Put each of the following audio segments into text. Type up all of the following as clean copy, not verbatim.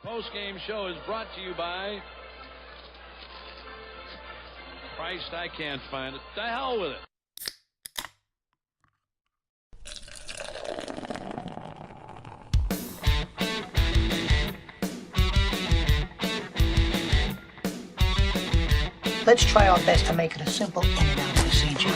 Post-game show is brought to you by... Christ, I can't find it. The hell with it. Let's try our best to make it a simple in and out procedure.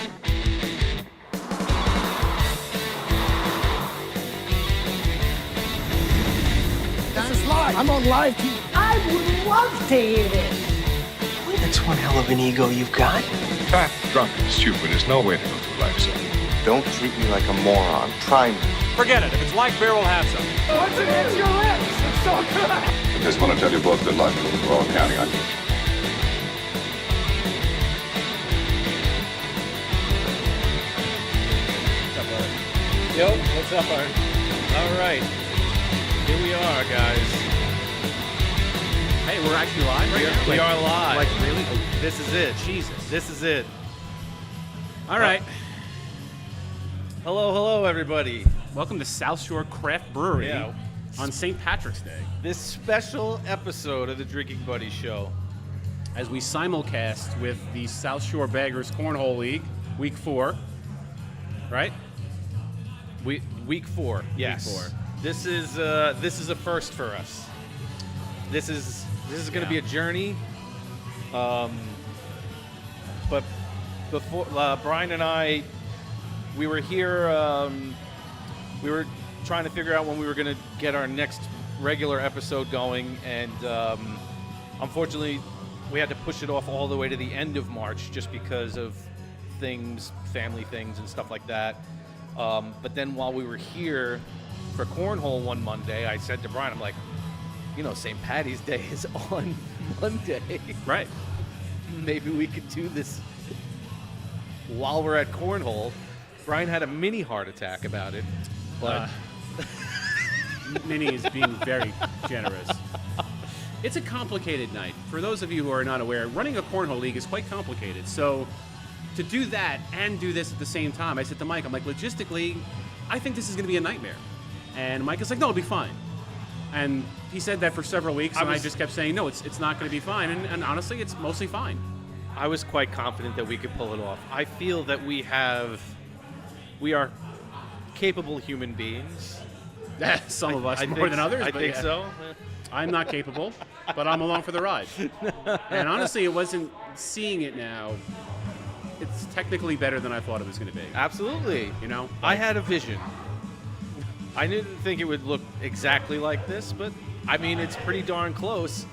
This is live. I'm on live TV. I would love to hear this. That's one hell of an ego you've got. Fat, drunk, and stupid is no way to go through life, son. Don't treat me like a moron. Try me. Forget it. If it's like beer, we'll have some. Once it hits your lips, it's so good. I just want to tell you both good luck. We're all counting on you. Yo, what's up, Art? All right. Here we are, guys. Hey, we're actually live right now? We are live. Like, really? This is it. Jesus. This is it. All right. Hello, everybody. Welcome to South Shore Craft Brewery Yeah. on St. Patrick's Day. This special episode of the Drinking Buddy Show. As we simulcast with the South Shore Baggers Cornhole League, Week 4. Right? Week 4. Yes. Week 4. This is a first for us. This is going to be a journey. But before Brian and I, we were here. We were trying to figure out when we were going to get our next regular episode going, and unfortunately, we had to push it off all the way to the end of March just because of things, family things, and stuff like that. But then while we were here for Cornhole one Monday, I said to Brian, I'm like, St. Patty's Day is on Monday. Right. Maybe we could do this while we're at Cornhole. Brian had a mini heart attack about it, but Minnie is being very generous. It's a complicated night. For those of you who are not aware, running a cornhole league is quite complicated. So to do that and do this at the same time, I said to Mike, I'm like, logistically, I think this is going to be a nightmare. And Mike is like, no, it'll be fine. And he said that for several weeks, and I just kept saying, no, it's not going to be fine. And honestly, it's mostly fine. I was quite confident that we could pull it off. I feel that we are capable human beings. Some of us more than others. I but think yeah. so. I'm not capable, but I'm along for the ride. And honestly, it wasn't seeing it now. It's technically better than I thought it was going to be. Absolutely. I had a vision. I didn't think it would look exactly like this, but I mean, it's pretty darn close.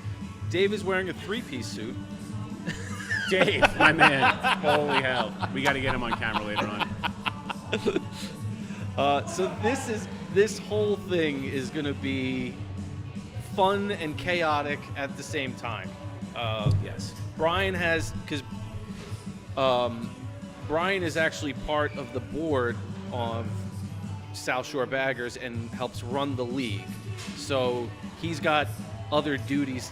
Dave is wearing a three-piece suit. Dave, my man. Holy hell. We got to get him on camera later on. So this whole thing is going to be fun and chaotic at the same time. Yes. Brian Brian is actually part of the board of South Shore Baggers and helps run the league. So he's got other duties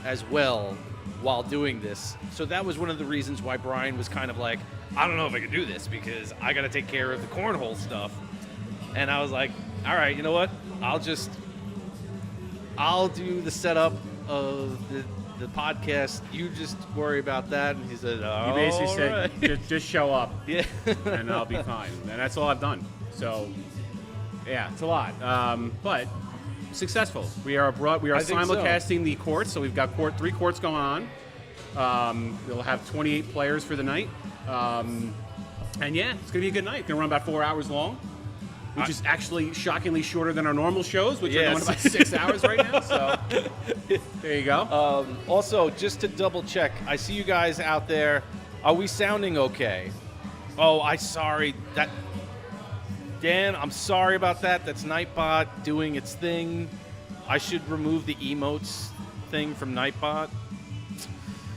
as well while doing this. So that was one of the reasons why Brian was kind of like, I don't know if I can do this because I got to take care of the cornhole stuff. And I was like, all right, you know what? I'll do the setup of the podcast. You just worry about that. And he said, You basically said, just show up. Yeah. And I'll be fine. And that's all I've done. So, yeah, it's a lot. But successful. We are simulcasting the courts. So we've got 3 courts going on. We'll have 28 players for the night. And yeah, it's going to be a good night. It's going to run about 4 hours long, which is actually shockingly shorter than our normal shows, which are going about 6 hours right now. So there you go. Also, just to double check, I see you guys out there. Are we sounding okay? Dan, I'm sorry about that. That's Nightbot doing its thing. I should remove the emotes thing from Nightbot.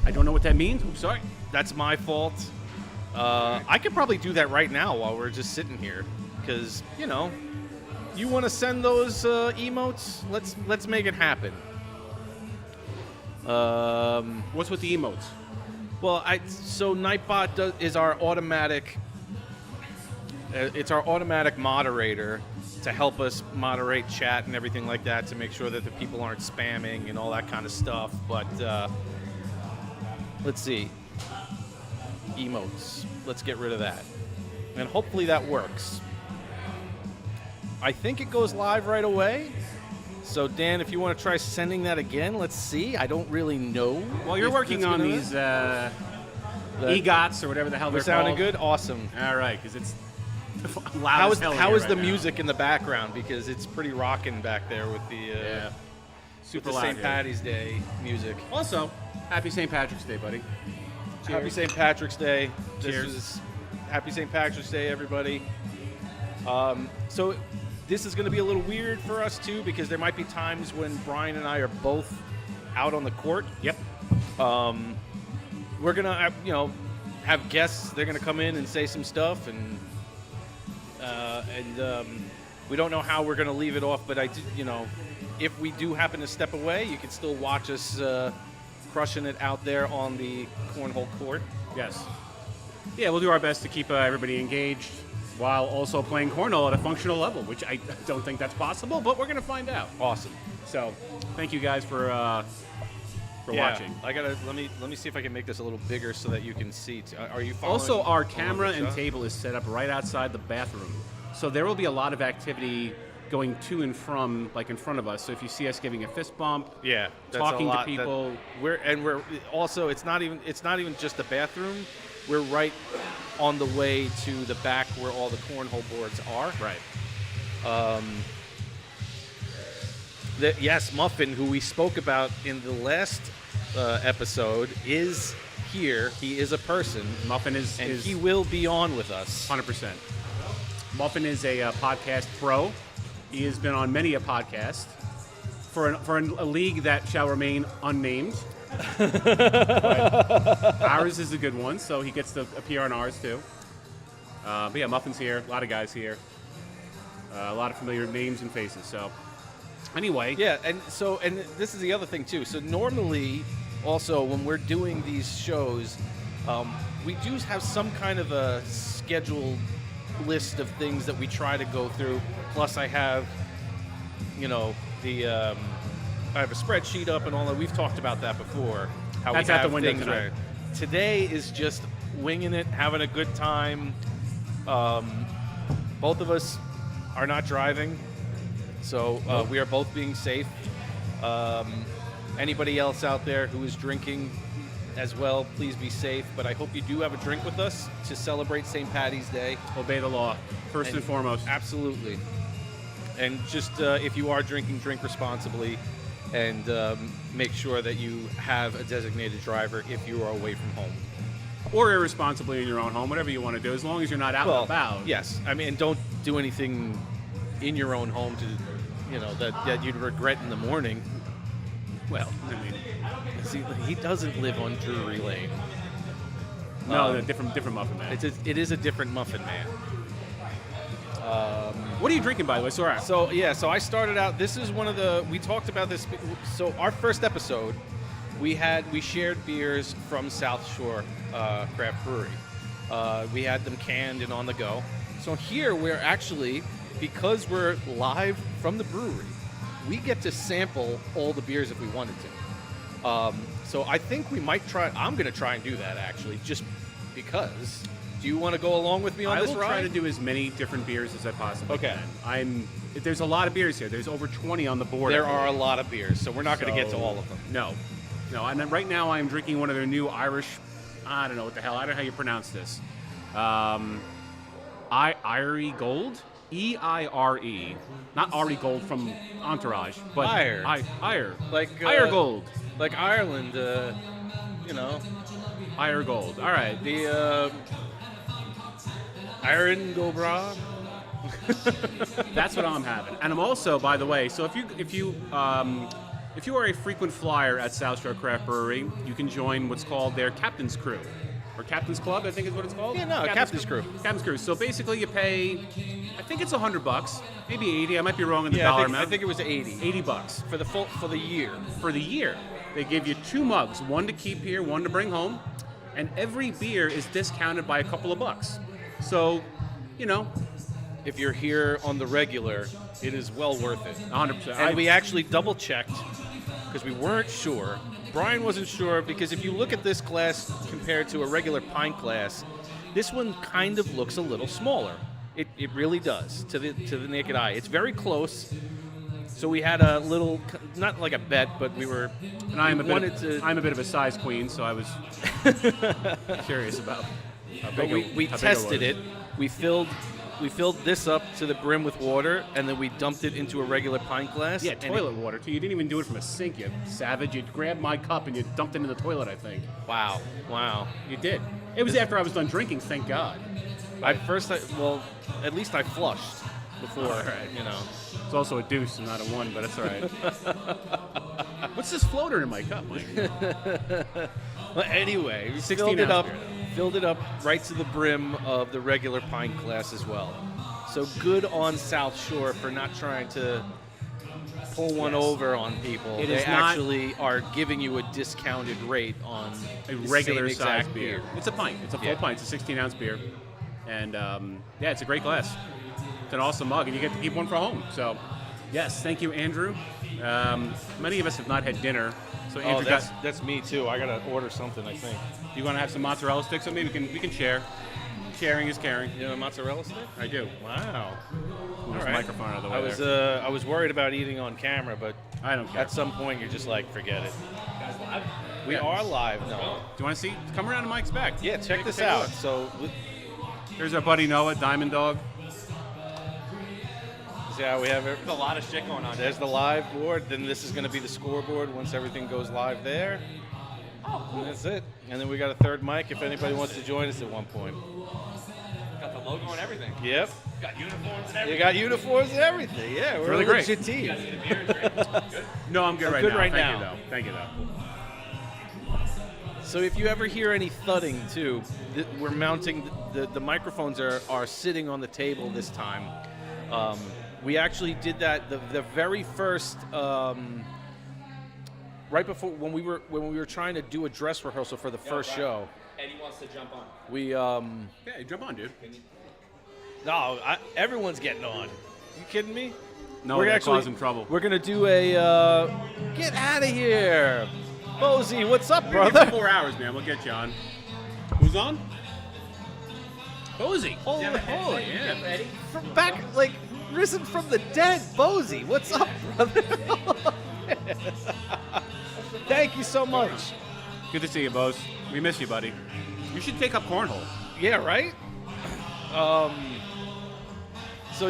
I don't know what that means. I'm sorry. That's my fault. I could probably do that right now while we're just sitting here. Because, you want to send those emotes? Let's make it happen. What's with the emotes? Well, so Nightbot is our automatic. It's our automatic moderator to help us moderate chat and everything like that, to make sure that the people aren't spamming and all that kind of stuff. But let's see. Emotes. Let's get rid of that. And hopefully that works. I think it goes live right away. So, Dan, if you want to try sending that again, let's see. I don't really know. Well, you're working on these EGOTs or whatever the hell they're sounding called. Good? Awesome. All right, because it's loud as hell How is right the now. music in the background? Because it's pretty rocking back there with the, super with the loud St. here. Patty's Day music. Also, happy St. Patrick's Day, buddy. Cheers. Happy St. Patrick's Day. Cheers. Happy St. Patrick's Day, everybody. So this is going to be a little weird for us, too, because there might be times when Brian and I are both out on the court. Yep. We're going to, have guests. They're going to come in and say some stuff, and we don't know how we're going to leave it off, but if we do happen to step away, you can still watch us crushing it out there on the cornhole court. Yes. Yeah, we'll do our best to keep everybody engaged while also playing cornhole at a functional level, which I don't think that's possible, but we're going to find out. Awesome. So, thank you guys for watching. I gotta let me see if I can make this a little bigger so that you can see. Are you following? Also, our following camera the and shot? table is set up right outside the bathroom, so there will be a lot of activity going to and from, like in front of us. So if you see us giving a fist bump, Yeah, that's talking a to lot people, we're also it's not even just the bathroom. We're right on the way to the back where all the cornhole boards are. right? Yes, Muffin, who we spoke about in the last episode, is here. He is a person, Muffin is he will be on with us. 100%. Muffin is a podcast pro. He has been on many a podcast for a league that shall remain unnamed. But ours is a good one, so he gets to appear on ours too. But yeah, Muffin's here. A lot of guys here. A lot of familiar names and faces. So anyway, Yeah, and this is the other thing too. So normally, also when we're doing these shows, we do have some kind of a scheduled list of things that we try to go through. Plus, I have, I have a spreadsheet up and all that. We've talked about that before. How That's we out have the window things tonight. right. Today is just winging it, having a good time. Both of us are not driving, so we are both being safe. Anybody else out there who is drinking as well, please be safe. But I hope you do have a drink with us to celebrate St. Patty's Day. obey the law first and foremost. Absolutely. And just if you are drinking, drink responsibly, and make sure that you have a designated driver if you are away from home. Or irresponsibly in your own home, whatever you want to do, as long as you're not out and about. Yes. I mean, don't do anything in your own home to, that you'd regret in the morning. Well, I mean, See, he doesn't live on Drury Lane. no, the different Muffin man. It is a different Muffin Man. What are you drinking, by the way? Sorry. So I started out. This is one of we talked about this. So our first episode, we shared beers from South Shore Craft Brewery. We had them canned and on the go. So here we're actually, because we're live from the brewery, we get to sample all the beers if we wanted to. So I think we might try. I'm going to try and do that actually, just because. Do you want to go along with me on this I will ride? try to do as many different beers as I possibly Okay. can. There's a lot of beers here. There's over 20 on the board. There are a lot of beers, so we're not going to get to So, all of them. No. And then right now I'm drinking one of their new Irish. I don't know what the hell. I don't know how you pronounce this. Irie Gold. E-I-R-E. Not Ari Gold from Entourage, but Ire. Ire. Like Ire Gold. like Ireland. Ire Gold. All right. The Iron Go Bra. That's what I'm having. And I'm also, by the way, so if you are a frequent flyer at South Shore Craft Brewery, you can join what's called their Captain's Crew. Or Captain's Club, I think is what it's called. Yeah, no, Captain's Crew. Captain's Crew. So basically you pay, I think it's $100, maybe 80. I might be wrong in the Yeah, dollar I amount. think it was 80. $80 For the year. for the year. They give you 2 mugs, one to keep here, one to bring home, and every beer is discounted by a couple of bucks. So, if you're here on the regular, it is well worth it. 100%. And we actually double-checked because we weren't sure. Brian wasn't sure because if you look at this glass compared to a regular pint glass, this one kind of looks a little smaller. It really does to the naked eye. It's very close. So we had a little, not like a bet, but we were. And I'm a bit of a size queen, so I was curious about. But we tested it. We filled this up to the brim with water, and then we dumped it into a regular pint glass. Yeah, toilet water too. You didn't even do it from a sink, you savage. You grabbed my cup and you dumped it in the toilet, I think. Wow. You did. It was after I was done drinking, thank God. At least I flushed before. All right. You know. It's also a deuce and not a 1, but it's all right. What's this floater in my cup, Mike? Well, anyway, we 16 filled it up right to the brim of the regular pint glass as well. So good on South Shore for not trying to pull one over on people. They actually are giving you a discounted rate on a regular size size beer. It's a pint. It's a full pint. It's a 16-ounce beer. And, it's a great glass. It's an awesome mug, and you get to keep one for home. So, yes, thank you, Andrew. Many of us have not had dinner. So Andrew, that's me, too. I got to order something, I think. You want to have some mozzarella sticks? So maybe we can share. Sharing is caring. You know a mozzarella stick? I do. Wow. There's the microphone out of the way I was worried about eating on camera, but I don't care. At some point, you're just like, forget it. We are live now. Do you want to see? Come around to Mike's back. Yeah, check this out. So, here's our buddy Noah, Diamond Dog. See how we have it? There's a lot of shit going on. There's the live board. Then this is going to be the scoreboard once everything goes live there. Oh, cool. And that's it. And then we got a third mic if anybody wants to join us at one point. Got the logo and everything. Yep. Got uniforms and everything. You got uniforms and everything. Yeah, we're really a great. legit team. You guys see the beer and drinks? Good? No, I'm good right now. now. Thank you, though. So if you ever hear any thudding, too, we're mounting, the microphones are sitting on the table this time. We actually did that the very first, right before, when we were trying to do a dress rehearsal for the first show. Eddie wants to jump on. We, Yeah, jump on, dude. no, everyone's getting on. You kidding me? No, we're causing trouble. We're going to do a, get out of here. Bozy, what's up, We're brother? here for 4 hours, man. We'll get you on. Who's on? Bozy. Holy, Yeah, Eddie. from back, like, risen from the dead, Bozy. What's up, brother? Thank you so much. Good to see you, Bose. We miss you, buddy. You should take up cornhole. Yeah, right? So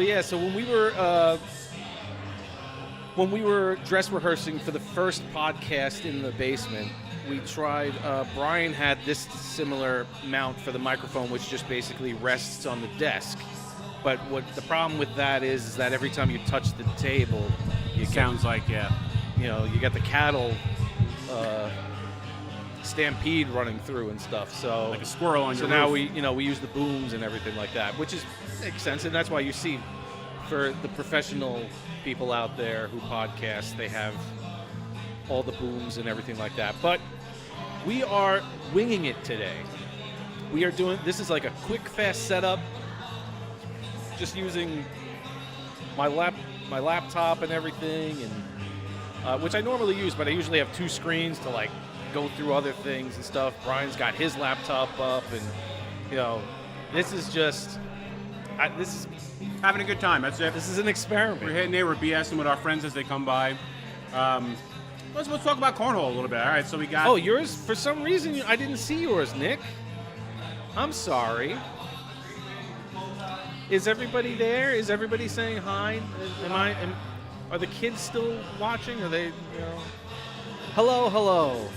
when we were dress rehearsing for the first podcast in the basement, we tried, Brian had this similar mount for the microphone, which just basically rests on the desk. But what the problem with that is that every time you touch the table, It sounds like, yeah. you got the cattle stampede running through and stuff. So Like a squirrel on your now roof. we use the booms and everything like that, which makes sense, and that's why you see for the professional people out there who podcast, they have all the booms and everything like that. But we are winging it today. We are doing this is like a quick, fast setup. Just using my laptop and everything, and which I normally use, but I usually have two screens to like go through other things and stuff. Brian's got his laptop up, and this is just this is Having a good time. That's it. this is an experiment. We're hitting there. We're BSing with our friends as they come by. Let's talk about cornhole a little bit. All right, so we got... Oh, yours? For some reason, I didn't see yours, Nick. I'm sorry. Is everybody there? Is everybody saying hi? Are the kids still watching? Are they, Hello.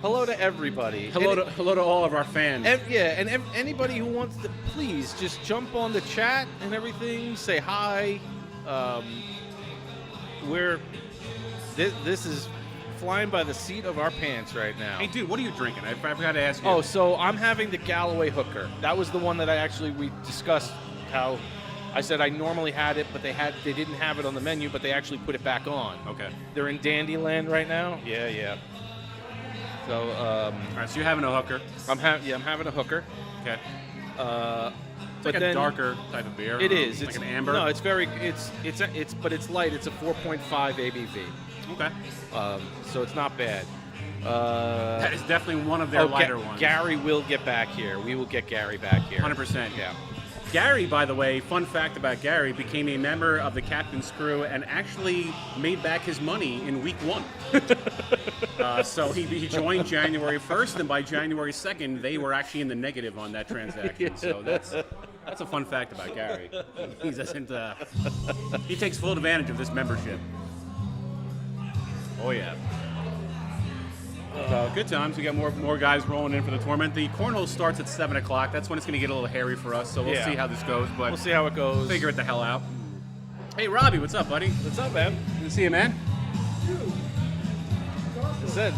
Hello to everybody. Hello to all of our fans. And anybody who wants to, please just jump on the chat and everything. Say hi. This is flying by the seat of our pants right now. Hey, dude, what are you drinking? I forgot to ask you. Oh, so I'm having the Galloway Hooker. That was the one that we discussed how I said I normally had it, but they didn't have it on the menu, but they actually put it back on. Okay. They're in Dandyland right now. Yeah. So, all right, so you're having a hooker. I'm having a hooker. Okay. It's like a darker type of beer. It is. Like It's an amber. No, it's very. But it's light. It's a 4.5 ABV. Okay. So it's not bad. That is definitely one of their lighter ones. Gary will get back here. We will get Gary back here. 100%. Yeah. Gary, by the way, fun fact about Gary, became a member of the captain's crew and actually made back his money in week 1. So he joined January 1st, and by January 2nd, they were actually in the negative on that transaction. So that's a fun fact about Gary. He doesn't. He takes full advantage of this membership. Oh yeah. Good times. We got more guys rolling in for the tournament. The cornhole starts at 7 o'clock. That's when it's going to get a little hairy for us. So we'll see how this goes. But we'll see how it goes. Figure it the hell out. Hey, Robbie, what's up, buddy? What's up, man? Good to see you, man. That's it.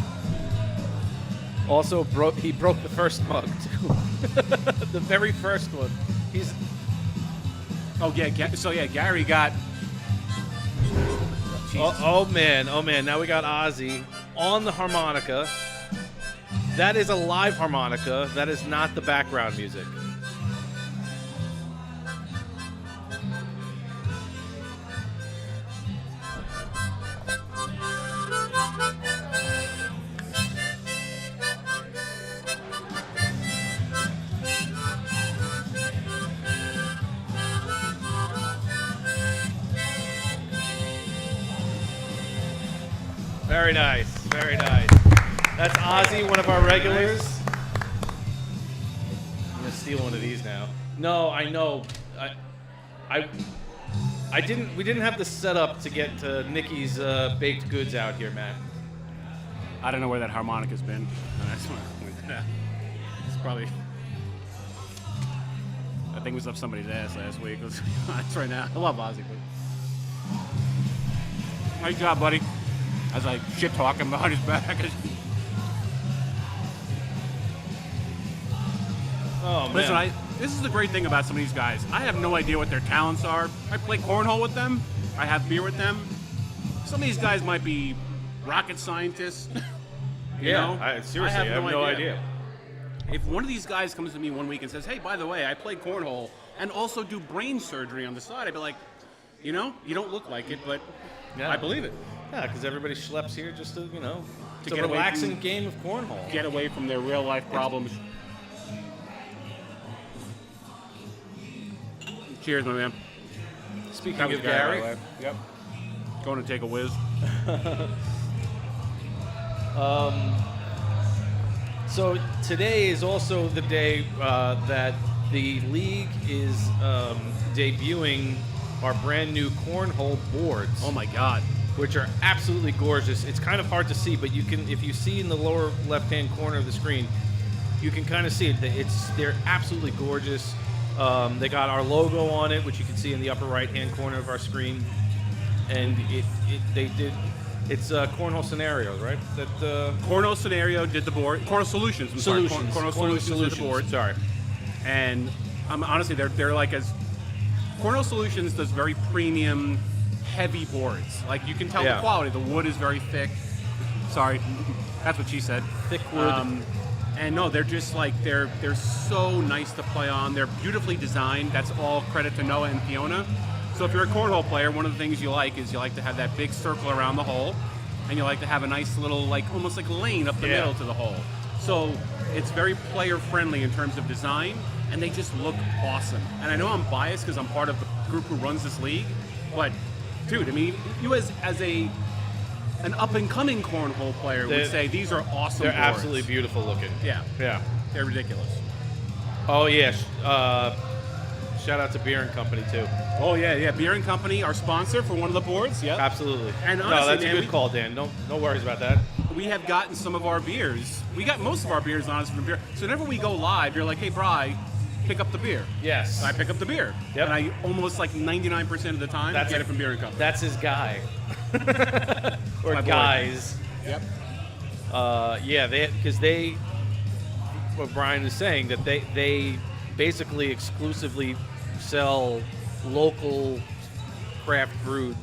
Also, he broke the first mug too. The very first one. Gary got. Oh man! Now we got Ozzy on the harmonica. That is a live harmonica. That is not the background music. Very nice, very nice. That's Ozzy, one of our regulars. I'm gonna steal one of these now. No, I know. I didn't. We didn't have the setup to get to Nikki's baked goods out here, Matt. I don't know where that harmonica's been. I just want to point that out. It's probably. That thing was up somebody's ass last week. Let's be honest right now. I love Ozzy, but. Nice job, buddy. As I shit talk him behind his back. Oh man! Listen, this is the great thing about some of these guys. I have no idea what their talents are. I play cornhole with them. I have beer with them. Some of these guys might be rocket scientists. Seriously, I have no idea. If one of these guys comes to me one week and says, "Hey, by the way, I play cornhole and also do brain surgery on the side," I'd be like, you don't look like it, but I believe it. Yeah, because everybody schleps here just to, it's a get relaxing game of cornhole. Get away from their real life problems. Cheers, my man. Speaking of Gary. Yep. Going to take a whiz. So today is also the day that the league is debuting our brand new cornhole boards. Oh my God. Which are absolutely gorgeous. It's kind of hard to see, but you can, if you see in the lower left-hand corner of the screen, you can kind of see it. They're absolutely gorgeous. They got our logo on it, which you can see in the upper right-hand corner of our screen, and it's Cornhole Scenarios, right? Cornhole Scenario did the board. Cornhole Solutions. Cornhole Solutions did the board. Sorry. And honestly, they're like Cornhole Solutions does very premium, heavy boards. Like you can tell the quality. The wood is very thick. Sorry, that's what she said. Thick wood. And no, they're just like they're so nice to play on. They're beautifully designed. That's all credit to Noah and Fiona. So if you're a cornhole player, one of the things you like is you like to have that big circle around the hole, and you like to have a nice little almost like lane up the middle to the hole. So it's very player friendly in terms of design, and they just look awesome. And I know I'm biased because I'm part of the group who runs this league, but dude, I mean, you as an up-and-coming cornhole player would say these are awesome. They're boards. absolutely beautiful looking. Yeah. They're ridiculous. Oh yeah. Shout out to Beer and Company too. Oh yeah. Beer and Company, our sponsor for one of the boards. Yeah. Absolutely. And honestly, that's a good call, Dan. No worries about that. We have gotten some of our beers. We got most of our beers, honestly, from beer. So whenever we go live, you're like, "Hey, Bri, pick up the beer." Yes. I pick up the beer. Yep. And I almost 99% of the time get it from Beer and Company. That's his guy. Or guys. Yep. What Brian is saying, that they basically exclusively sell local craft brewed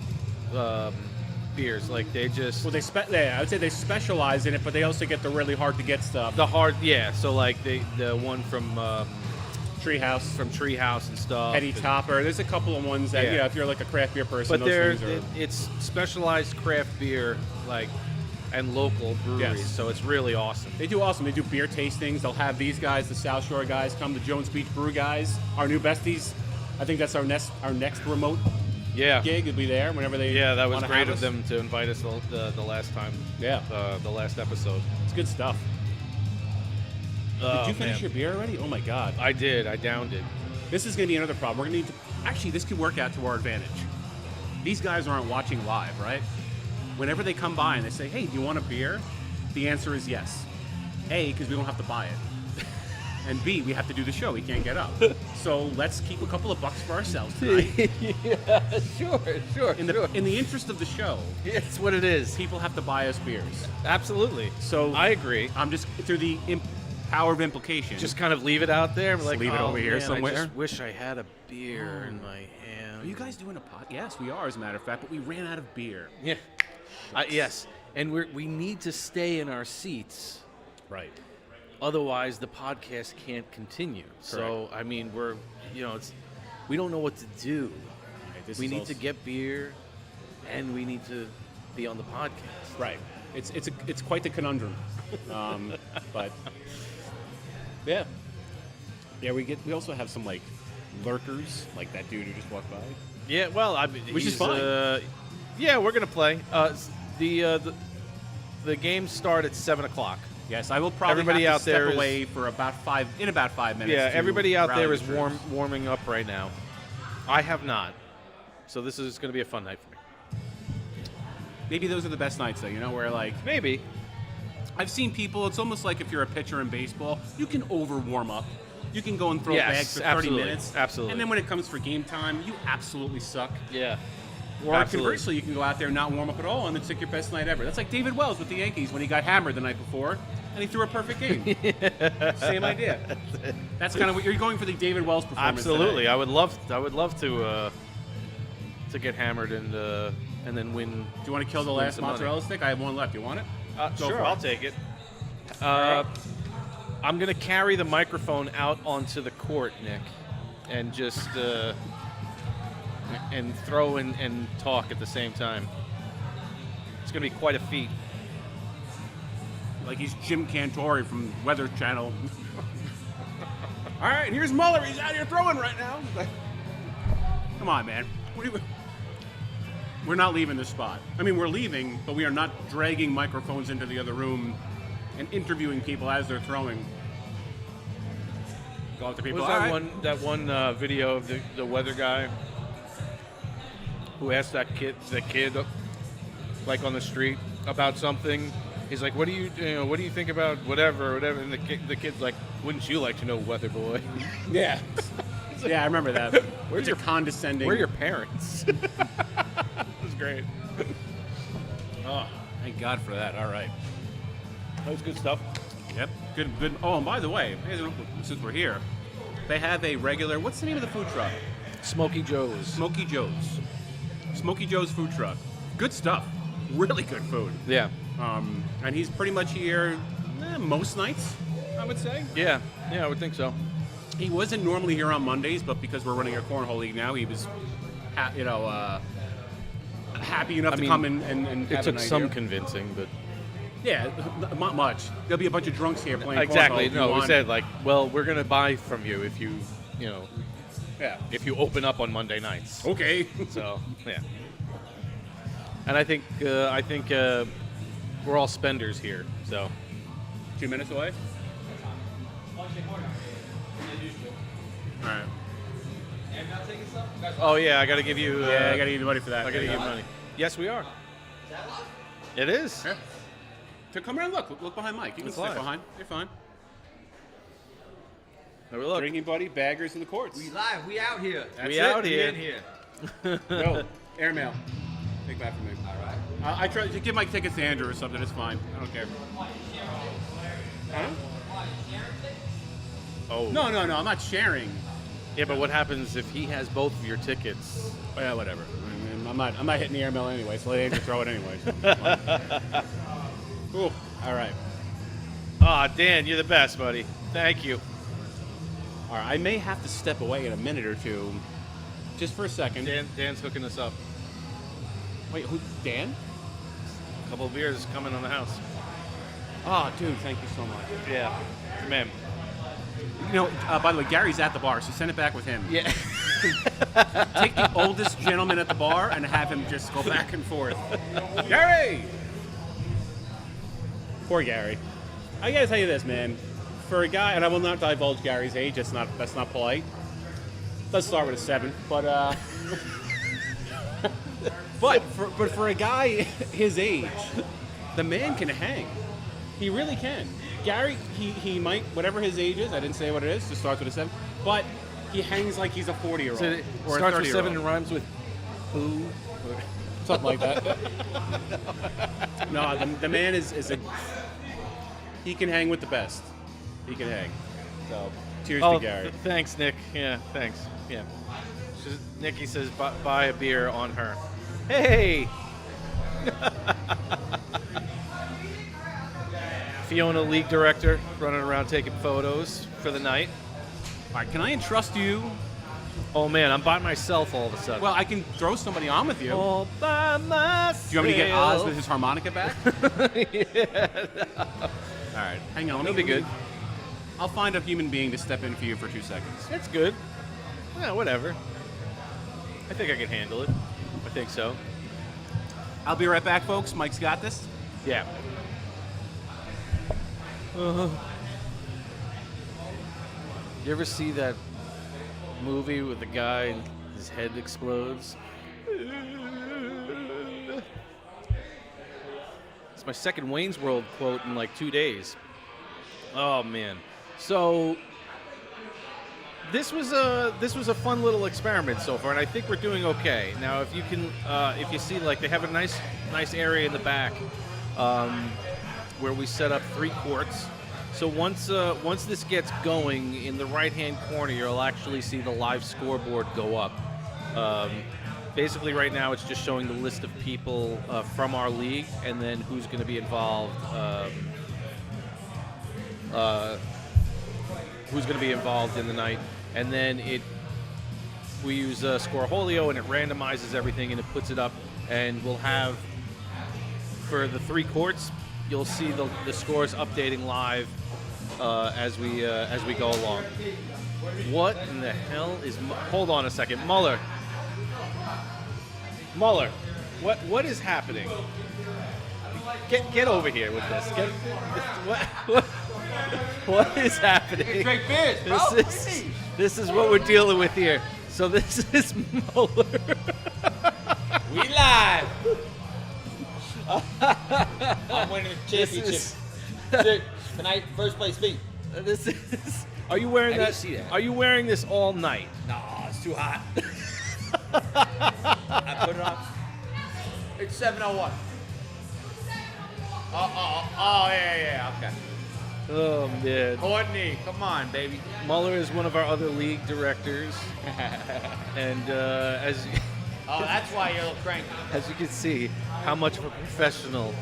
beers. Like they just. Well, I would say they specialize in it, but they also get the really hard to get stuff. So like the one from Treehouse. from Treehouse and stuff. Eddie Topper. There's a couple of ones that, Yeah. if you're like a craft beer person, But those things are... it's specialized craft beer, like, and local breweries, Yes. so it's really awesome. They do awesome. They do beer tastings. They'll have these guys, the South Shore guys, come. The Jones Beach Brew guys, our new besties. I think that's our next remote Yeah. gig. Will be there whenever they. Yeah, that was wanna great have of us. them to invite us the last time. Yeah. The last episode. It's good stuff. Did you finish man. your beer already? Oh my god. I did. I downed it. This is going to be another problem. We're going to need to. Actually, this could work out to our advantage. These guys aren't watching live, right? Whenever they come by and they say, "Hey, do you want a beer?" The answer is yes. A, because we don't have to buy it. And B, we have to do the show. We can't get up. So let's keep a couple of bucks for ourselves tonight. Yeah, sure. In the interest of the show, It's what it is. people have to buy us beers. Absolutely. So I agree. I'm just through the power of implication. Just kind of leave it out there. Just Like, leave it oh, over here man, somewhere. I just wish I had a beer in my hand. Are you guys doing a pod? Yes, we are, as a matter of fact. But we ran out of beer. Yeah. Yes. And we need to stay in our seats. Right. Otherwise, the podcast can't continue. So, I mean, we don't know what to do. Right, We need to get beer, and we need to be on the podcast. Right. It's quite the conundrum. But yeah. Yeah, we also have some like lurkers, like that dude who just walked by. Yeah, well, I mean, Which is fine. Yeah, we're gonna play. The games start at 7:00. Yes, I will probably Everybody have out to step there is- away for about 5 minutes. Yeah, to everybody out rally there the is troops. warming up right now. I have not, so this is gonna be a fun night for me. Maybe those are the best nights, though. You know, where like Maybe. I've seen people. It's almost like if you're a pitcher in baseball, you can over warm up. You can go and throw Yes, bags for 30 absolutely, minutes. absolutely. And then when it comes for game time, you absolutely suck. Yeah. Or Absolutely. conversely, you can go out there and not warm up at all and then take your best night ever. That's like David Wells with the Yankees when he got hammered the night before and he threw a perfect game. Same idea. That's kind of what you're going for, the David Wells performance. Absolutely. today. I would love to get hammered and then win. Do you want to kill the win last some money. mozzarella stick? I have one left. You want it? Go Sure, for I'll it. take it. I'm going to carry the microphone out onto the court, Nick, and just and throw and talk at the same time. It's going to be quite a feat. Like he's Jim Cantori from Weather Channel. All right, here's Muller. He's out here throwing right now. Come on, man. We're not leaving this spot. I mean, we're leaving, but we are not dragging microphones into the other room and interviewing people as they're throwing. Go up to people. Was "All that right." one video of the weather guy who asked that kid like on the street about something? He's like, what do you think about whatever, and the kid's like, wouldn't you like to know, weather boy? Yeah. Yeah, I remember that. Where's your condescending? Where are your parents? It was great. Oh, thank God for that. All right. That was good stuff. Yep. Good. Oh, and by the way, since we're here, they have a regular. What's the name of the food truck? Smoky Joe's. Smoky Joe's. Smoky Joe's food truck. Good stuff. Really good food. Yeah. And he's pretty much here most nights, I would say. Yeah, I would think so. He wasn't normally here on Mondays, but because we're running a cornhole league now, he was, happy enough to come and have it a took night some here. convincing, but Yeah, not much. There'll be a bunch of drunks here playing exactly. cornhole if you No, we want. said like, well, we're gonna buy from you if you Yeah. if you open up on Monday nights. Okay. So yeah. And I think we're all spenders here. So 2 minutes away. All right. oh yeah, I gotta give you. Yeah, I gotta give you money for that. I gotta give you money. Yes, we are. It is. Yeah. So come around, look behind Mike. You can It's sit live. behind. You're fine. Have a look. Drinking buddy, baggers in the courts. We live. We out here. We out here. in here. No, airmail. Take that from me. All right. I try to give my tickets to Andrew or something. It's fine. I don't care. Huh? Oh. No. I'm not sharing. Yeah, but what happens if he has both of your tickets? Oh, yeah, whatever. I mean, I'm not hitting the airmail anyway, so let Andrew throw it anyway. Cool. All right. Ah, Dan, you're the best, buddy. Thank you. All right, I may have to step away in a minute or two, just for a second. Dan's hooking us up. Wait, who? Dan? A couple of beers coming on the house. Oh, dude, thank you so much. Yeah, man. You know, by the way, Gary's at the bar, so send it back with him. Yeah. Take the oldest gentleman at the bar and have him just go back and forth. Gary! Poor Gary. I gotta tell you this, man. For a guy, and I will not divulge Gary's age. That's not polite. Let's start with a 7, but but for a guy his age, the man can hang. He really can. Gary, he might, whatever his age is, I didn't say what it is, just starts with a 7, but he hangs like he's a 40-year-old. So it or starts a 30-year-old. with 7 and rhymes with who? Something like that. No, the man is he can hang with the best. He can hang. So, cheers to Gary. Thanks, Nick. Yeah, thanks. Yeah. Nikki says, buy a beer on her. Hey! Fiona, league director, running around taking photos for the night. All right, can I entrust you? Oh, man, I'm by myself all of a sudden. Well, I can throw somebody on with you. All by myself. Do you want me to get Oz with his harmonica back? Yeah. All right, hang on. That'll be good. I'll find a human being to step in for you for 2 seconds. That's good. Yeah, whatever. I think I can handle it. I think so. I'll be right back, folks. Mike's got this. Yeah. You ever see that movie with the guy and his head explodes? It's my second Wayne's World quote in like 2 days. Oh man. So this was a fun little experiment so far, and I think we're doing okay. Now, if you can, if you see, like they have a nice area in the back where we set up 3 courts. So once this gets going, in the right-hand corner, you'll actually see the live scoreboard go up. Basically, right now, it's just showing the list of people from our league, and then who's going to be involved. Who's going to be involved in the night, and then we use Scoreholio, and it randomizes everything, and it puts it up, and we'll have for the 3 courts, you'll see the scores updating live as we go along. What in the hell is? Hold on a second, Muller, what is happening? Get over here with this. What is happening? Drink beers, bro. This is what we're dealing with here. So this is Muller. We live. I'm winning the championship. Tonight, first place me. This is. Are you wearing I that? didn't see that. Are you wearing this all night? No, it's too hot. I put it on. It's 7:01. Oh, yeah, okay. Oh man. Courtney, come on, baby. Muller is one of our other league directors, and as Oh, that's why you're a little cranky. as you can see, how much of a professional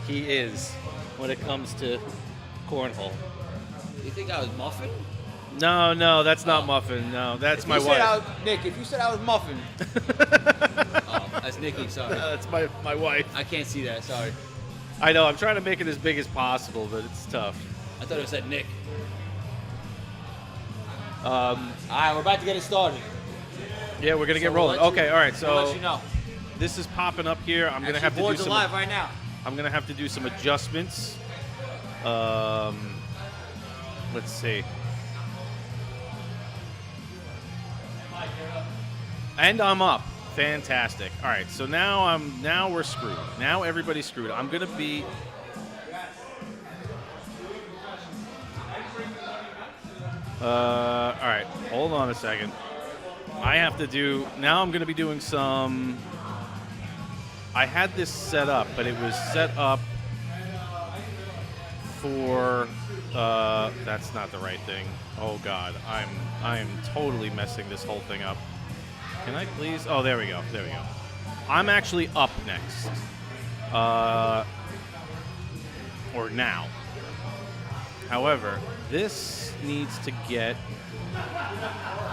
he is when it comes to cornhole. You think I was muffin? No, that's not Muffin. No, that's my You wife. said Nick, if you said I was muffin. Oh, that's Nikki, sorry. That's my wife. I can't see that, sorry. I know. I'm trying to make it as big as possible, but it's tough. I thought it said Nick. All right, we're about to get it started. Yeah, we're gonna get we'll rolling. let you- Okay, all right. We'll let So you know. this is popping up here. I'm gonna Actually, have to do boards are some. live right now. I'm gonna have to do some adjustments. Let's see. And I'm up. Fantastic. All right, so now we're screwed. Now everybody's screwed. I'm gonna be. All right, hold on a second. I have to do. Now I'm gonna be doing some. I had this set up, but it was set up for. That's not the right thing. Oh God, I'm totally messing this whole thing up. Can I please? Oh, there we go. There we go. I'm actually up next. Or now. However, this needs to get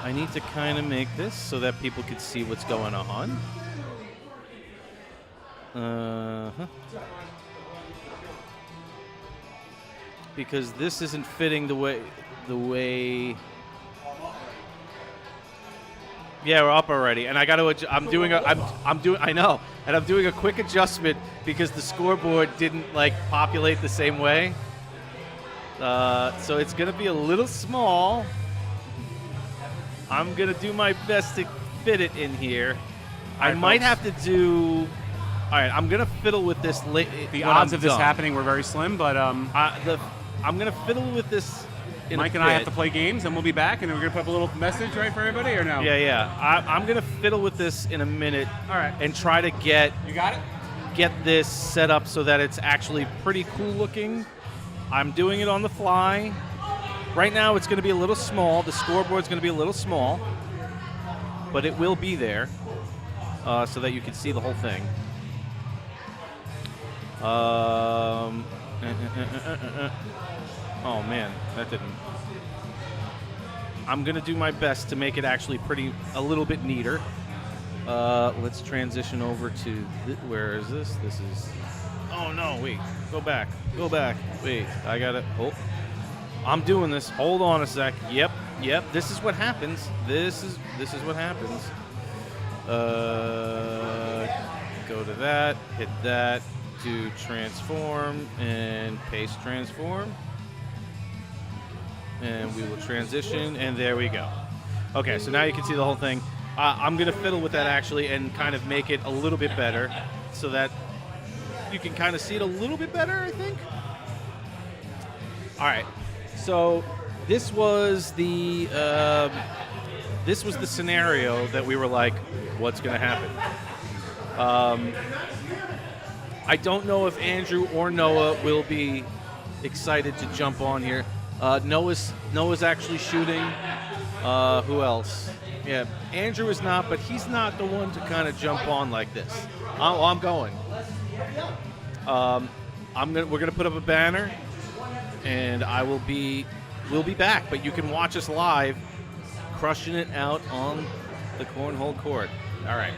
I need to kind of make this so that people can see what's going on. Because this isn't fitting the way. Yeah, we're up already, and I got to. I'm doing a quick adjustment because the scoreboard didn't populate the same way. So it's gonna be a little small. I'm gonna do my best to fit it in here. I might have to do. All right, I'm gonna fiddle with this. The odds of this happening were very slim, but I'm gonna fiddle with this. Mike and I have to play games, and we'll be back, and then we're gonna put up a little message, right, for everybody, or no? Yeah. I'm gonna fiddle with this in a minute. All right. And try to get. You got it. Get this set up so that it's actually pretty cool looking. I'm doing it on the fly. Right now, it's gonna be a little small. The scoreboard's gonna be a little small, but it will be there, so that you can see the whole thing. Oh man, that didn't. I'm gonna do my best to make it actually a little bit neater. Let's transition over to where is this? This is. Oh no! Wait, go back. Wait, I gotta. Oh, I'm doing this. Hold on a sec. Yep. This is what happens. This is what happens. Go to that. Hit that. Do transform and paste transform. And we will transition, and there we go. Okay, so now you can see the whole thing. I'm going to fiddle with that, actually, and kind of make it a little bit better so that you can kind of see it a little bit better, I think. All right, so this was the scenario that we were like, what's going to happen? I don't know if Andrew or Noah will be excited to jump on here. Noah's actually shooting. Who else? Yeah, Andrew is not, but he's not the one to kind of jump on like this. I'm going. We're gonna put up a banner, and we'll be back. But you can watch us live, crushing it out on the cornhole court. All right.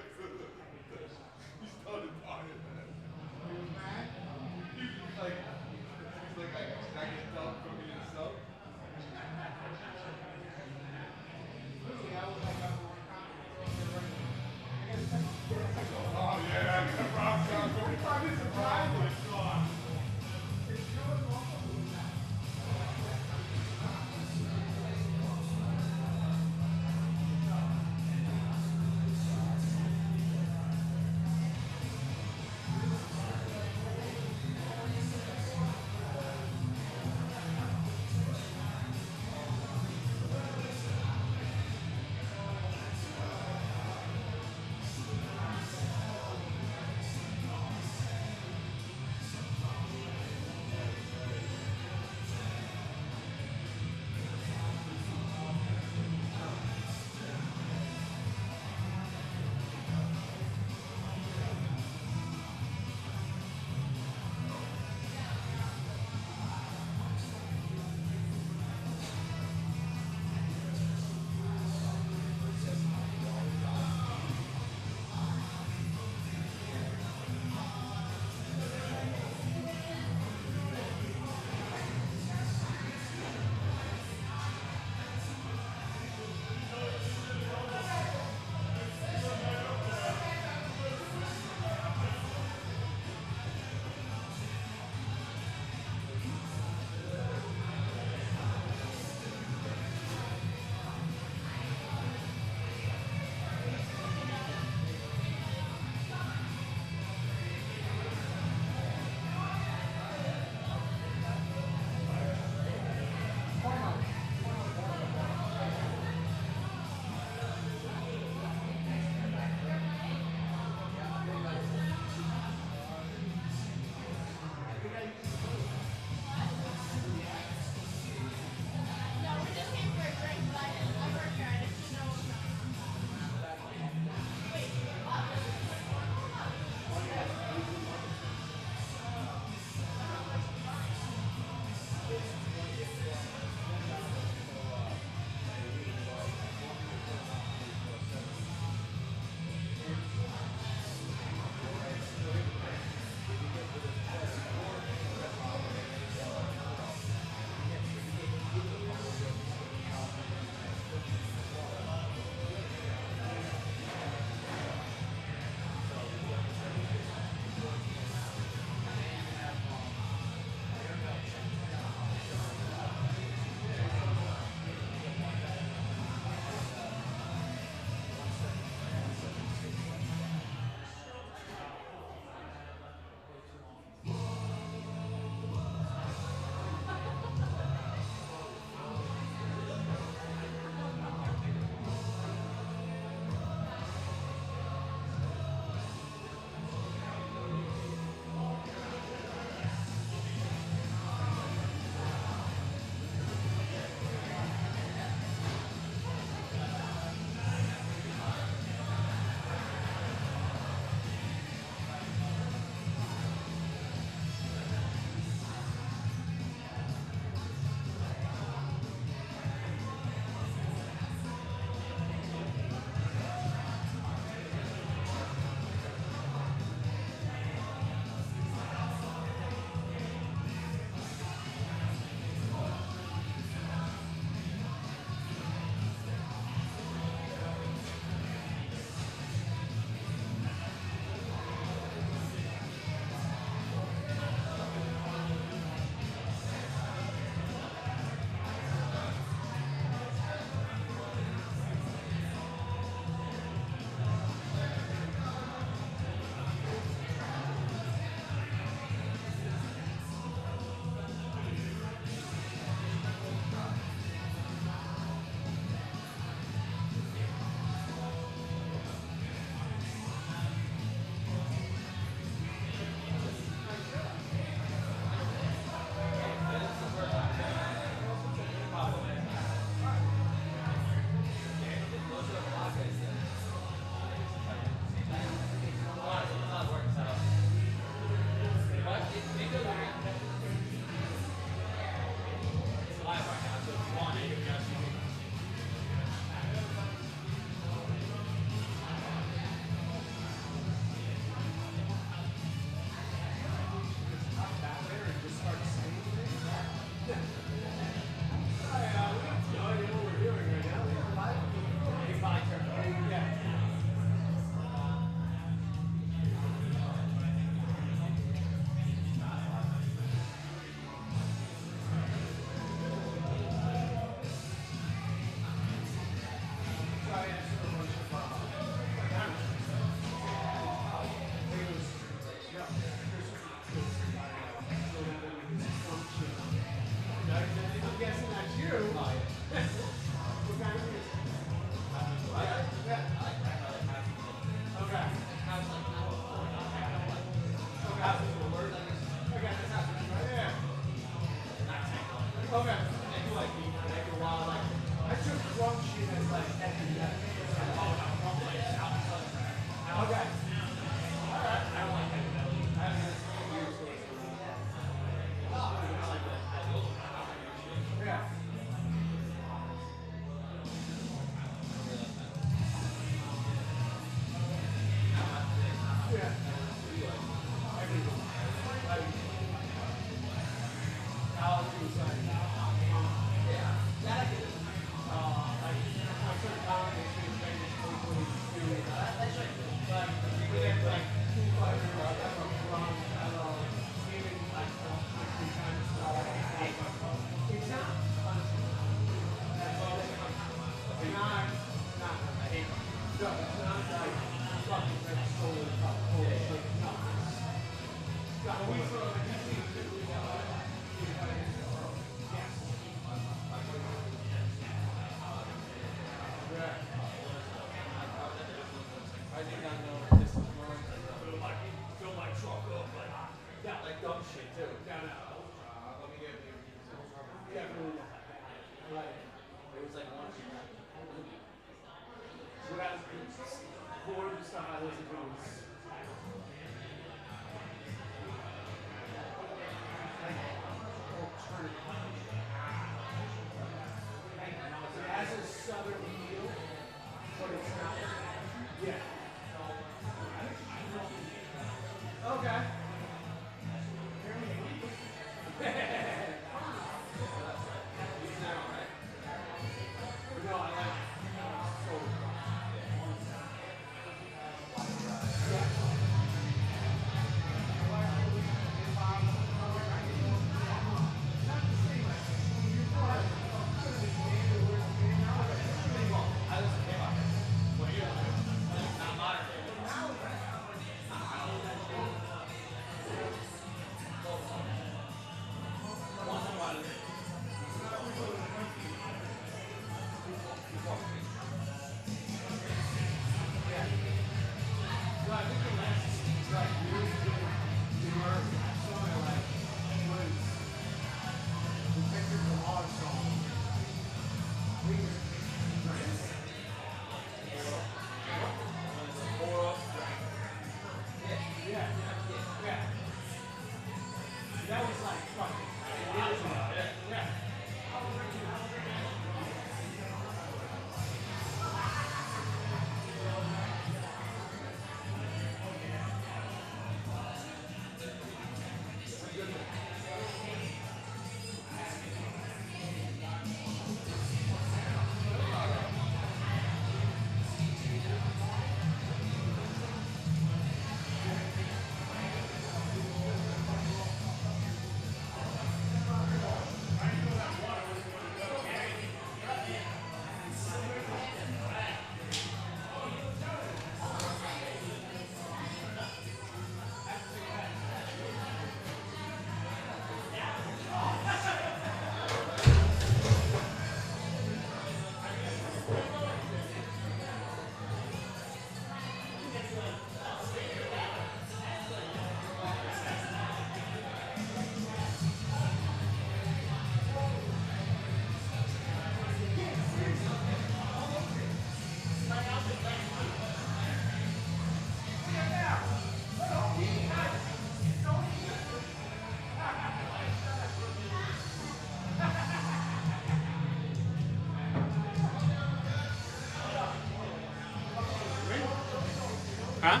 Huh?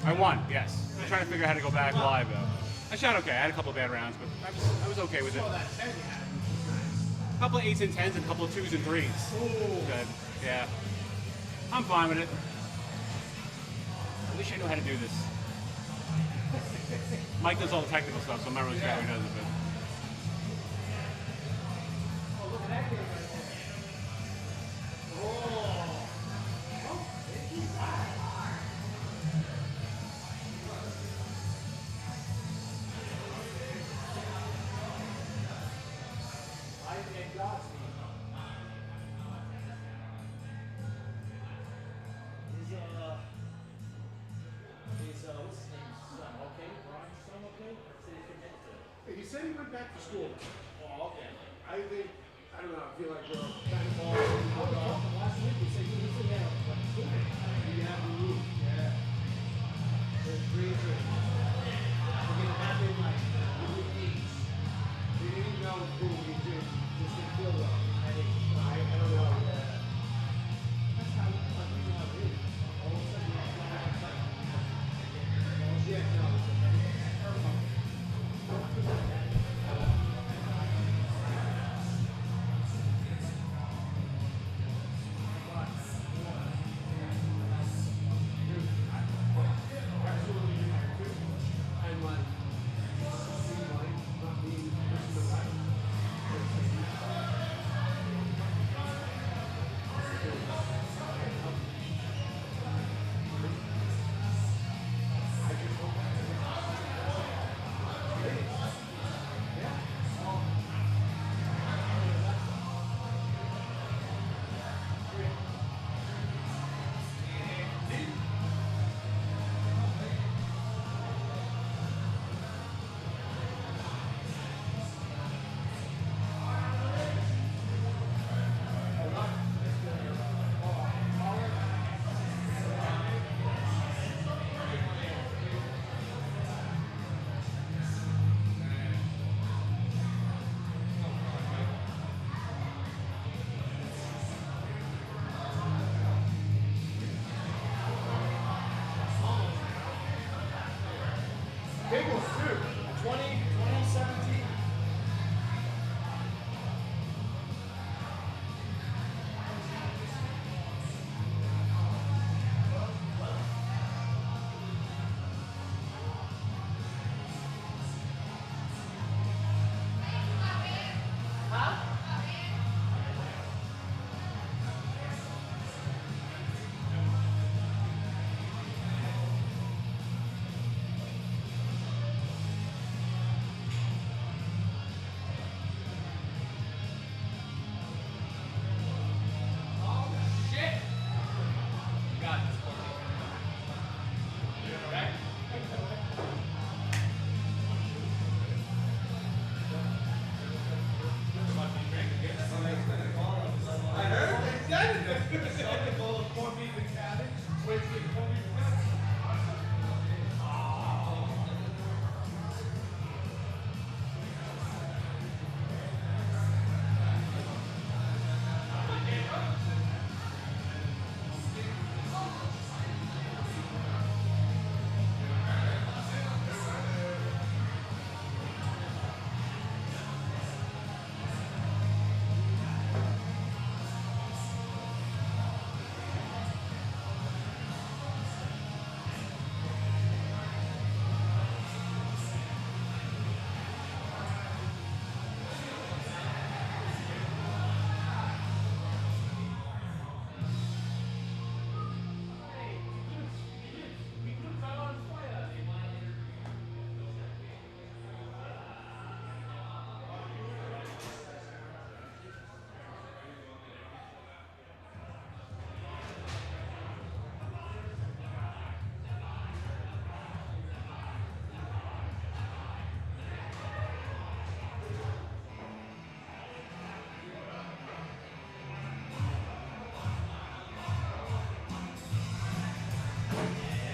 I won, yes. I'm trying to figure out how to go back live, though. I shot okay. I had a couple of bad rounds, but I was okay with it. A couple of 8s and 10s and a couple of 2s and 3s. Good. Yeah. I'm fine with it. I wish I knew how to do this. Mike does all the technical stuff, so I'm not really sure how he does it, but... He said he went back to school. Oh, okay. I don't know, I feel like we're kind of all last week we said you had you have the roof. Yeah. There's green trees. We're gonna have it like with each. We didn't know who we did. Just didn't feel well. I don't know. That's how it is. All of a sudden you have to yeah, no.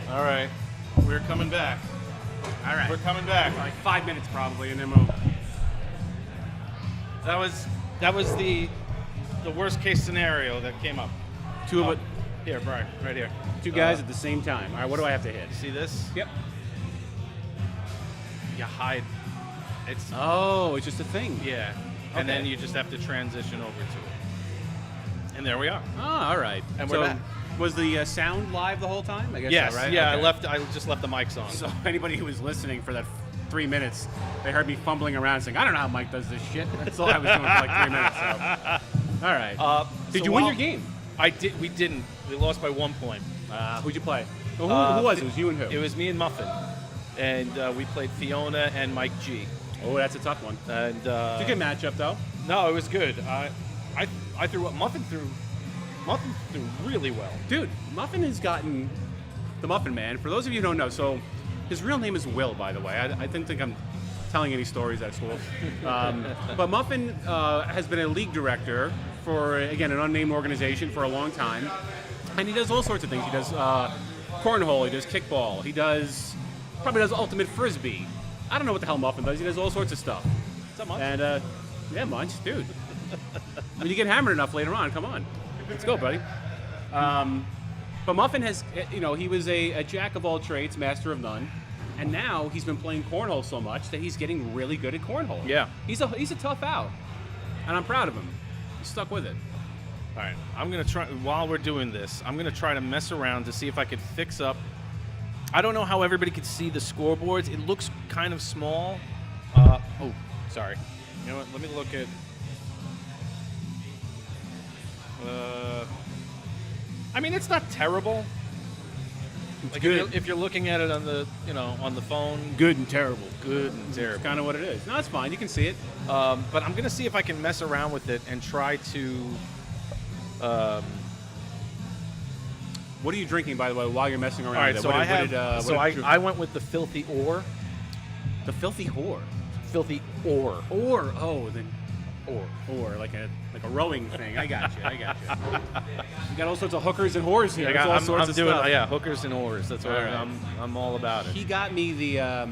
All right. We're coming back. All right. We're coming back. Like 5 minutes probably, and then we'll. That was the worst case scenario that came up. Two of it. Here, Brian, right here. Two guys at the same time. All right, what do I have to hit? See this? Yep. You hide. It's Oh, it's just a thing. yeah, and then you just have to transition over to it. And there we are. Oh, all right. And so we're back. Was the sound live the whole time? I guess Yes. so, right? Yeah. Okay. I just left the mics on. So anybody who was listening for that 3 minutes, they heard me fumbling around saying, "I don't know how Mike does this shit." That's all I was doing for like 3 minutes. So. All right. Did so you win while- your game? I did. We didn't. We lost by 1 point. Who'd you play? Well, who was it? It was you and who? It was me and Muffin, and we played Fiona and Mike G. Oh, that's a tough one. And It's a good matchup, though. no, it was good. I threw what Muffin threw. Muffin threw really well. Dude, Muffin has gotten the Muffin Man. For those of you who don't know, so his real name is Will, by the way. I didn't think I'm telling any stories at school. But Muffin has been a league director for, again, an unnamed organization for a long time. And he does all sorts of things. He does cornhole, he does kickball, probably does ultimate frisbee. I don't know what the hell Muffin does. He does all sorts of stuff. What's up, Munch? And, yeah, Munch, dude. When you get hammered enough later on, come on. Let's go, buddy. But Muffin has, he was a jack of all trades, master of none. And now he's been playing cornhole so much that he's getting really good at cornhole. Yeah. He's a tough out. And I'm proud of him. He's stuck with it. All right, I'm gonna try. While we're doing this, I'm gonna try to mess around to see if I could fix up. I don't know how everybody could see the scoreboards. It looks kind of small. Oh, sorry. You know what? Let me look at. I mean, it's not terrible. Like good. If you're looking at it on the, on the phone. Good and terrible. Good and terrible. That's kind of what it is. No, it's fine. You can see it. But I'm gonna see if I can mess around with it and try to. What are you drinking, by the way, while you're messing around? All right, with it? so What I did- have. what did- I went with the filthy ore. the filthy whore. Filthy ore. Or then Ore. like a rowing thing. I got you. You got all sorts of hookers and whores here. There's all I'm sorts of doing stuff. hookers and ores. That's what All right. I'm all about it. He got me the. I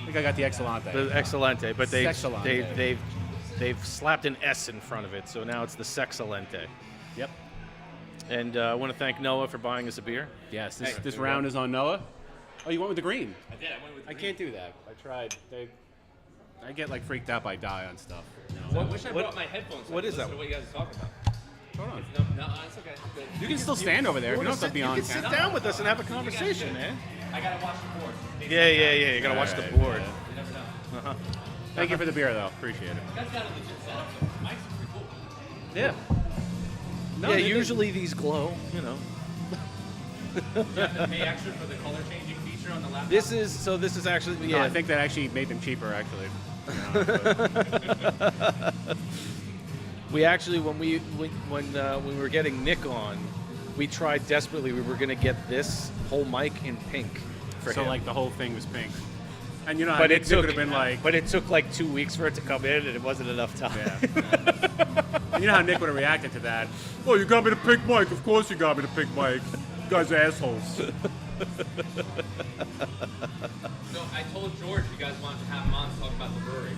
think I got the Excelente. The Excelente, but Sexcelente. they've slapped an S in front of it, so now it's the Sexcelente. Yep. And I want to thank Noah for buying us a beer. Yes. This round is on Noah. Oh, you went with the green. I did. I went with I can't do that. I tried. I get like freaked out by dye on stuff. I wish I brought my headphones. So what I is could listen that? to what you guys are talking about. Hold on. No, it's okay. It's good. You can still stand over there. You don't have to be on You can sit camera. down with us and have a conversation, man. I gotta watch the board. Yeah. You gotta watch All right, the board. You never know. Thank you for the beer, though. Appreciate it. You guys got a legit setup. Mike's pretty cool. Yeah. No, Yeah, they did. usually these glow. You have to pay extra for the color changing feature on the laptop. This is actually No, yeah. I think that actually made them cheaper, actually. We actually, when we were getting Nick on, we tried desperately. We were going to get this whole mic in pink for So, him. like, the whole thing was pink. And you know how but Nick it took would have been like... But it took like 2 weeks for it to come in, and it wasn't enough time. Yeah. And you know how Nick would have reacted to that? Oh, you got me the pink mic. Of course you got me the pink mic. You guys are assholes. So I told George you guys wanted to have him on to talk about the brewery.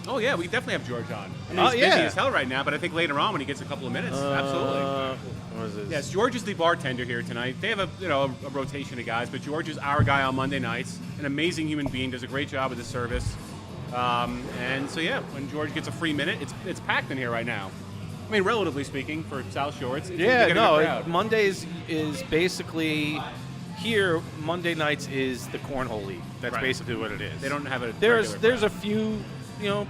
Oh, yeah, we definitely have George on. I mean, Oh, he's yeah. busy as hell right now, but I think later on when he gets a couple of minutes, absolutely. What is this? Yes, George is the bartender here tonight. They have a rotation of guys, but George is our guy on Monday nights. An amazing human being, does a great job with the service. And so yeah, when George gets a free minute, it's packed in here right now. I mean, relatively speaking, for South Shore, it's Yeah, a no. good crowd. Mondays is basically here. Monday nights is the cornhole league. That's Right. basically what it is. They don't have a There's regular a crowd. few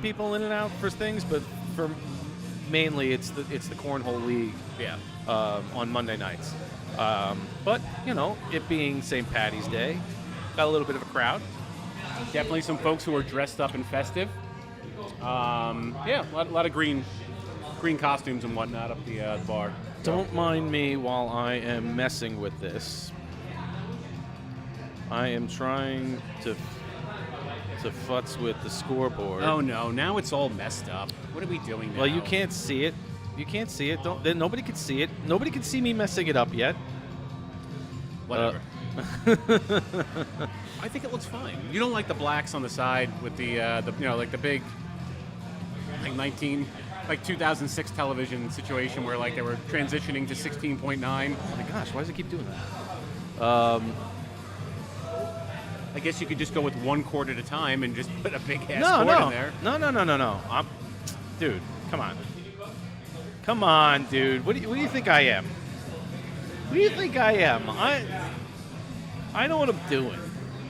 people in and out for things, but for mainly it's the cornhole league. Yeah. On Monday nights. But it being St. Patty's Day, got a little bit of a crowd. Definitely some folks who are dressed up and festive. Yeah, a lot of green costumes and whatnot up the bar. Don't mind me while I am messing with this. I am trying to futz with the scoreboard. Oh no! Now it's all messed up. What are we doing now? Well, you can't see it. You can't see it. Nobody can see it. Nobody can see me messing it up yet. Whatever. I think it looks fine. You don't like the blacks on the side with the like the big, like 2006 television situation where like they were transitioning to 16.9. Oh my gosh, why does it keep doing that? I guess you could just go with 1 quart at a time and just put a big ass No, quart no, in there. no. Dude, come on. Come on, dude. What do you think I am? What do you think I am? I know what I'm doing.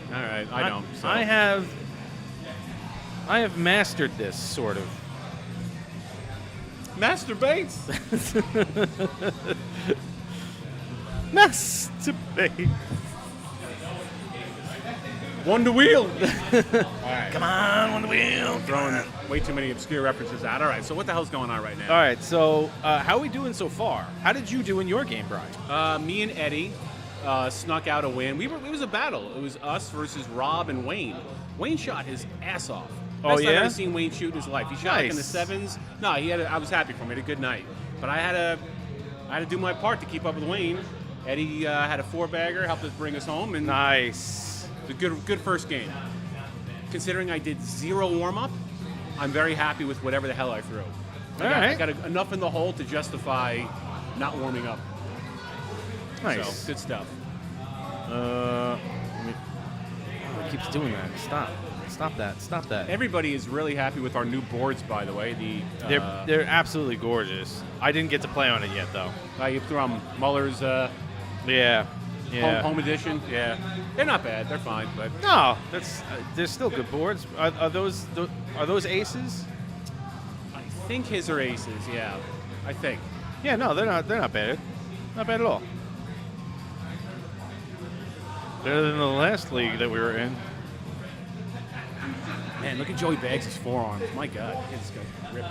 All right, I don't. So. I have mastered this, sort of. Masturbates. Masturbate. Wonder Wheel. All right. Come on, on the wheel. Throwing way too many obscure references out. All right, so what the hell's going on right now? All right, so how are we doing so far? How did you do in your game, Brian? Me and Eddie snuck out a win. It was a battle. It was us versus Rob and Wayne. Wayne shot his ass off. Oh, Best yeah? I've ever seen Wayne shoot in his life. He shot like in the Nice. sevens. No, I was happy for him. He had a good night. But I had to do my part to keep up with Wayne. Eddie had a 4-bagger, helped us bring us home, and Nice. it was a good first game. Considering I did 0 warm-up, I'm very happy with whatever the hell I threw. I got enough in the hole to justify not warming up. Nice. So, good stuff. It keeps doing that. Stop that. Everybody is really happy with our new boards, by the way. They're absolutely gorgeous. I didn't get to play on it yet, though. You threw on Muller's Yeah. home edition. Yeah, they're not bad. They're fine, but No, they're still good boards. Are those aces? I think his are aces. Yeah, I think. Yeah, no, they're not bad. Not bad at all. Better than the last league that we were in. Man, look at Joey Baggs' forearms. My God, it's ripped.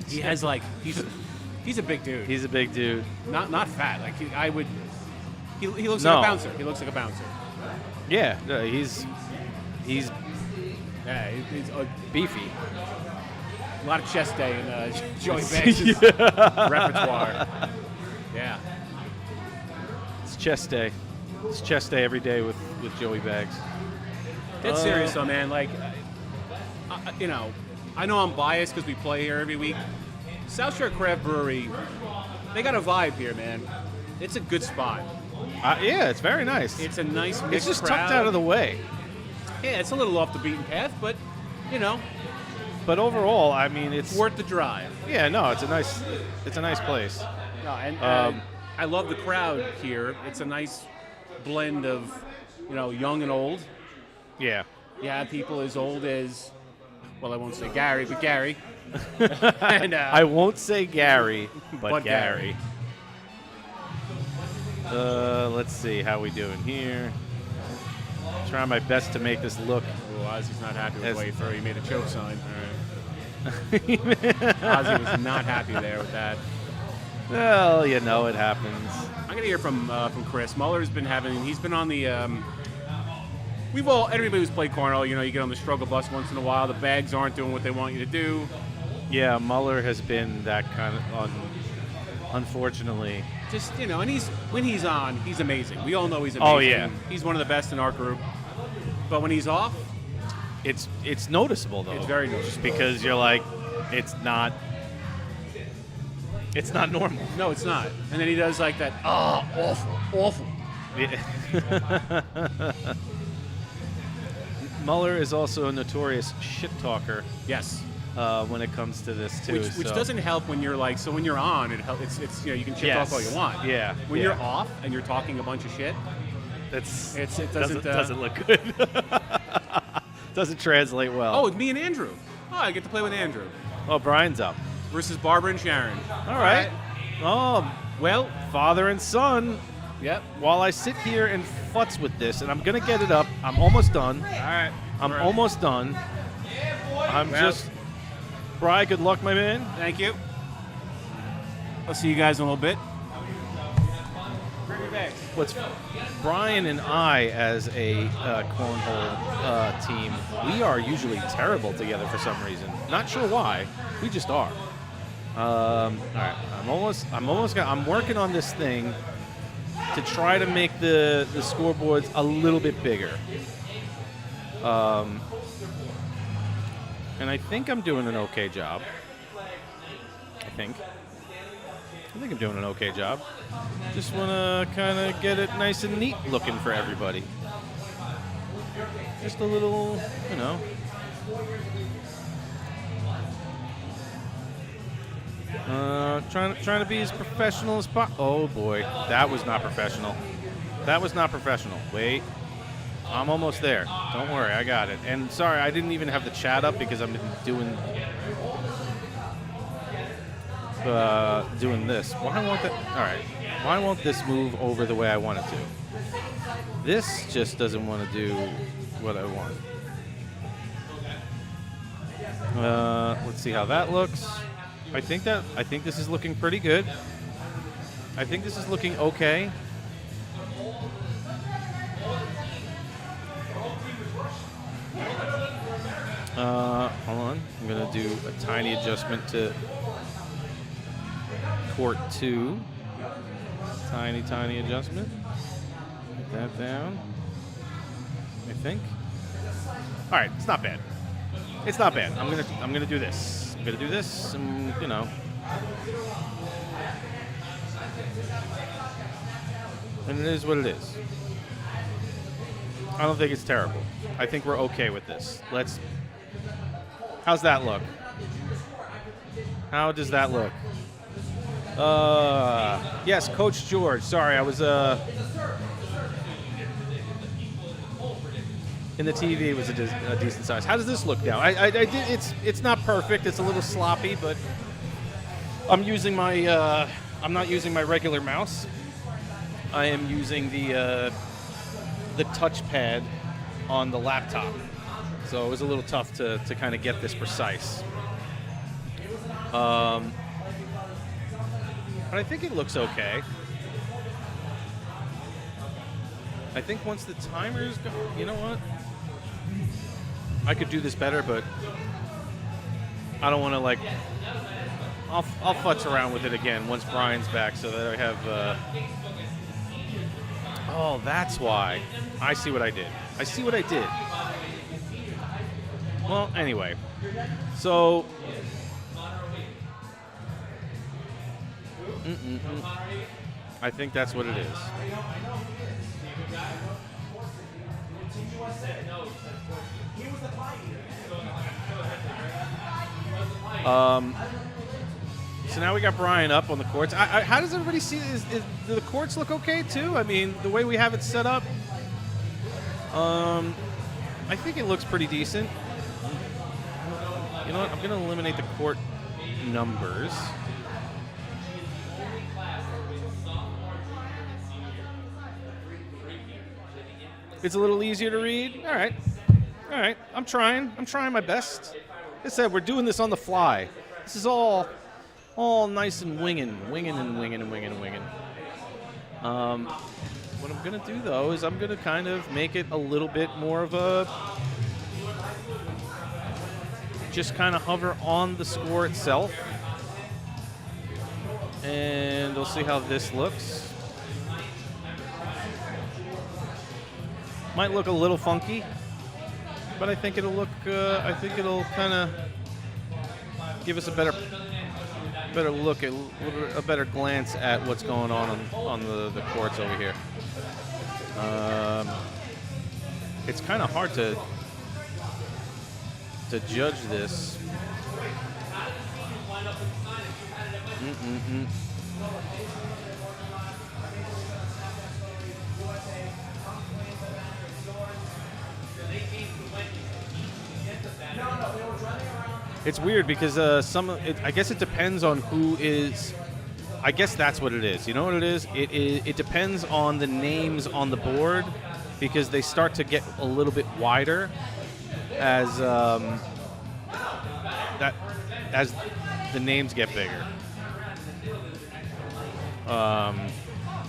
He has like he's a big dude. He's a big dude. Not fat. Like he looks No. like a bouncer. He looks like a bouncer. Yeah, no, he's Yeah, he's beefy. a lot of chest day in Joey Baggs' repertoire. Yeah. It's chest day. It's chest day every day with Joey Baggs. That's serious though, man. Like, I know I'm biased because we play here every week. South Shore Craft Brewery, they got a vibe here, man. It's a good spot. Yeah, it's very nice. It's a nice mixed It's just crowd. tucked out of the way. Yeah, it's a little off the beaten path, but But overall, I mean, it's worth the drive. Yeah, no, it's a nice place. No, and I love the crowd here. It's a nice blend of, young and old. Yeah. You have people as old as, well, I won't say Gary, but Gary. And, I won't say Gary, but Gary. Let's see how we doing here. Trying my best to make this look. Oh, Ozzy's not happy with the way through. He made a choke sign. All right. Ozzy was not happy there with that. Well, it happens. I'm gonna hear from Chris. Muller's been he's been on the. Everybody who's played cornhole, you get on the struggle bus once in a while. The bags aren't doing what they want you to do. Yeah, Muller has been that kind of unfortunately. Just and when he's on, he's amazing. We all know he's amazing. Oh yeah, he's one of the best in our group. But when he's off, it's noticeable though. It's very noticeable. Just because you're like, it's not normal. No, it's not. And then he does like that. Oh, awful. Yeah. Muller is also a notorious shit talker. Yes. When it comes to this too, which doesn't help when you're like. So when you're on, it helps. It's you can shit talk all you want. Yeah. When you're off and you're talking a bunch of shit, it doesn't look good. Doesn't translate well. Oh, me and Andrew. Oh, I get to play with Andrew. Oh, Brian's up. Versus Barbara and Sharon. All right. Oh, well, father and son. Yep. While I sit here and futz with this, and I'm going to get it up. I'm almost done. All right. I'm almost done. Bri, good luck, my man. Thank you. I'll see you guys in a little bit. Bring your bags. Brian and I, as a cornhole team, we are usually terrible together for some reason. Not sure why. We just are. All right, I'm working on this thing to try to make the scoreboards a little bit bigger. And I think I'm doing an okay job. I think I'm doing an okay job. Just want to kind of get it nice and neat looking for everybody. Just a little, you know. Trying to be as professional as possible. Oh boy, that was not professional. That was not professional. Wait, I'm almost there. Don't worry, I got it. And sorry, I didn't even have the chat up because I've been doing this. Why won't that? All right. Why won't this move over the way I want it to? This just doesn't want to do what I want. Let's see how that looks. I think this is looking pretty good. I think this is looking okay. Hold on. I'm gonna do a tiny adjustment to court 2. Tiny adjustment. Get that down. I think. All right, it's not bad. It's not bad. I'm gonna do this. I'm gonna do this, and you know. And it is what it is. I don't think it's terrible. I think we're okay with this. How's that look? How does that look? Yes, Coach George. Sorry, I was in the TV. It was a decent size. How does this look now? I did. It's not perfect. It's a little sloppy, but I'm using my. I'm not using my regular mouse. I am using the touchpad on the laptop. So it was a little tough to kind of get this precise. But I think it looks okay. I think once the timers go, you know what? I could do this better, but I don't want to like. I'll futz around with it again once Brian's back, so that I have. Oh, that's why. I see what I did. Well, anyway, so. I think that's what it is. So now we got Brian up on the courts. How does everybody see this? Do the courts look okay too? I mean, the way we have it set up, I think it looks pretty decent. You know what? I'm going to eliminate the court numbers. It's a little easier to read. All right. I'm trying my best. Like I said, we're doing this on the fly. This is all nice and winging. What I'm gonna do though is I'm gonna kind of make it a little bit more of a just kind of hover on the score itself, and we'll see how this looks. Might look a little funky, but I think it'll look. I think it'll kind of give us a better look, a better glance at what's going on the courts over here. It's kind of hard to judge this. It's weird because I guess it depends on who is. I guess that's what it is. You know what it is? It depends on the names on the board because they start to get a little bit wider as as the names get bigger.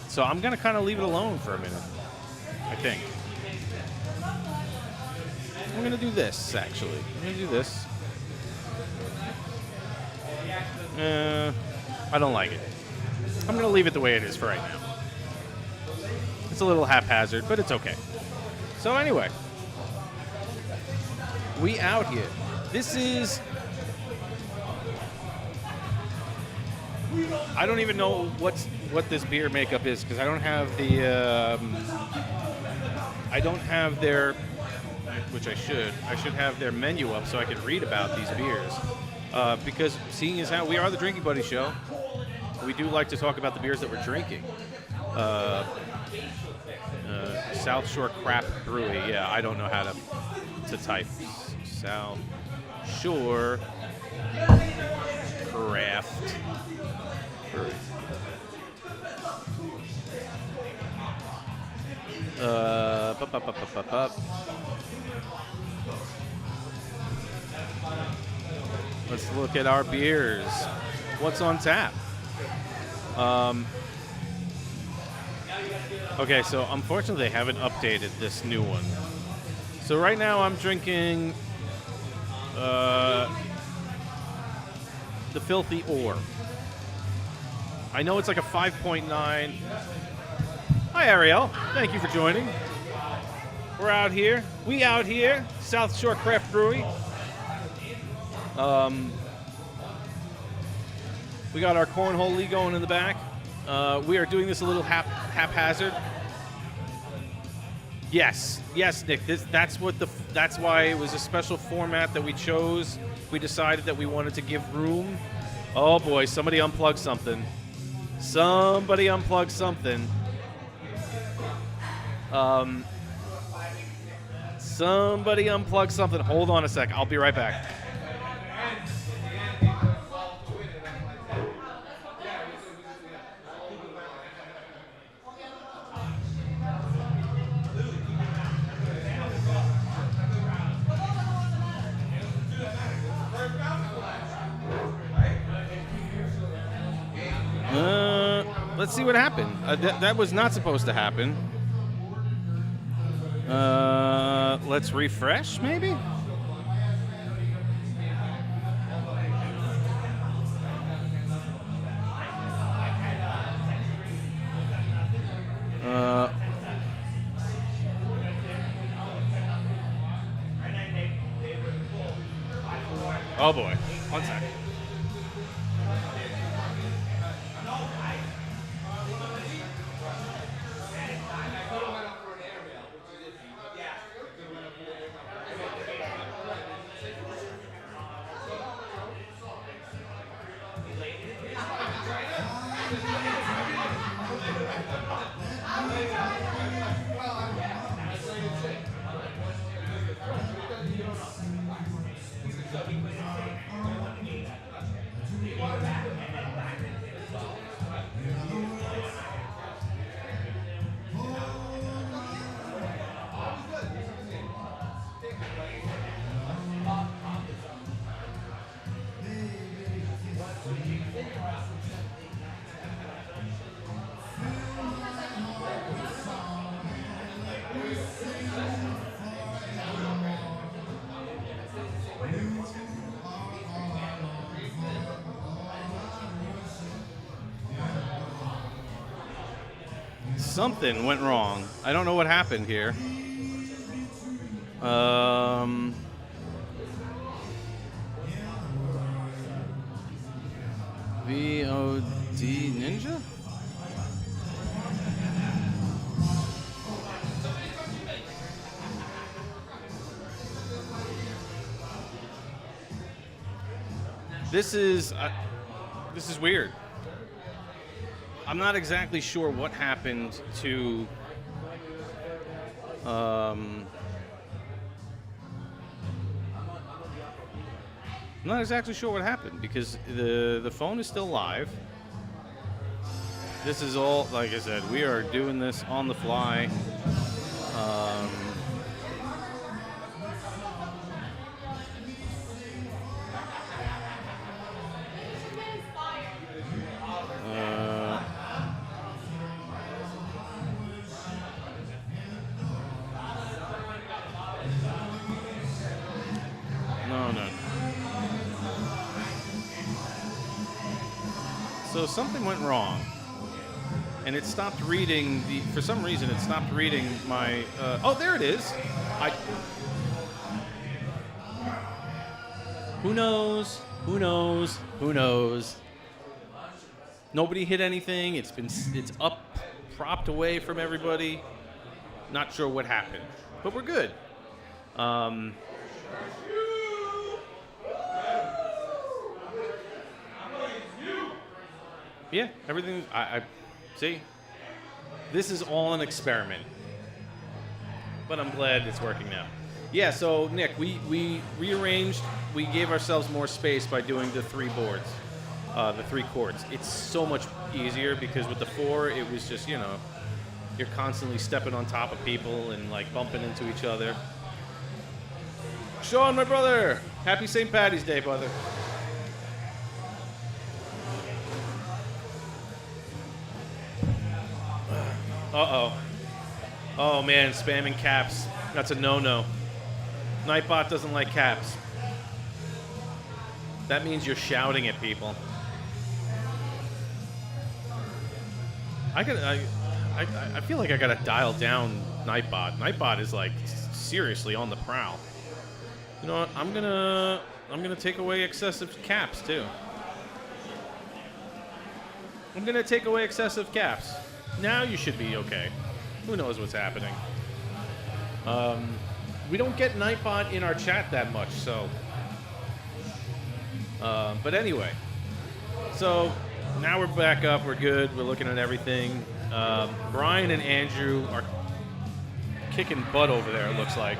So I'm gonna kind of leave it alone for a minute. I think I'm gonna do this. Actually, I'm gonna do this. I don't like it. I'm going to leave it the way it is for right now. It's a little haphazard, but it's okay. So anyway, we out here. This is... I don't even know what this beer makeup is because I don't have the... I don't have their... Which I should. I should have their menu up so I can read about these beers. Because seeing as how we are the Drinking Buddy Show, we do like to talk about the beers that we're drinking. South Shore Craft Brewery. Yeah, I don't know how to type. South Shore Craft Brewery. Let's look at our beers. What's on tap? Okay, so unfortunately they haven't updated this new one. So right now I'm drinking the Filthy Ore. I know it's like a 5.9. Hi, Ariel. Thank you for joining. We're out here. We out here. South Shore Craft Brewery. We got our cornhole league going in the back. We are doing this a little haphazard. Yes, Nick. That's why it was a special format that we chose. We decided that we wanted to give room. Oh boy, somebody unplugged something. Somebody unplugged something. Somebody unplugged something. Hold on a sec. I'll be right back. Let's see what happened. That was not supposed to happen. Let's refresh, maybe? Oh boy. One sec. Something went wrong. I don't know what happened here. VOD Ninja? This is weird. I'm not exactly sure what happened to I'm not exactly sure what happened because the phone is still live. This is all, like I said, we are doing this on the fly. So something went wrong, and it stopped reading the. For some reason, it stopped reading my. Oh, there it is. Who knows? Who knows? Who knows? Nobody hit anything. It's up, propped away from everybody. Not sure what happened, but we're good. Yeah, everything. I see. This is all an experiment, but I'm glad it's working now. Yeah. So Nick, we rearranged. We gave ourselves more space by doing the 3 boards, the 3 courts. It's so much easier because with the 4, it was just you're constantly stepping on top of people and like bumping into each other. Sean, my brother, happy St. Paddy's Day, brother. Uh-oh. Oh, man, spamming caps. That's a no-no. Nightbot doesn't like caps. That means you're shouting at people. I feel like I gotta dial down Nightbot. Nightbot is like seriously on the prowl. You know what? I'm gonna take away excessive caps too. I'm gonna take away excessive caps. Now you should be okay. Who knows what's happening? We don't get Nightbot in our chat that much, so. But anyway, so now we're back up. We're good. We're looking at everything. Brian and Andrew are kicking butt over there, it looks like.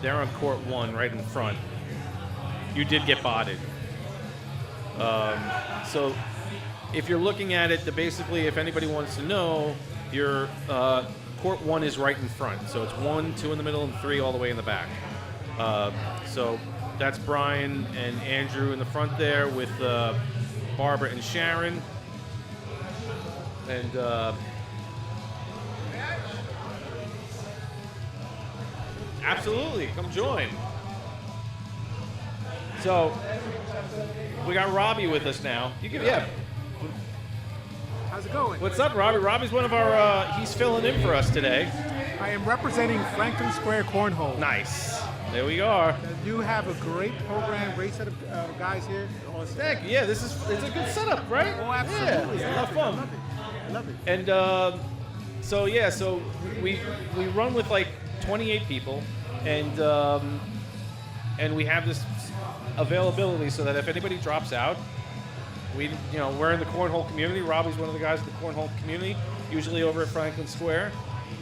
They're on court 1 right in front. You did get botted. So if you're looking at it, basically, if anybody wants to know, your court 1 is right in front. So it's 1, 2 in the middle, and 3 all the way in the back. So that's Brian and Andrew in the front there with Barbara and Sharon. And absolutely, come join. So we got Robbie with us now. How's it going? What's up, Robbie? Robbie's one of our. He's filling in for us today. I am representing Franklin Square Cornhole. Nice. There we are. You have a great program, great set of guys here. Heck, yeah, it's a good setup, right? Oh, absolutely. Yeah, it's a lot of fun. I love it. And so we run with like 28 people, and we have this availability so that if anybody drops out, we're in the cornhole community. Robbie's one of the guys in the cornhole community, usually over at Franklin Square,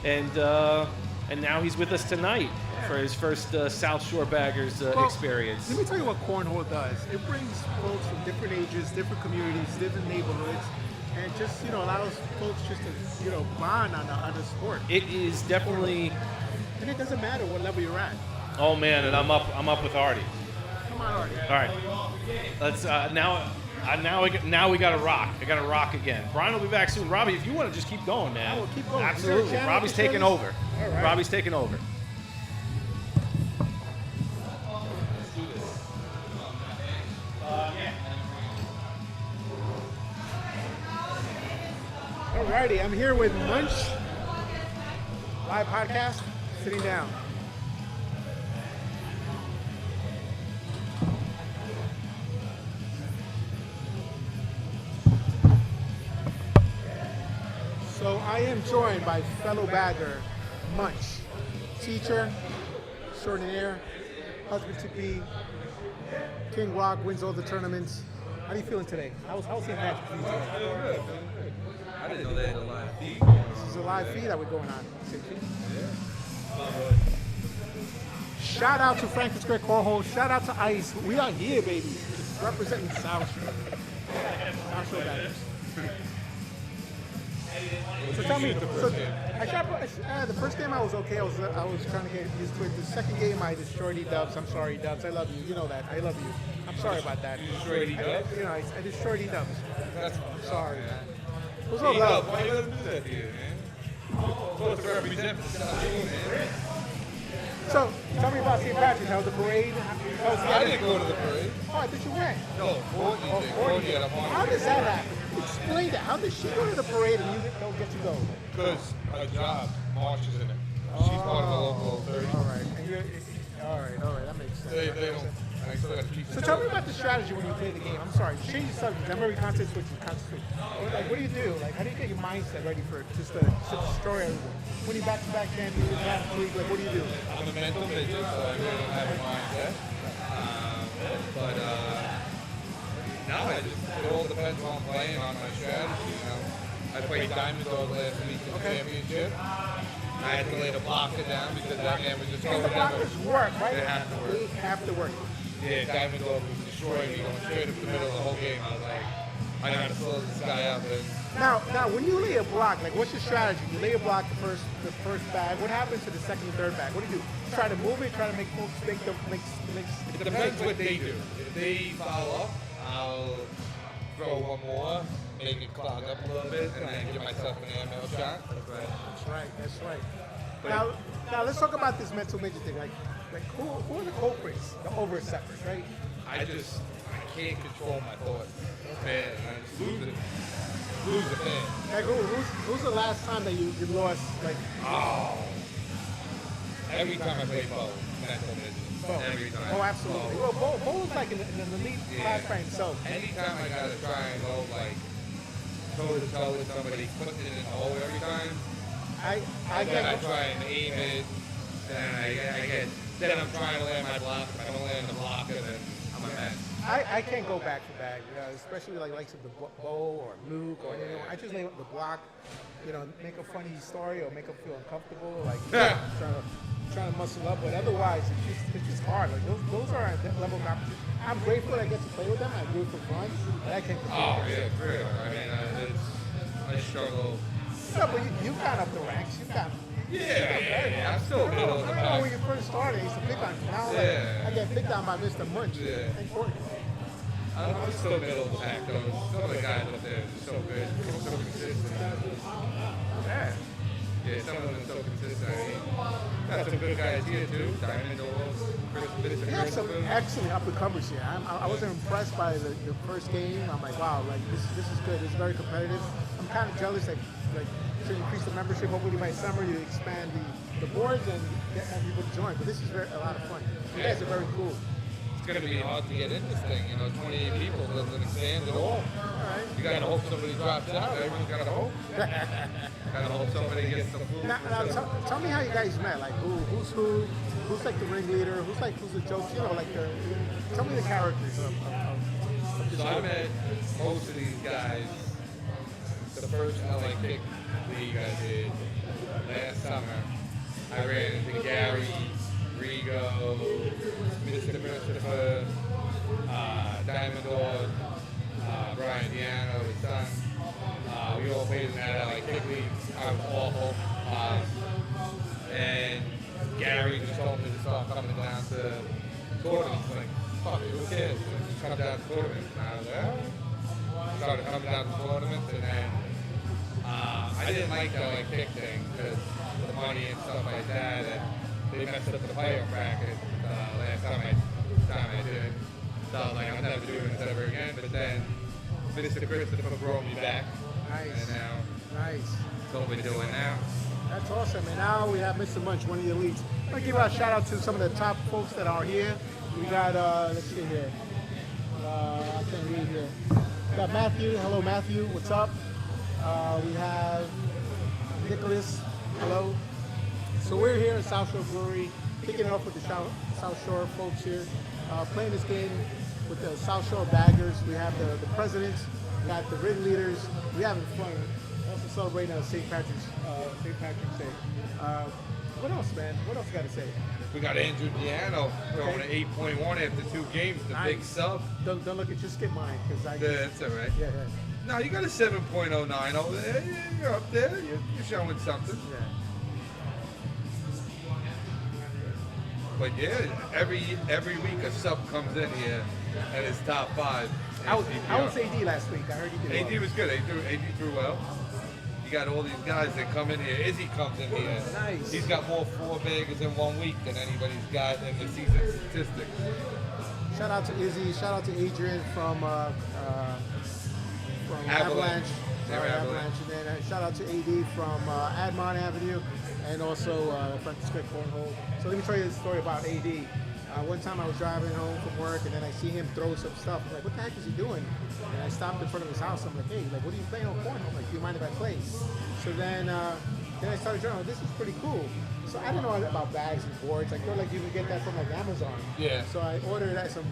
and now he's with us tonight for his first South Shore Baggers experience. Let me tell you what cornhole does. It brings folks from different ages, different communities, different neighborhoods, and just allows folks just to bond on the sport. It is definitely, and it doesn't matter what level you're at. Oh man, and I'm up with Artie. Come on, Artie. All right, let's now we got to rock. I got to rock again. Brian will be back soon. Robbie, if you want to just keep going, man. I will keep going. Absolutely. Robbie's taking over. All right. Robbie's taking over. Alrighty, I'm here with Munch, live podcast, sitting down. So I am joined by fellow bagger, Munch, teacher, extraordinaire, husband to be, King Rock, wins all the tournaments. How are you feeling today? How's the match for you today? I didn't know they had a live feed. This is a live feed that we're going on. Shout out to Franklin Square Cornhole. Shout out to Ice. We are here, baby. Representing South Shore. South Shore Baggers. So tell me, the first game I was okay. I was trying to get used to it. The second game I destroyed E-Dubs. I'm sorry, E-Dubs. I love you. You know that. I love you. I'm sorry about that. Destroyed E-Dubs? I destroyed E-Dubs. I'm sorry, man. It was all E-Dubs, love. why you let them do that to you, man? You're supposed to represent the South Shore, man. So, tell me about St. Patrick's. How was the parade? I didn't go to the parade. Oh, I thought you went. No, Courtney did. Courtney had a party. How does that happen? Explain that. How does she go to the parade and you don't get to go? Because her job, Marsh is in it. She's part of the local 30. All right. And all right. That makes sense. They don't. I still got to keep So tell me about the strategy when you play the game. I'm sorry, change the subject. I'm very content switching. Like, what do you do? Like, how do you get your mindset ready for just to destroy everyone? When you back-to-back champions, league, like, what do you do? I'm a mental midget, so I really don't have a mindset. But now it all depends on playing on my strategy. You know, I played Diamond Dog last week in the championship. I had to lay the blocker down because that man was just going the blockers work, right? They have to work. They have to work. Yeah, Diamond Dog was destroying me going straight up the middle of the whole game. I was like, I gotta slow this guy out. Now, when you lay a block, like, what's your strategy? You lay a block the first bag. What happens to the second and third bag? What do you do? Try to move it. Try to make folks make. It depends what they do. If they follow up, I'll throw one more, make it clog up a little bit, and then give myself an airmail shot. That's right. Now let's talk about this mental midget thing. Like who are the culprits? The oversteppers, right? I can't control my thoughts. Man, I just lose the pen. Like who's the last time that you lost? Like every time I play Bo, mental midget. Every time. Oh, absolutely. Well, Bo's like an elite class by himself. Anytime I gotta try and go like toe to toe with somebody, putting it in the hole every time. I try and aim it, then I'm trying to land my block. If I don't land the blocker, then I'm a mess. I can't go back to back, especially like likes of the Bo or Luke or anything. I just lay the block, make a funny story or make them feel uncomfortable, like trying to muscle up. But otherwise, it's just hard. Like those are at that level of competition. I'm grateful that I get to play with them. I do it for fun, but I can't. Yeah, for real. I mean, I struggle. No, but you've gone up the ranks. You've got. Yeah. I'm still middle of the pack. When you first started, I used to pick on you. Now I get picked on by Mr. Munch. Yeah. Important. I'm still middle of the pack, though. Some of the guys up there are so good, so consistent. Yeah, some of them are so consistent. I mean, got some good guys here, too. Diamond Dog, You have some excellent up-and-comers here. I wasn't impressed by the first game. I'm like, wow, like this is good. It's very competitive. I'm kind of jealous that to increase the membership. Hopefully by summer you expand the boards and get people to join. But this is a lot of fun. You guys are very cool. It's going to be hard to get in this thing. 28 people doesn't expand at all. You got to hope somebody drops out. Everyone's got to hope. Got to hope somebody gets the food. Now tell me how you guys met. Like who's like the ringleader? Who's the joke? Tell me the characters of the So show. I met most of these guys the first LA Kick league I did last summer. I ran into Gary, Rigo, Mr. Christopher, Diamond Dog, Brian Diano, his son. We all played in that LA Kick league. I was awful. And Gary just told me to start coming down to tournaments. Like, fuck it, who cares? Just come down to tournaments. And I was like, all right. Started coming down to tournaments, and then I didn't like the LA Kick thing because the money and stuff like that. And they messed up the playoff bracket last time I did it. So I was like, I'm never doing this ever again. But then Mr. Christopher brought me back. Nice. And now Nice. that's what we're doing now. That's awesome. And now we have Mr. Munch, one of the elites. I'm going to give a shout out to some of the top folks that are here. We got, let's see here. I can't read here. We got Matthew. Hello, Matthew. What's up? We have Nicholas. Hello. So we're here at South Shore Brewery, kicking it off with the South Shore folks here, playing this game with the South Shore baggers. We have the presidents, we got the ringleaders. We're having fun. Also celebrating St. Patrick's Day. What else, man? What else you got to say? We got Andrew Diano throwing an 8.1 after 2 games, the big sub. Don't look at, just skip mine, because I. That's all right. Yeah. No, you got a 7.09 over there. You're up there. You're showing something. Yeah. But yeah, every week a sub comes in here and it's top 5. How was AD last week? I heard he did well. AD was good. AD threw well. You got all these guys that come in here. Izzy comes in here. Nice. He's got more 4-baggers in 1 week than anybody's got in the season statistics. Shout out to Izzy. Shout out to Adrian from Avalanche. Avalanche. And then shout out to AD from Admon Avenue, and also Francisco Cornhole. So let me tell you this story about AD. One time I was driving home from work, and then I see him throw some stuff. I'm like, what the heck is he doing? And I stopped in front of his house. I'm like, hey, like, what are you playing on cornhole? I'm like, do you mind if I play? So then I started drawing. This is pretty cool. So I didn't know about bags and boards. I feel like you can get that from like Amazon. Yeah. So I ordered some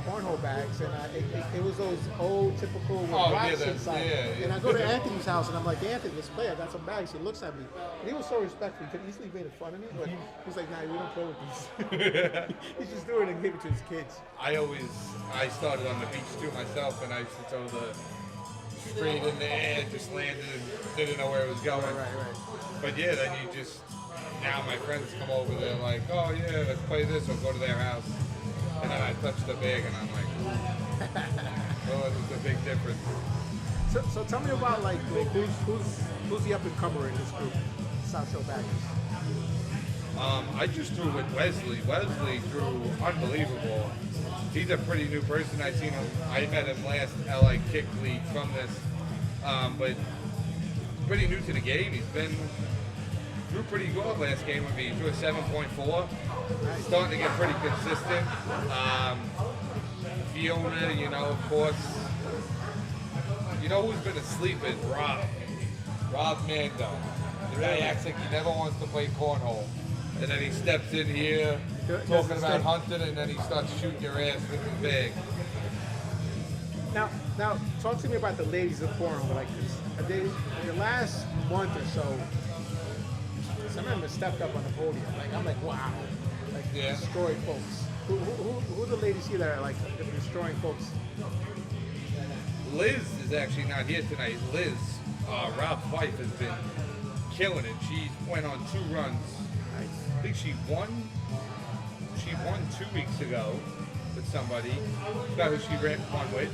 cornhole bags, and it was those old typical with rocks inside. Yeah. And I go to Anthony's house, and I'm like, Anthony, let's play. I got some bags. He looks at me, and he was so respectful. He could easily made fun of me, but he's like, nah, we don't play with these. He's just doing it and gave it to his kids. I started on the beach too myself, and I used to throw the straight in the air, just landed and didn't know where it was going. Right. But yeah, then now my friends come over, they're like, oh yeah, let's play this, or go to their house. And then I touch the bag, and I'm like, oh, there's a big difference. So tell me about like who's the up and comer in this group, South Shore Baggers. I just threw with Wesley. Wesley threw unbelievable. He's a pretty new person. I met him last LA Kick League from this, but pretty new to the game. He's threw pretty good last game with me. He threw a 7.4. Starting to get pretty consistent. Fiona, of course. You know who's been asleep is Rob. Rob Mando. The guy acts like he never wants to play cornhole. And then he steps in here talking about hunting, and then he starts shooting your ass with his bag. Now, talk to me about the ladies of cornhole. Like, in the last month or so, some of them have stepped up on the podium. Like, I'm like, wow. Like, destroyed folks. Who are the ladies here that are like destroying folks? Liz is actually not here tonight. Liz, Rob's wife, has been killing it. She went on 2 runs. I think she won 2 weeks ago with somebody. I forgot who she won with.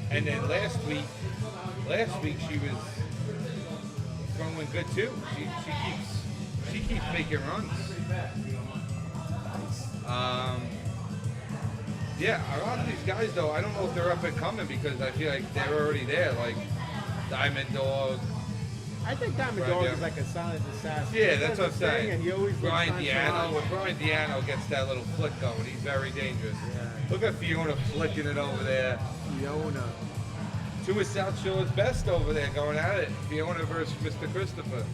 And then last week she was throwing good too. She keeps making runs. Yeah, a lot of these guys though, I don't know if they're up and coming because I feel like they're already there. Like Diamond Dog. I think Diamond Dog is like a silent assassin. Yeah, that's what I'm saying. And he always Brian Diano, when Brian Diano gets that little flick going, he's very dangerous. Yeah. Look at Fiona flicking it over there. Fiona. 2 of South Shore's best over there going at it. Fiona versus Mr. Christopher.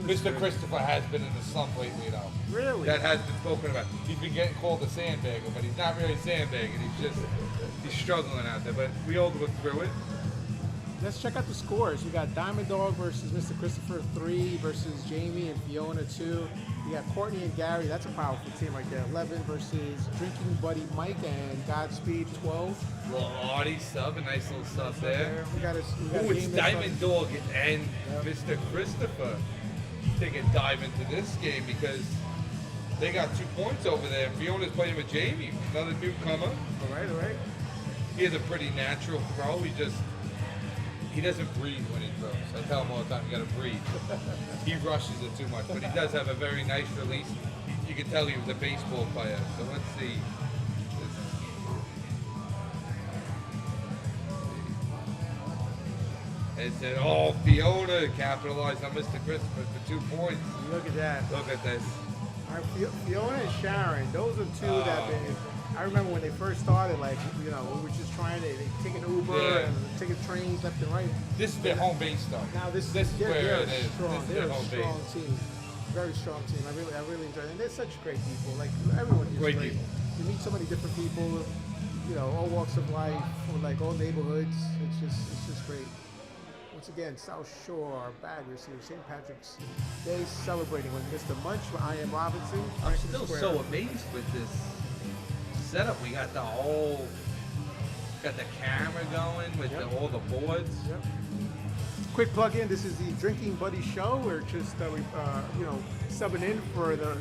Mr. Christopher has been in the slump lately, though. Really? That has been spoken about. He's been getting called a sandbagger, but he's not really sandbagging. He's struggling out there. But we all go through it. Let's check out the scores. We got Diamond Dog versus Mr. Christopher 3 versus Jamie and Fiona 2. You got Courtney and Gary. That's a powerful team right there. 11 versus Drinking Buddy Mike and Godspeed 12. Well, Artie sub, a nice little sub there. We got it's Diamond Dog and Mr. Christopher taking a dive into this game because they got 2 points over there. Fiona's playing with Jamie, another newcomer. All right. He has a pretty natural throw. He doesn't breathe when he throws. I tell him all the time, you gotta breathe. He rushes it too much, but he does have a very nice release. You can tell he was a baseball player. So let's see. It said, Fiona capitalized on Mr. Christopher for 2 points. Look at that. Look at this. All right, Fiona and Sharon, those are two that have been. I remember when they first started, like, we were just trying to take an Uber and taking trains left and right. This is their home base, though. Now this is where it is. Strong. They're a strong team. Very strong team. I really enjoy it. And they're such great people. Like, everyone is great. People. You meet so many different people, all walks of life, from like all neighborhoods. It's just great. Once again, South Shore Baggers here, St. Patrick's Day celebrating with Mr. Munch, I am Robinson. I'm still so amazed with this setup. We got the camera going with all the boards. Yep. Quick plug in. This is the Drinking Buddy Show. We're just subbing in for the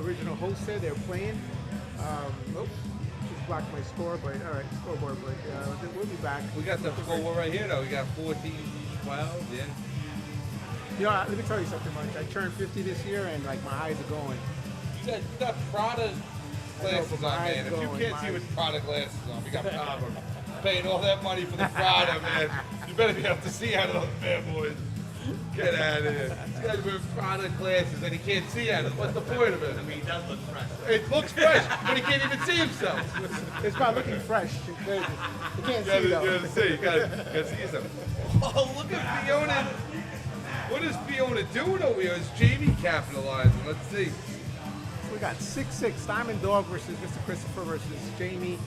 original host there. They're playing. Just blocked my score, but all right, scoreboard. But we'll be back. We got the score right here though. We got 14-12. Yeah. You know, let me tell you something, Mike. I turned 50 this year, and like my eyes are going. You got Prada glasses on, man. If you can't see with Prada glasses on, we got problem. Paying all that money for the Prada, man. You better be able to see out of those bad boys. Get out of here. This guy's wearing Prada glasses and he can't see out of them. What's the point of it? I mean, he does look fresh. It looks fresh, but he can't even see himself. It's about looking fresh. You can't see, though. You gotta see. You gotta see something. Oh, look at Fiona. What is Fiona doing over here? Is Jamie capitalizing? Let's see. We got 6-6 Diamond Dog versus Mr. Christopher versus Jamie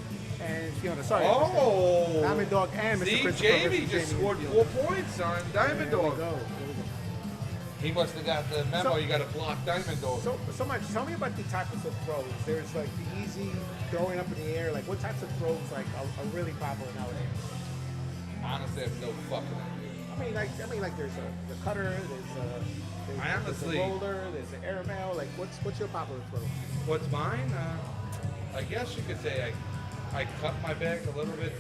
and Fiona. Sorry. Oh. Diamond Dog and Mr. Christopher Jamie versus just Jamie scored and 4 points on Diamond Dog. There we go. He must have got the memo. So- You got to block Diamond Dog. So much. Tell me about the types of throws. There's like the easy throwing up in the air. Like what types of throws like are really popular nowadays? Honestly, I have no fucking idea. I mean, like there's the cutter. There's a roller. There's an airmail. Like what's your popular throw? What's mine? I guess you could say I cut my bag a little bit.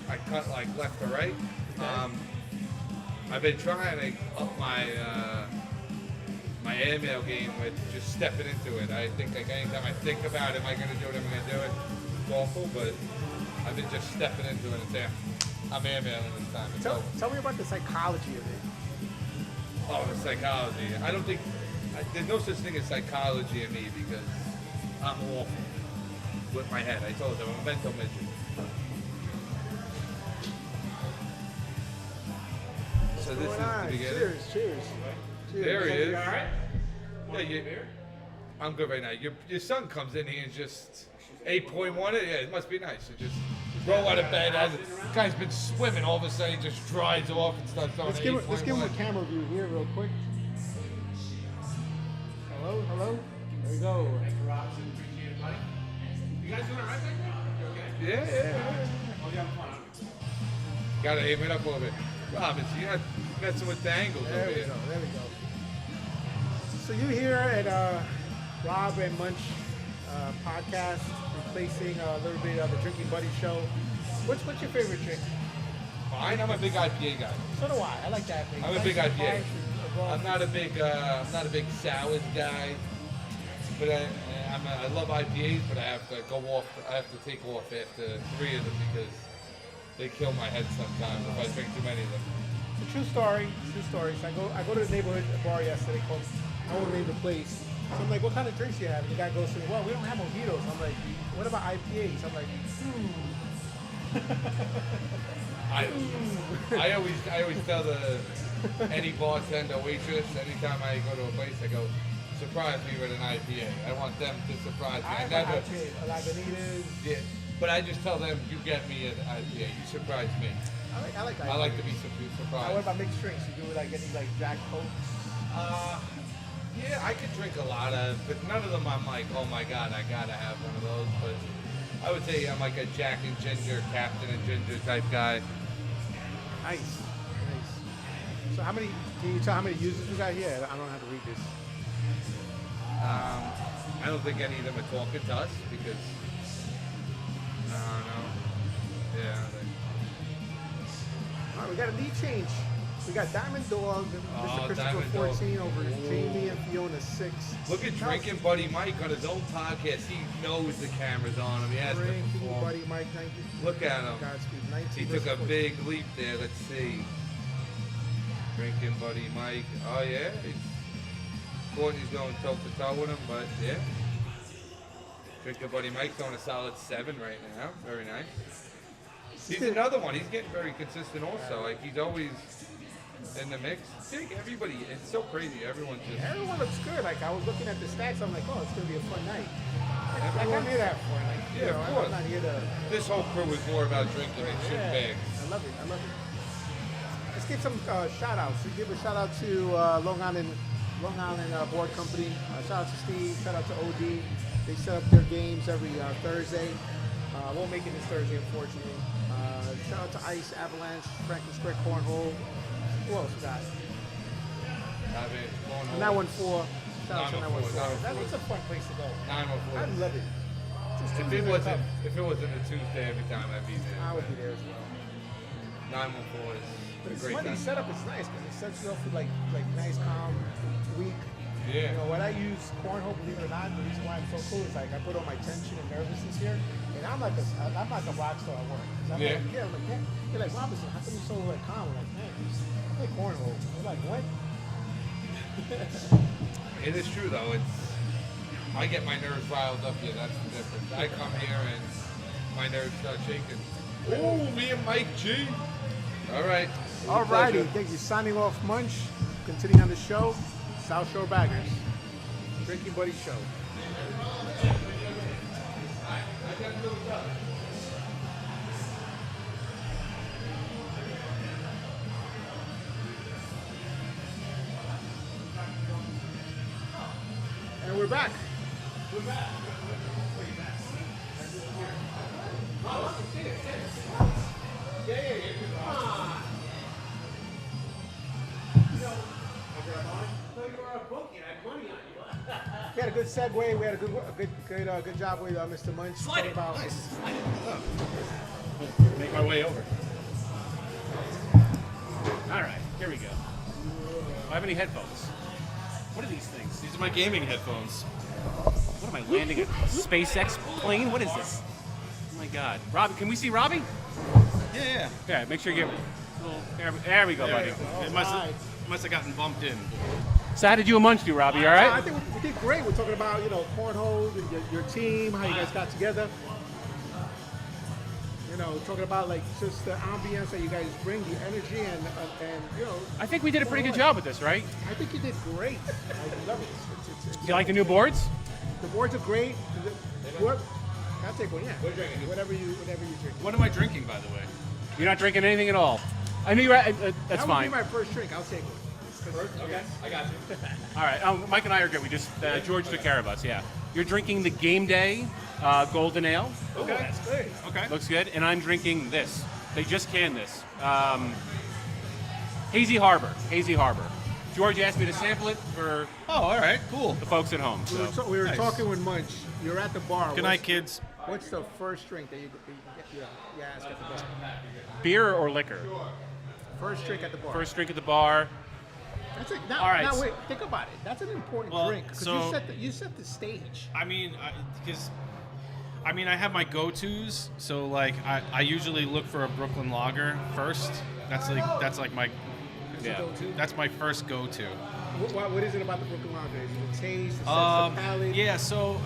I cut like left to right. I've been trying to up my my airmail game with just stepping into it. I think like anytime I think about it, am I going to do it? Am I going to do it? It's awful, but I've been just stepping into it and saying, I'm airmailing this time. Tell me about the psychology of it. Oh, the psychology. I don't think there's no such thing as psychology in me because I'm awful with my head. I told you, I'm a mental midget. So this is the beginning. Cheers. There he is. You all right? Yeah, I'm good right now. Your son comes in here and just 8.1. Yeah, it must be nice. You just roll out of bed. The guy's been swimming. All of a sudden, he just dries off and starts throwing Let's give him a camera view here real quick. Hello. There we go. You guys doing all right back there? Yeah. Oh, yeah, I'm fine. Gotta aim it up a little bit. Robinson, you're not messing with the angles over here. There we go. So you're here at Rob and Munch podcast, replacing a little bit of the Drinking Buddy show. What's your favorite drink? Mine, I'm a big IPA guy. So do I. I like that. I'm a big IPA. I'm not a big sours guy, but I love IPAs. But I have to go off. I have to take off after 3 of them because they kill my head sometimes if I drink too many of them. It's a true story. So I go to the neighborhood bar yesterday called, I won't name the place. So I'm like, what kind of drinks do you have? And the guy goes to me, well, we don't have mojitos. I'm like, what about IPAs? I'm like, I always tell any bartender, waitress, anytime I go to a place, I go, surprise me with an IPA. I want them to surprise me. I have an IPA, a Lagunitas. Yeah, but I just tell them, you get me an IPA. You surprise me. I like IPA. I like to be surprised. What about mixed drinks? You do like any like Jack Cokes? Yeah, I could drink a lot of, but none of them I'm like, oh my god, I gotta have one of those. But I would say I'm like a Jack and Ginger, Captain and Ginger type guy. Nice. So can you tell how many users we got here? I don't have to read this. I don't think any of them are talking to us because, I don't know. Yeah. All right, we got a lead change. We got Diamond Dog, Mr. Christopher 14 over Jamie and Fiona 6. Look at Drinking Buddy Mike on his own podcast. He knows the camera's on him. He has to perform. Buddy Mike 19. Look at him. Godspeed, 19 He took a big leap there. Let's see. Drinking Buddy Mike. Oh, yeah. Courtney's going toe-to-toe with him, but yeah. Drinking Buddy Mike's on a solid 7 right now. Very nice. He's another one. He's getting very consistent also. Like, he's always in the mix. I think everybody, it's so crazy. Everyone looks good. Like, I was looking at the stats. I'm like, oh, it's going to be a fun night. I'm here that for. Like, yeah, of course. I'm not here to... This whole crew is more about drinking and shooting bags. I love it. Let's give some shout-outs. We give a shout-out to Long Island Board Company. Shout out to Steve. Shout out to OD. They set up their games every Thursday. Won't make it this Thursday, unfortunately. Shout out to Ice, Avalanche, Franklin Square Cornhole. Who else we got? 914. Shout out to 914. That's a fun place to go. 914. I love it. If it wasn't a Tuesday every time, I'd be there. I would be there as well. 914 But is it's a great funny, the time. setup is nice because it sets you up for like nice, calm week. Yeah. You know, when I use cornhole, believe it or not, the reason why I'm so cool is like I put all my tension and nervousness here, and I'm like a rock star at work. I'm Yeah. like, I'm like, man, you're like, Robinson, how come you're so like calm? I'm like, man, I play cornhole. I'm like, what? It is true though. I get my nerves riled up here. That's the difference. I come here and my nerves start shaking. Oh, me and Mike G. All right. Alrighty, thank you. Signing off, Munch. Continuing on the show, South Shore Baggers, Drinking Buddy Show. And we're back. We had a good segue. We had a good job with Mr. Munch. Slide it. About Nice. Slide it. Make my way over. All right, here we go. Do I have any headphones? What are these things? These are my gaming headphones. What am I landing? A SpaceX plane? What is this? Oh my God. Robbie, can we see Robbie? Yeah. Yeah, make sure you get. There we go, buddy. It must have gotten bumped in. So how did you and Munch do, Robbie? You all right? I think we did great. We're talking about, cornhole, your team, how you guys got together. Talking about like just the ambience that you guys bring, the energy, and I think we did a pretty good job with this, right? I think you did great. I love it. Do you like the new boards? The boards are great. What? I'll take one. Yeah. Whatever you drink. What am I drinking, by the way? You're not drinking anything at all. I knew you were. That's that fine. That would be my first drink. I'll take one. Okay, I got you. All right, Mike and I are good. We just George took care of us. Yeah, you're drinking the Game Day Golden Ale. Okay, that's good. Okay, looks good. And I'm drinking this. They just canned this. Hazy Harbor. Hazy Harbor. George asked me to sample it for. Oh, all right, cool. The folks at home. We were Nice. talking with Munch. You're at the bar. Good night, kids. What's the first drink that you ask at the bar? Beer or liquor? First drink at the bar. First drink at the bar. That's it. Now, all right. Now wait, think about it. That's an important drink because you set the stage. I mean, I have my go-tos. So like, I usually look for a Brooklyn Lager first. That's like my that's my first go-to. What is it about the Brooklyn Lager? Is it the taste, the sense, the palate? Yeah, so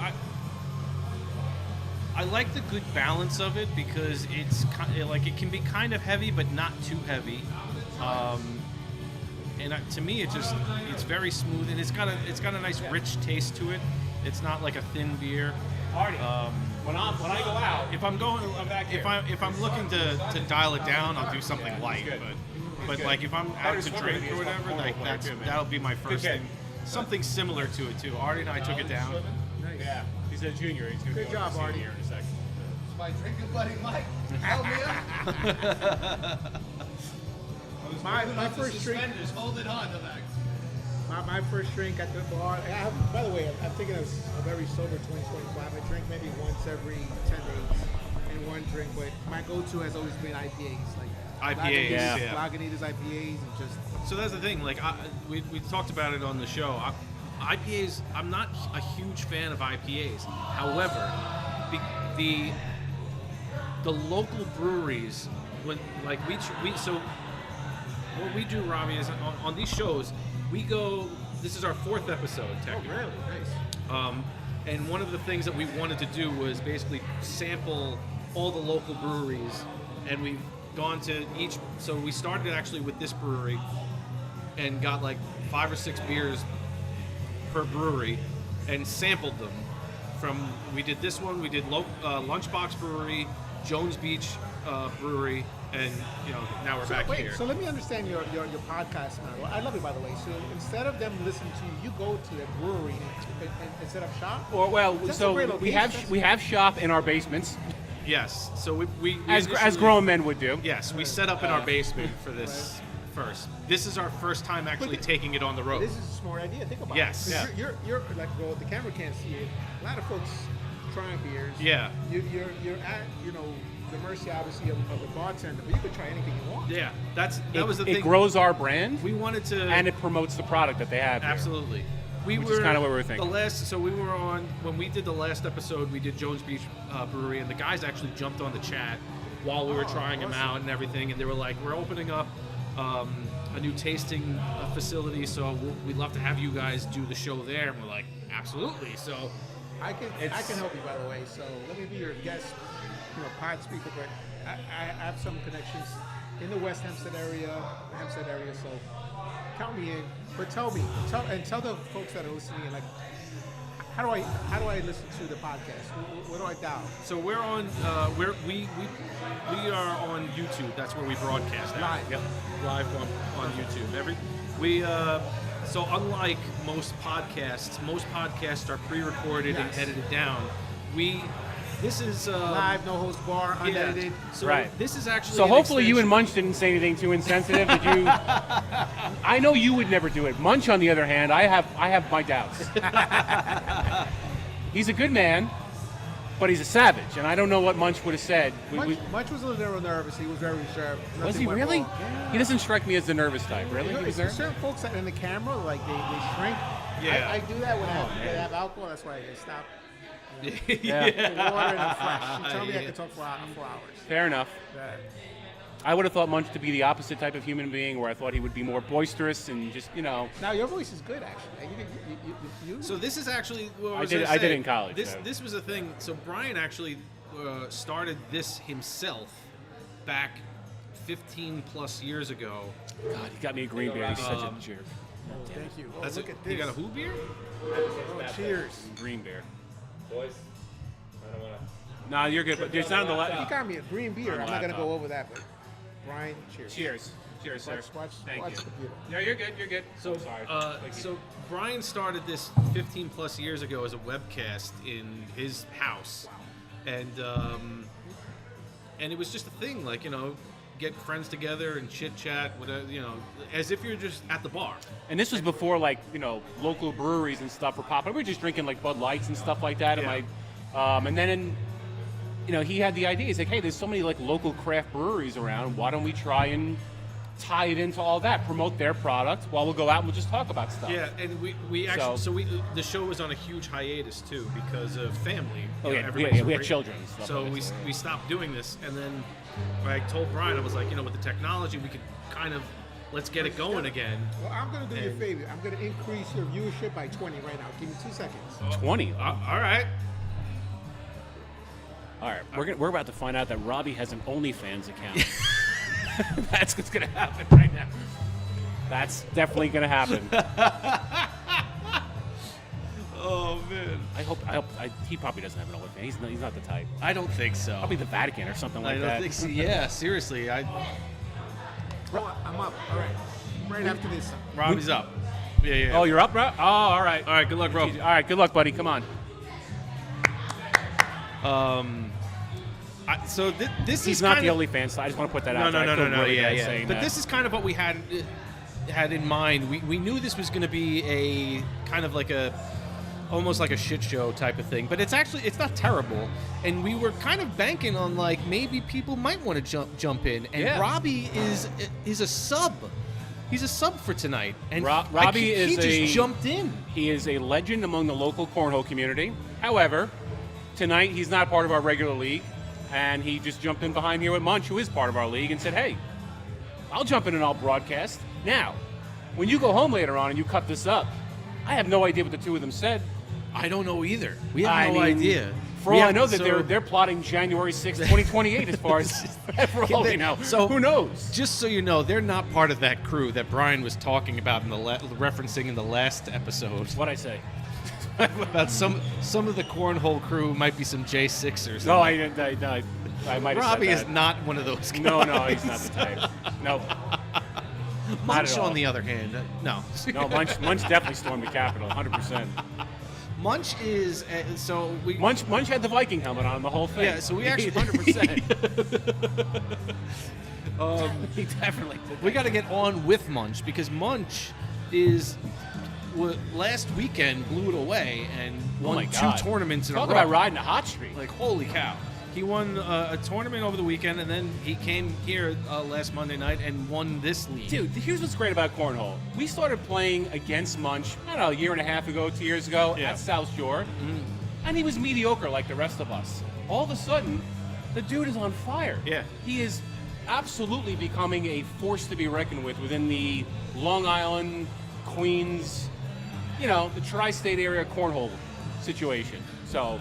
I like the good balance of it because it's like it can be kind of heavy but not too heavy. And to me, it's very smooth, and it's got a nice rich taste to it. It's not like a thin beer. When I go out, if I'm looking to dial it down, I'll do something light. But like if I'm out to drink or whatever, like that'll be my first thing. Something similar to it too. Artie and I took it down. Nice. Yeah, he's a junior. He's gonna Good go job, Artie. in a second. My drinking buddy Mike. Help me out. My first drink. Hold it on to that. My first drink at the bar. By the way, I'm thinking of a very sober 2025. I drink maybe once every 10 days and one drink, but my go-to has always been IPAs. Like IPAs, Lagunitas IPAs, and just. So that's the thing. Like we talked about it on the show. IPAs. I'm not a huge fan of IPAs. However, the local breweries, when like so what we do, Robbie, is on these shows we go. This is our 4th episode, technically. Oh, really? Nice. And one of the things that we wanted to do was basically sample all the local breweries, and we've gone to each. So we started actually with this brewery, and got like 5 or 6 beers per brewery, and sampled them. We did this one. We did Lunchbox Brewery, Jones Beach Brewery, and now we're back here. So let me understand your podcast model. I love it, by the way. So instead of them listening to you, you go to the brewery and set up shop. We have shop in our basements. Yes. So we as grown men would do. Yes, we set up in our basement for this first. This is our first time actually taking it on the road. This is a smart idea. Think about it. Yes. You're like, well, the camera can't see it. A lot of folks trying beers. Yeah. You're at the mercy obviously of the bartender, but you could try anything you want. Yeah, that was the thing. It grows our brand. We wanted to, and it promotes the product that they have. Absolutely. Which is kind of what we were thinking. We were on when we did the last episode. We did Jones Beach Brewery, and the guys actually jumped on the chat while we were trying them out and everything. And they were like, "We're opening up a new tasting facility, so we'd love to have you guys do the show there." And we're like, "Absolutely!" So I can help you, by the way. So let me be your guest, pod speaker. But I have some connections in the West Hempstead area. So count me in. But tell the folks that are listening, like, how do I listen to the podcast? What do I dial? So we're on we are on YouTube. That's where we broadcast at. Live. Yep. Live on YouTube. So unlike most podcasts are pre-recorded and edited down. This is live, no host bar, unedited. Yeah. So right. This is actually. So hopefully you and Munch didn't say anything too insensitive. Did you? I know you would never do it. Munch, on the other hand, I have my doubts. He's a good man, but he's a savage, and I don't know what Munch would have said. Munch was a little nervous. He was very reserved. Was he really? Yeah. He doesn't strike me as the nervous type. Really? He was there? Certain folks that in the camera, like they shrink. Yeah. I do that when they have alcohol. That's why I stop. Yeah. Water and fresh. You tell me I can talk for hours. Fair enough. Yeah. I would have thought Munch to be the opposite type of human being, where I thought he would be more boisterous and just, Now your voice is good, actually. You So this is actually. What I did it in college. This was a thing. So Brian actually started this himself back 15 plus years ago. God, he got me a green beer. He's such a jerk. Thank you. Oh, That's look it. at this. You got a who beer? Oh, cheers. Green beer. Boys, I don't want to. No, you're good. But there's not a lot. He got me a green beer. I'm not going to go over that, but Brian, cheers. Cheers, sir. Watch Thank you. the computer. No, you're good. You're good. So, sorry. So Brian started this 15 plus years ago as a webcast in his house, and it was just a thing, like, get friends together and chit chat, whatever, as if you're just at the bar. And this was before, like, local breweries and stuff were popping. We were just drinking like Bud Lights and stuff like that. Yeah. And then he had the idea. He's like, hey, there's so many like local craft breweries around. Why don't we try and tie it into all that, promote their product while we'll go out and we'll just talk about stuff. Yeah, and we actually the show was on a huge hiatus too because of family. We had children. And stuff so like we stopped doing this, and then I told Brian, I was like, with the technology, we could kind of let's get it going again. Well, I'm going to do you a favor. I'm going to increase your viewership by 20 right now. Give me 2 seconds. 20. All right. All right, we're about to find out that Robbie has an OnlyFans account. That's what's going to happen right now. That's definitely going to happen. Oh man! I hope he probably doesn't have an OnlyFans. He's not the type. I don't think so. Probably the Vatican or something like that. I don't think so. Yeah, seriously. I'm up. All right. Right after this. Robbie's up. Yeah. Oh, you're up, bro? Oh, all right. All right. Good luck, bro. All right. Good luck, buddy. Come on. So this He's is not kind the of, OnlyFans, so I just want to put that out there. No. Yeah. But that. this is kind of what we had in mind. We knew this was going to be a kind of like almost like a shit show type of thing. But it's not terrible. And we were kind of banking on like maybe people might want to jump in. And Robbie is a sub. He's a sub for tonight. And Robbie he just jumped in. He is a legend among the local cornhole community. However, tonight he's not part of our regular league. And he just jumped in behind here with Munch, who is part of our league, and said, hey, I'll jump in and I'll broadcast. Now, when you go home later on and you cut this up, I have no idea what the two of them said. I don't know either. We have no idea. For all I know, that they're plotting January 6th, 2028 as far as for all we know. So who knows? Just so you know, they're not part of that crew that Brian was talking about referencing in the last episode. What'd I say? About some of the cornhole crew might be some J6ers. No, I might have Robbie said that. is not one of those guys. No, he's not the type. No. Munch, on the other hand, no. No, Munch definitely stormed the Capitol, 100%. Munch is Munch had the Viking helmet on the whole thing. Yeah, so we actually 100%. He definitely did. We got to get on with Munch because Munch is last weekend blew it away and won my 2 God. tournaments in a row. Talk about riding a hot streak. Like, holy cow. He won a tournament over the weekend, and then he came here last Monday night and won this league. Dude, here's what's great about cornhole. We started playing against Munch, I don't know, a year and a half ago, 2 years ago, at South Shore, and he was mediocre like the rest of us. All of a sudden, the dude is on fire. Yeah. He is absolutely becoming a force to be reckoned with within the Long Island, Queens, the tri-state area cornhole situation. So,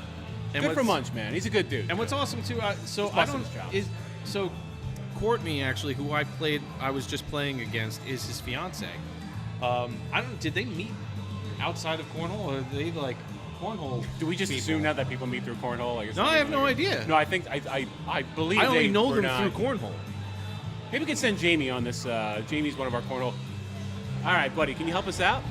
good for Munch, man. He's a good dude. And what's awesome too, so Courtney actually, who I was just playing against, is his fiance. Did they meet outside of cornhole, or are they like cornhole? Do we just assume now that people meet through cornhole? No, I have no idea. No, I think I believe I only they know were them not. through cornhole. Maybe we can send Jamie on this. Jamie's one of our cornhole. All right, buddy, can you help us out?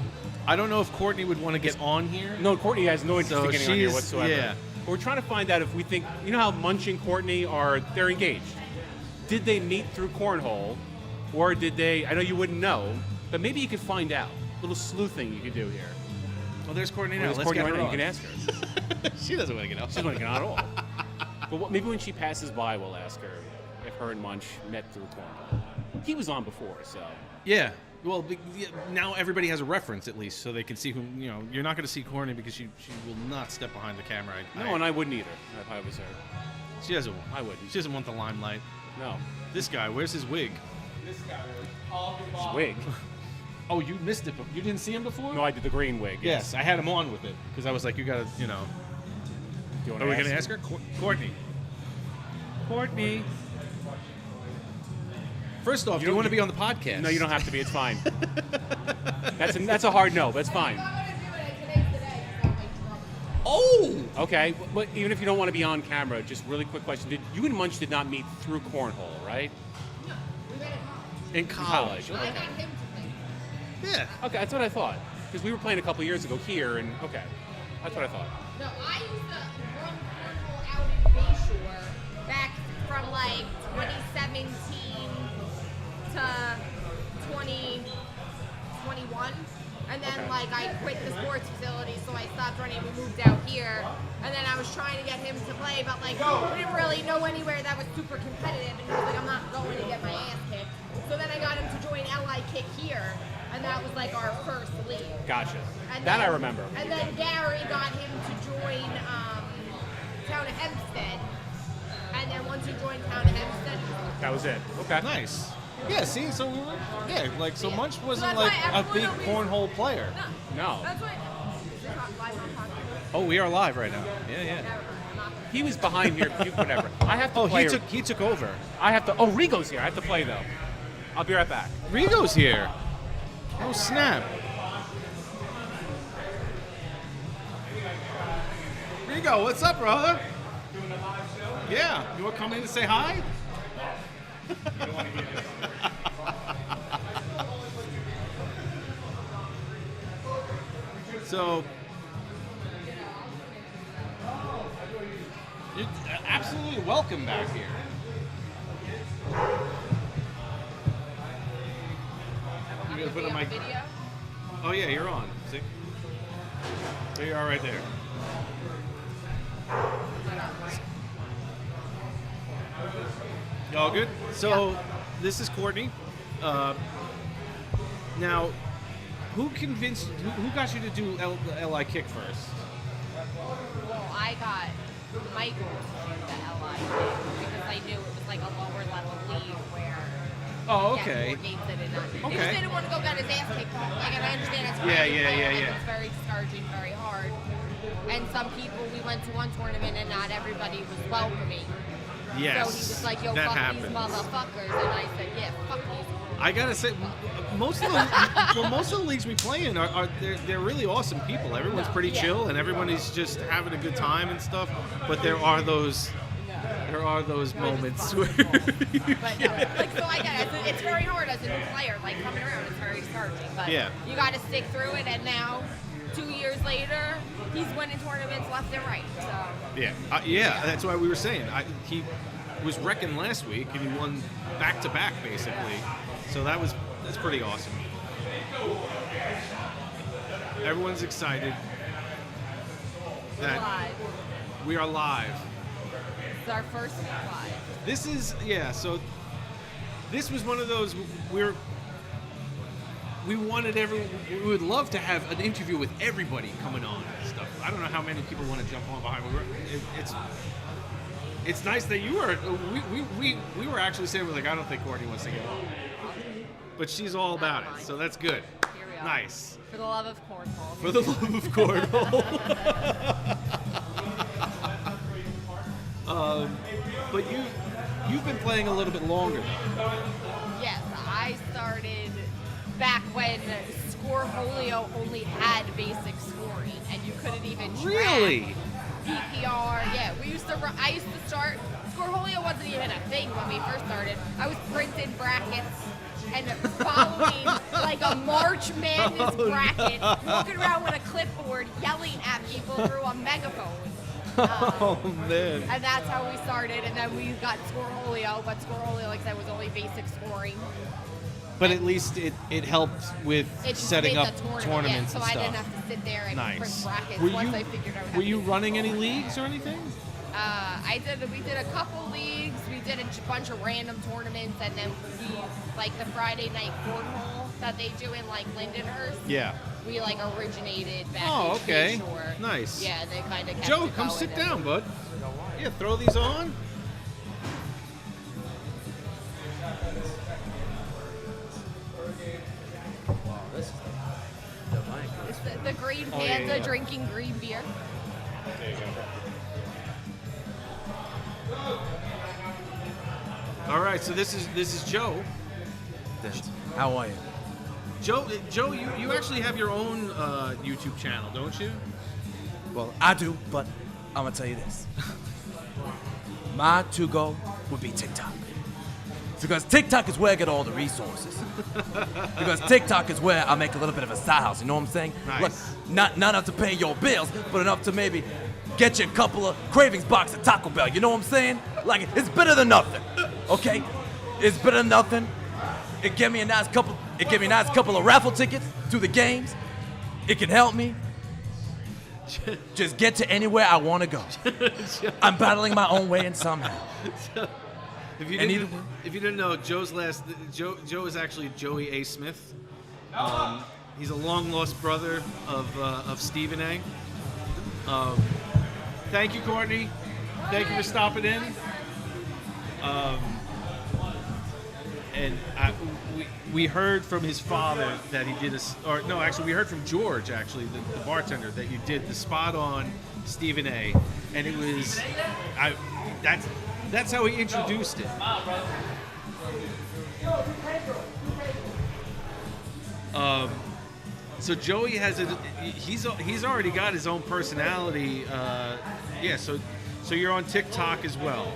I don't know if Courtney would want to get on here. No, Courtney has no interest in getting on here whatsoever. Yeah. We're trying to find out if we think, how Munch and Courtney they're engaged. Did they meet through cornhole, or did they? I know you wouldn't know, but maybe you could find out. A little sleuthing you could do here. Well, there's Courtney now. There's Let's Courtney get right her now. on. You can ask her. She doesn't want to get on. She doesn't want to get on at all. But maybe when she passes by, we'll ask her if her and Munch met through cornhole. He was on before, so. Yeah. Well, now everybody has a reference at least, so they can see who. You're not going to see Courtney because she will not step behind the camera. And I wouldn't either if I was her. She doesn't. I wouldn't. She doesn't want the limelight. No. This guy, where's his wig? This guy was His wig. Oh, you missed it. You didn't see him before? No, I did the green wig. Yes, I had him on with it because I was like, you got to, Do you want Are we to going to ask her? Courtney. Courtney. First off, do you want to be on the podcast? No, you don't have to be. It's fine. That's a hard no, but it's fine. Oh! Okay, but even if you don't want to be on camera, just really quick question. You and Munch did not meet through cornhole, right? No, we met in college. I got him to play. Yeah. Okay, that's what I thought. Because we were playing a couple years ago here, and okay. That's what I thought. No, I used to run cornhole out in Bayshore back from like 2017 to 2021. And then, like, I quit the sports facility, so I stopped running. We moved out here. And then I was trying to get him to play, but, like, we didn't really know anywhere that was super competitive. And he was like, I'm not going to get my ass kicked. So then I got him to join LI Kick here. And that was, like, our first league. Gotcha. And that then, I remember. And then Gary got him to join Town of Hempstead. And then once he joined Town of Hempstead... That was it. Okay. Nice. Yeah, see, so we were, so Munch wasn't So like that's a why big everyone cornhole player. No. That's why... Is it live on podcast? Oh, we are live right now. Yeah. He was behind here, whatever. I have to play. he took over. I have to. Oh, Rigo's here. I have to play though. I'll be right back. Rigo's here. Oh snap. Rigo, what's up, brother? Yeah, you want to come in to say hi? So, you're absolutely welcome back here. I'm gonna put on my video. Oh yeah, you're on. See? There you are, right there. Y'all good? So, this is Courtney. Now, who got you to do LI Kick first? Well, I got Michael to do the LI Kick because I knew it was like a lower level league where Oh, okay. more games than it does. He Okay. just didn't want to go get his ass kicked. Like, and I understand it's Yeah. It's very discouraging, very hard. And some people, we went to one tournament and not everybody was welcoming. Yes, So he was like, yo, that fuck happens. these motherfuckers. And I said, yeah, fuck these. I gotta say, most of the leagues we play in are they're really awesome people. Everyone's pretty chill and everybody's just having a good time and stuff. But there are those moments where. But no, like, so I get it. It's very hard as a new player, like coming around. It's very discouraging, but Yeah. you got to stick through it. And now, 2 years later, he's winning tournaments left and right. So Yeah, that's why we were saying he was wrecking last week and he won back to back basically. So that's pretty awesome. Everyone's excited that Live. we are live. It's our first week live. This is, so this was one of those, we would love to have an interview with everybody coming on and stuff. I don't know how many people want to jump on behind. It's nice that you are, we were actually saying, I don't think Courtney wants to get on. But she's all about it, so that's good. Here we are. Nice. For the love of cornhole. For the love of cornhole. But you've been playing a little bit longer though. Yes, I started back when Scoreholio only had basic scoring, and you couldn't even track Really? PPR. Yeah, I used to start. Scoreholio wasn't even a thing when we first started. I was printing brackets and following like a March Madness bracket, walking around with a clipboard, yelling at people through a megaphone. Oh man! And that's how we started, and then we got Scoreholio, but Scoreholio, like I said, was only basic scoring. But at least it helped with It just setting made up the tournaments so and I stuff. didn't have to sit there and print brackets Were once you, I figured out how were to you do it. running any leagues or anything? We did a couple leagues, we did a bunch of random tournaments, and then like the Friday night cornhole that they do in like Lindenhurst. Yeah. We like originated back Oh, in okay. Shore. Nice. Yeah, they kind of kept Joe, it come going sit and- down, bud. Yeah, throw these on. It's the green Oh, yeah, panda yeah. drinking green beer. There you go. All right, so this is Joe. How are you? Joe, you actually have your own YouTube channel, don't you? Well, I do, but I'm gonna tell you this. My to-go would be TikTok. Because TikTok is where I get all the resources. Because TikTok is where I make a little bit of a side house, you know what I'm saying? Nice. Look, not enough to pay your bills, but enough to maybe get you a couple of cravings box at Taco Bell, you know what I'm saying? Like, it's better than nothing, okay? It's better than nothing. It gave me a nice couple of raffle tickets to the games. It can help me just get to anywhere I want to go. I'm battling my own way in somehow. If you didn't know, Joe is actually Joey A. Smith. He's a long lost brother of Stephen A. Thank you, Courtney. Thank you for stopping in. And we heard from his father that he did we heard from George, actually, the bartender, that you did the spot on Stephen A. And it was, that's how he introduced it. So Joey he's already got his own personality. So you're on TikTok as well.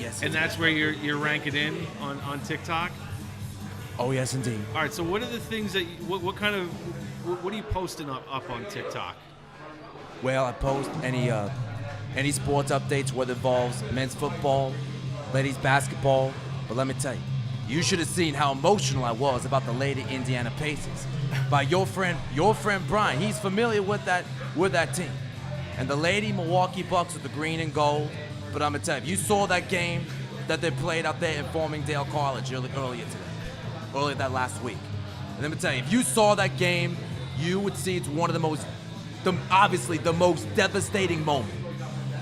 Yes. And that's where you're ranking in on TikTok? Oh, yes, indeed. All right, so what are the things that what are you posting up on TikTok? Well, I post any sports updates, whether it involves men's football, ladies basketball. But let me tell you, you should have seen how emotional I was about the Lady Indiana Pacers. By your friend Brian, he's familiar with that team. And the Lady Milwaukee Bucks with the green and gold. But I'm gonna tell you, if you saw that game that they played out there in Farmingdale College earlier that last week. And let me tell you, if you saw that game, you would see it's one of obviously the most devastating moment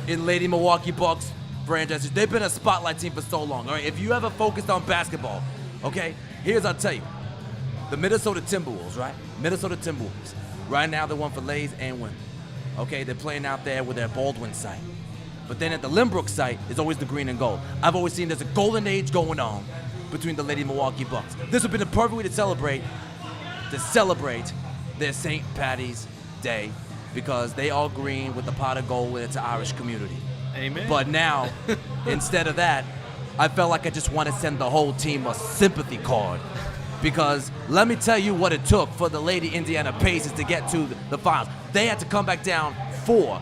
in Lady Milwaukee Bucks franchise. They've been a spotlight team for so long. All right, if you ever focused on basketball, okay, I'll tell you, the Minnesota Timberwolves, right? Right now they won for ladies and women. Okay, they're playing out there with their Baldwin site. But then at the Limbrook site is always the green and gold. I've always seen there's a golden age going on between the Lady Milwaukee Bucks. This would be the perfect way to celebrate their St. Patty's Day, because they are green with the pot of gold and it's an Irish community. Amen. But now, instead of that, I felt like I just want to send the whole team a sympathy card. Because let me tell you what it took for the Lady Indiana Pacers to get to the finals. They had to come back down 4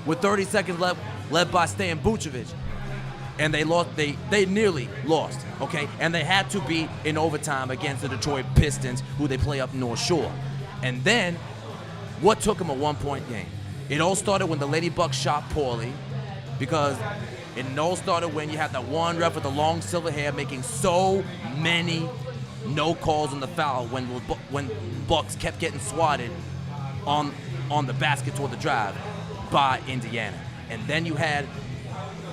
with 30 seconds left, led by Stan Bucevic. And they lost. They nearly lost, okay? And they had to be in overtime against the Detroit Pistons, who they play up North Shore. And then What took him a 1-point game? It all started when the Lady Bucks shot poorly, because it all started when you had that one ref with the long silver hair making so many no calls on the foul when Bucks kept getting swatted on the basket toward the drive by Indiana. And then you had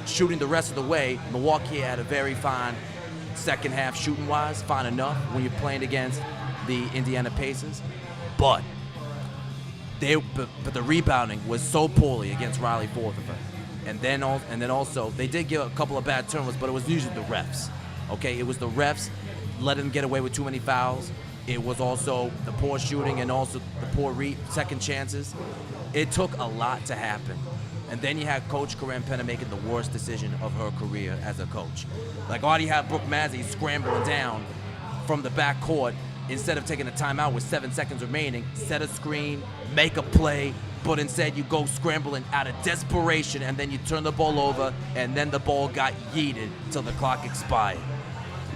shooting the rest of the way. Milwaukee had a very fine second half shooting-wise, fine enough when you're playing against the Indiana Pacers. But the rebounding was so poorly against Riley Fortherford. And then also, they did give a couple of bad turnovers, but it was usually the refs. Okay, it was the refs letting them get away with too many fouls. It was also the poor shooting and also the poor second chances. It took a lot to happen. And then you had Coach Corinne Penner making the worst decision of her career as a coach. Like, already had Brooke Mazzy scrambling down from the backcourt instead of taking a timeout with 7 seconds remaining, set a screen, make a play, but instead you go scrambling out of desperation, and then you turn the ball over, and then the ball got yeeted till the clock expired.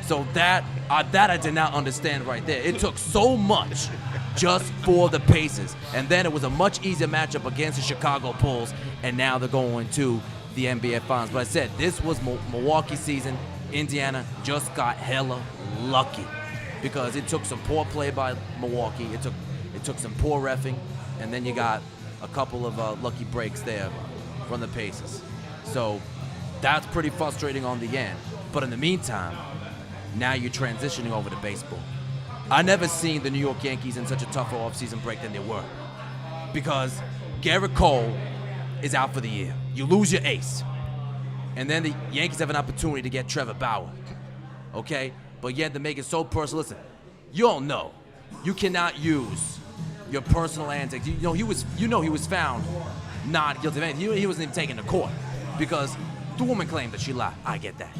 So that I did not understand right there. It took so much just for the Pacers. And then it was a much easier matchup against the Chicago Bulls, and now they're going to the NBA Finals. But I said, this was Milwaukee season. Indiana just got hella lucky because it took some poor play by Milwaukee. It took some poor reffing, and then you got a couple of lucky breaks there from the Pacers. So that's pretty frustrating on the end. But in the meantime, now you're transitioning over to baseball. I never seen the New York Yankees in such a tougher offseason break than they were, because Garrett Cole is out for the year. You lose your ace. And then the Yankees have an opportunity to get Trevor Bauer. Okay? But yet to make it so personal, listen, you all know you cannot use your personal antics. He was found not guilty of anything. He wasn't even taken to court because the woman claimed that she lied. I get that.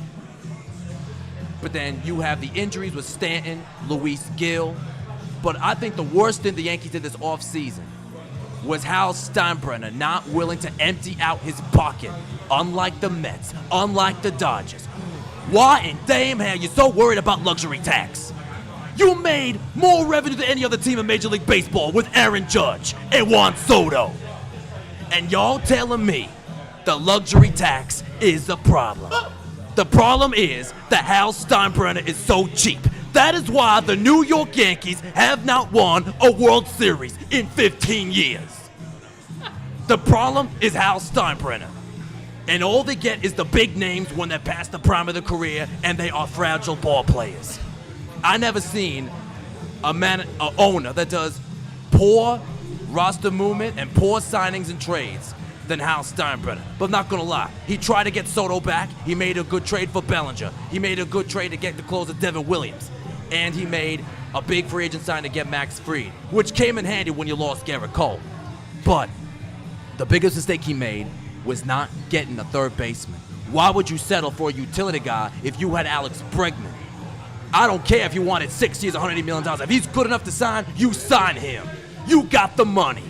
But then you have the injuries with Stanton, Luis Gil. But I think the worst thing the Yankees did this offseason was Hal Steinbrenner not willing to empty out his pocket, unlike the Mets, unlike the Dodgers. Why in damn hell are you so worried about luxury tax? You made more revenue than any other team in Major League Baseball with Aaron Judge and Juan Soto. And y'all telling me the luxury tax is the problem. The problem is that Hal Steinbrenner is so cheap. That is why the New York Yankees have not won a World Series in 15 years. The problem is Hal Steinbrenner. And all they get is the big names when they're past the prime of their career, and they are fragile ball players. I never seen an owner that does poor roster movement and poor signings and trades than Hal Steinbrenner. But I'm not gonna lie, he tried to get Soto back. He made a good trade for Bellinger. He made a good trade to get the closer Devin Williams. And he made a big free agent sign to get Max Fried, which came in handy when you lost Garrett Cole. But the biggest mistake he made was not getting a third baseman. Why would you settle for a utility guy if you had Alex Bregman? I don't care if you wanted 6 years, $180 million. If he's good enough to sign, you sign him. You got the money.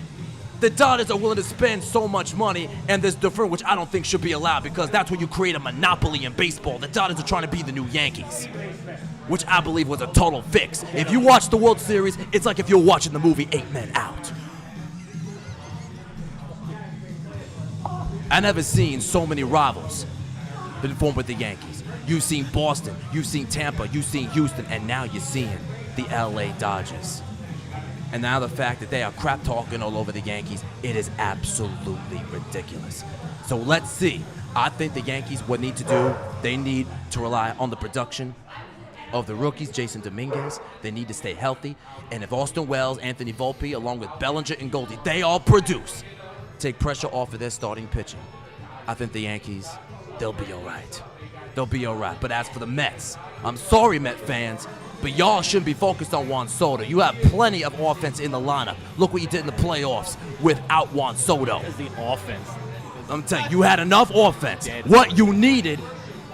The Dodgers are willing to spend so much money, and this deferral, which I don't think should be allowed, because that's when you create a monopoly in baseball. The Dodgers are trying to be the new Yankees, which I believe was a total fix. If you watch the World Series, it's like if you're watching the movie 8 Men Out. I never seen so many rivals been formed with the Yankees. You've seen Boston, you've seen Tampa, you've seen Houston, and now you're seeing the LA Dodgers. And now the fact that they are crap talking all over the Yankees, it is absolutely ridiculous. So let's see. I think the Yankees, what need to do, they need to rely on the production of the rookies, Jason Dominguez. They need to stay healthy. And if Austin Wells, Anthony Volpe, along with Bellinger and Goldie, they all produce, take pressure off of their starting pitching, I think the Yankees, they'll be all right. They'll be all right. But as for the Mets, I'm sorry, Met fans, but y'all shouldn't be focused on Juan Soto. You have plenty of offense in the lineup. Look what you did in the playoffs without Juan Soto. That's the offense. I'm telling you, you had enough offense. What you needed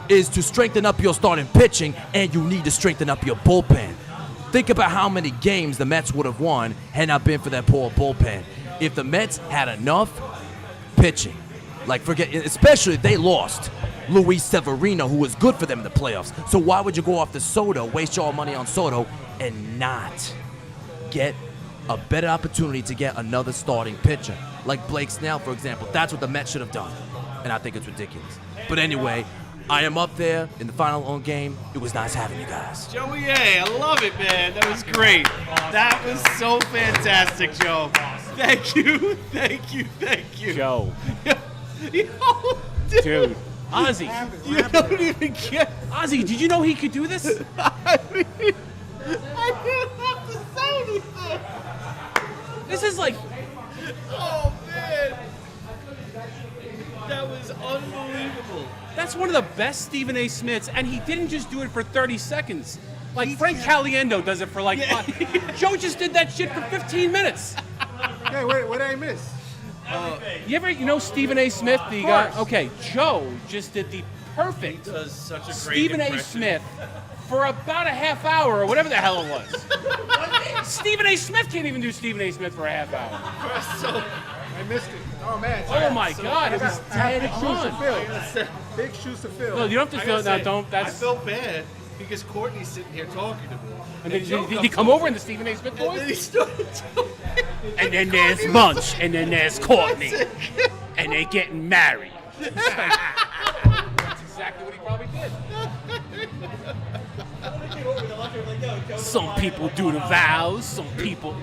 is to strengthen up your starting pitching, and you need to strengthen up your bullpen. Think about how many games the Mets would have won had not been for that poor bullpen. If the Mets had enough pitching, especially if they lost Luis Severino, who was good for them in the playoffs. So why would you go off the Soto, waste your money on Soto, and not get a better opportunity to get another starting pitcher. Like Blake Snell, for example. That's what the Mets should have done. And I think it's ridiculous. But anyway, I am up there in the final game. It was nice having you guys. Joey A, I love it, man. That was great. That was so fantastic, Joe. Thank you, thank you, thank you. Joe. Yo, Dude. Ozzy. You don't even get. Ozzy, did you know he could do this? I didn't have to say anything. This is like. Oh, man. That was unbelievable. That's one of the best Stephen A. Smiths, and he didn't just do it for 30 seconds. Like Frank Caliendo does it for like. Joe just did that shit for 15 minutes. Hey, what did I miss? You know Stephen A. Smith, the guy? Okay, Joe just did the perfect Does such a great Stephen A. impression. Smith for about a half hour or whatever the hell it was. Stephen A. Smith can't even do Stephen A. Smith for a half hour. So, I missed it. Oh man. Oh my God, it was dead big shoes to on. fill. Big shoes to fill. No, you don't have to I feel gotta now. say, Don't. I That's. felt bad because Courtney's sitting here talking to me. And then, Joe did he comes come over in the Stephen A. Smith And then he voice? started talking. And then there's Munch, and then there's Courtney, and they getting married. That's exactly what he probably did. Some people do the vows, some people.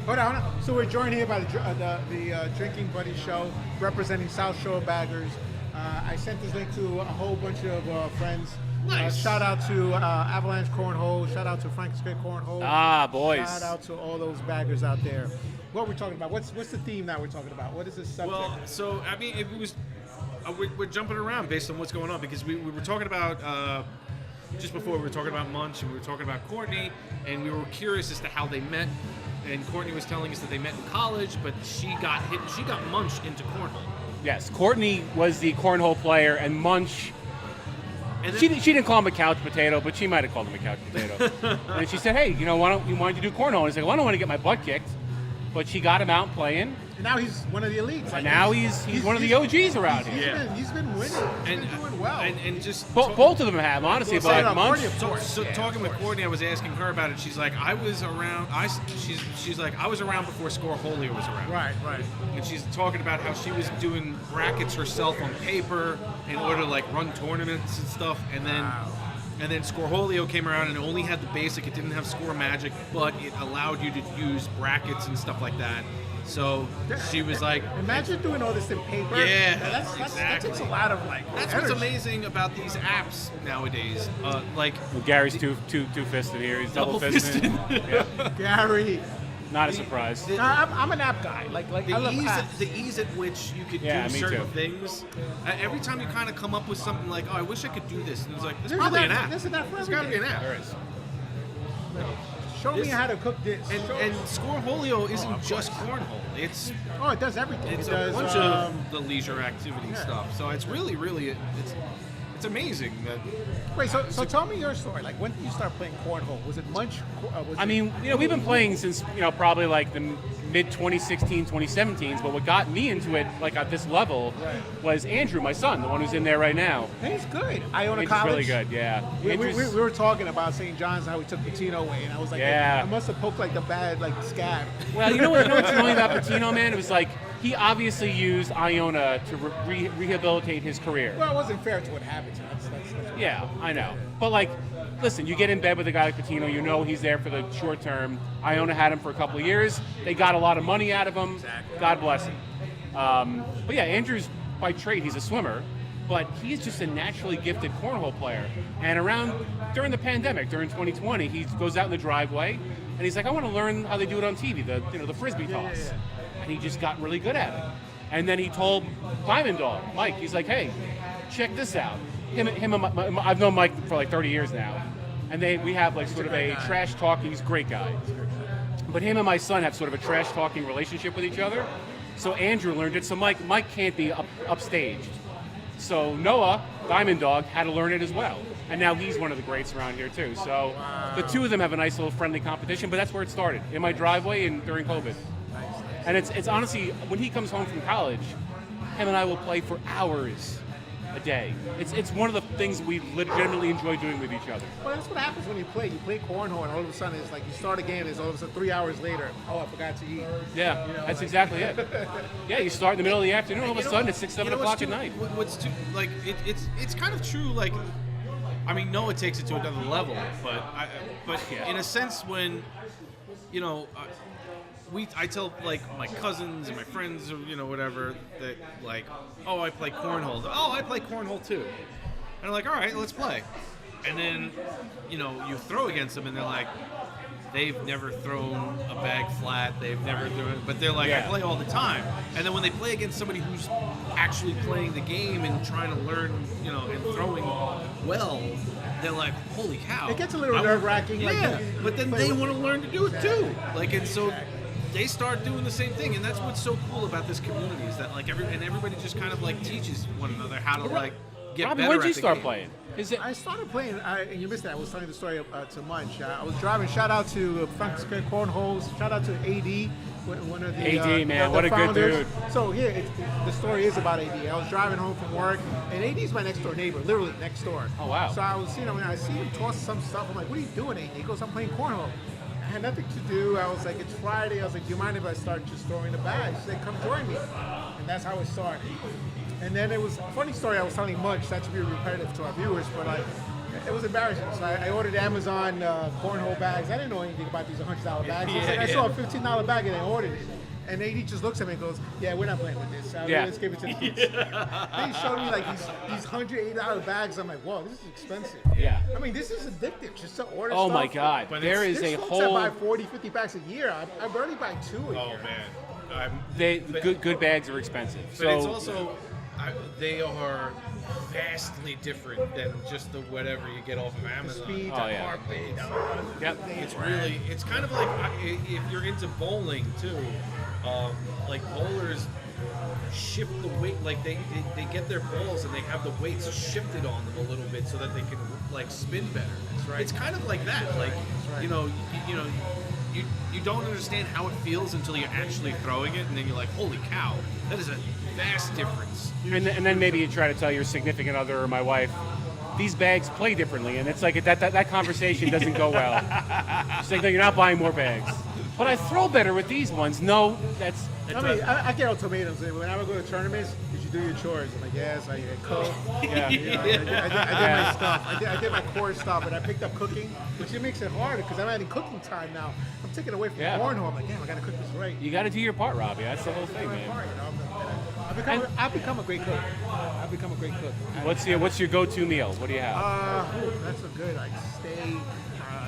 Hold on. So we're joined here by the Drinking Buddy Show, representing South Shore Baggers. I sent this link to a whole bunch of friends. Nice. Shout out to Avalanche Cornhole. Shout out to Frankenstein Cornhole. Ah, boys. Shout out to all those baggers out there. What are we talking about? What's the theme that we're talking about? What is this subject? Well, so I mean, it was we're jumping around based on what's going on because we were talking about just before we were talking about Munch and we were talking about Courtney and we were curious as to how they met. And Courtney was telling us that they met in college, but she got Munch into cornhole. Yes, Courtney was the cornhole player, and Munch. And then, She didn't call him a couch potato, but she might have called him a couch potato. And she said, "Hey, why don't you do cornhole?" And he's like, "Well, I don't want to get my butt kicked," but she got him out playing. And now he's one of the elites. And now he's one of the OGs around here. He's been winning. He's been doing well. and just Both of them have, honestly, but like Munch. So talking with Courtney, I was asking her about it. She's like, I was around. She's like, I was around before Scoreholio was around. Right. And she's talking about how she was doing brackets herself on paper in order to like run tournaments and stuff. And then Scoreholio came around and it only had the basic. It didn't have Score Magic, but it allowed you to use brackets and stuff like that. So she was like, imagine doing all this in paper. Yeah, that takes a lot of That's energy. what's amazing about these apps nowadays. Like Gary's two-fisted here. He's double-fisted. Yeah. Gary. Not a surprise. I'm an app guy. Like I love apps. the ease at which you could Yeah, do me certain too. things. Every time you kind of come up with something like, oh, I wish I could do this, and it's like, there's There's probably an an app- app. there's an app for There's got to be an everything. app. There is. Show me how to cook this. And Scoreholio isn't just cornhole. It does everything. It's It does, a bunch of the leisure activity stuff. So it's really, it's amazing that. Wait, so tell me your story. Like, when did you start playing cornhole? Was it Munch? We've been playing since, probably like the mid 2016, 2017s, but what got me into it, like at this level, was Andrew, my son, the one who's in there right now. He's good. Iona Andrew's College. really good, yeah. We were talking about St. John's, how we took Patino away, and I was like, Yeah. I must have poked like the bad scab. Well, you know what's annoying about Patino, man? It was like, he obviously used Iona to rehabilitate his career. Well, it wasn't fair to what happened to him. Yeah, I know. But like, listen, you get in bed with a guy like Patino, you know he's there for the short term. Iona had him for a couple of years. They got a lot of money out of him. Exactly. God bless him. But yeah, Andrew's by trade, he's a swimmer, but he's just a naturally gifted cornhole player. And during the pandemic, during 2020, he goes out in the driveway and he's like, I want to learn how they do it on TV, the frisbee toss. Yeah. And he just got really good at it. And then he told Diamond Dog, Mike, he's like, hey, check this out. I've known Mike for like 30 years now, and we have like sort of a trash talking. He's a great guy, but him and my son have sort of a trash talking relationship with each other. So Andrew learned it. So Mike can't be upstaged. So Noah, Diamond Dog, had to learn it as well, and now he's one of the greats around here too. So the two of them have a nice little friendly competition. But that's where it started, in my driveway and during COVID. And it's honestly, when he comes home from college, him and I will play for hours. a day. It's one of the things we legitimately enjoy doing with each other. Well, that's what happens when you play. You play cornhole, and all of a sudden it's like you start a game, and all of a sudden 3 hours later, oh, I forgot to eat. Yeah, You know, that's like- exactly it. Yeah, you start in the middle of the afternoon, all of a You know sudden what- it's 6, you 7 know what's o'clock at too- night. What's too like it's kind of true. Like, I mean, Noah takes it to another level, but in a sense, when you know, I tell like my cousins and my friends or whatever that like, oh, I play cornhole. Oh, I play cornhole too. And I'm like, all right, let's play. And then you throw against them, and they're like, they've never thrown a bag flat. They've never thrown it, but they're like, I play all the time. And then when they play against somebody who's actually playing the game and trying to learn, and throwing well, they're like, holy cow. It gets a little nerve-wracking. Yeah, like, but then they want to learn to do it too. Like, and so they start doing the same thing, and that's what's so cool about this community is that like everybody just kind of like teaches one another how to like get Robbie, better. when did you at the start game. playing? I started playing, and you missed that. I was telling the story to Munch. I was driving. Shout out to Frank's Cornholes. Shout out to AD, one of the AD, man, the what a good founders. dude. So here, the story is about AD. I was driving home from work, and AD's my next door neighbor, literally next door. Oh wow. So I was, when I see him toss some stuff, I'm like, "What are you doing, AD?" He goes, "I'm playing cornhole." I had nothing to do. I was like, "It's Friday." I was like, "Do you mind if I start just throwing the bags?" He said, "Come join me," and that's how it started. And then it was a funny story. I was telling Munch, not to be repetitive to our viewers, but it was embarrassing. So I ordered Amazon cornhole bags. I didn't know anything about these $100 bags. I saw a $15 bag and I ordered it. And AD just looks at me and goes, "Yeah, we're not playing with this. Let's give it to the kids." Then he showed me like these $180 bags. I'm like, "Whoa, this is expensive." Yeah. I mean, this is addictive just to order Oh stuff. my God. But There is There's a folks whole. that buy 40, 50 bags a year. I barely buy 2 a year. Man, Good bags are expensive. But So it's also they are vastly different than just the whatever you get off of Amazon. speed, Oh, yeah. carpet. Yep. It's kind of like if you're into bowling too, like bowlers shift the weight, like they get their balls and they have the weights shifted on them a little bit so that they can like spin better. That's right. It's kind of like that, like you don't understand how it feels until you're actually throwing it, and then you're like, holy cow, that is a vast difference. And then maybe you try to tell your significant other or my wife, these bags play differently, and it's like that conversation doesn't go well. She's like, no, you're not buying more bags. But I throw better with these ones. No, that's. I mean, I get ultimatums. When I would go to tournaments, did you do your chores? I'm like, yes, I cook. Yeah. I did my stuff. I did my core stuff, and I picked up cooking, which it makes it harder because I'm adding cooking time now. I'm taking away from cornhole. I'm like, damn, I got to cook this right. You got to do your part, Robbie. That's the whole thing, man. I've become a great cook. I've become a great cook. What's your go-to meal? What do you have? That's a good steak.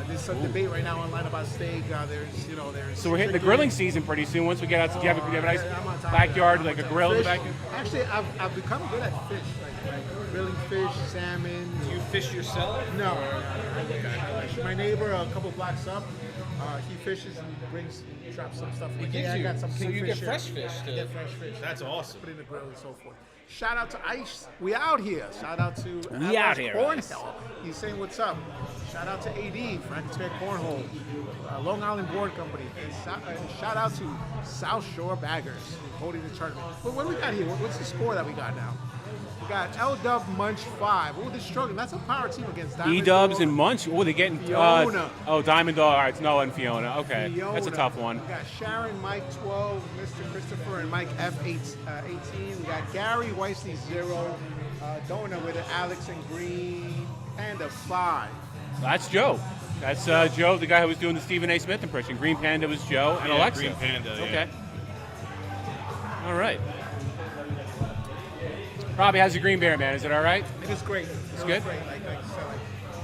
There's some debate right now online about steak. There's. So we're hitting the grilling season pretty soon. Once we get out, do you have a nice backyard, like a grill in the backyard? Actually, I've become good at fish, like grilling fish, salmon. Do you fish yourself? No. My neighbor, a couple blocks up, he fishes and drops some stuff. Like, I got some so you get kingfisher. fresh fish too. I get fresh fish. That's awesome. Put in the grill and so forth. Shout out to Ice. We out here. Shout out to We out here, Ice. Cornhole. He's saying what's up. Shout out to AD, Frankenstein Cornhole, Long Island Board Company. And shout out to South Shore Baggers holding the tournament. But what do we got here? What's the score that we got now? We got L-Dub Munch 5. Oh, they're struggling. That's a power team against Diamond E-Dubs Dog. and Munch. Oh, they're getting Fiona. Diamond Dog. All right, it's Noah and Fiona. Okay, that's a Fiona. tough one. We got Sharon, Mike 12, Mr. Christopher, and Mike F18. We got Gary Weissney 0, Dona with it, Alex and Green, Panda 5. That's Joe. That's Joe, the guy who was doing the Stephen A. Smith impression. Green Panda was Joe, and Alexa. Green Panda. Okay. All right. Robbie, how's your green beer, man? Is it all right? It is great. It's good? Great.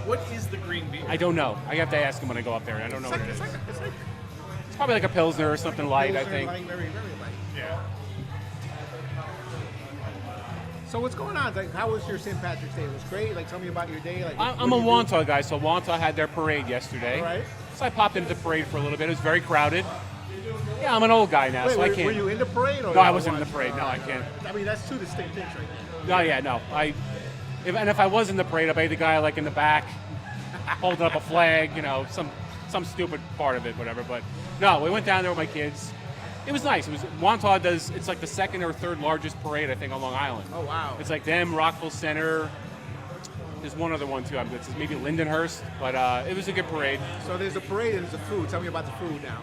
What is the green beer? I don't know. I have to ask him when I go up there. I don't know what it is. It's like It's probably like a Pilsner or something light, I think. Light, very, very light. Yeah. So what's going on? Like, how was your St. Patrick's Day? It was great. Like, tell me about your day. Like, I'm a Wantagh guy, so Wantagh had their parade yesterday. All right. So I popped into the parade for a little bit. It was very crowded. Yeah, I'm an old guy now, Wait, so I can't. Were you in the parade? Or No, I wasn't in the parade. No, I can't. I mean, that's two distinct things right there. No, yeah, no. If I was in the parade, I'd be the guy like in the back, holding up a flag, some stupid part of it, whatever. But no, we went down there with my kids. It was nice. It was Wantagh does. It's like the second or third largest parade I think on Long Island. Oh wow! It's like them, Rockville Center. There's one other one too. It's maybe Lindenhurst, but it was a good parade. So there's a parade and there's a food. Tell me about the food now.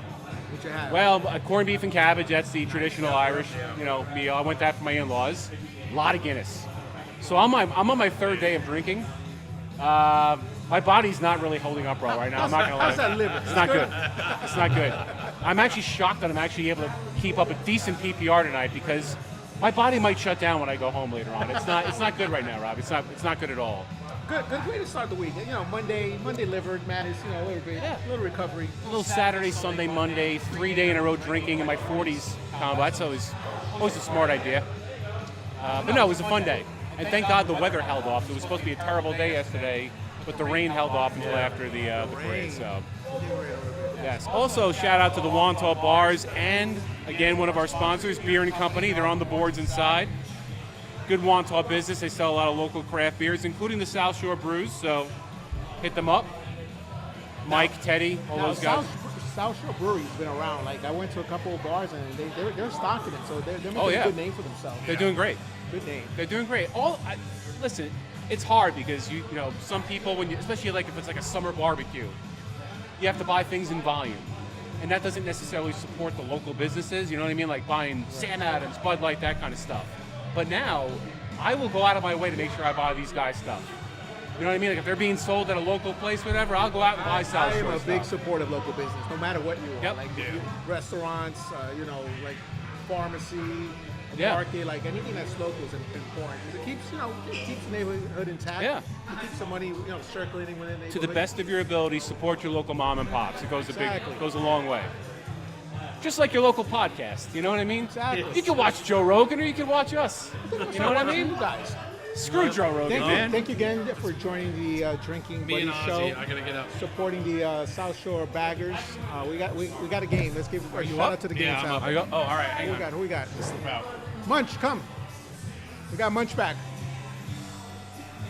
What you have? Well, corned beef and cabbage. That's the traditional Irish, meal. I went that for my in-laws. A lot of Guinness. So I'm on my third day of drinking. My body's not really holding up well right now. I'm not gonna lie. How's that liver? It's not good. It's not good. I'm actually shocked that I'm actually able to keep up a decent PPR tonight because my body might shut down when I go home later on. It's not good right now, Rob. It's not good at all. Good way to start the week. Monday liver matters. A little bit, a little recovery. A little Saturday, Sunday, Monday, 3 day in a row drinking in my 40s combo. That's always a smart idea. But no, it was a fun day. And thank God the weather held off. It was supposed to be a terrible day yesterday, but the rain held off until after the parade. So, yes. Also, shout out to the Wantagh Bars and, again, one of our sponsors, Beer and Company. They're on the boards inside. Good Wantagh business. They sell a lot of local craft beers, including the South Shore Brews. So, hit them up. Mike, Teddy, all those guys. South Shore Brewery's been around. Like I went to a couple of bars and they're stocking it, so they're making a good name for themselves. They're doing great. Good name. They're doing great. Listen, it's hard because you know some people especially like if it's like a summer barbecue, you have to buy things in volume, and that doesn't necessarily support the local businesses. You know what I mean? Like buying Sam Adams, Bud Light, that kind of stuff. But now, I will go out of my way to make sure I buy these guys stuff. You know what I mean? Like if they're being sold at a local place, whatever, I'll go out and buy South Shore I am a stuff. big supporter of local business, no matter what you are. Yep. Like restaurants, like pharmacy, Yeah. market, like anything that's local is important. 'Cause it keeps the neighborhood intact. Yeah. It keeps the money, circulating within the neighborhood. To the best of your ability, support your local mom and pops. It goes goes a long way. Just like your local podcast, you know what I mean? Exactly. You can watch Joe Rogan or you can watch us. You know what I mean? You guys. Screw Joe Rogan, man. Thank you again for joining the Drinking Me Buddy and show. Ozzy, I gotta get up. Supporting the South Shore Baggers. We got a game. Let's give a shout out to the game. Yeah, I'm up. Oh, all right. Hang on. Who we got? Slip out. Munch, come. We got Munch back.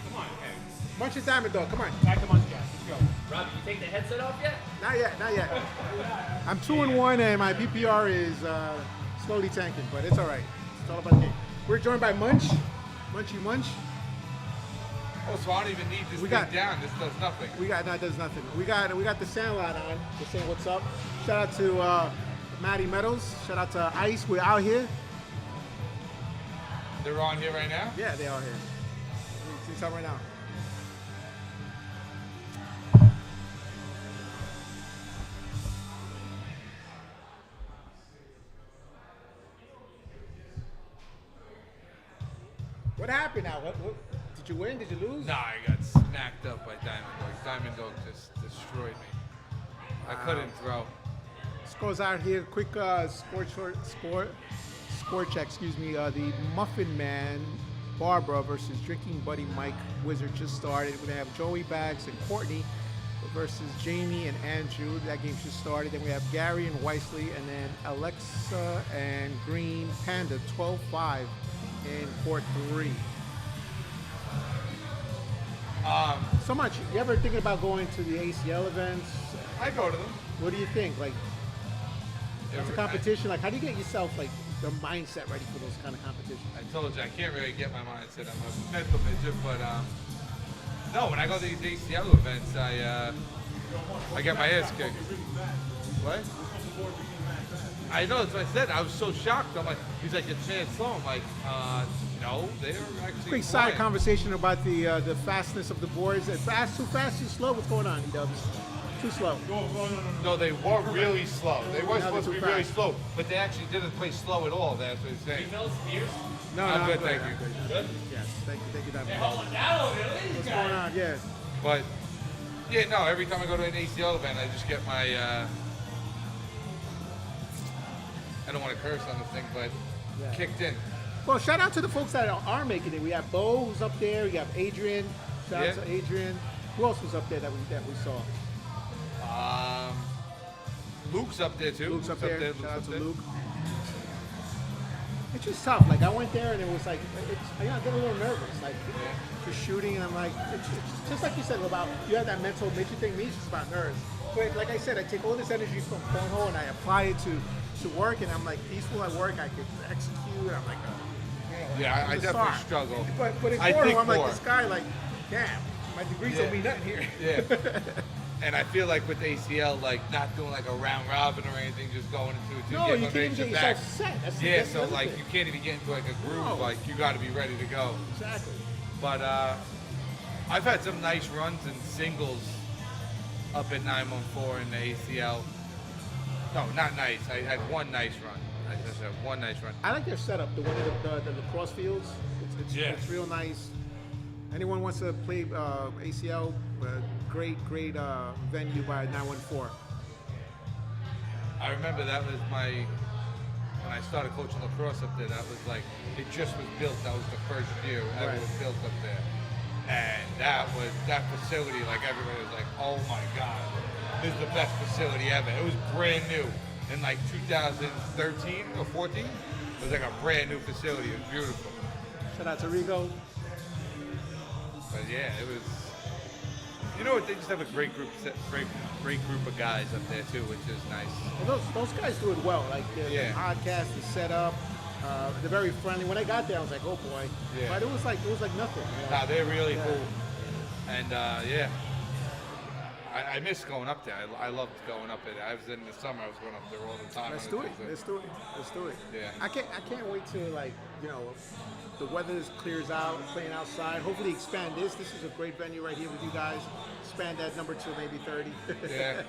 Come on, okay. Munch and Diamond Dog, come on. Back to Munch, guys. Let's go. Rob, you take the headset off yet? Not yet. I'm 2-1 and my PPR is slowly tanking, but it's all right. It's all about the game. We're joined by Munch. Munchy Munch. Oh, so I don't even need this thing down. This does nothing. It does nothing. We got the Sandlot on. Just saying what's up. Shout out to Matty Meadows. Shout out to Ice. We're out here. They're on here right now? Yeah, they are here. See something right now. What happened now? What did you win? Did you lose? Nah, I got smacked up by Diamond Dog. Diamond Dog just destroyed me. I couldn't throw. Scores out here. Quick score check. Excuse me. The Muffin Man, Barbara versus Drinking Buddy Mike Wizard just started. We're gonna have Joey Bags and Courtney versus Jamie and Andrew. That game just started. Then we have Gary and Wesley, and then Alexa and Green Panda 12-5 in Court 3. So much. You ever thinking about going to the ACL events? I go to them. What do you think? Like, it's a competition. Like, how do you get yourself like the mindset ready for those kind of competitions? I told you I can't really get my mindset. I'm a mental midget, but no. When I go to these ACL events, I get my ass kicked. What? I know, that's what I said. I was so shocked. I'm like, he's like, it's mad slow. I'm like, no, they're actually Quick side conversation about the fastness of the boards. Too fast, too slow? What's going on, E-Dubs? Too slow. No, they were really slow. They were Now supposed to they're be too really fast. slow, but they actually didn't play slow at all. That's what he's saying. No, I'm no, good, thank you. Good? Yes, thank you, Diamond. What's going on? Yeah. But yeah, no. Every time I go to an ACL event, I just get my. I don't want to curse on the thing, but kicked in. Well, shout out to the folks that are making it. We have Bo, who's up there. We have Adrian. Shout out to Adrian. Who else was up there that we saw? Luke's up there too. Luke's up there. Luke's Shout out up to there. Luke. It's just tough. Like, I went there and it was like, I get a little nervous. Like, just shooting, and I'm like, it's just like you said about, you have that mental midget thing. Me, it's just about nerves. But like I said, I take all this energy from cornhole and I apply it to to work, and I'm like peaceful at work. I could execute. I'm like, Yeah, I I'm a definitely star. struggle. But in I cornhole, think I'm like more. this guy. Like, damn, my degrees don't mean nothing here. Yeah. And I feel like with ACL, like not doing like a round robin or anything, just going into it. No, you can't even get yourself set. That's so the like thing. you can't even get into like a groove. No. Like you got to be ready to go. Exactly. But I've had some nice runs in singles up at 914 in the ACL. No, not nice. I had one nice run. I just had one nice run. I like their setup. The one at the lacrosse fields. It's real nice. Anyone wants to play ACL? Great venue by 914. I remember that was when I started coaching lacrosse up there, that was like, it just was built. That was the first year ever Right. was built up there. And that facility, like everybody was like, oh my God, this is the best facility ever. It was brand new in like 2013 or 14. It was like a brand new facility. It was beautiful. Shout out to Rico. But yeah, it was. You know what? They just have a great group of guys up there too, which is nice. Well, those guys do it well. Like the podcast, the setup, they're very friendly. When I got there, I was like, oh boy. Yeah. But it was like nothing. You know? Nah, they're really cool. And yeah, I miss going up there. I loved going up there. I was in the summer. I was going up there all the time. Let's do it. Yeah. I can't wait to the weather clears out, playing outside. Hopefully expand this. This is a great venue right here with you guys. Expand that number to maybe 30. Yeah.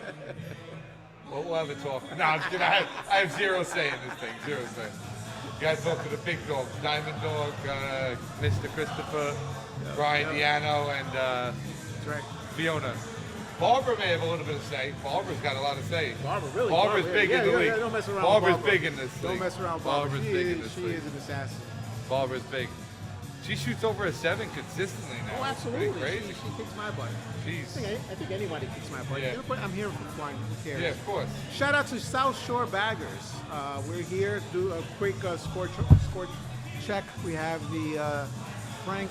Well, we'll have a talk. No, I'm just kidding. I have zero say in this thing. Zero say. You guys talk to the big dogs. Diamond Dog, Mr. Christopher, Brian Diano, and Fiona. Barbara may have a little bit of say. Barbara's got a lot of say. Barbara's big in the league. Don't mess around. Barbara's Barbara. big in this league. Don't mess around, with Barbara. Barbara's big in this She league. is an assassin. Barbara's big. She shoots over a 7 consistently now. Oh, It's pretty absolutely. crazy. She kicks my butt. Jeez. I think anybody kicks my butt. Yeah. I'm here for fun. Who cares? Yeah, of course. Shout out to South Shore Baggers. We're here to do a quick score check. We have the I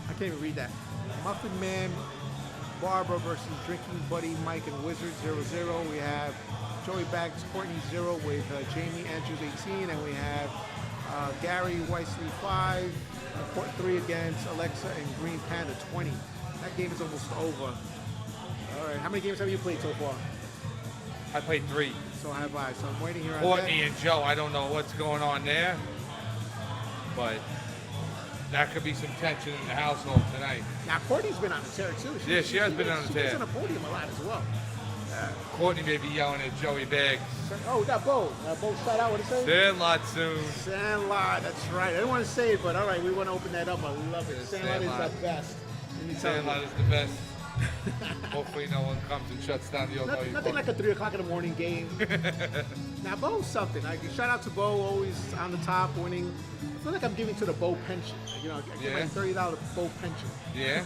can't even read that. Muffin Man, Barbara versus Drinking Buddy Mike and Wizard 0-0. We have Joey Bags Courtney 0 with Jamie Andrews 18, and we have Gary Wesley 5, Court 3 against Alexa and Green Panda 20. That game is almost over. All right, how many games have you played so far? I played 3. So have I. So I'm waiting here on Courtney that. and Joe, I don't know what's going on there, but that could be some tension in the household tonight. Now Courtney's been on the tear too. She has been on the tear. She's on the podium a lot as well. Courtney may be yelling at Joey Bags. Oh, we got Bo. Bo, shout out. What it say? Sandlot soon. Sandlot. That's right. I didn't want to say it, but all right, we want to open that up. I love it. Sandlot is the best. Let me tell you. Sandlot is the best. Hopefully no one comes and shuts down the old Nothing like a 3 o'clock in the morning game. Now, Bo's something. Shout out to Bo, always on the top, winning. I feel like I'm giving to the Bo pension. I get my $30 Bo pension. Yeah?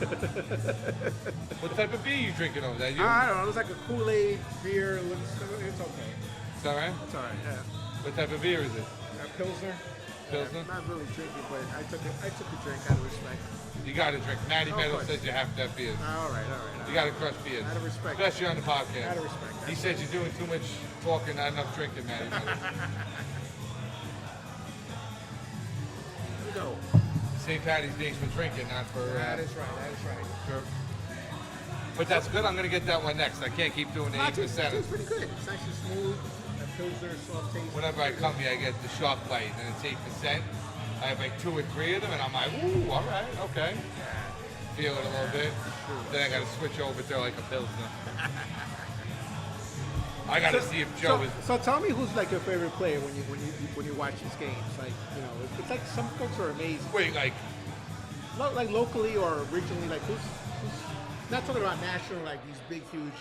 What type of beer you drinking over there? I don't know. It was like a Kool-Aid beer. It's okay. It's all right? It's all right, yeah. What type of beer is it? Pilsner. Pilsner? I'm not really drinking, but I took a drink out of respect. You got to drink. Matty Of Meadow course. says you have to have beers. All right. You got to crush beers. Out of respect. Especially on the podcast. Out of respect. He says you're doing too much talking, not enough drinking, Matty Meadow. Here we go. St. Patty's Day's for drinking, not for... That is right. Sure. But that's good. I'm going to get that one next. I can't keep doing the 8%. It's pretty good. It's nice and smooth. That Pilsner, soft taste. Whenever I come here, I get the Shark Bite, and it's 8%. I have like 2 or 3 of them, and I'm like, ooh, all right, okay. Feel it a little bit. Then I got to switch over to like a Pilsner. I got to see if Joe is... So tell me who's like your favorite player when you watch these games. Like, it's like some folks are amazing. Wait, like locally or regionally, like who's not talking about national, like these big, huge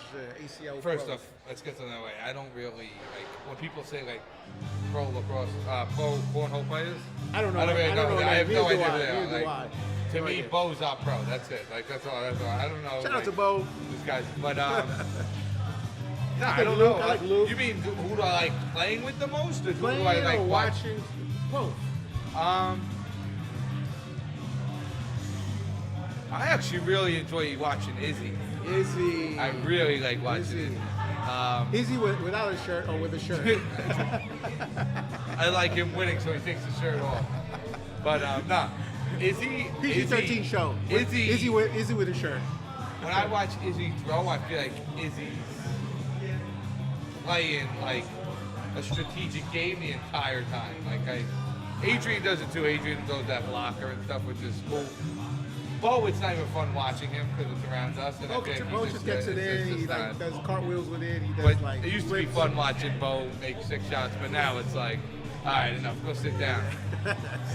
ACL. First pros. off, let's get to that way. I don't really like when people say like pro lacrosse, pro cornhole players. I don't know. I don't really know. I have no idea who they Neither are. do Like, I. to No me, idea. Bo's our pro. That's it. Like that's all. I don't know. Shout out to Bo. These guys, but no, I I don't Luke, know. I like Luke. You mean who do I like playing with the most, or who do Playing I like or watching? Both. I actually really enjoy watching Izzy. Izzy. I really like watching Izzy. Izzy without a shirt or with a shirt? I like him winning, so he takes the shirt off. But no, Izzy. PG-13 show. Izzy with a shirt. When I watch Izzy throw, I feel like Izzy's playing like a strategic game the entire time. Adrian does it too. Adrian does that blocker and stuff, which is cool. Bo, it's not even fun watching him because it's around us. And Bo just gets it in. He does cartwheels with it. He does but it used to be fun watching Bo make 6 shots, but now it's like, all right, enough. Go sit down.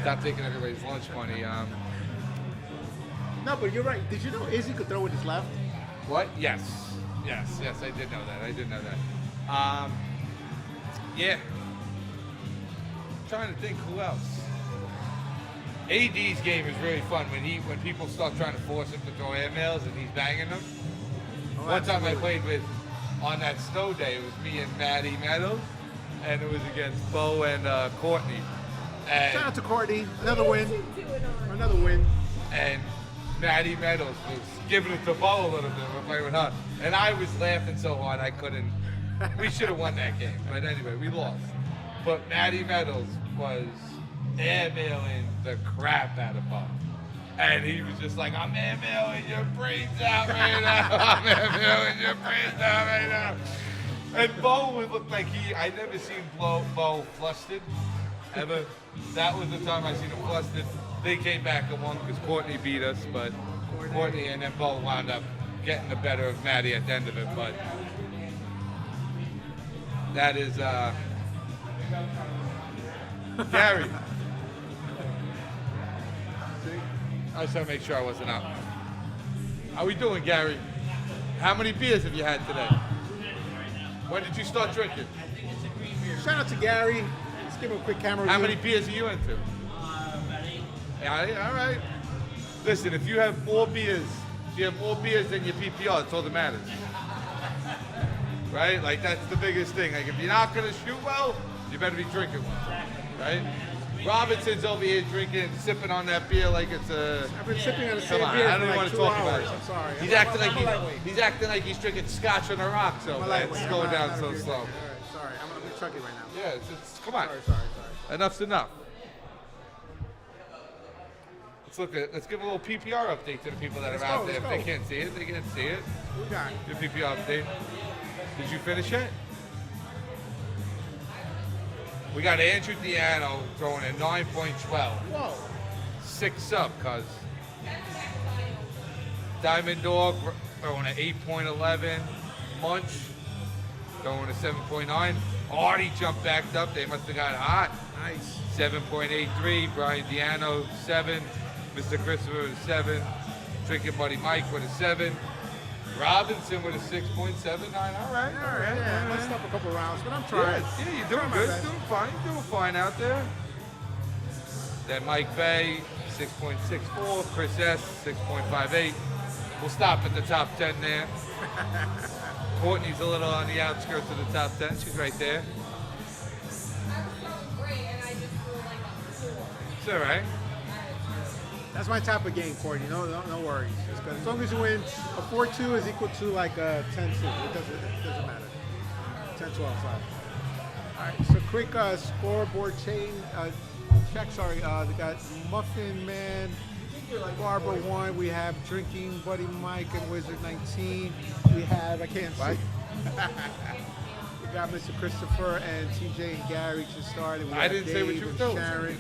Stop taking everybody's lunch money. No, but you're right. Did you know Izzy could throw with his left? What? Yes, I did know that. Yeah. I'm trying to think who else. AD's game is really fun when people start trying to force him to throw airmails and he's banging them. One time I played with, on that snow day, it was me and Maddie Meadows, and it was against Bo and Courtney. And shout out to Courtney, another win. And Maddie Meadows was giving it to Bo a little bit. We're playing with her, and I was laughing so hard I couldn't. We should have won that game, but anyway, we lost. But Maddie Meadows was airmailing the crap out of Bo. And he was just like, I'm airmailing your brains out right now. I'm airmailing your brains out right now. And Bo would look like I never seen Bo flustered, ever. That was the time I seen him flustered. They came back and won because Courtney beat us, but Courtney and then Bo wound up getting the better of Maddie at the end of it. But that is, Gary. I just want to make sure I wasn't out. How we doing, Gary? How many beers have you had today? When did you start drinking? Shout out to Gary. Let's give him a quick camera. How many beers are you into? Yeah, all right. Listen, if you have more beers than your PPR, that's all that matters. Right? Like, that's the biggest thing. Like, if you're not going to shoot well, you better be drinking well. Right? Robinson's over here drinking, sipping on that beer like it's a. I've been sipping on the same Come on, beer I don't for even like want to 2 talk hours. about it. I'm sorry. He's acting like he's drinking scotch on the rocks over there. It's going down so slow. All right, sorry. I'm a bit chunky right now. Yeah, come on. Sorry. Enough's enough. Let's give a little PPR update to the people that are out there. If they can't see it, they can't see it. We got your PPR update. Did you finish it? We got Andrew Diano throwing a 9.12. Whoa. 6 up, cuz. Diamond Dog throwing an 8.11. Munch throwing a 7.9. Artie jumped back up. They must have got hot. Nice. 7.83. Brian Diano, 7. Mr. Christopher with a 7. Drinking Buddy Mike with a 7. Robinson with a 6.79. All right. Yeah, I messed up a couple rounds, but I'm trying. Yeah, you're doing good. Doing fine out there. Then Mike Fay, 6.64. Chris S, 6.58. We'll stop at the top 10 there. Courtney's a little on the outskirts of the top 10. She's right there. It's all right. That's my type of game, Courtney. No worries. It's good. As long as you win, a 4-2 is equal to like a 10-2. It doesn't matter. 10-12, sorry. All right, so quick scoreboard check. Sorry, they got Muffin Man, Barbara 1. We have Drinking Buddy Mike and Wizard 19. We have, I can't see. We got Mr. Christopher and TJ and Gary just started. We I didn't say what you were doing. Sharon.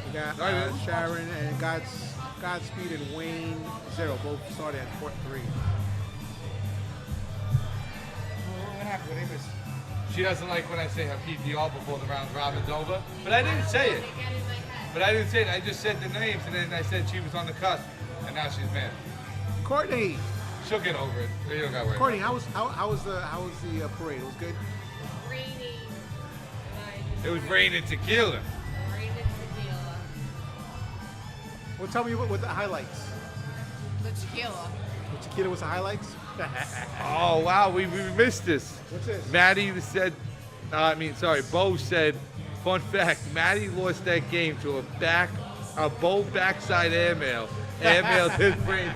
We got Sharon and Godspeed and Wayne 0. Both started at court 3. What happened? What missed? She doesn't like when I say her PPR before the round robin's over. But I didn't say it. I just said the names, and then I said she was on the cusp, and now she's mad. Courtney. She'll get over it. You don't got to worry. Courtney, how was the parade? It was good. Rainy. It was raining tequila. Well, tell me what the highlights. The tequila. The tequila was the highlights. Oh wow, we missed this. What's this? Maddie said, Bo said, fun fact, Maddie lost that game to a Bo backside airmail. Airmailed his brain.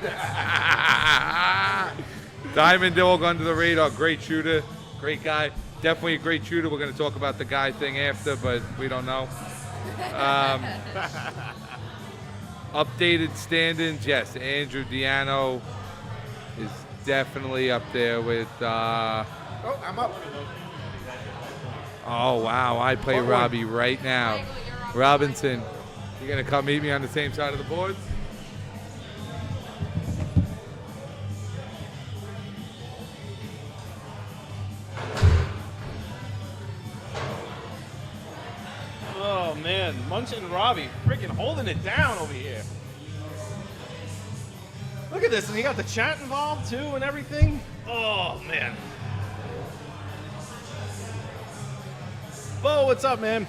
Diamond Dog under the radar, great shooter. Great guy. Definitely a great shooter. We're going to talk about the guy thing after, but we don't know. Updated stand-ins, yes. Andrew Diano is definitely up there with. I'm up. Oh wow! I play Robbie right now. Robinson, you gonna come meet me on the same side of the boards? Oh man, Munch and Robbie freaking holding it down over here. Look at this, and you got the chat involved too and everything. Oh man. Bo, what's up, man?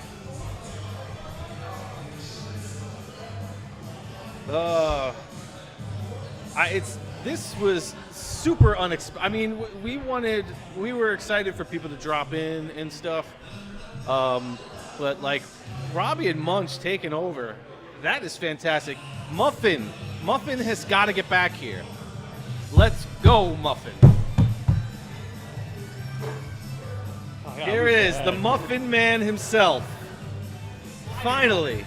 This was super unexpected. I mean, we were excited for people to drop in and stuff. But like Robbie and Munch taking over, that is fantastic. Muffin has got to get back here. Let's go, Muffin. Here it is, the Muffin Man himself. Finally.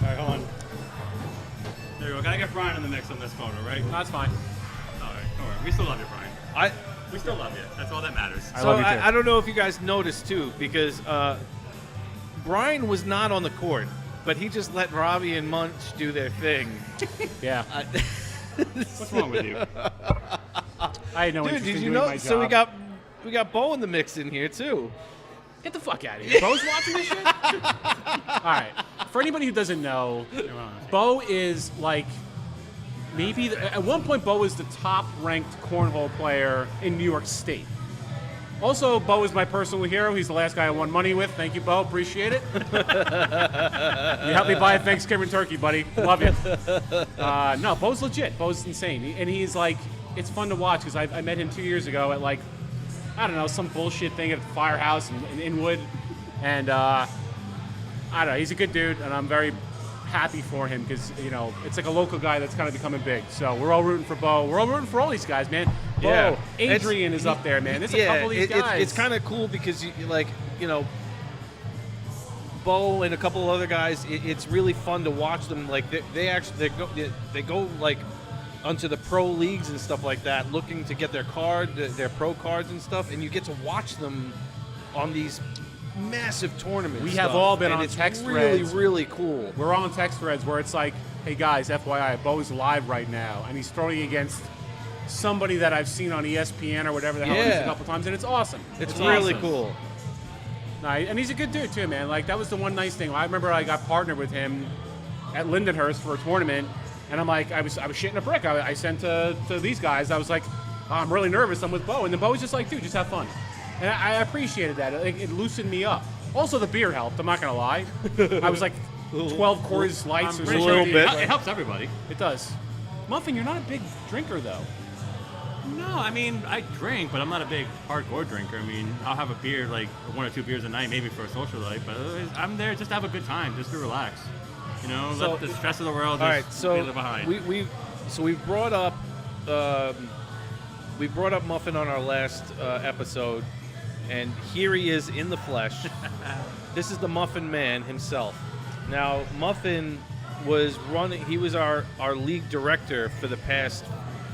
All right, hold on. There you go. Gotta get Brian in the mix on this photo, right? No, that's fine. All right, don't worry. We still love you, Brian. We still love you. That's all that matters. I don't know if you guys noticed too, because Brian was not on the court, but he just let Robbie and Munch do their thing. Yeah. What's wrong with you? I had no Dude, interest did in you doing know? my So job. we got Bo in the mix in here too. Get the fuck out of here. Bo's watching this shit? All right. For anybody who doesn't know, Bo is like maybe at one point Bo was the top-ranked cornhole player in New York State. Also, Bo is my personal hero. He's the last guy I won money with. Thank you, Bo. Appreciate it. You helped me buy a Thanksgiving turkey, buddy. Love you. No, Bo's legit. Bo's insane. And he's like, it's fun to watch because I met him 2 years ago at like, I don't know, some bullshit thing at the firehouse in Inwood. And I don't know, he's a good dude, and I'm very happy for him because, you know, it's like a local guy that's kind of becoming big. So we're all rooting for Bo. We're all rooting for all these guys, man. Bo, Adrian is up there, man. There's a couple of these guys. It's kind of cool because, Bo and a couple of other guys, it's really fun to watch them. Like, they go like onto the pro leagues and stuff like that, looking to get their pro cards and stuff, and you get to watch them on these massive tournaments. We have all been on text threads. Really, really cool. We're on text threads where it's like, hey guys, FYI, Bo's live right now, and he's throwing against somebody that I've seen on ESPN or whatever the hell it is a couple times, and it's awesome. It's really awesome. Cool. And he's a good dude too, man. Like, that was the one nice thing. I remember I got partnered with him at Lindenhurst for a tournament, and I'm like, I was shitting a brick. I sent to these guys. I was like, oh, I'm really nervous. I'm with Bo, and then Bo was just like, dude, just have fun. And I appreciated that. It loosened me up. Also, the beer helped. I'm not gonna lie. I was like 12 Coors Lights or something. A little bit. It helps everybody. It does. Muffin, you're not a big drinker though. No, I mean, I drink, but I'm not a big hardcore drinker. I mean, I'll have a beer, like 1 or 2 beers a night, maybe for a social life, but I'm there just to have a good time, just to relax. You know, So- let the stress of the world All just right, so be behind. we've brought up Muffin on our last episode, and here he is in the flesh. This is the Muffin Man himself. Now, Muffin was running. He was our league director for the past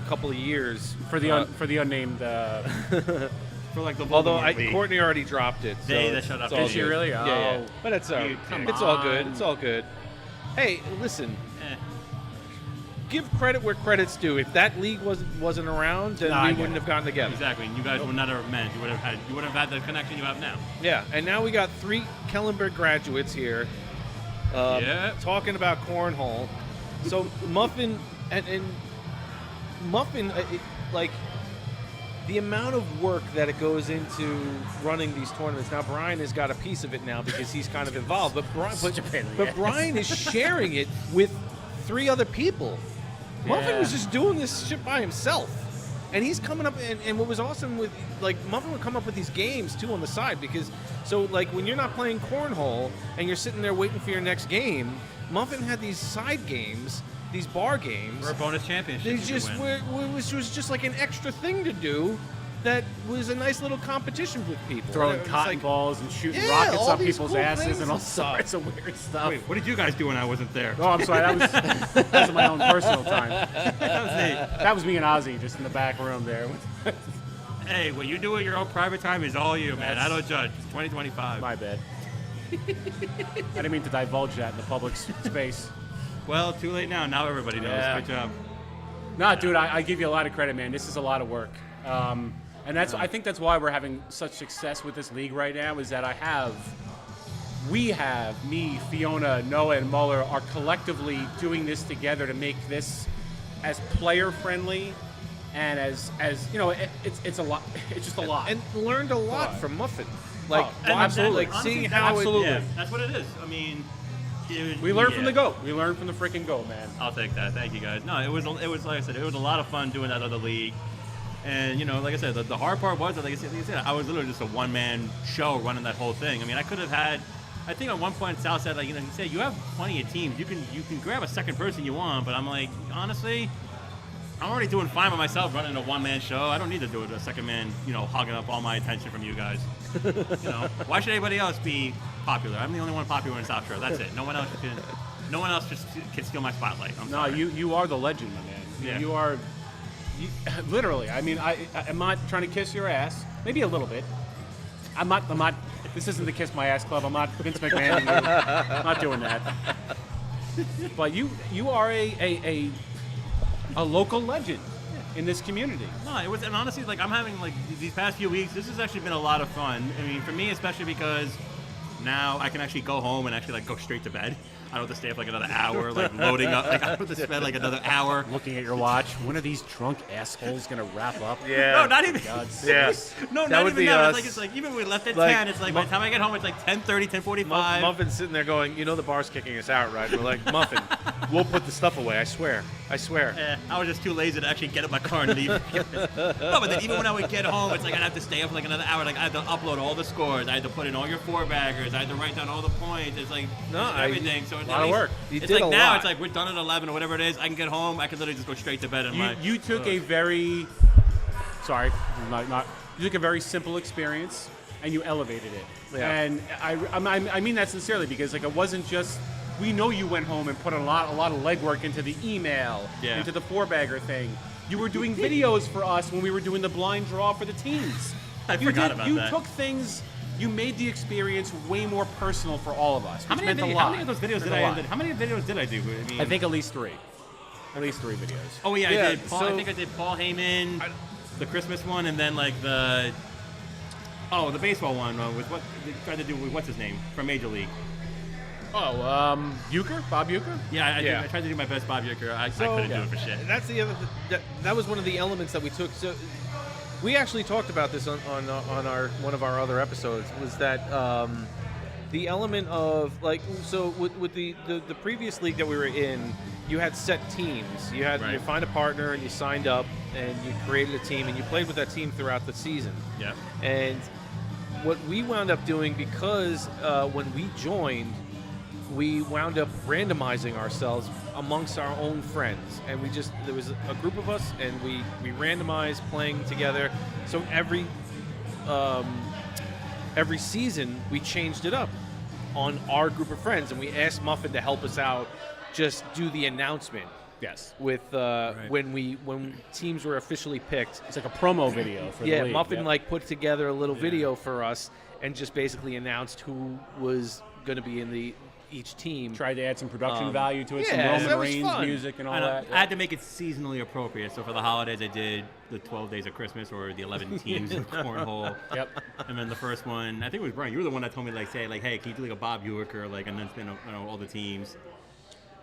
couple of years For the unnamed. For like the although Voldemort League. Courtney already dropped it. So They shut up. it's all Did she good. really? Yeah. Oh. But it's Dude, come all good. on. It's all good. Hey, listen. Eh. Give credit where credit's due. If that league wasn't around, then No, I we get wouldn't it. have gotten together. Exactly, and you guys would not have met. You would have had the connection you have now. Yeah, and now we got 3 Kellenberg graduates here talking about cornhole. So Muffin and Muffin, like the amount of work that it goes into running these tournaments. Now Brian has got a piece of it now because he's kind of involved, but Brian is sharing it with 3 other people. Muffin was just doing this shit by himself. And he's coming up, and what was awesome with, like, Muffin would come up with these games, too, on the side, because, so, like, when you're not playing cornhole, and you're sitting there waiting for your next game, Muffin had these side games, these bar games. Or a bonus championship. They just, which was just, like, an extra thing to do that was a nice little competition with people. Throwing And it was cotton like, balls and shooting yeah, rockets all up these people's cool asses things and all and stuff. sorts of weird stuff. Wait, what did you guys do when I wasn't there? Oh, I'm sorry. That was my own personal time. That was me and Ozzy just in the back room there. Hey, what you do at your own private time is all you, man. I don't judge. It's 2025. My bad. I didn't mean to divulge that in the public space. Well, too late now. Now everybody knows. Yeah. Good job. No, dude, I give you a lot of credit, man. This is a lot of work. And I think that's why we're having such success with this league right now, is that me, Fiona, Noah, and Muller are collectively doing this together to make this as player friendly and as you know, it's a lot. It's just a lot. And learned a lot from Muffin. Like, absolutely. Like seeing how Yeah, that's what it is. I mean, we learned from the GOAT. We learned from the freaking GOAT, man. I'll take that. Thank you, guys. No, it was like I said, it was a lot of fun doing that other league. And, like I said, the hard part was that, like I said, I was literally just a one-man show running that whole thing. I mean, I could have had, I think at one point Southside, like, you said, you have plenty of teams. You can grab a second person you want, but I'm like, honestly, I'm already doing fine by myself running a one-man show. I don't need to do it a second man, hogging up all my attention from you guys. Why should anybody else be popular? I'm the only one popular in South Shore. That's it. No one else just can steal my spotlight. I'm sorry. You are the legend, my man. Yeah. You are. Literally, I mean, I'm not trying to kiss your ass. Maybe a little bit. I'm not. This isn't the Kiss My Ass Club. I'm not Vince McMahon. I'm not doing that. But you are a local legend in this community. No, it was, and honestly, like, I'm having, like, these past few weeks, this has actually been a lot of fun. I mean, for me, especially because now I can actually go home and actually, like, go straight to bed. I don't have to stay up like another hour, like loading up. Like, I don't have to spend like another hour looking at your watch. When are these drunk assholes gonna wrap up? Yeah. No, not even. Yes. No, that not would even be that. us. It's like even when we left at Like, 10, it's like by the time I get home, it's like 10:30, 10:45. Muffin's sitting there going, the bar's kicking us out, right? We're like, Muffin, we'll put the stuff away. I swear. I was just too lazy to actually get in my car and leave. No, but then even when I would get home, it's like I'd have to stay up for like another hour. Like I had to upload all the scores. I had to put in all your four-baggers. I had to write down all the points. It's like everything. So it's a lot of work. It's like now it's like we're done at 11 or whatever it is. I can get home. I can literally just go straight to bed. And You took a very, you took a very simple experience and you elevated it. Yeah. And I mean that sincerely, because like it wasn't just. We know you went home and put a lot of legwork into the email, into the four-bagger thing. You were doing videos for us when we were doing the blind draw for the teams. I forgot about that. You took things. You made the experience way more personal for all of us. How many of those videos did I end? How many videos did I do? I mean, I think at least three. At least three videos. Oh yeah, I did. I think I did Paul Heyman, the Christmas one, and then like the baseball one with what they tried to do with what's his name from Major League. Euchre? Bob Euchre? Yeah, I tried to do my best Bob Euchre. I couldn't do it for shit. That's the other. That was one of the elements that we took. So we actually talked about this on our one of our other episodes. Was that the element of like with the previous league that we were in, you had set teams. You had you find a partner and you signed up and you created a team and you played with that team throughout the season. Yeah. And what we wound up doing, because when we joined, we wound up randomizing ourselves amongst our own friends, and there was a group of us, and we randomized playing together. So every season we changed it up on our group of friends, and we asked Muffin to help us out, just do the announcement. Yes. With when teams were officially picked, it's like a promo video for the league. Muffin like put together a little video for us and just basically announced who was going to be in each team. Tried to add some production value to it, some Roman Reigns music and all that. I had to make it seasonally appropriate. So for the holidays, I did the 12 Days of Christmas or the 11 teams of cornhole. Yep. And then the first one, I think it was Brian. You were the one that told me hey, can you do like a Bob Euchre and then spin all the teams.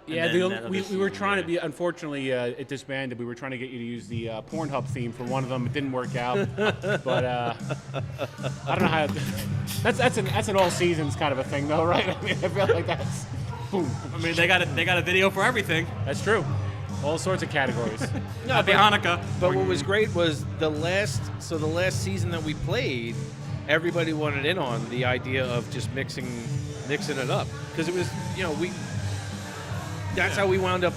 Yeah, we were trying to be. Unfortunately, it disbanded. We were trying to get you to use the Pornhub theme for one of them. It didn't work out. But I don't know how. That's an all seasons kind of a thing, though, right? I mean, I feel like that's. Boom. I mean, they got a video for everything. That's true. All sorts of categories. Happy Hanukkah. But what was great was the last season that we played, everybody wanted in on the idea of just mixing it up, because it was That's how we wound up,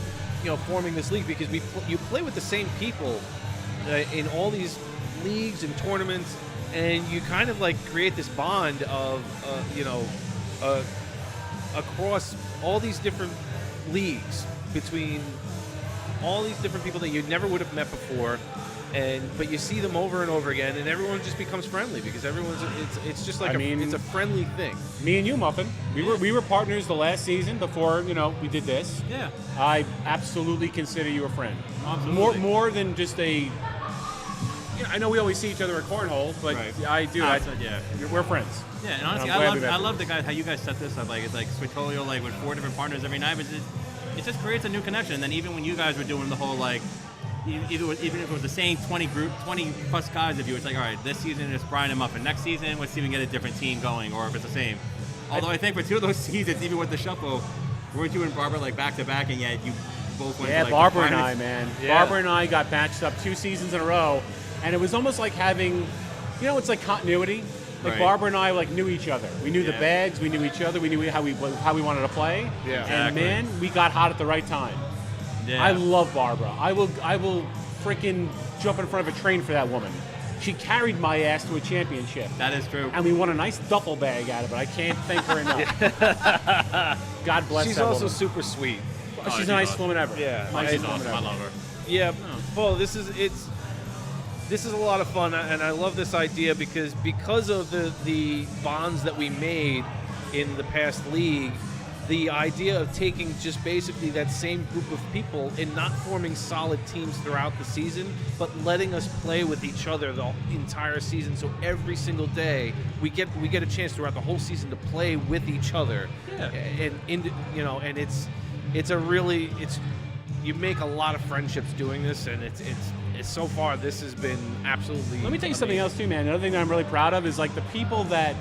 forming this league, because you play with the same people in all these leagues and tournaments, and you kind of like create this bond of, across all these different leagues between all these different people that you never would have met before, but you see them over and over again, and everyone just becomes friendly because it's just like it's a friendly thing. Me and you, Muffin, we were partners the last season before we did this. Yeah. I absolutely consider you a friend. Absolutely. More than just a. I know we always see each other at cornhole, but I do. We're friends. Yeah, and honestly, I love the guys how you guys set this up. Like it's like Switcholio, like with 4 different partners every night, but it just creates a new connection. And then even when you guys were doing the whole like, even if it was the same 20 plus guys of you, it's like, all right, this season it's Brian and Muffin. Next season, let's see if we can get a different team going, or if it's the same. Although I think for 2 of those seasons, even with the shuffle, weren't you and Barbara like back to back, and yet you both went. Yeah, to, like, Barbara and I, man. Yeah. Barbara and I got matched up 2 seasons in a row, and it was almost like having, it's like continuity. Like Right. Barbara and I like knew each other. We knew the bags. We knew each other. We knew how we wanted to play. Yeah. And Exactly. man, we got hot at the right time. Yeah. I love Barbara. I will freaking jump in front of a train for that woman. She carried my ass to a championship. That is true. And we won a nice duffel bag out of it. I can't thank her enough. God bless She's that also woman. super sweet. She's the nicest woman ever. Yeah. Nicest She's woman awesome. ever. I love her. Yeah, Paul, this is a lot of fun, and I love this idea because of the bonds that we made in the past league. The idea of taking just basically that same group of people and not forming solid teams throughout the season, but letting us play with each other the entire season. So every single day we get a chance throughout the whole season to play with each other. Yeah. And it's a really you make a lot of friendships doing this, and it's so far this has been absolutely. Let me tell you something else too, man. Another thing that I'm really proud of is like the people that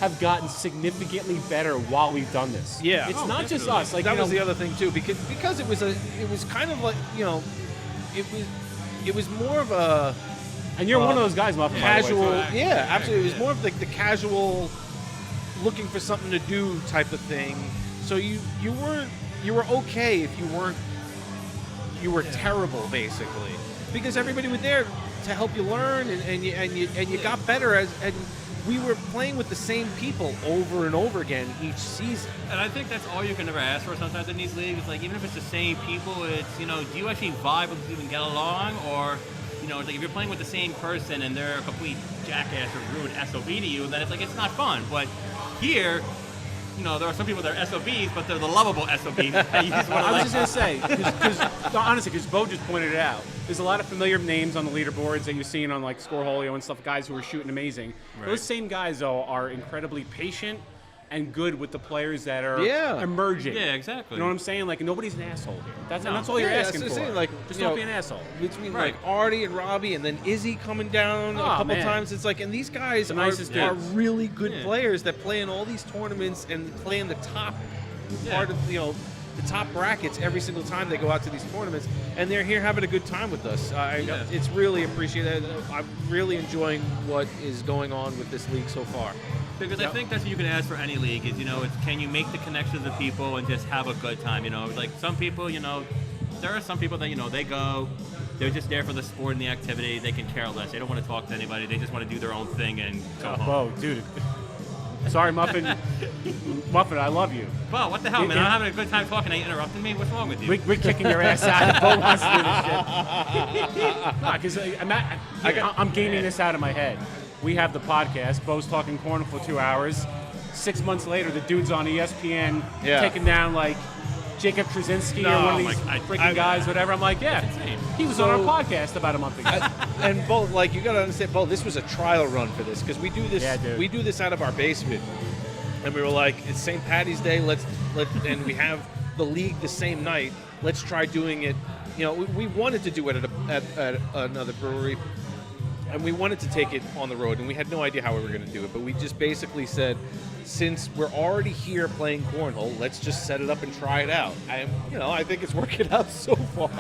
have gotten significantly better while we've done this. Yeah, it's not just us. Like that was the other thing too, because it was kind of like it was more of a. And you're one of those guys, Muffin. Casual, yeah, absolutely. It was more of like the casual, looking for something to do type of thing. So you were okay if you were terrible basically, because everybody was there to help you learn, and you got better and we were playing with the same people over and over again each season. And I think that's all you can ever ask for sometimes in these leagues. It's like, even if it's the same people, it's, do you actually vibe with them and get along? Or, it's like if you're playing with the same person and they're a complete jackass or rude SOB to you, then it's like, it's not fun. But here, there are some people that are SOBs, but they're the lovable SOBs. I was just going to say, honestly, because Bo just pointed it out, there's a lot of familiar names on the leaderboards that you've seen on like Scoreholio and stuff, guys who are shooting amazing. Right. Those same guys, though, are incredibly patient and good with the players that are emerging. Yeah, exactly. You know what I'm saying? Like, nobody's an asshole here. That's all you're asking for. Saying, like, just don't be an asshole. Between like Artie and Robbie, and then Izzy coming down a couple times, it's like, and these guys are really good players that play in all these tournaments and play in the top part of the top brackets every single time they go out to these tournaments, and they're here having a good time with us. It's really appreciated. I'm really enjoying what is going on with this league so far. Because I think that's what you can ask for any league is, it's can you make the connections with people and just have a good time, Like some people, there are some people that, they go, they're just there for the sport and the activity. They can care less. They don't want to talk to anybody. They just want to do their own thing and go home. Whoa, dude. Sorry, Muffin. Muffin, I love you. Well, what the hell, man? I'm having a good time talking. Are you interrupting me? What's wrong with you? We're kicking your ass out. Bo wants to do this shit. Because I'm gaming this out of my head. We have the podcast. Bo's talking corn for 2 hours. 6 months later, the dude's on ESPN taking down like Jacob Trzynski or one of these freaking guys, whatever. I'm like, he was on our podcast about a month ago. And Bo, like, you gotta understand, Bo, this was a trial run for this because we do this. We do this out of our basement, and we were like, it's St. Paddy's Day. And we have the league the same night. Let's try doing it. We wanted to do it at another brewery. And we wanted to take it on the road, and we had no idea how we were going to do it. But we just basically said, since we're already here playing cornhole, let's just set it up and try it out. I think it's working out so far,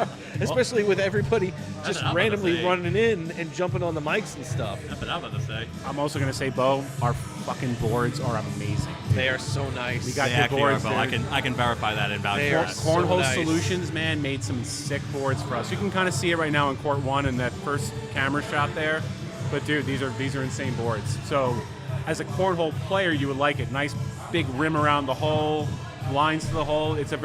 especially with everybody just randomly running in and jumping on the mics and stuff. That's what I'm about to say. I'm also going to say, Bo, our fucking boards are amazing. They are so nice. We got they good boards. I can verify that and vouch for that. Cornhole Solutions, man, made some sick boards for us. You can kind of see it right now in Court 1 in that first camera shot there. But dude, these are insane boards. So as a cornhole player, you would like it. Nice big rim around the hole, lines to the hole. It's a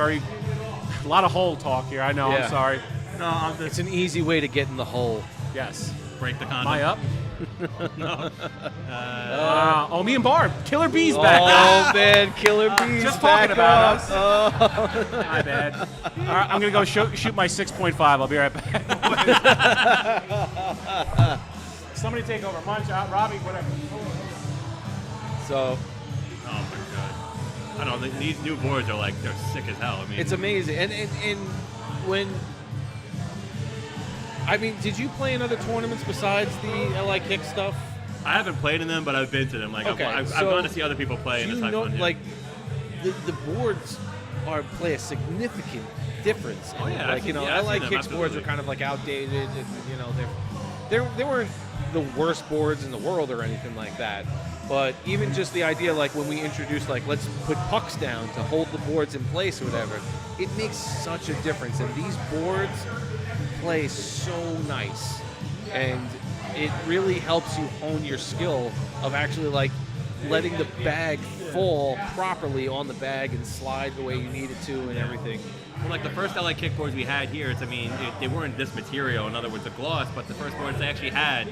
lot of hole talk here. I know. Yeah. I'm sorry. No, it's an easy way to get in the hole. Yes. Break the condom. Am I up? No. Me and Barb. Killer Bees back. Oh man, Killer Bees Just back talking about up. us. Oh. My bad. All right, I'm gonna go shoot my 6.5. I'll be right back. Somebody take over. Munch out, Robbie, whatever. So. Oh my god. I don't know. These new boards are like they're sick as hell. I mean, It's amazing. And when did you play in other tournaments besides the LI Kick stuff? I haven't played in them, but I've been to them. Like Okay, I've so gone to see other people play, and do it's you like know, fun. Yeah. like the boards play a significant difference. Oh, yeah, I've seen- LI yeah, I've seen them, Kicks boards are absolutely. kind of like outdated, and they weren't the worst boards in the world or anything like that. But even just the idea, like when we introduced, like let's put pucks down to hold the boards in place or whatever, it makes such a difference. And these boards play so nice, and it really helps you hone your skill of actually like letting the bag fall properly on the bag and slide the way you need it to and everything. Well, like the first LA kickboards we had here, they weren't this material, in other words, the gloss, but the first boards they actually had,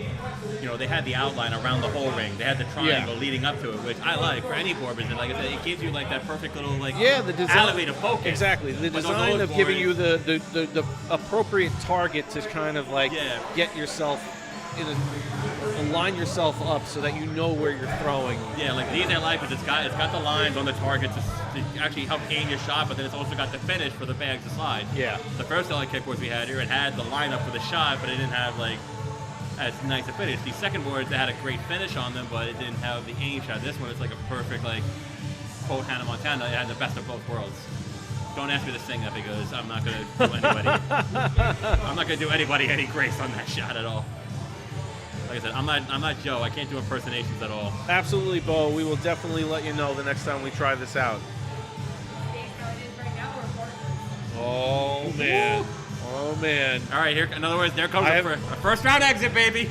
they had the outline around the whole ring. They had the triangle leading up to it, which I like for any board, because like I said, it gives you like that perfect little like the design, alleyway to focus. Exactly, the But those design old of giving boards- you the appropriate target to kind of like get yourself line yourself up so that you know where you're throwing. Yeah, like these I like because it's got the lines on the target to actually help aim your shot, but then it's also got the finish for the bag to slide. Yeah. The first LA kickboards we had here, it had the lineup for the shot, but it didn't have like as nice a finish. These second boards, they had a great finish on them, but it didn't have the aim shot. This one, it's like a perfect like quote Hannah Montana. It had the best of both worlds. Don't ask me to sing that because I'm not gonna do anybody. I'm not gonna do anybody any grace on that shot at all. Like I said, I'm not Joe. I can't do impersonations at all. Absolutely, Bo. We will definitely let you know the next time we try this out. Oh man. Oh man. All right, here. In other words, there comes a first round exit, baby.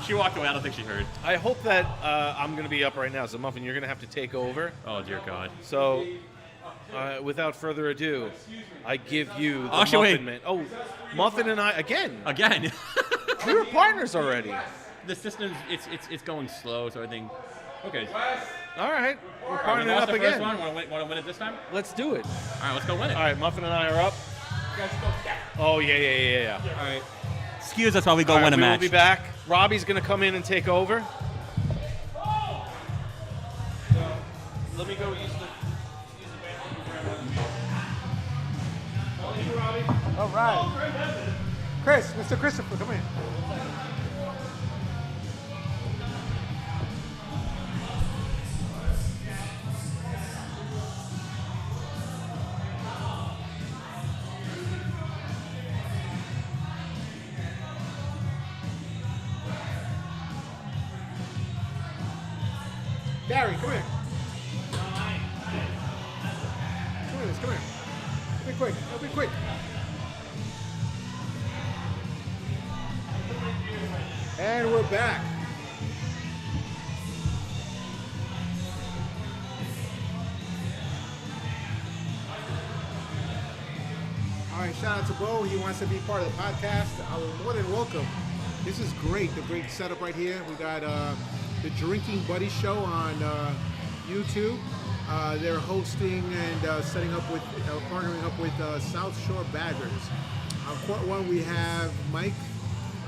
She walked away. I don't think she heard. I hope that I'm going to be up right now. So Muffin, you're going to have to take over. Oh dear God. So, without further ado, I give you the Muffin Muffin Man. Oh, Muffin and I again. We were partners already. The system's it's going slow, so I think. Okay. All right, we're We partnering lost up the again. first one. Want to win it this time? Let's do it. All right, let's go win it. All right, Muffin and I are up. Oh yeah. All right. Excuse us while we go All right, win a match. We'll be back. Robbie's going to come in and take over. Let me go use the All right. Chris, Mr. Christopher, come here. Gary, come here. Come here. Be quick. Be quick. And we're back. All right, shout out to Bo. He wants to be part of the podcast. More than welcome. This is great. The great setup right here. We got the Drinking Buddy Show on YouTube. They're hosting and setting up with, partnering up with South Shore Baggers. On court one, we have Mike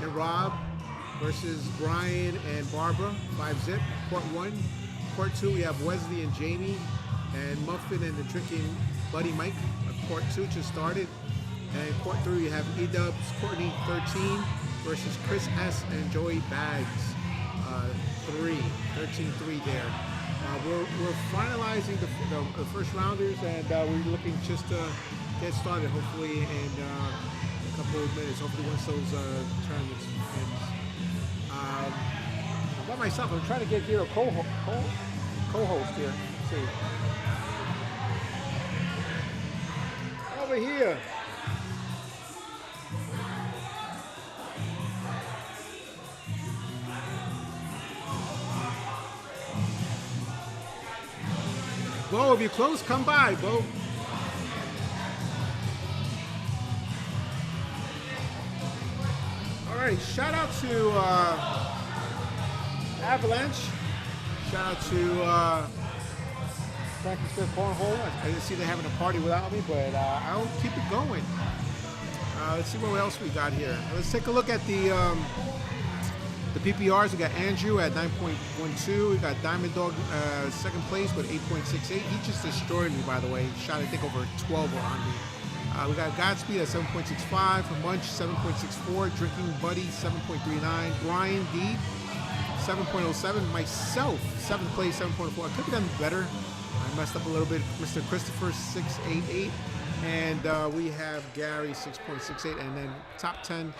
and Rob versus Brian and Barbara, 5-zip. Court one. Court two, we have Wesley and Jamie and Muffin and the Drinking Buddy Mike. Court two just started. And court three, we have E-Dubs, Courtney 13 versus Chris S. and Joey Bags, 13-3 there. We're finalizing the first rounders, and we're looking just to get started, hopefully, in a couple of minutes. Hopefully, once those tournaments end. I'm by myself. I'm trying to get here a co-host here. Let's see. Over here. Bo, if you're close, come by, Bo. All right, shout out to Avalanche. Shout out to Frankie Smith Cornhole. I didn't see they're having a party without me, but I'll keep it going. Let's see what else we got here. Let's take a look at the PPRs. We got Andrew at 9.12. We got Diamond Dog second place with 8.68. He just destroyed me, by the way. He shot, I think, over 12 on me. We got Godspeed at 7.65. Munch, 7.64. Drinking Buddy, 7.39. Brian D, 7.07. Myself, 7th place, 7.4. I could have done better. I messed up a little bit. Mr. Christopher, 6.88. And we have Gary, 6.68. And then top 10,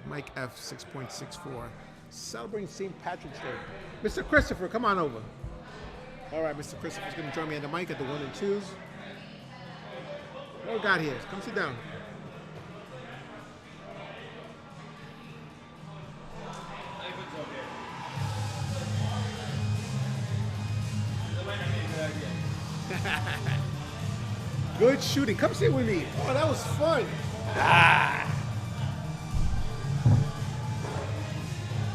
Mike F, 6.64. Celebrating St. Patrick's Day. Mr. Christopher, come on over. All right, Mr. Christopher's going to join me on the mic at the 1 and 2s. What we got here? Come sit down. Good shooting. Come sit with me. Oh, that was fun.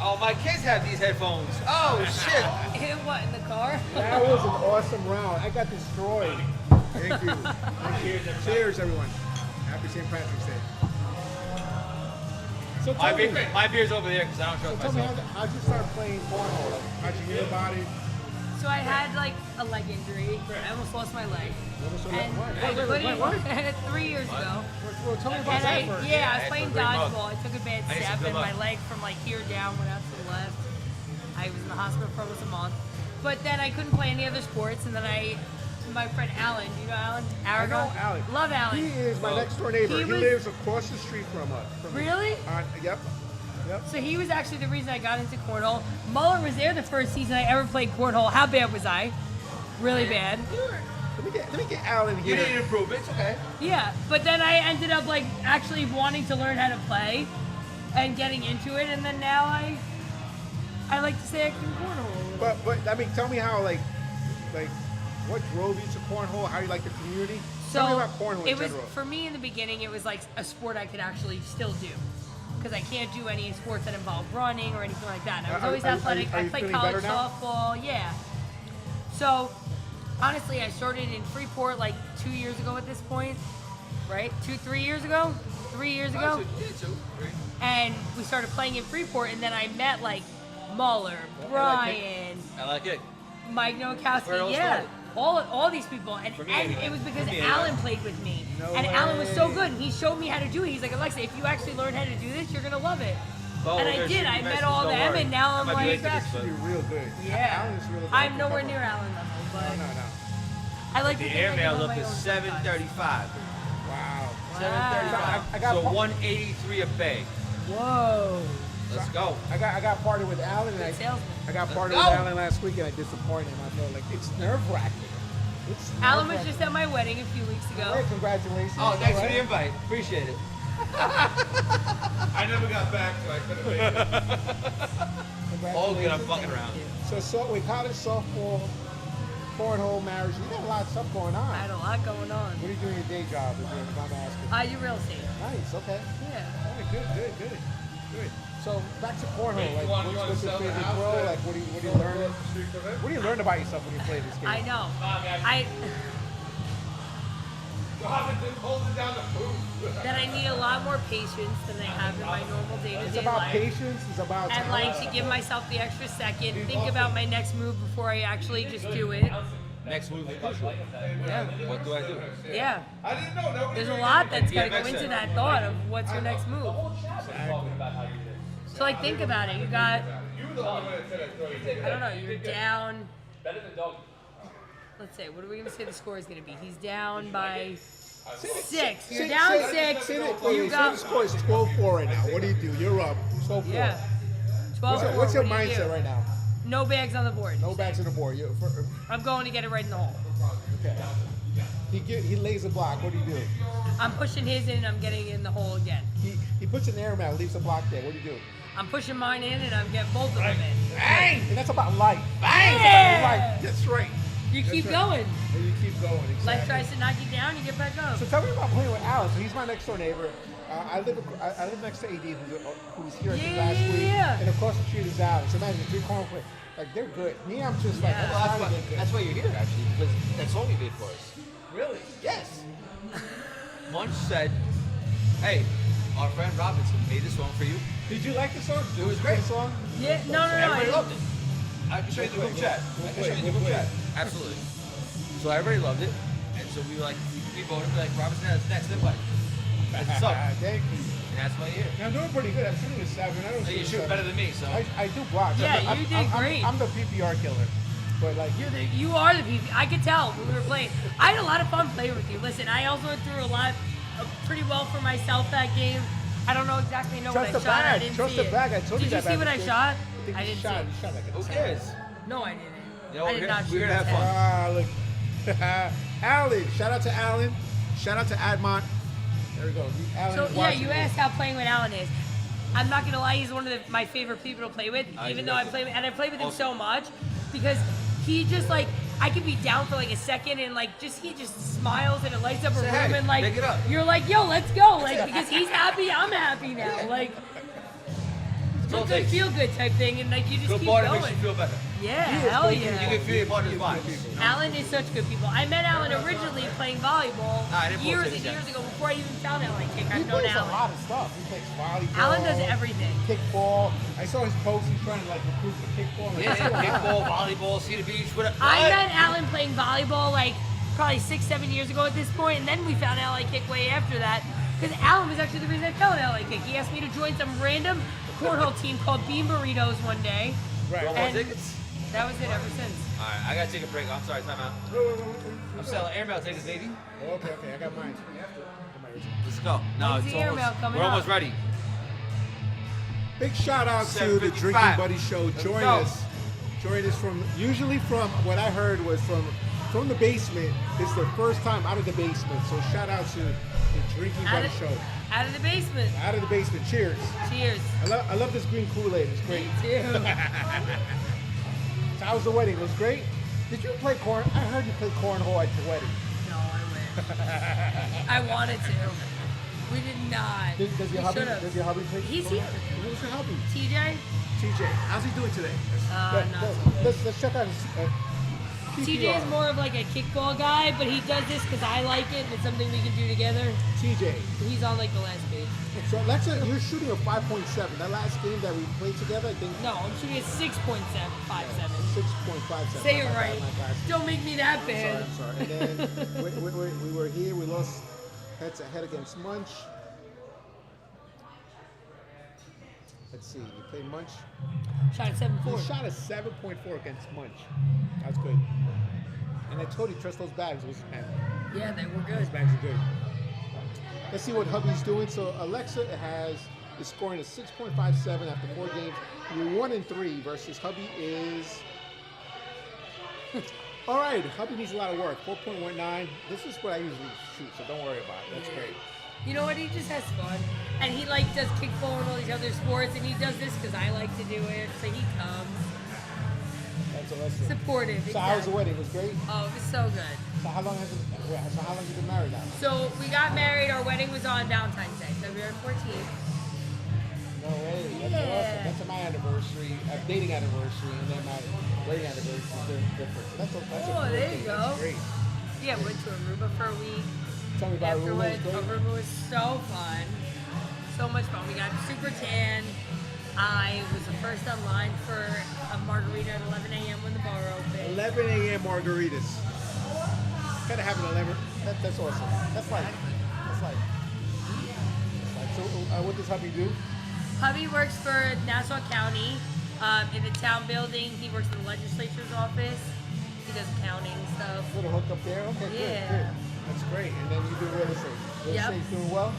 Oh, my kids have these headphones. Oh, shit. What, in the car? That was an awesome round. I got destroyed. Thank you. Thank you. Cheers, everyone. Happy St. Patrick's Day. So My beer's over there because I don't trust tell me, myself. how'd you start playing cornhole? How'd you hear about it? So I had like a leg injury. I almost lost my leg. And What? 3 years ago. Well, tell me about that first. Yeah, I was playing dodgeball. I took a bad step and my leg from like here down went out to the left. I was in the hospital for almost a month. But then I couldn't play any other sports, and then my friend Alan, do you know Alan? I know Alan. Love Alan. He is my next door neighbor. He lives across the street from us. Really? Yep. So he was actually the reason I got into cornhole. Muller was there the first season I ever played cornhole. How bad was I? Really bad. Let me get Alan here. You need to improve. It's okay. Yeah, but then I ended up like actually wanting to learn how to play and getting into it, and then now I like to say I can cornhole. But I mean, tell me how like what drove you to cornhole? How you like the community? Tell me about cornhole in general. For me in the beginning, it was like a sport I could actually still do. Because I can't do any sports that involve running or anything like that. And I was always athletic. I played college softball, yeah. So, honestly, I started in Freeport like 2 years ago at this point, right? 3 years ago? 3 years ago? And we started playing in Freeport, and then I met like Muller, Brian, I like it. Mike Nowakowski, yeah. All these people, and it was because Alan played with me, and Alan was so good, and he showed me how to do it. He's like, Alexa, if you actually learn how to do this, you're gonna love it. And I did. I met all them, and now I'm like, you're real good. Yeah, Alan's really good. I'm nowhere near Alan level, but no. I like the to think I airmail can up to 735. Wow. 735. So 183 a bay. Whoa. Let's go. I got partnered with Alan, and I got partnered with Alan last week, and I disappointed him. I felt like it's nerve-wracking. Alan was just at my wedding a few weeks ago. Hey, congratulations. Oh, thanks for the invite. Appreciate it. I never got back, so I couldn't make it. All good. I'm fucking around. So with college softball, cornhole, marriage, you got a lot of stuff going on. I had a lot going on. What are you doing in your day job? If I'm asking. I do real estate. Nice. Okay. Yeah. All right, good. So back to cornhole. Like, what's your favorite throw? Like, what do you learn? What do you learn about yourself when you play this game? I know. That I need a lot more patience than I have in my normal day-to-day life. It's about patience. It's about and like to give myself the extra second, think about my next move before I actually just do it. Next move is crucial. Yeah. What do I do? Yeah. I didn't know. There's a lot that's got to go into that thought of what's your next move. So like think about it. You got, I don't know, you're down. Let's say, what are we going to say the score is going to be? He's down by 6. You're down 6. You got. The score is 12-4 right now. What do you do? You're up 12-4. Yeah. 12-4. What's your mindset right now? No bags on the board. No bags on the board. I'm going to get it right in the hole. Okay. He lays a block. What do you do? I'm pushing his in and I'm getting in the hole again. He puts an air mat, leaves a block there. What do you do? I'm pushing mine in and I'm getting both of them in. Bang! And that's about life. Bang! That's about life. That's right. You keep That's right. going. And you keep going. Exactly. Life tries to knock you down, you get back up. So tell me about playing with Alan. So he's my next door neighbor. I live next to AD, who's here I think last week. Yeah. And across the street is Alan. So imagine 3 cornhole players. Like they're good. Me, I'm just like. Well, that's why you're here actually, because that song you made for us. Really? Yes. Munch said, "Hey, our friend Robinson made this song for you." Did you like the song? It was great. Song? Yeah, no. Everybody loved it. I can show you the group chat. Absolutely. So everybody loved it, and so we were like, we voted like Robinson has next invite. That's up. Thank you. And that's why you're here. Yeah, I'm doing pretty good. I'm shooting a 7. I don't Hey, you shoot shoot better than me, so. I do blocks. Yeah, I'm you did great. I'm the PPR killer. But like You are the PP. I could tell when we were playing. I had a lot of fun playing with you. Listen, I also went through a lot, pretty well for myself that game. I don't know exactly what I shot. I didn't Trust see the it. bag. I told you Did you that see what I shot? I I didn't see shot. it. You shot like a Who 10. cares? No, I didn't. You know, I did not shoot. We're gonna have fun. Look. Alan. Shout out to Alan. Shout out to Admont. There we go. Alan So is yeah, watching you this. asked how playing with Alan is. I'm not gonna lie, he's one of my favorite people to play with, even though I play with him so much, because he just like I could be down for like a second and like he just smiles and it lights up a room hey, and like pick it up. you're like, yo, let's go, like because he's happy, I'm happy now, like look good, feel good type thing, and like you just Good keep partner going. makes you feel better. Yeah, hell You yeah. can feel your partner's vibes. Alan is such good people. I met Alan originally playing volleyball I didn't years play and tennis years ago before I even found Alan Kick. He I've known plays a Alan. lot of stuff. He plays volleyball. Alan does everything. Kickball. I saw his post. He's trying to like recruit for kickball. Like, Yeah, kickball, volleyball, Cedar Beach, whatever. I met Alan playing volleyball like probably 6-7 years ago at this point, and then we found LA Kick way after that. Because Alan was actually the reason I found LA Kick. He asked me to join some random cornhole team called Bean Burritos one day. Right. Want more And tickets? that was it ever since. All right, I gotta take a break. I'm sorry, time out. I'm selling airmail tickets, baby. Okay, I got mine. Let's go. No, When's it's the airmail almost, coming we're almost up? ready. Big shout out to the 7:55. Drinking Buddy Show. Let's Join go. us. Join us from what I heard was from the basement. This is their first time out of the basement. So shout out to the Drinking Buddy Show. Out of the basement. Out of the basement. Cheers. Cheers. I love this green Kool-Aid. It's great. Me too. So how was the wedding? It was great. Did you play corn? I heard you played cornhole at your wedding. No, I wish. I wanted to. We did not. Does your We hubby? should've. Does your hubby play? He's cornhole? here. Who's your hubby? TJ? TJ. How's he doing today? Not Let's check out his. TJ is more of like a kickball guy, but he does this because I like it and it's something we can do together. TJ. He's on like the last page. So Alexa, you're shooting a 5.7. That last game that we played together, I think. No, I'm shooting a 6.57. 6.57. Say it My right. bad. Don't make me that bad. I'm sorry. And then we were here. We lost head to head against Munch. Let's see. You played Munch. Shot a 7.4. You shot a 7.4 against Munch. That's good. And I told you, trust those bags. Yeah, they were good. Those bags are good. Let's see what hubby's doing. So Alexa is scoring a 6.57 after 4 games. You're 1-3 versus hubby is. All right, hubby needs a lot of work. 4.19. This is what I usually shoot, so don't worry about it. That's great. You know what? He just has fun, and he like does kickball and all these other sports, and he does this because I like to do it. So he comes. That's awesome. Supportive. So how was the wedding? It was great. Oh, it was so good. So how long have you been married now? So we got married. Our wedding was on Valentine's Day, February 14th. No way. That's awesome. That's my anniversary, dating anniversary, and then my wedding anniversary is different. So that's Oh, a there thing. you go. That's great. Yeah, went to Aruba for a week. Tell me about Aruba. Afterwards, Aruba was so fun. So much fun. We got super tan. I was the first online for a margarita at 11 a.m. when the bar opened. 11 a.m. margaritas. Gotta have an 11. That's awesome. That's like. So, what does hubby do? Hubby works for Nassau County in the town building. He works in the legislature's office. He does accounting stuff. Little hook up there. Okay, good. That's great. And then you do real estate. Real estate's doing well.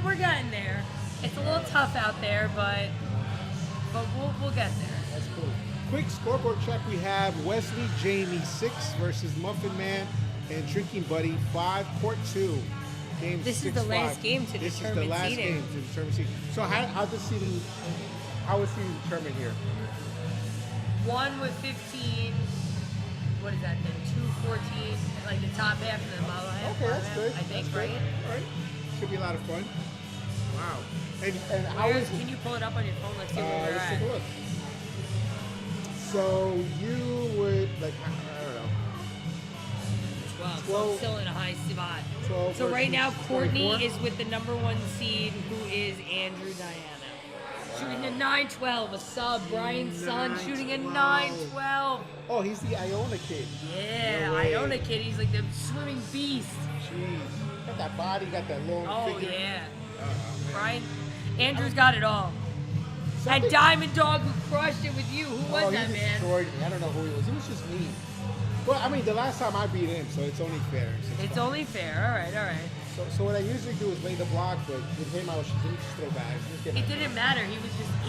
We're getting there. It's a little tough out there, but we'll get there. That's cool. Quick scoreboard check. We have Wesley Jamie 6 versus Muffin Man and Drinking Buddy 5, Court 2. Game This is 6-5. the last game to This is the determine last seeding. game to determine seeding. So how is seeding determined here? 1 with 15, what is that? The 214, like the top half and the bottom half. Okay, that's good. I think, That's good. right? All right. Should be a lot of fun. Wow. And how Where is can you pull it up on your phone? Let's see where we're let's at. take a look. So you would like I don't know. 12. 12. So still in a high spot. 12 So right now, versus Courtney 24? is with the number 1 seed, who is Andrew Diana. Shooting a 9-12, a sub. Brian's son shooting a 9-12. Oh, he's the Iona kid. Yeah, No way. Iona kid. He's like the swimming beast. Jeez. Got that body, got that long Oh, figure. yeah. Man. Brian, Andrew's got it all. And Diamond Dog, who crushed it with you. Who was that, he man? destroyed me. I don't know who he was. He was just mean. Well, I mean, the last time I beat him, so it's only fair. It's only fair. All right, all right. So what I usually do is lay the block, but with him, I didn't just throw bags. It didn't matter. He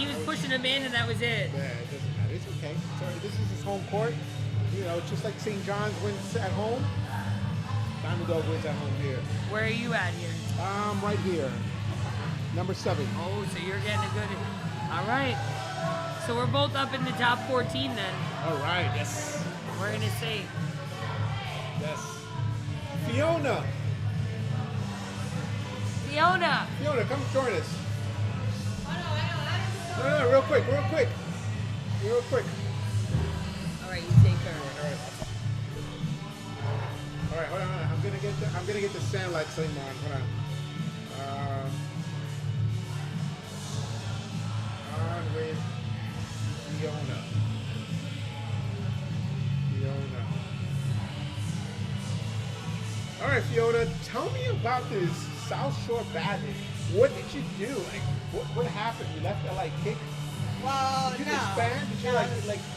was pushing him in, and that was it. Yeah, it doesn't matter. It's okay. It's all right. This is his home court. You know, just like St. John's wins at home, Diamond Dog wins at home here. Where are you at here? Right here. Number 7. Oh, so you're getting a good. All right. So we're both up in the top 14 then. All right. Yes. We're gonna see. Yes. Fiona, come join us. No, real quick. All right, you take her. All right, hold on. I'm gonna get the sound like thing on. Hold on. On with Fiona. All right, Fiona, tell me about this South Shore Battle. What did you do? Like, what happened? You left LA Kick? Well, Did you no. disband? Did you like?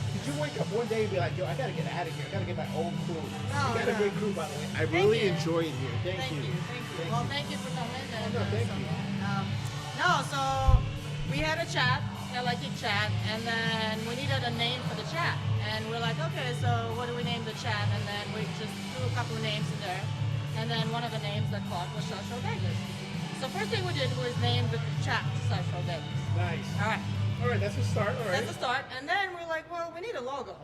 Did you wake up one day and be like, yo, I gotta get out of here. I gotta get my own crew. No, you got a great crew, by the way. I Thank really you. enjoy it here. Thank you. Well, thank you for coming. And, No, thank you. No, so we had a chat, like a chat, and then we needed a name for the chat. And we're like, okay, so what do we name the chat? And then we just threw a couple of names in there. And then one of the names that caught was Shore Vegas. So first thing we did was name the chat Shore Vegas. Nice. All right. All right, that's a start. All right. That's a start. And then we're like, well, we need a logo.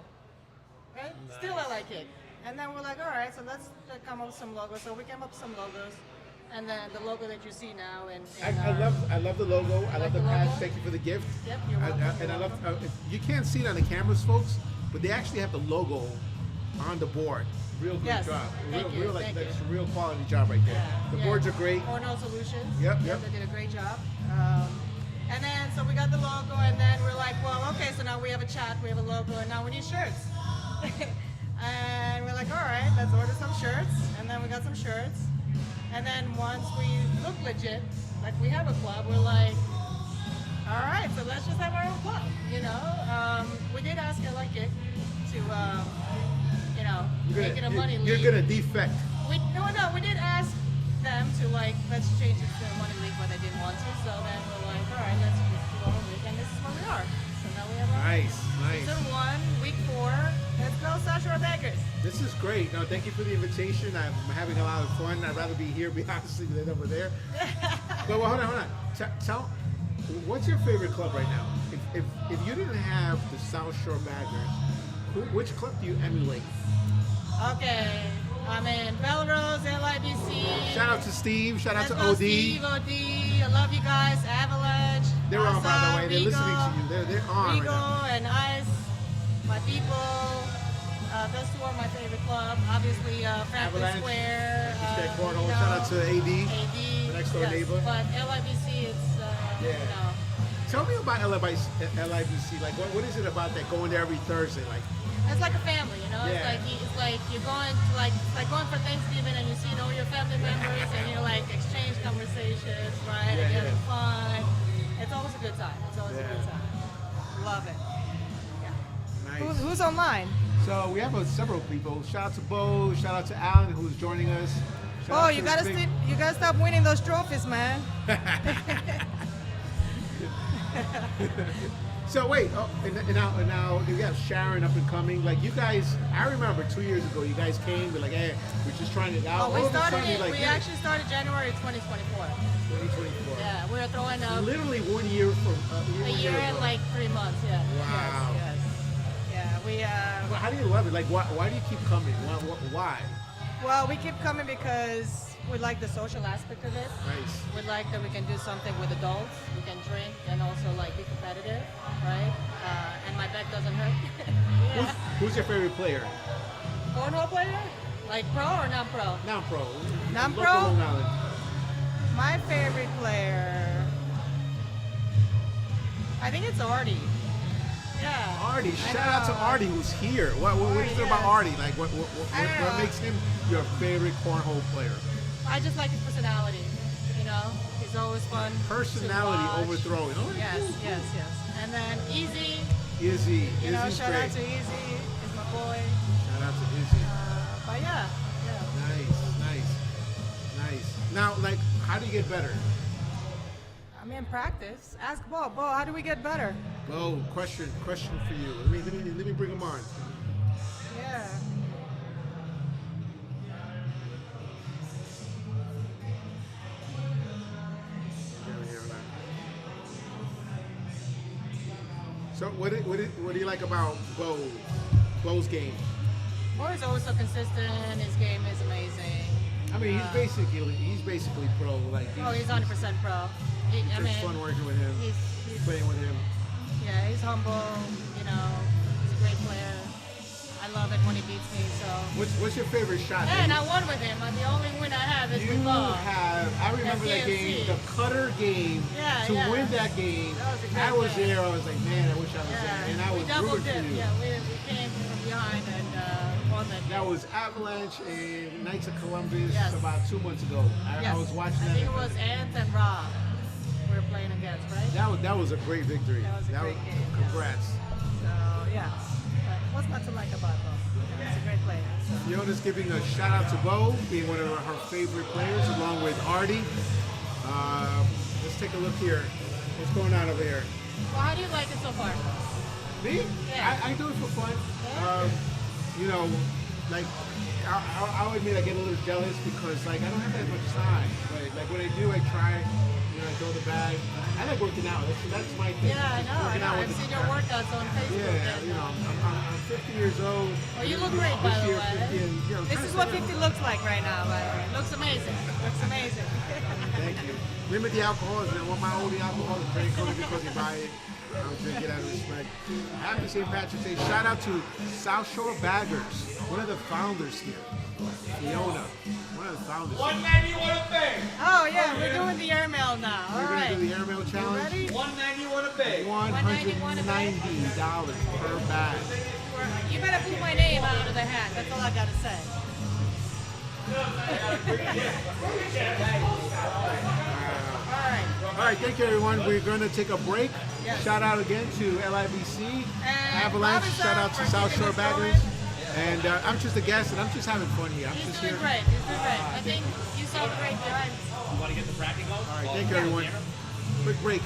Right? Nice. Still LA Kick. And then we're like, all right, so let's come up with some logos. So we came up with some logos. And then the logo that you see now. I love the logo. I love the patch. logo? Thank you for the gift. Yep, you're welcome. And I love. You can't see it on the cameras, folks, but they actually have the logo on the board. Real good Yes. job. Thank you, Like thank that's you. a real quality job right there. The Yeah. boards are great. Cornhole Solutions. Yep. They did a great job. And then, so we got the logo, and then we're like, well, okay, so now we have a chat, we have a logo, and now we need shirts. And we're like, all right, let's order some shirts. And then we got some shirts. And then once we look legit, like we have a club, we're like, all right, so let's just have our own club, you know? We did ask LA Kick to, you know, make it a money league. You're gonna defect. We did ask them to like, let's change it to a money league, but they didn't want to. So then we're like, all right, let's just do our own league, and this is where we are. So now we have our Nice. season 1, week 4. Let's go, South Shore Bakers. This is great. No, thank you for the invitation. I'm having a lot of fun. I'd rather be here, be honestly, than over there. But well, hold on. Tell, what's your favorite club right now? If you didn't have the South Shore Baggers, which club do you emulate? Okay, I'm in Belrose, LIBC. Shout out to Steve. Shout out Let's to go, OD. Steve, OD. I love you guys. Avalanche. They're on, by the way. They're Rigo, listening to you. They're on Rigo right now. and Ice, my people. Those two are my favorite club. Obviously, Franklin Avalanche. Square. Cornhole. Shout out to AD. AD. The next door yes, neighbor. But LIBC, it's, Yeah. you know. Tell me about LIBC. Like, what is it about that going there every Thursday? Like, It's like a family, you know. Yeah. It's like you're going to like going for Thanksgiving and you see all your family members and you like exchange conversations, right? Yeah, and you're having yeah. fun. It's always a good time. It's always a good time. Love it. nice. Who's online? So we have several people. Shout out to Bo. Shout out to Alan, who's joining us. Shout out You to gotta Big- you gotta stop winning those trophies, man. So wait, and now you have Sharon up and coming. Like you guys, I remember 2 years ago, you guys came, but like, hey, we're just trying it out. We All of a started sudden, it. like, We yeah, actually started January 2024. 2024. Yeah, we were throwing up Literally 1 year from a year and ago. like 3 months. Yeah. Wow. Yes. Yeah, Well, how do you love it? Like, why do you keep coming? Why? Well, we keep coming because we like the social aspect of it. Nice. We like that we can do something with adults. We can drink and also like be competitive, right? And my back doesn't hurt. Yeah. Who's your favorite player? Cornhole player? Like pro or non-pro? Non-pro. Non-pro? Local Long Island. My favorite player, I think it's Artie. Yeah. Artie, shout out to Artie who's here. What is it about Artie? Like, what makes him your favorite cornhole player? I just like his personality. You know, he's always fun. Personality to watch. overthrowing. Oh, yes, cool. yes. And then Izzy. Izzy. You know, Izzy's shout great. out to Izzy. He's my boy. Shout out to Izzy. But yeah. Nice. Now, like, how do you get better? I'm in practice. Ask Bo. Bo, how do we get better? Bo, question for you. Let me bring him on. Yeah. So what do you like about Bo's game? Bo is always so consistent. His game is amazing. I mean, he's basically pro. Like, he's 100% pro. It's fun working with him. He's playing with him. Yeah, he's humble. You know, he's a great player. I love it when he beats me. So. What's your favorite shot? And I won with him. The only win I have is with Bo. I remember that game, the cutter game. To win that game, I was there. I was like, man, I wish I was there, and I was rooting for you. Yeah, we came from behind and won that game. That was Avalanche and Knights of Columbus about 2 months ago. I was watching that. I think it was Ant and Rob we were playing against, right? That was a great victory. That was a great game. Congrats. So yeah, but what's not to like about Bo? He's a great player. So. Fiona's giving a shout out to Bo, being one of her favorite players, along with Artie. Let's take a look here. What's going on over here? Well, how do you like it so far? Me? Yeah. I do it for fun. You know, like I'll admit I get a little jealous because like I don't have that much time. But like when I do, I try. You know, I throw the bag. I like working out. That's my thing. Yeah, I know. I've seen your workouts on Facebook. Yeah, you know, I'm 50 years old. Well, you look great, by the way. 50 and, you know, this is what 50 looks like right now, by the way. Looks amazing. Looks amazing. Thank you. Limit the alcohol. I want my only alcohol to drink only because you buy it. I'll drink it out of respect. Happy St. Patrick's Day. Shout out to South Shore Baggers, one of the founders here. Fiona, one of the founders. 190 want a bag. Oh yeah, we're doing the airmail now. All right. We're gonna do the airmail challenge. Ready? 190 want a bag. $190 per bag. You better put my name out of the hat. That's all I gotta say. All right, thank you everyone. We're going to take a break. Yes. Shout out again to LIBC, And Avalanche. Shout out to South Shore Baggers. And I'm just a guest, and I'm just having fun here. I'm He's just doing here. great. He's doing great. I think you sound great behind. You want to get the bracket going? All right, thank you everyone. Quick break.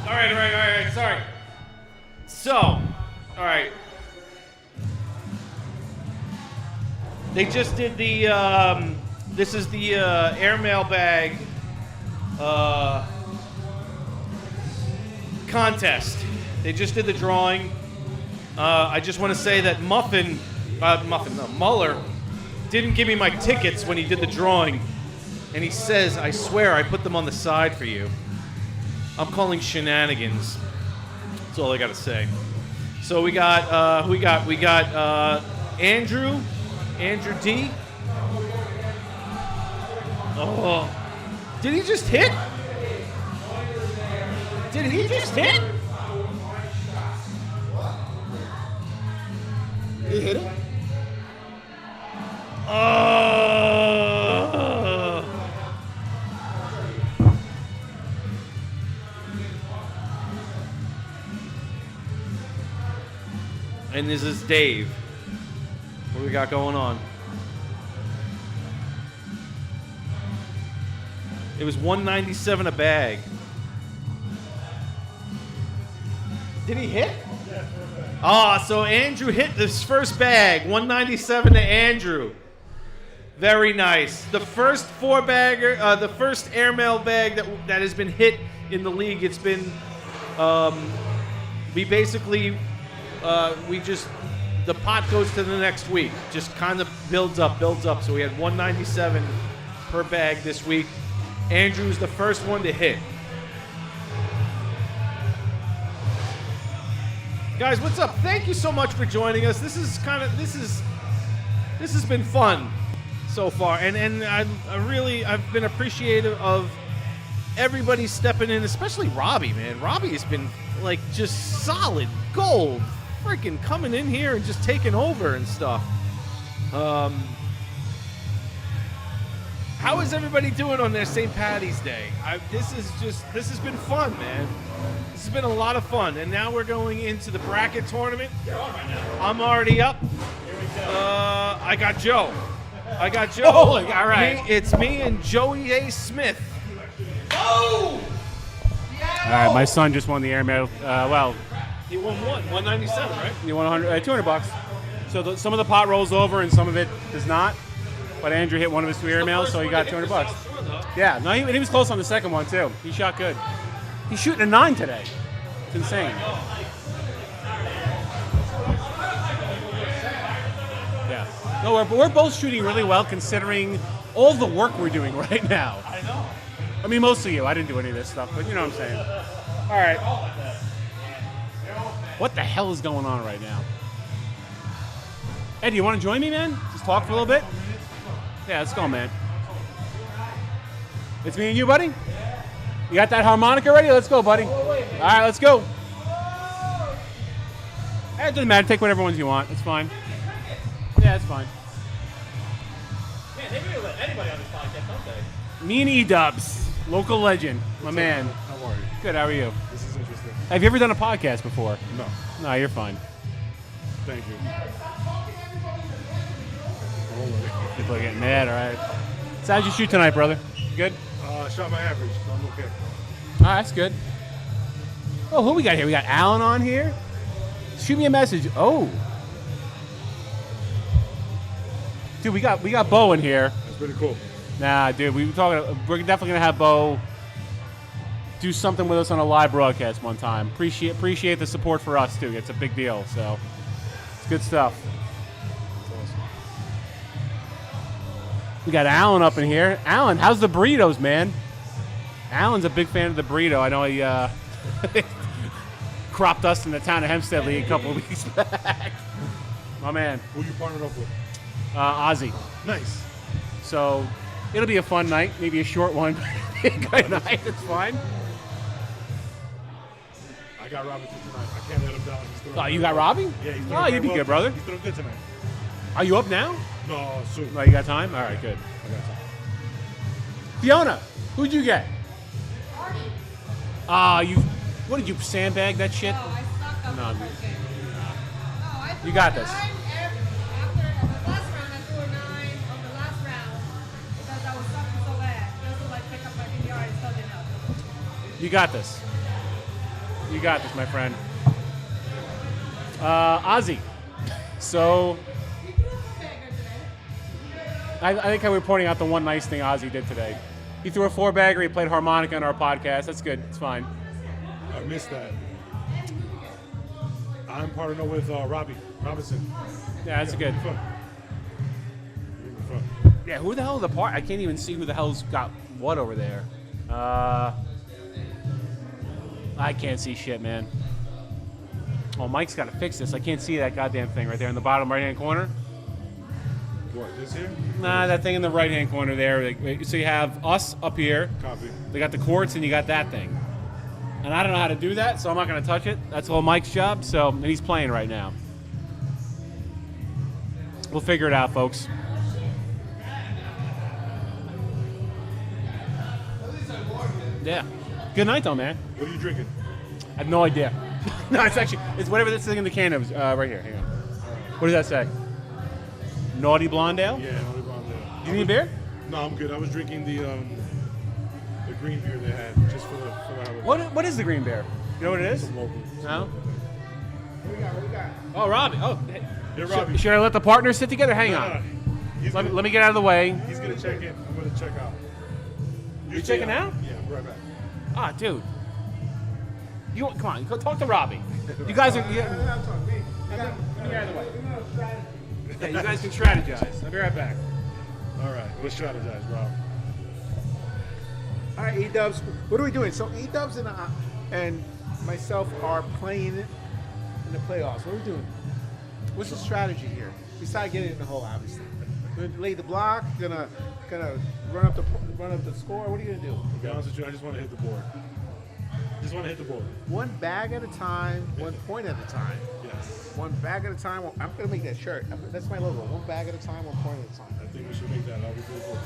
All right. Sorry. So, all right. They just did the. This is the airmail bag contest. They just did the drawing. I just want to say that Muller didn't give me my tickets when he did the drawing, and he says, "I swear I put them on the side for you." I'm calling shenanigans. That's all I gotta say. So we got who we got? We got Andrew D. Oh, did he just hit? Did he just hit? He hit it? And this is Dave. What do we got going on? It was $197 a bag. Did he hit? So Andrew hit this first bag. $197 to Andrew. Very nice. The first the first airmail bag that has been hit in the league. It's been, we basically, the pot goes to the next week. Just kind of builds up. So we had $197 per bag this week. Andrew's the first one to hit. Guys, what's up? Thank you so much for joining us. This has been fun so far, and I've been appreciative of everybody stepping in, especially Robbie, man. Robbie has been like just solid gold, freaking coming in here and just taking over and stuff. How is everybody doing on their St. Patty's Day? This has been fun, man. This has been a lot of fun, and now we're going into the bracket tournament. I'm already up. I got Joe. Oh, all right. It's me and Joey A. Smith. All right, my son just won the airmail. He won what? 197, right? He won $200. So some of the pot rolls over and some of it does not. But Andrew hit one of his 2 airmails, so he got $200. Yeah, no, he was close on the second one too. He shot good. He's shooting a 9 today. It's insane. Yeah. No, we're both shooting really well considering all the work we're doing right now. I know. I mean, mostly you. I didn't do any of this stuff, but you know what I'm saying. All right. What the hell is going on right now? Ed, you want to join me, man? Just talk for a little bit? Yeah, let's go, man. It's me and you, buddy? You got that harmonica ready? Let's go, buddy. All right, let's go. It doesn't matter. Take whatever ones you want. It's fine. Yeah, it's fine. Man, they really let anybody on this podcast, don't they? Me and E-Dubs, local legend, my man. How are you? Good, how are you? This is interesting. Have you ever done a podcast before? No. No, you're fine. Thank you. People are getting mad, all right. So how'd you shoot tonight, brother? Good? Shot my average, so I'm okay. All right, that's good. Oh, who we got here? We got Alan on here. Shoot me a message. Oh. Dude, we got Bo in here. That's pretty cool. Nah, dude, we're definitely gonna have Bo do something with us on a live broadcast one time. Appreciate the support for us too. It's a big deal, so it's good stuff. We got Alan up in here. Alan, how's the burritos, man? Alan's a big fan of the burrito. I know he cropped us in the town of Hempstead League a couple of weeks back. My man. Who you partnered up with? Ozzy. Nice. So it'll be a fun night, maybe a short one. Good night. It's fine. I got Robbie tonight. I can't let him down. Oh, you got Robbie? Yeah, he's doing Oh, you'd be good, brother. He's doing good tonight. Are you up now? No, soon. Oh, you got time? All right, good. I got time. Fiona, who'd you get? What did you sandbag that shit? No, I sucked up No, the first game. you got this. After the last round, I threw a 9 on the last round because I was sucking so bad. Just to like pick up my PBR and still didn't help. You got this. You got this, my friend. Ozzy. So, I think I was pointing out the one nice thing Ozzy did today. He threw a 4-bagger. He played harmonica on our podcast. That's good. It's fine. I missed that. I'm partnering with Robbie Robinson. Yeah, that's good. Fun. Yeah, who the hell are the part? I can't even see who the hell's got what over there. I can't see shit, man. Oh, Mike's got to fix this. I can't see that goddamn thing right there in the bottom right-hand corner. What, this here? Nah, that thing in the right-hand corner there. So you have us up here. Copy. They got the quartz, and you got that thing. And I don't know how to do that, so I'm not going to touch it. That's all Mike's job. So, and he's playing right now. We'll figure it out, folks. Yeah. Good night, though, man. What are you drinking? I have no idea. No, it's whatever this thing in the can is right here. Hang on. What does that say? Naughty Blonde Ale? Yeah, Naughty Blonde Ale. You need a beer? No, I'm good. I was drinking the green beer they had just for the What is the green beer? You know what it is? Some local. No? What we got? Oh, Robbie. Oh, Yeah, Robbie. Should I let the partners sit together? Hang on. Let me get out of the way. He's going to check in. I'm going to check out. You checking out? Yeah, I'm right back. Ah, dude. Come on, go talk to Robbie. You guys are. Let me get out of the way. Yeah, you guys can strategize. I'll be right back. All right, we'll strategize, Rob. All right, E-Dubs, what are we doing? So E-Dubs and myself are playing in the playoffs. What are we doing? What's the strategy here? Besides getting in the hole, obviously. We're gonna lay the block. Gonna run up the score. What are you gonna do? To be honest with you, I just want to hit the board. Just want to hit the board. One bag at a time, 1 point at a time. Yes. One bag at a time. I'm gonna make that shirt. That's my logo. One bag at a time, 1 point at a time. I think we should make that. That'll be pretty cool.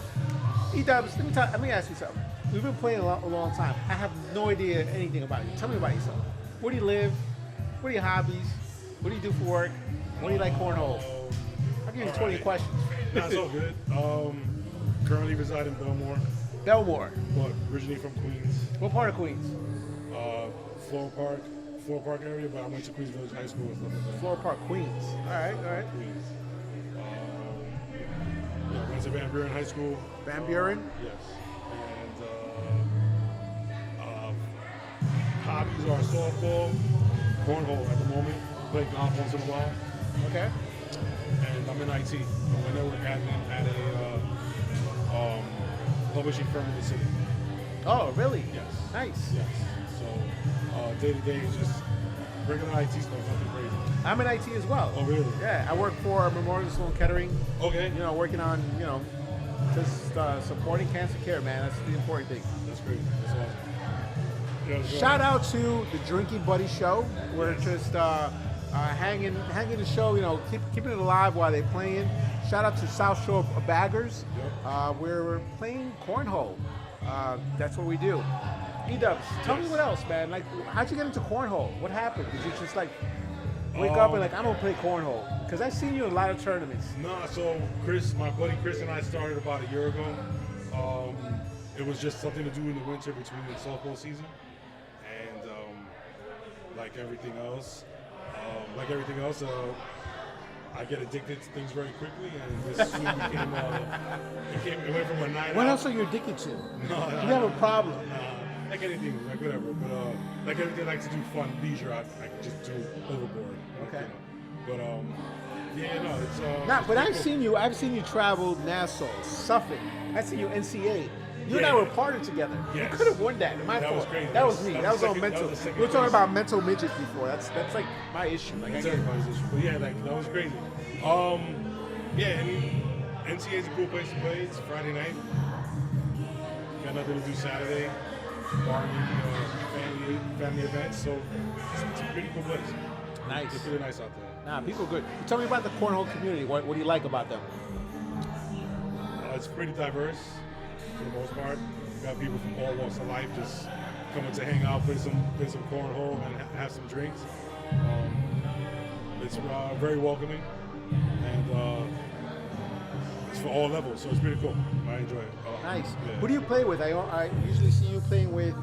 E-Dubs, let me ask you something. We've been playing a long time. I have no idea anything about you. Tell me about yourself. Where do you live? What are your hobbies? What do you do for work? What do you like cornhole? I'll give you 20 questions. That's all good. Currently reside in Belmore. Belmore. But originally from Queens. What part of Queens? Floral Park area, but I went to Queens Village High School and stuff like that. Floral Park, Queens. All right. Queens. Went to Van Buren High School. Van Buren? Yes. And hobbies are softball, cornhole at the moment. Play golf once in a while. Okay. And I'm in IT. I'm a network admin at a publishing firm in the city. Oh, really? Yes. Nice. Yes. So day to day is just regular IT stuff, nothing crazy. I'm in IT as well. Oh, really? Yeah, I work for Memorial Sloan Kettering. Okay. Working on, just supporting cancer care, man. That's the important thing. That's great. That's awesome. Shout out to the Drinking Buddy Show. We're just hanging the show, keeping it alive while they're playing. Shout out to South Shore Baggers. Yep. We're playing cornhole. That's what we do. E-Dubs, tell me what else, man. Like, how'd you get into cornhole? What happened? Did you just wake up and I'm gonna play cornhole? Because I've seen you in a lot of tournaments. Nah, so my buddy Chris and I started about a year ago. It was just something to do in the winter between the softball season, and like everything else, I get addicted to things very quickly, and this soon became it went from a night. What else are you addicted to? No, you have a problem. Like anything, like whatever, but like everything I like to do fun, leisure, I can just do overboard. Okay. But yeah, no, it's but I've seen you travel Nassau, Suffolk. I've seen you NCAA. You and I were partnered together. Yes. You could have won that. My fault. Was crazy. That was me. That was all second, mental. That We were talking about mental midgets before. That's like my issue. Like that's everybody's issue. But yeah, like that was crazy. Yeah, and NCAA is a cool place to play. It's Friday night. Got nothing to do Saturday. Family events. So it's a pretty cool place. Nice. It's really nice out there. Nah, people are good. Tell me about the cornhole community. What do you like about them? It's pretty diverse for the most part. You got people from all walks of life just coming to hang out, play some cornhole, and have some drinks. It's very welcoming, and it's for all levels, so it's pretty cool. I enjoy it. Nice. Yeah. Who do you play with? I usually see you playing with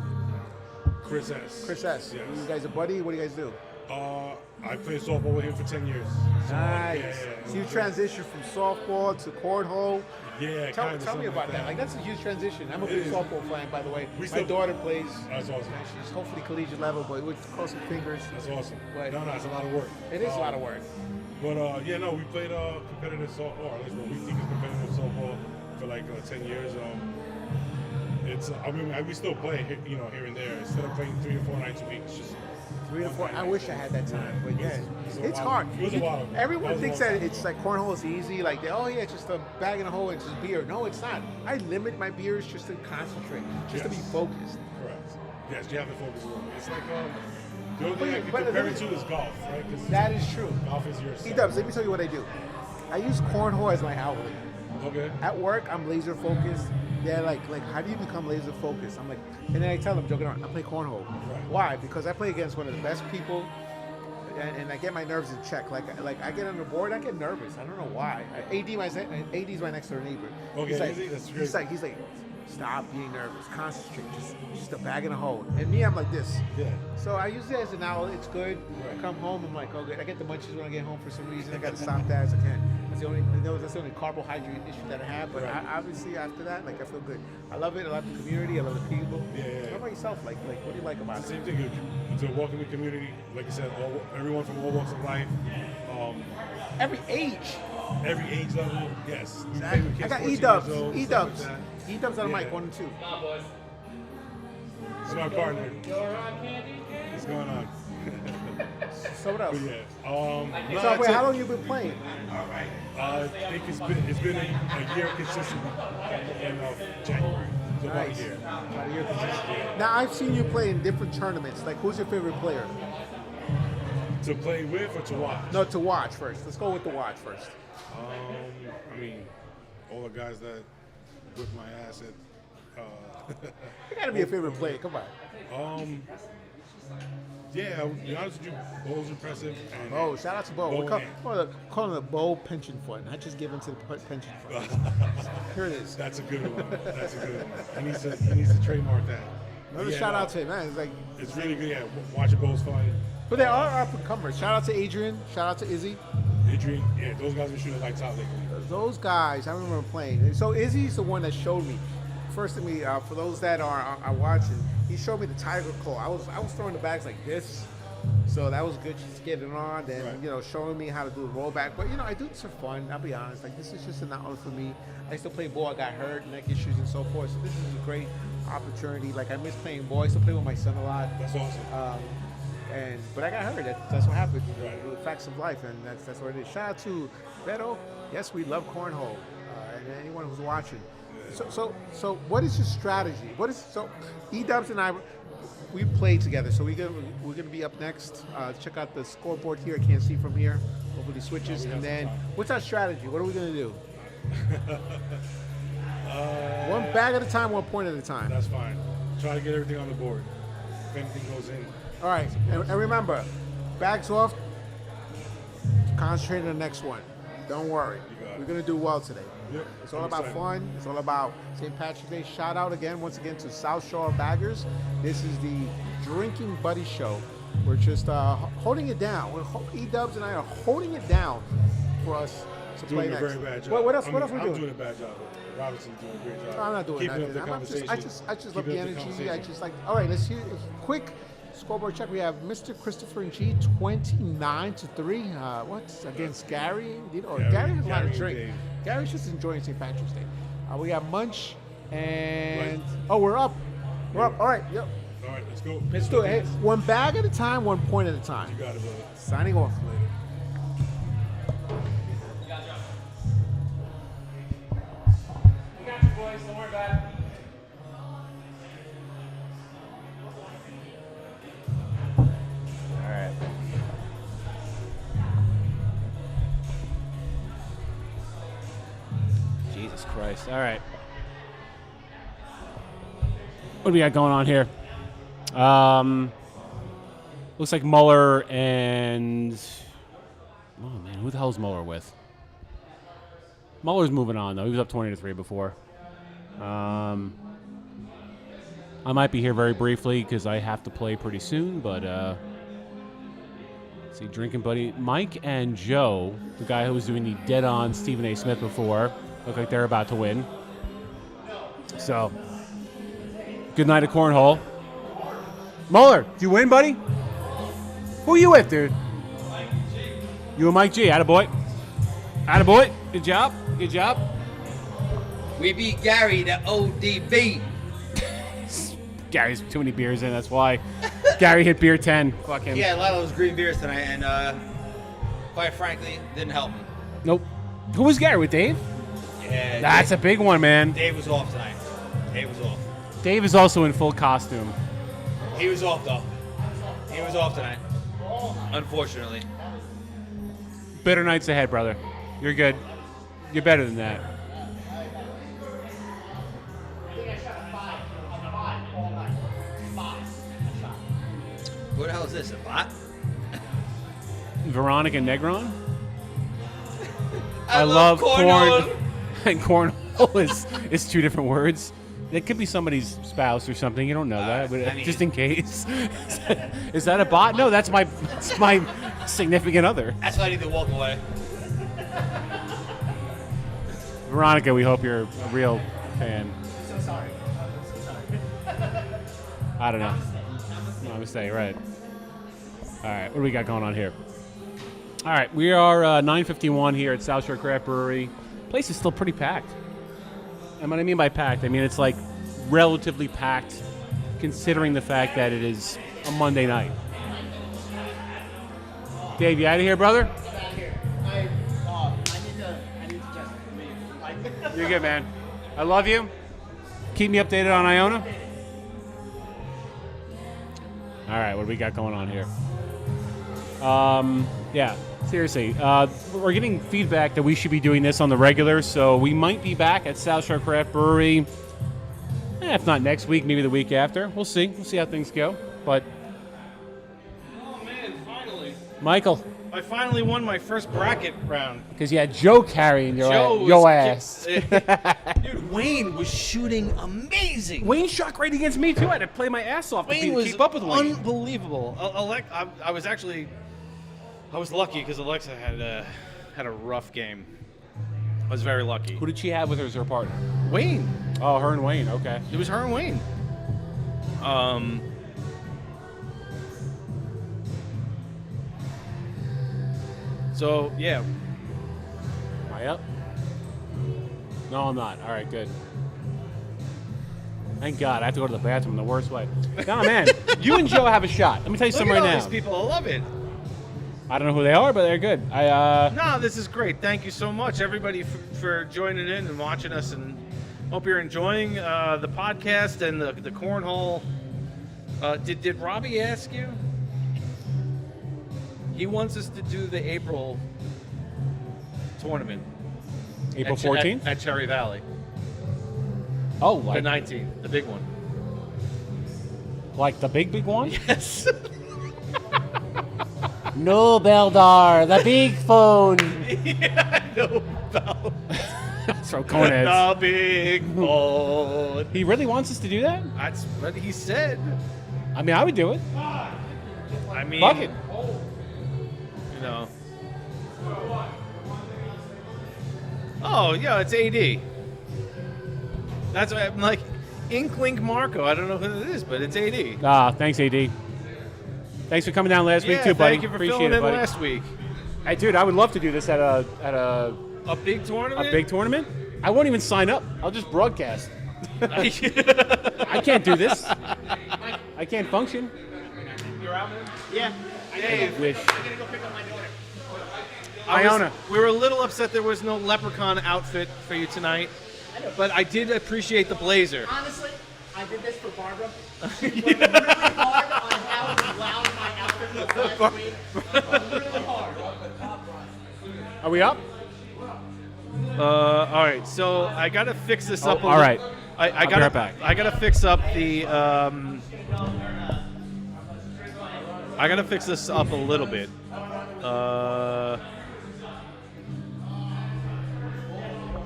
Chris S. Chris S. Yes. You guys a buddy? What do you guys do? I played softball with him for 10 years. So, Nice. yeah. So you transitioned from softball to cornhole. Yeah, Tell kinda, me something about like that. that. Like that's a huge transition. I'm a It big is. softball fan, by the way. We My still- daughter plays. That's awesome. And she's hopefully collegiate level, but we're crossing fingers. That's awesome. But No, it's a lot of work. It is a lot of work. But yeah, no, we played competitive softball. At least what we think is competitive softball for like 10 years. It's I mean we still play here and there instead of playing 3 to 4 nights a week. It's just 3 to 4. I wish I had that time, but yeah, a it's while. hard. It was a while ago. Everyone That was a thinks long that time. it's like cornhole is easy. Like, it's just a bag in a hole and just beer. No, it's not. I limit my beers just to concentrate, just to be focused. Correct. Yes, you have to focus a little bit. It's like the only thing I can But- compare it to is golf, right? 'Cause That is true. Golf is your stuff. E-dubs, let me tell you what I do. I use cornhole as my outlet. Okay. At work, I'm laser focused. They're like, how do you become laser focused? I'm like, and then I tell them, joking around, I play cornhole. Why? Because I play against one of the best people, and I get my nerves in check. Like I get on the board, I get nervous. I don't know why. AD's my next door neighbor. Okay, he's like, easy. That's he's like, stop being nervous, concentrate, just a bag in a hole. And me, I'm like this. Yeah. So I use it as an outlet. It's good. I come home, I'm like, okay. I get the munchies when I get home for some reason. I got to stop that as I can. That's the only carbohydrate issue that I have. But obviously after that, I feel good. I love it. I love the community. I love the people. Yeah. What about yourself? Like what do you like about It's it? the same thing. It's a welcoming community. Like I said, everyone from all walks of life. Every age. Every age level. Yes. We play Exactly. with kids I got 14 E-dubs. years old, E-dubs. stuff like that. E-dubs on the Yeah. mic, 1 and 2. It's my partner. What's going on? So what else? But yeah. No, So that's wait, it. how long you been playing? I think it's been a year consistently in January. So about a year. About a year consistently. Now I've seen you play in different tournaments. Like, who's your favorite player? To play with or to watch? No, to watch first. Let's go with the watch first. I mean, all the guys that whip my ass at. You gotta be a favorite player. Come on. Yeah, to be honest with you, Bo's impressive. And Oh, shout out to Bo. Bo We're calling it Bo Pension Fund. Not just giving to the pension fund. Here it is. That's a good one. That's a good one. He needs to trademark that. Another Yeah, shout no, out to him, man. It's really good. Yeah, watching Bo's fun. But they are up and comers. Shout out to Adrian. Shout out to Izzy. Adrian, yeah, those guys been shooting lights out lately. Those guys, I remember playing. So Izzy's the one that showed me. First to me, for those that are watching, he showed me the Tiger Claw. I was throwing the bags like this, so that was good. Just getting on, then showing me how to do a rollback. But I do this for fun. I'll be honest. Like, this is just an outlet for me. I used to play ball. I got hurt, neck issues, and so forth. So this is a great opportunity. Like, I miss playing ball. I used to play with my son a lot. That's awesome. But I got hurt. That's what happened. The facts of life, and that's what it is. Shout out to Beto. Yes, we love cornhole, and anyone who's watching. So what is your strategy? E-Dubs and I, we played together. So we're gonna be up next. Check out the scoreboard here. I can't see from here. Hopefully switches. And then what's our strategy? What are we gonna do? One bag at a time, 1 point at a time. That's fine. Try to get everything on the board. If anything goes in. All right, and remember, bags off. Concentrate on the next one. Don't worry. We're gonna do well today. Yep. It's all I'm about excited. fun. It's all about St. Patrick's Day. Shout out once again to South Shore Baggers. This is the Drinking Buddy Show. We're just holding it down. E-Dubs and I are holding it down for us to play Doing a next. very bad job. What else? I What mean, else we I'm doing? doing a bad job. Robinson's doing a great job. No, I'm not doing Keeping nothing. up the conversation. I just love Keeping the up energy. conversation. I just like. All right, let's hear a quick scoreboard check. We have Mr. Christopher G, 29-3. What's against Gary? Gary has a lot of Gary drink. and Dave. Gary's just enjoying St. Patrick's Day. We got Munch and we're up. We're up. All right. Yep. All right, let's go. Let's do it. Hey, one bag at a time, 1 point at a time. You got it, brother. Signing off. We got you, boys. Don't worry about it. All right. Jesus Christ. All right. What do we got going on here? Looks like Muller and... Oh, man. Who the hell's Muller with? Muller's moving on, though. He was up 20-3 before. I might be here very briefly because I have to play pretty soon, but let's see, drinking buddy. Mike and Joe, the guy who was doing the dead-on Stephen A. Smith before, look like they're about to win. So, good night at cornhole. Muller, did you win, buddy? Who you with, dude? You and Mike G. Attaboy. Attaboy. Good job. Good job. We beat Gary, the ODB. Gary's too many beers in, that's why. Gary hit beer 10. Fuck him. He had a lot of those green beers tonight, and quite frankly, didn't help me. Nope. Who was Gary, with Dave? Yeah, That's Dave, a big one, man. Dave was off tonight. Dave was off. Dave is also in full costume. He was off, though. He was off tonight. Unfortunately. Better nights ahead, brother. You're good. You're better than that. What the hell is this, a bot? Veronica Negron? I love corn. And cornhole is two different words. It could be somebody's spouse or something. You don't know that, but just in case. Is that a bot? No, that's my significant other. That's why I need to walk away. Veronica, we hope you're a real fan. So sorry. I don't know. No, I'm saying right. All right, what do we got going on here? All right, we are 9:51 here at South Shore Craft Brewery. Place is still pretty packed. And what I mean by packed, I mean it's like relatively packed, considering the fact that it is a Monday night. Dave, you out of here, brother? I need to just leave. You're good, man. I love you. Keep me updated on Iona. All right, what do we got going on here? Yeah, seriously. We're getting feedback that we should be doing this on the regular, so we might be back at South Shore Craft Brewery. If not next week, maybe the week after. We'll see. We'll see how things go. But Oh man, finally. Michael, I finally won my first bracket round. because you had Joe carrying your ass. Dude, Wayne was shooting amazing. Wayne shot great against me too. I had to play my ass off Wayne to was keep up with Wayne. unbelievable. I was lucky because Alexa had a rough game. I was very lucky. Who did she have with her as her partner? Wayne. Oh, her and Wayne. Okay. It was her and Wayne. So yeah. Am I up? No, I'm not. All right, good. Thank God. I have to go to the bathroom in the worst way. Nah, man. You and Joe have a shot. Let me tell you something right now. These people, I love it. I don't know who they are, but they're good. No, this is great. Thank you so much, everybody, for joining in and watching us, and hope you're enjoying the podcast and the cornhole. Did Robbie ask you? He wants us to do the April tournament. April 14th? At Cherry Valley. Oh, like the 19th, the big one. Like the big one? Yes. No, Beldar, the big phone. Yeah, no, Bell. That's from Coneheads. The big phone. He really wants us to do that? That's what he said. I mean, I would do it. I mean, Fuck it. You know. Oh, yeah, it's AD. That's why I'm like, Inklink Marco. I don't know who it is, but it's AD. Thanks, AD. Thanks for coming down last week too, buddy. Thank you for Appreciate filling it, in buddy. last week. Hey, dude, I would love to do this at a big tournament. A big tournament? I won't even sign up. I'll just broadcast. I can't do this. I can't function. You're out, man? Yeah. Dave. I wish. I'm gonna go pick up my daughter. Iona. We were a little upset there was no leprechaun outfit for you tonight, but I did appreciate the blazer. Honestly, I did this for Barbara. She worked really hard on how loud my outfit was last week. Really hard. Are we up? All right, so I gotta fix this up. All right. I I'll gotta be right back. I gotta fix up the. I gotta fix this up a little bit.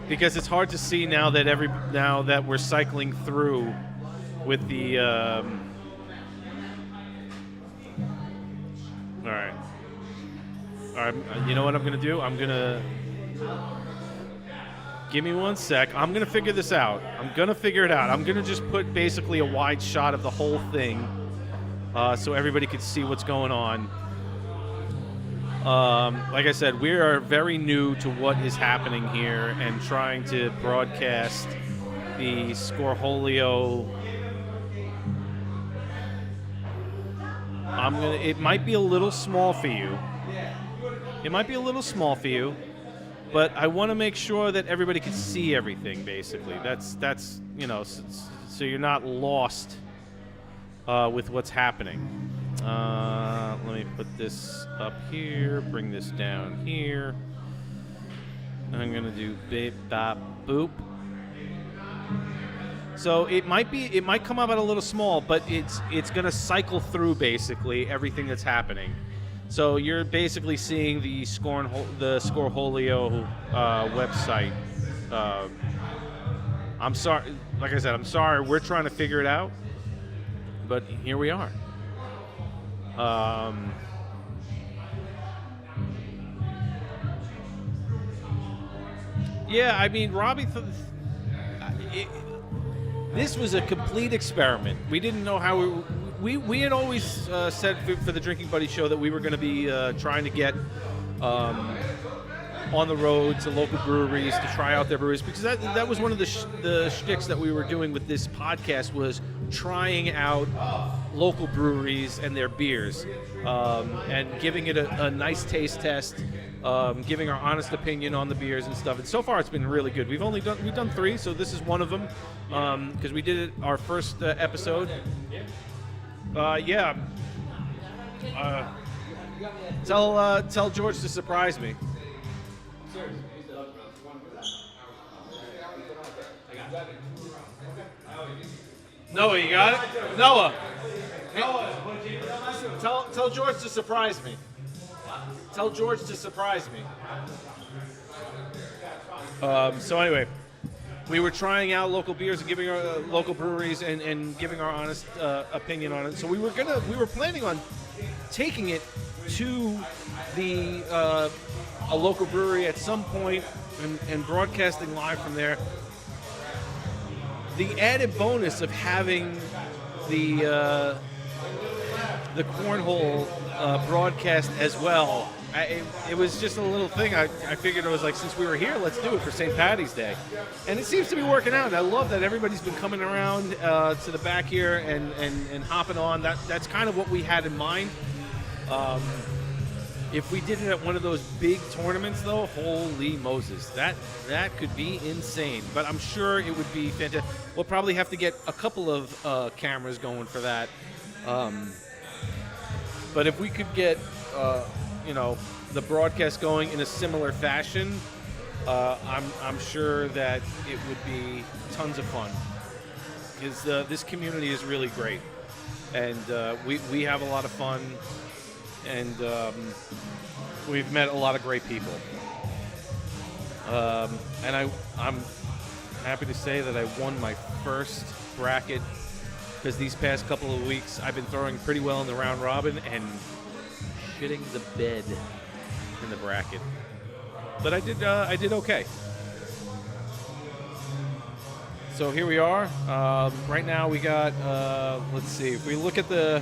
Because it's hard to see now that we're cycling through with the. All right. All right. You know what I'm gonna do? I'm gonna. Give me 1 sec. I'm gonna figure this out. I'm gonna figure it out. I'm gonna just put basically a wide shot of the whole thing, so everybody can see what's going on. Like I said, we are very new to what is happening here and trying to broadcast the Scorholio. It might be a little small for you. It might be a little small for you, but I want to make sure that everybody can see everything. Basically, that's so you're not lost with what's happening. Let me put this up here, bring this down here. I'm gonna do beep, bop, boop. So it might come out a little small, but it's gonna cycle through basically everything that's happening. So you're basically seeing the Scorholio website. I'm sorry, like I said, I'm sorry. We're trying to figure it out, but here we are. Yeah, I mean, Robbie, this was a complete experiment. We didn't know how we had always said for the Drinking Buddy show that we were going to be trying to get on the road to local breweries to try out their breweries, because that was one of the shticks that we were doing with this podcast, was trying out local breweries and their beers, and giving it a nice taste test, giving our honest opinion on the beers and stuff. And so far, it's been really good. We've done 3, so this is one of them, because we did it our first episode. Yeah. Tell George to surprise me. Noah, you got it? Noah. Tell George to surprise me. Tell George to surprise me. So anyway, we were trying out local beers and giving our local breweries and giving our honest opinion on it. So we were planning on taking it to a local brewery at some point and broadcasting live from there. The added bonus of having the cornhole broadcast as well, it was just a little thing. I figured it was like, since we were here, let's do it for St. Patty's Day. And it seems to be working out. I love that everybody's been coming around to the back here and hopping on. That's kind of what we had in mind. If we did it at one of those big tournaments, though, holy Moses, that could be insane. But I'm sure it would be fantastic. We'll probably have to get a couple of cameras going for that. But if we could get, the broadcast going in a similar fashion, I'm sure that it would be tons of fun. Because this community is really great, and we have a lot of fun. And we've met a lot of great people. And I'm happy to say that I won my first bracket, because these past couple of weeks I've been throwing pretty well in the round robin and shitting the bed in the bracket. But I did okay. So here we are. Right now we got, let's see, if we look at the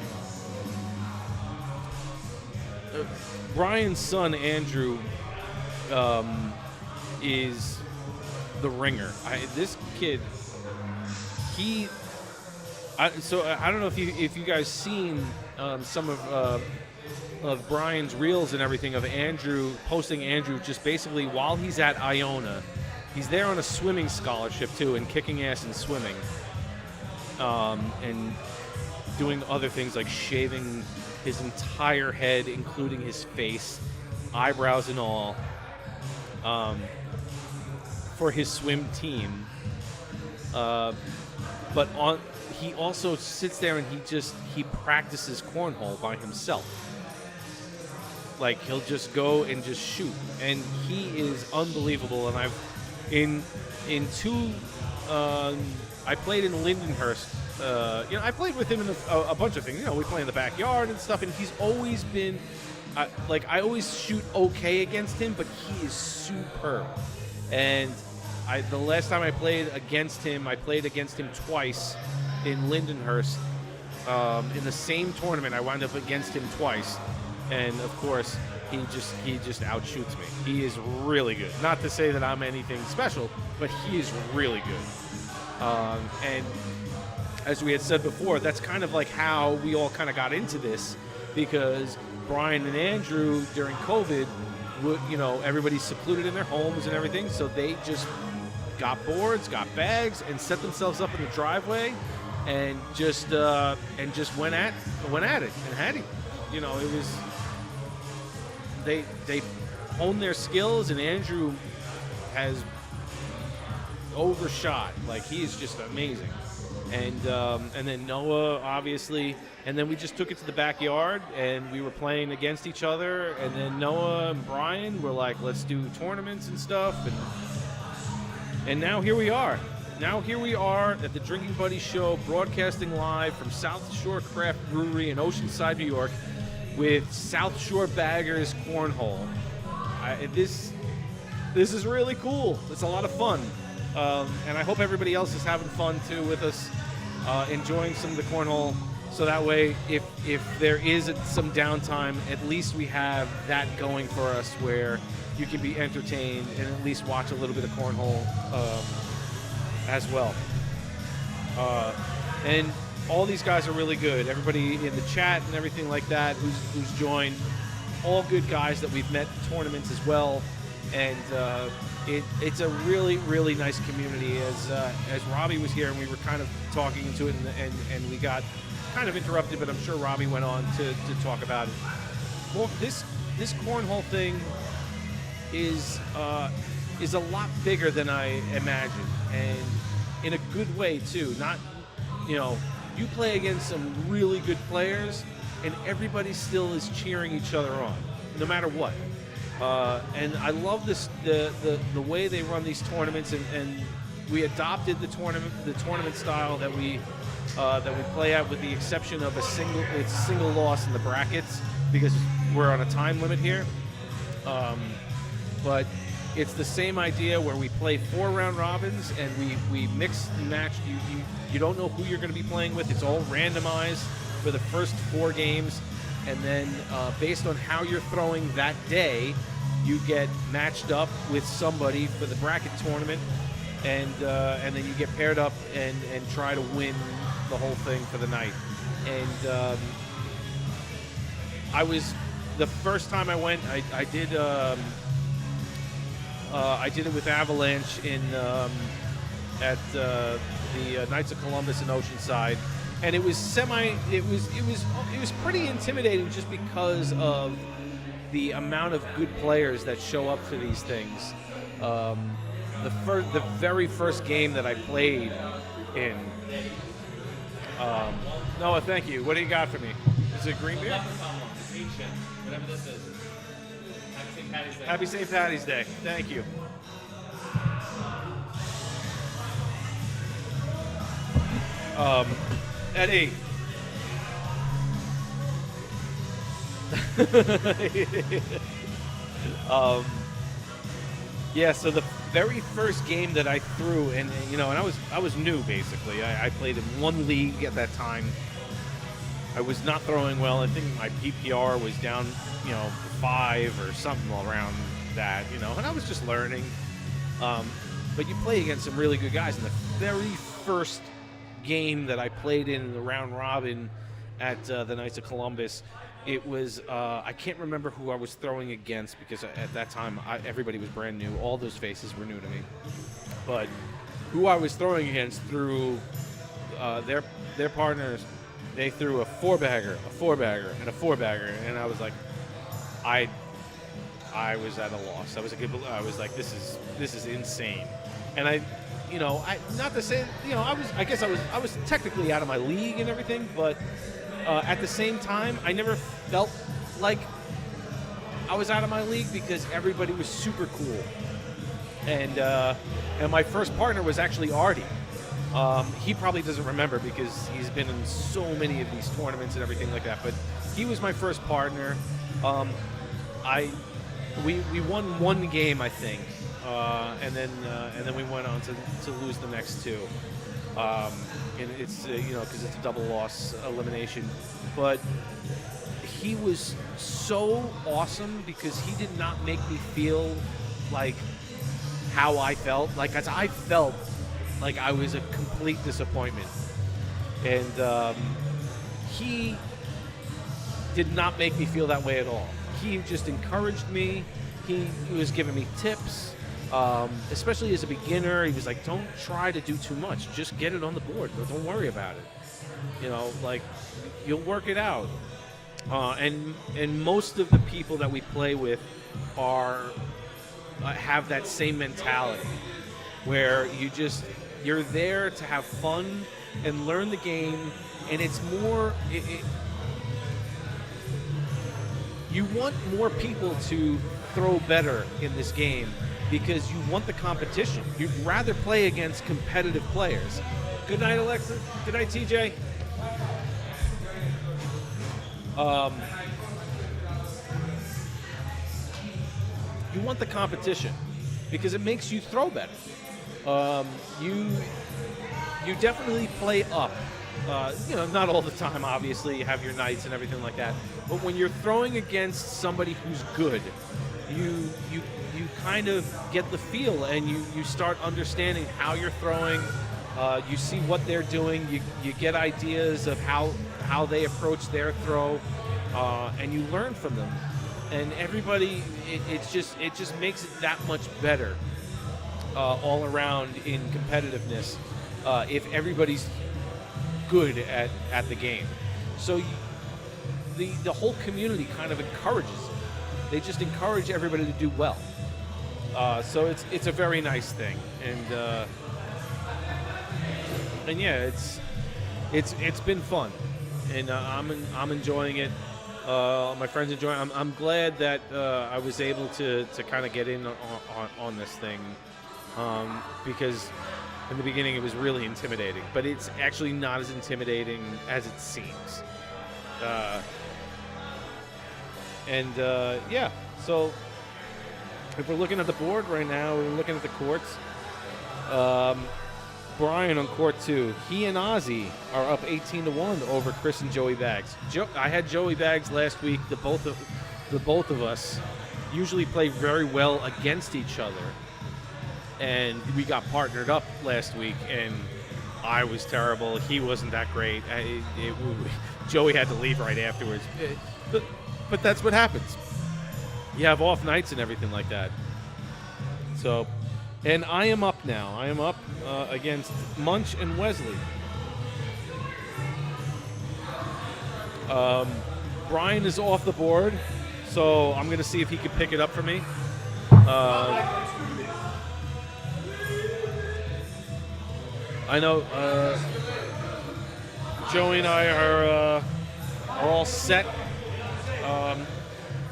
Brian's son, Andrew, is the ringer. This kid, I don't know if you guys seen some of Brian's reels and everything of Andrew, posting Andrew just basically while he's at Iona. He's there on a swimming scholarship too, and kicking ass in swimming, and doing other things like shaving his entire head, including his face, eyebrows and all, for his swim team. But he also sits there and he practices cornhole by himself. Like, he'll just go and just shoot, and he is unbelievable. And I played in Lindenhurst I played with him in a bunch of things. We play in the backyard and stuff, and he's always been, I always shoot okay against him, but he is superb. And the last time I played against him twice in Lindenhurst. In the same tournament, I wound up against him twice, and of course, he just outshoots me. He is really good. Not to say that I'm anything special, but he is really good. And as we had said before, that's kind of like how we all kind of got into this, because Brian and Andrew during COVID, everybody's secluded in their homes and everything, so they just got boards, got bags, and set themselves up in the driveway, and just went at it and had him. It was they honed their skills, and Andrew has overshot. Like, he is just amazing. And then Noah, obviously, and then we just took it to the backyard, and we were playing against each other, and then Noah and Brian were like, let's do tournaments and stuff, and now here we are. Now here we are at the Drinking Buddy Show, broadcasting live from South Shore Craft Brewery in Oceanside, New York, with South Shore Baggers Cornhole. This is really cool. It's a lot of fun. And I hope everybody else is having fun too with us, enjoying some of the cornhole. So that way, if there is some downtime, at least we have that going for us, where you can be entertained and at least watch a little bit of cornhole as well. And all these guys are really good. Everybody in the chat and everything like that who's joined, all good guys that we've met in tournaments as well. And it's a really, really nice community. As Robbie was here and we were kind of talking into it, and we got kind of interrupted, but I'm sure Robbie went on to talk about it. Well, this cornhole thing is a lot bigger than I imagined, and in a good way too. Not, you play against some really good players, and everybody still is cheering each other on, no matter what. And I love the way they run these tournaments, and we adopted the tournament style that we play at, with the exception of a single loss in the brackets, because we're on a time limit here. But it's the same idea where we play 4 round robins, and we mix and match. You don't know who you're going to be playing with. It's all randomized for the first 4 games, and then based on how you're throwing that day, you get matched up with somebody for the bracket tournament, and then you get paired up and try to win the whole thing for the night. And the first time I went, I did it with Avalanche at the Knights of Columbus in Oceanside, and it was pretty intimidating, just because of the amount of good players that show up for these things. The very first game that I played in. Noah, thank you. What do you got for me? Is it green beer? Whatever this is. Happy St. Paddy's Day. Thank you. Eddie. Yeah, so the very first game that I threw, and I was new basically. I played in one league at that time. I was not throwing well. I think my PPR was down, 5 or something around that, and I was just learning. But you play against some really good guys. And the very first game that I played in the round robin at the Knights of Columbus, it was, I can't remember who I was throwing against, because at that time everybody was brand new. All those faces were new to me. But who I was throwing against threw their partners. They threw a 4-bagger, a 4-bagger, and a 4-bagger, and I was like, I was at a loss. I was like, this is insane. And not to say, I guess I was technically out of my league and everything, but at the same time, I never felt like I was out of my league, because everybody was super cool. And my first partner was actually Artie. He probably doesn't remember because he's been in so many of these tournaments and everything like that. But he was my first partner. We won one game, I think, and then we went on to lose the next two. And it's because it's a double loss elimination. But he was so awesome because he did not make me feel like how I felt. Like, as I felt like I was a complete disappointment. And he did not make me feel that way at all. He just encouraged me. He was giving me tips, especially as a beginner. He was like, don't try to do too much. Just get it on the board. Don't worry about it. Like, you'll work it out. And most of the people that we play with have that same mentality where you're there to have fun and learn the game, and it's more you want more people to throw better in this game because you want the competition. You'd rather play against competitive players. Good night, Alexa. Good night, TJ. You want the competition because it makes you throw better. You definitely play up. Not all the time, obviously. You have your nights and everything like that. But when you're throwing against somebody who's good, you kind of get the feel and you start understanding how you're throwing. You see what they're doing. You get ideas of how they approach their throw, and you learn from them. And everybody, it just makes it that much better all around in competitiveness if everybody's good at the game. So the whole community kind of encourages it. They just encourage everybody to do well. So it's a very nice thing, and yeah, it's been fun, and I'm enjoying it. My friends enjoying it. I'm glad that I was able to kind of get in on this thing, because in the beginning it was really intimidating, but it's actually not as intimidating as it seems. Yeah, so if we're looking at the board right now, we're looking at the courts. Brian on court 2. He and Ozzy are up 18-1 over Chris and Joey Baggs. I had Joey Baggs last week. The both of us usually play very well against each other, and we got partnered up last week, and I was terrible. He wasn't that great. Joey had to leave right afterwards. But that's what happens. You have off nights and everything like that. So, and I am up now. I am up against Munch and Wesley. Brian is off the board, so I'm going to see if he can pick it up for me. I know Joey and I are all set.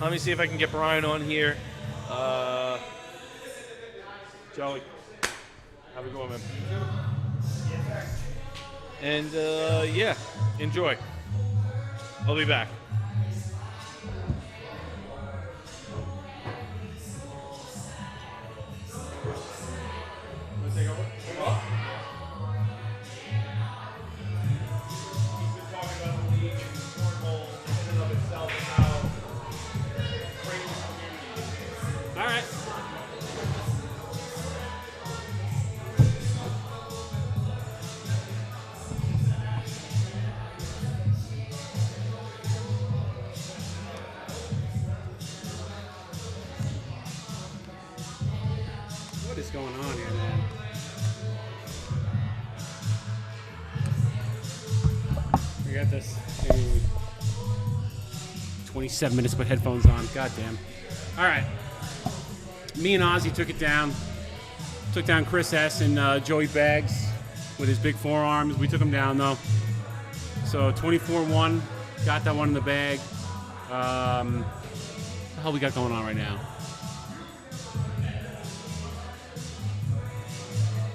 Let me see if I can get Brian on here. Joey, how's it going, man? And yeah, enjoy. I'll be back. All right. What is going on here, man? We got this. 27 minutes to put headphones on. Goddamn. All right. Me and Ozzy took it down. Took down Chris S. and Joey Baggs with his big forearms. We took him down, though. So 24-1. Got that one in the bag. What the hell we got going on right now?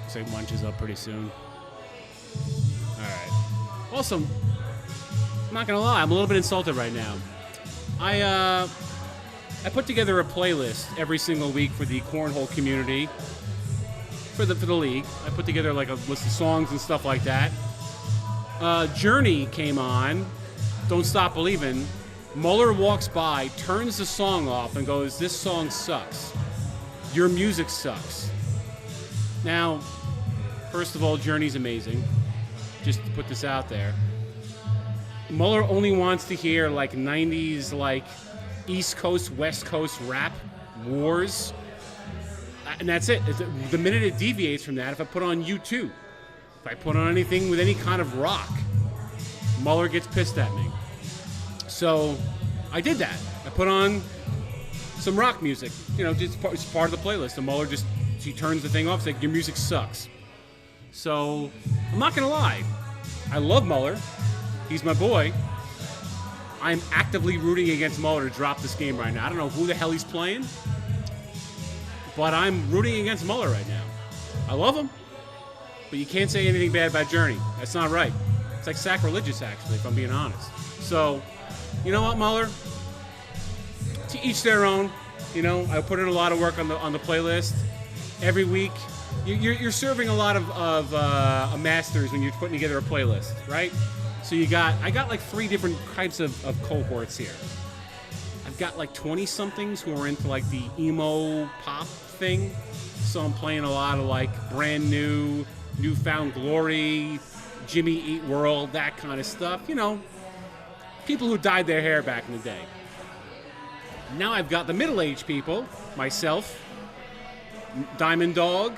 Looks like Munch is up pretty soon. Also, I'm not gonna lie, I'm a little bit insulted right now. I put together a playlist every single week for the cornhole community, for the league. I put together like a list of songs and stuff like that. Journey came on, Don't Stop Believin'. Mueller walks by, turns the song off, and goes, "This song sucks. Your music sucks." Now, first of all, Journey's amazing. Just to put this out there. Mueller only wants to hear like 90s, like East Coast, West Coast rap wars. And that's it. The minute it deviates from that, if I put on U2, if I put on anything with any kind of rock, Mueller gets pissed at me. So I did that. I put on some rock music, just it's part of the playlist. And Mueller he turns the thing off, it's like, "Your music sucks." So I'm not gonna lie, I love Mueller. He's my boy. I'm actively rooting against Mueller to drop this game right now. I don't know who the hell he's playing, but I'm rooting against Mueller right now. I love him, but you can't say anything bad about Journey. That's not right. It's like sacrilegious, actually, if I'm being honest. So, you know what, Mueller? To each their own. I put in a lot of work on the playlist every week. You're serving a lot of masters when you're putting together a playlist, right? So I got like 3 different types of cohorts here. I've got like 20-somethings who are into like the emo pop thing. So I'm playing a lot of like Brand New, Newfound Glory, Jimmy Eat World, that kind of stuff. People who dyed their hair back in the day. Now I've got the middle-aged people, myself, Diamond Dog.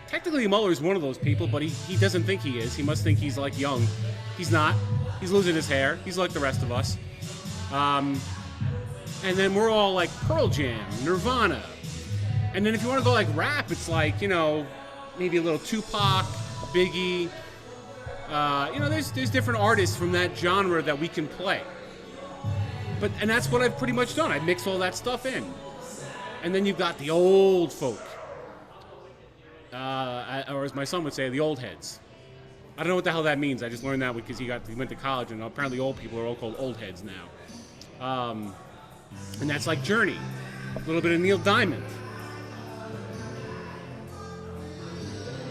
Technically, Mueller's one of those people, but he doesn't think he is. He must think he's like young. He's not. He's losing his hair. He's like the rest of us. And then we're all like Pearl Jam, Nirvana. And then if you want to go like rap, it's like, maybe a little Tupac, Biggie. There's different artists from that genre that we can play. And that's what I've pretty much done. I mix all that stuff in. And then you've got the old folk. Or as my son would say, the old heads. I don't know what the hell that means. I just learned that because he went to college, and apparently old people are all called old heads now. And that's like Journey. A little bit of Neil Diamond.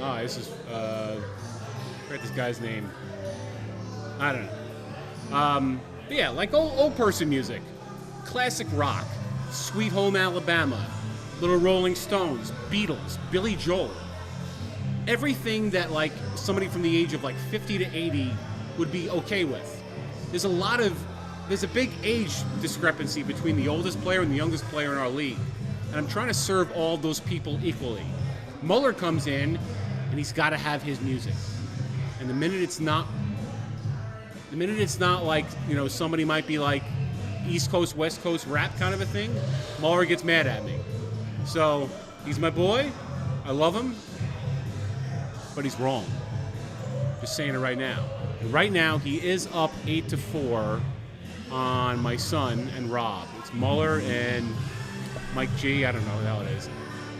Oh, this is... I forget this guy's name. I don't know. But yeah, like old person music. Classic rock. Sweet Home Alabama. Little Rolling Stones. Beatles. Billy Joel. Everything that like somebody from the age of like 50 to 80 would be okay with. There's a big age discrepancy between the oldest player and the youngest player in our league. And I'm trying to serve all those people equally. Mueller comes in and he's got to have his music. And the minute it's not like, somebody might be like East Coast, West Coast rap kind of a thing, Mueller gets mad at me. So he's my boy. I love him. But he's wrong. Just saying it right now. And right now, he is up 8-4 on my son and Rob. It's Mueller and Mike G. I don't know who the hell it is.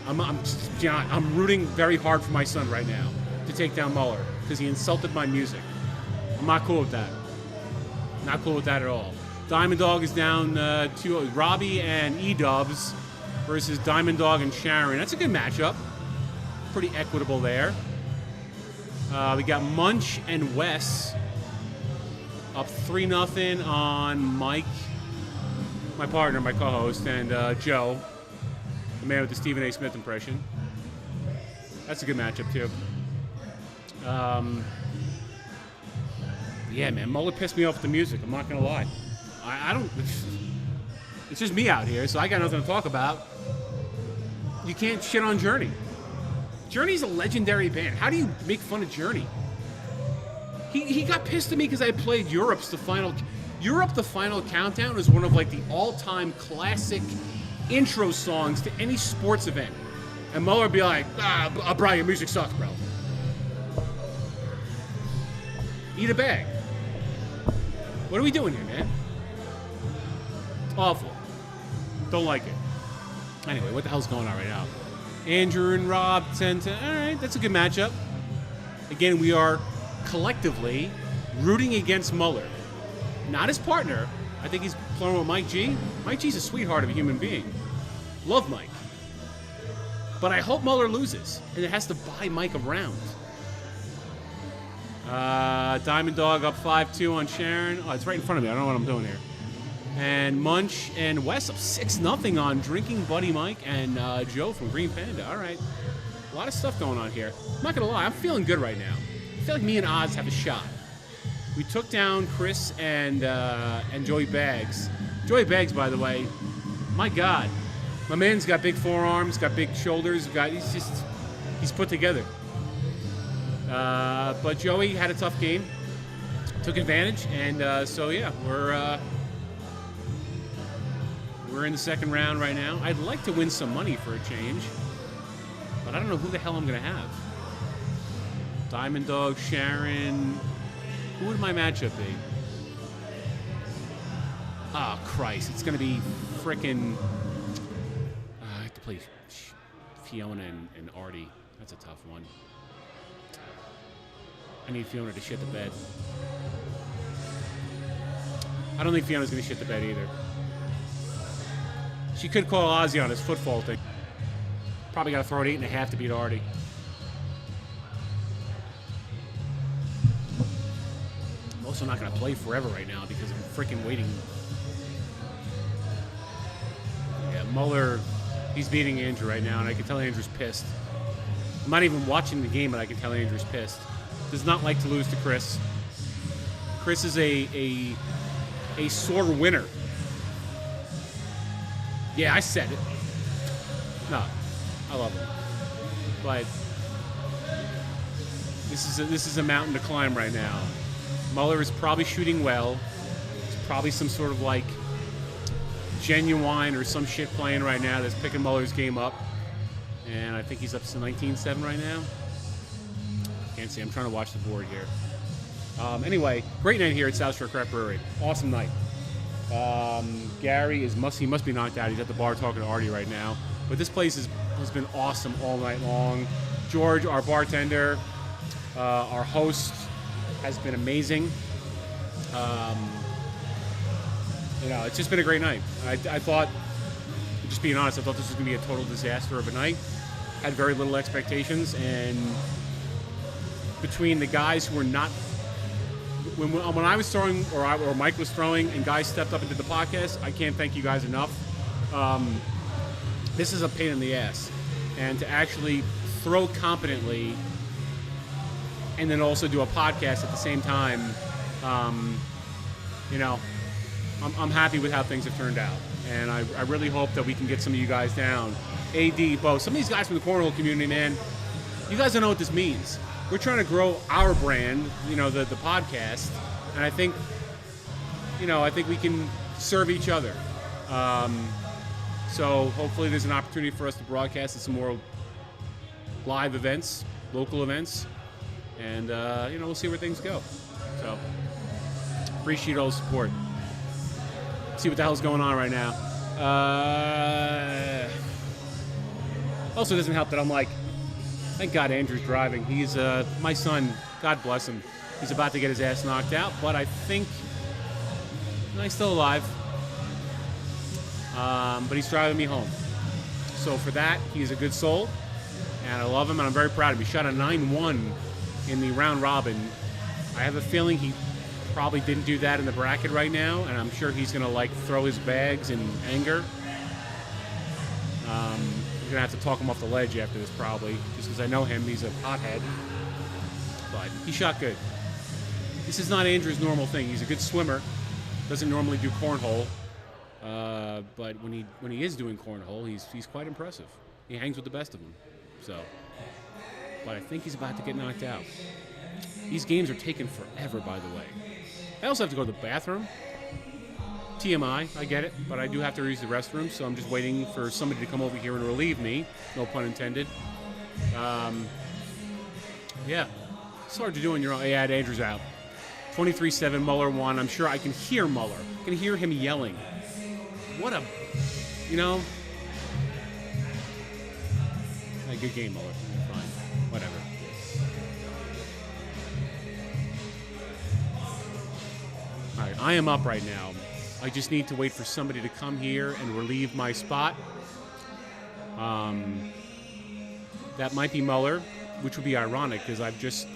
I'm rooting very hard for my son right now to take down Mueller because he insulted my music. I'm not cool with that. Not cool with that at all. Diamond Dog is down to Robbie and E-Dubs versus Diamond Dog and Sharon. That's a good matchup. Pretty equitable there. We got Munch and Wes up 3-0 on Mike, my partner, my co-host, and Joe, the man with the Stephen A. Smith impression. That's a good matchup, too. Yeah, man, Mueller pissed me off with the music. I'm not going to lie. I don't... It's just me out here, so I got nothing to talk about. You can't shit on Journey. Journey's a legendary band. How do you make fun of Journey? He got pissed at me because I played Europe's The Final... Europe The Final Countdown is one of like the all-time classic intro songs to any sports event. And Mueller would be like, Brian, your music sucks, bro. Eat a bag. What are we doing here, man? It's awful. Don't like it. Anyway, what the hell's going on right now? Andrew and Rob 10-10. All right, that's a good matchup. Again, we are collectively rooting against Muller. Not his partner. I think he's playing with Mike G. Mike G's a sweetheart of a human being. Love Mike. But I hope Muller loses, and it has to buy Mike a round. Diamond Dog up 5-2 on Sharon. Oh, it's right in front of me. I don't know what I'm doing here. And Munch and Wes up 6-0 on Drinking Buddy Mike and Joe from Green Panda. All right. A lot of stuff going on here. I'm not going to lie. I'm feeling good right now. I feel like me and Oz have a shot. We took down Chris and Joey Baggs. Joey Baggs, by the way, my God. My man's got big forearms, got big shoulders. He's put together. But Joey had a tough game. Took advantage. And so, yeah, we're in the second round right now. I'd like to win some money for a change. But I don't know who the hell I'm going to have. Diamond Dog, Sharon. Who would my matchup be? Oh, Christ. It's going to be frickin'... I have to play Fiona and Artie. That's a tough one. I need Fiona to shit the bed. I don't think Fiona's going to shit the bed either. She could call Ozzy on his foot faulting. Probably got to throw it 8.5 to beat Artie. I'm also not going to play forever right now because I'm freaking waiting. Yeah, Muller, he's beating Andrew right now, and I can tell Andrew's pissed. I'm not even watching the game, but I can tell Andrew's pissed. Does not like to lose to Chris. Chris is a sore winner. Yeah, I said it. No, I love him. But this is a mountain to climb right now. Muller is probably shooting well. There's probably some sort of like Genuine or some shit playing right now that's picking Muller's game up. And I think he's up to 19-7 right now. Can't see. I'm trying to watch the board here. Anyway, great night here at South Shore Craft Brewery. Awesome night. Gary he must be knocked out. He's at the bar talking to Artie right now. But this place has been awesome all night long. George, our bartender, our host, has been amazing. It's just been a great night. I thought, just being honest, I thought this was going to be a total disaster of a night. Had very little expectations, and between the guys who were not, when I was throwing, or Mike was throwing, and guys stepped up and did the podcast, I can't thank you guys enough. This is a pain in the ass, and to actually throw competently and then also do a podcast at the same time, I'm happy with how things have turned out. And I really hope that we can get some of you guys down. AD, Bo, some of these guys from the cornhole community, man, you guys don't know what this means. We're trying to grow our brand, the podcast, and I think we can serve each other. So hopefully there's an opportunity for us to broadcast at some more live events, local events, and we'll see where things go. So appreciate all the support. See what the hell's going on right now. Also, it doesn't help that I'm like, thank God Andrew's driving. He's my son. God bless him. He's about to get his ass knocked out, but I think he's still alive. But he's driving me home. So for that, he's a good soul, and I love him, and I'm very proud of him. He shot a 9-1 in the round robin. I have a feeling he probably didn't do that in the bracket right now, and I'm sure he's going to throw his bags in anger. I'm going to have to talk him off the ledge after this probably, just because I know him. He's a pothead. But he shot good. This is not Andrew's normal thing. He's a good swimmer. Doesn't normally do cornhole. But when he is doing cornhole, he's quite impressive. He hangs with the best of them. So, but I think he's about to get knocked out. These games are taking forever, by the way. I also have to go to the bathroom. TMI, I get it, but I do have to use the restroom, so I'm just waiting for somebody to come over here and relieve me. No pun intended. Yeah, it's hard to do when you're on. Yeah, Andrew's out. 23-7, Muller won. I'm sure I can hear Muller. I can hear him yelling. What a, Hey, good game, Muller. Fine. Whatever. I am up right now. I just need to wait for somebody to come here and relieve my spot. That might be Mueller, which would be ironic because I've just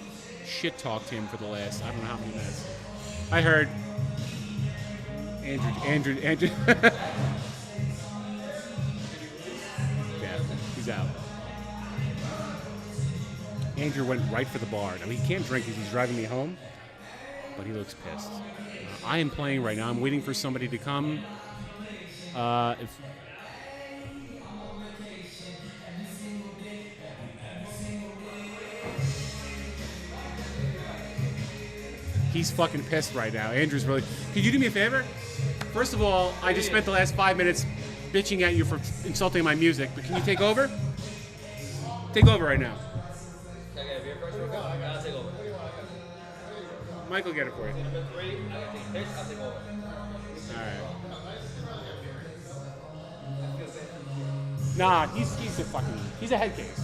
shit-talked him for the last, I don't know how many minutes. I heard Andrew. Yeah, he's out. Andrew went right for the bar. I mean, he can't drink because he's driving me home, but he looks pissed. I am playing right now. I'm waiting for somebody to come. He's fucking pissed right now. Andrew's really... Could you do me a favor? First of all, I just spent the last 5 minutes bitching at you for insulting my music, but can you take over? Take over right now. Can I get a beer first? I'll take over. Mike will get it for you. Number 3, I gotta take a pitch, I'll take over. Alright. Nah, he's a fucking... He's a head case.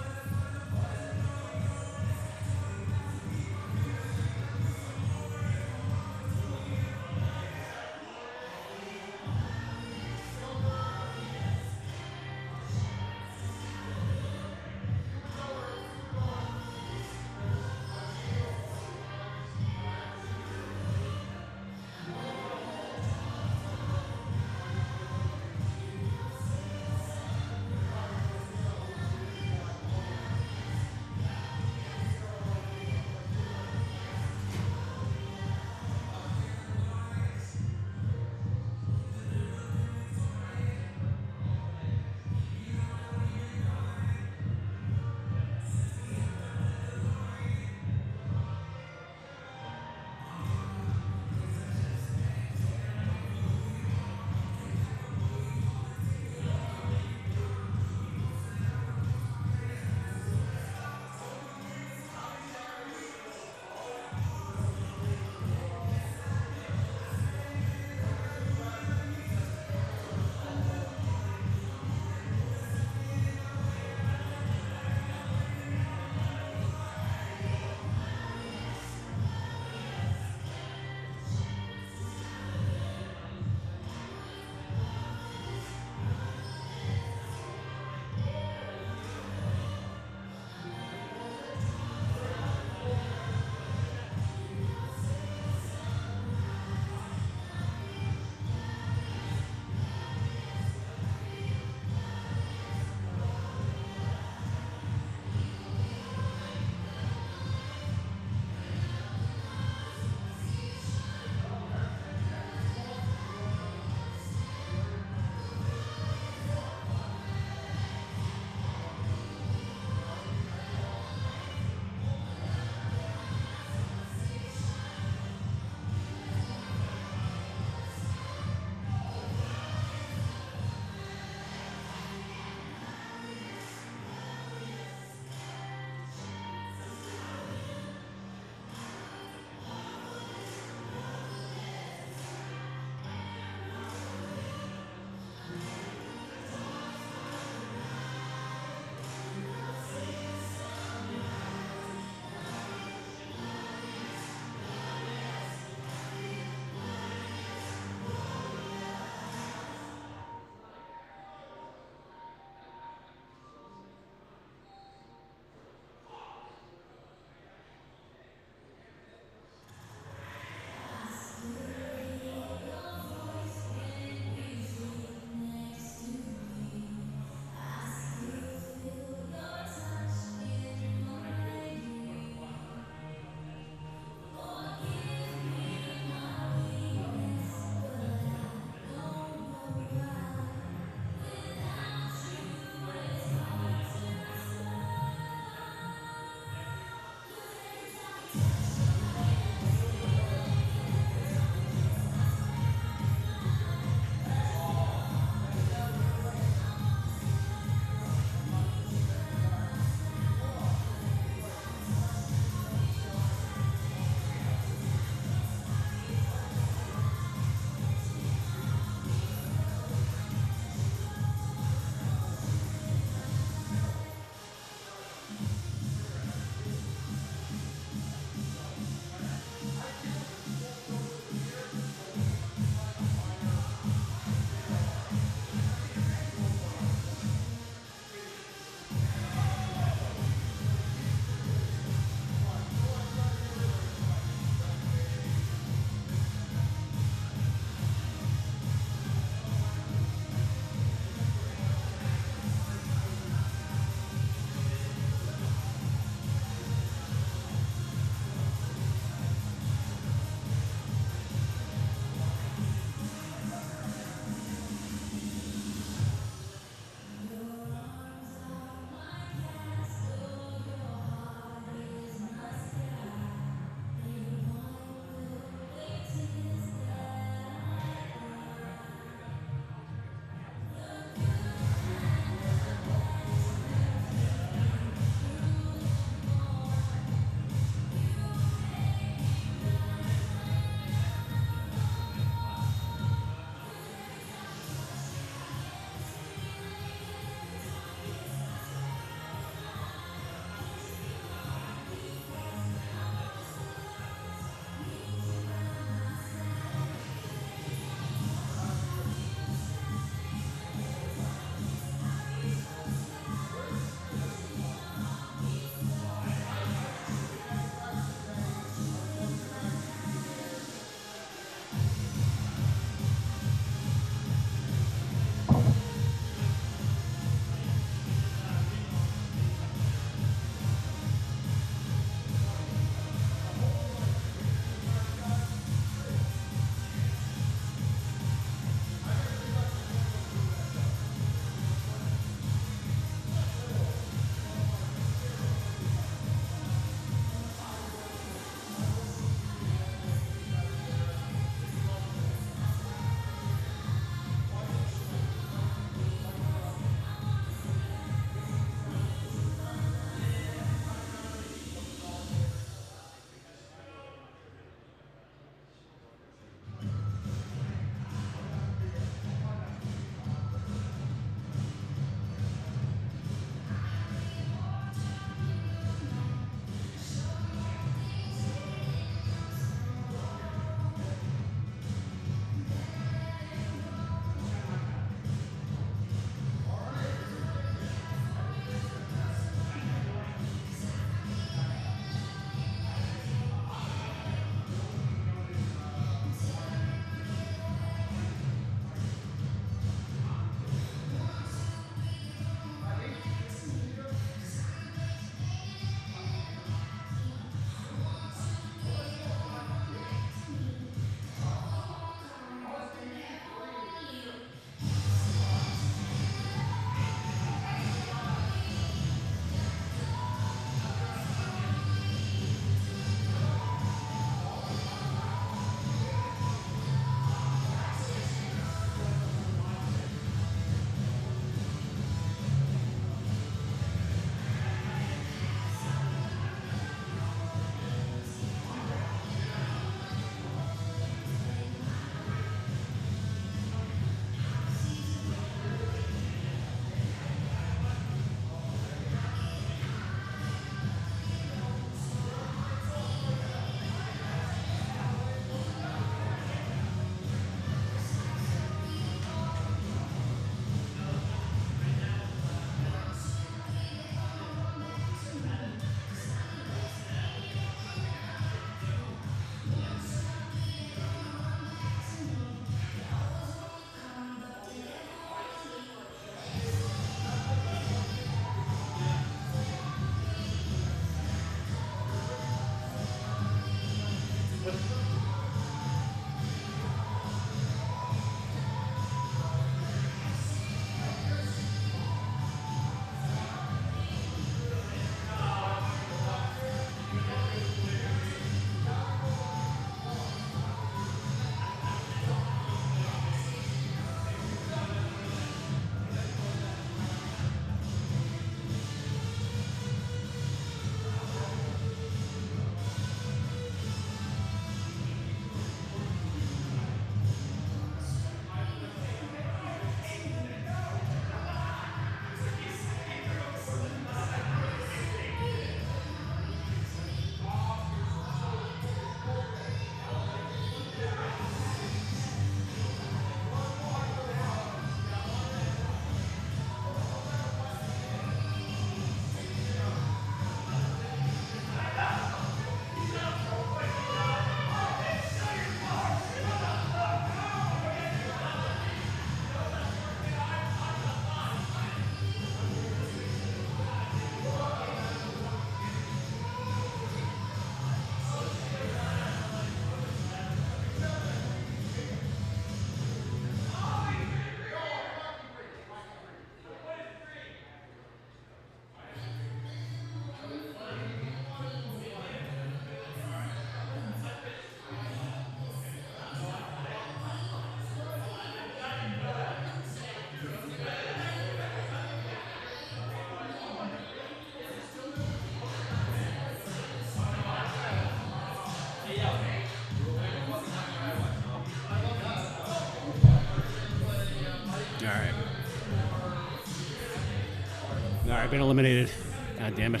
I've been eliminated. God damn it.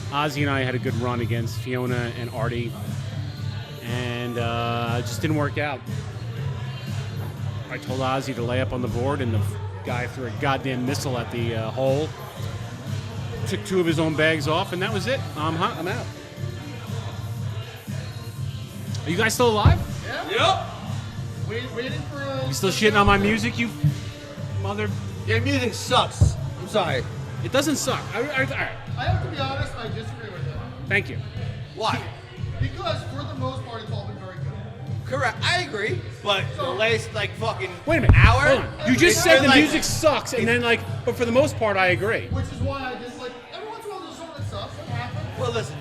Ozzy and I had a good run against Fiona and Artie, and it just didn't work out. I told Ozzy to lay up on the board, and the guy threw a goddamn missile at the hole. Took 2 of his own bags off, and that was it. I'm out. Are you guys still alive? Yep. Waiting for You still shitting on my music, you mother? Your music sucks. I'm sorry. It doesn't suck. All right. I have to be honest, I disagree with him. Thank you. Why? Because for the most part, it's all been very good. Correct. I agree. But the last fucking Wait a minute. hour. Hold on. You just it's said been the music sucks, and then but for the most part, I agree. Which is why I dislike. Every once in a while, there's something that sucks. That happens. Well, listen.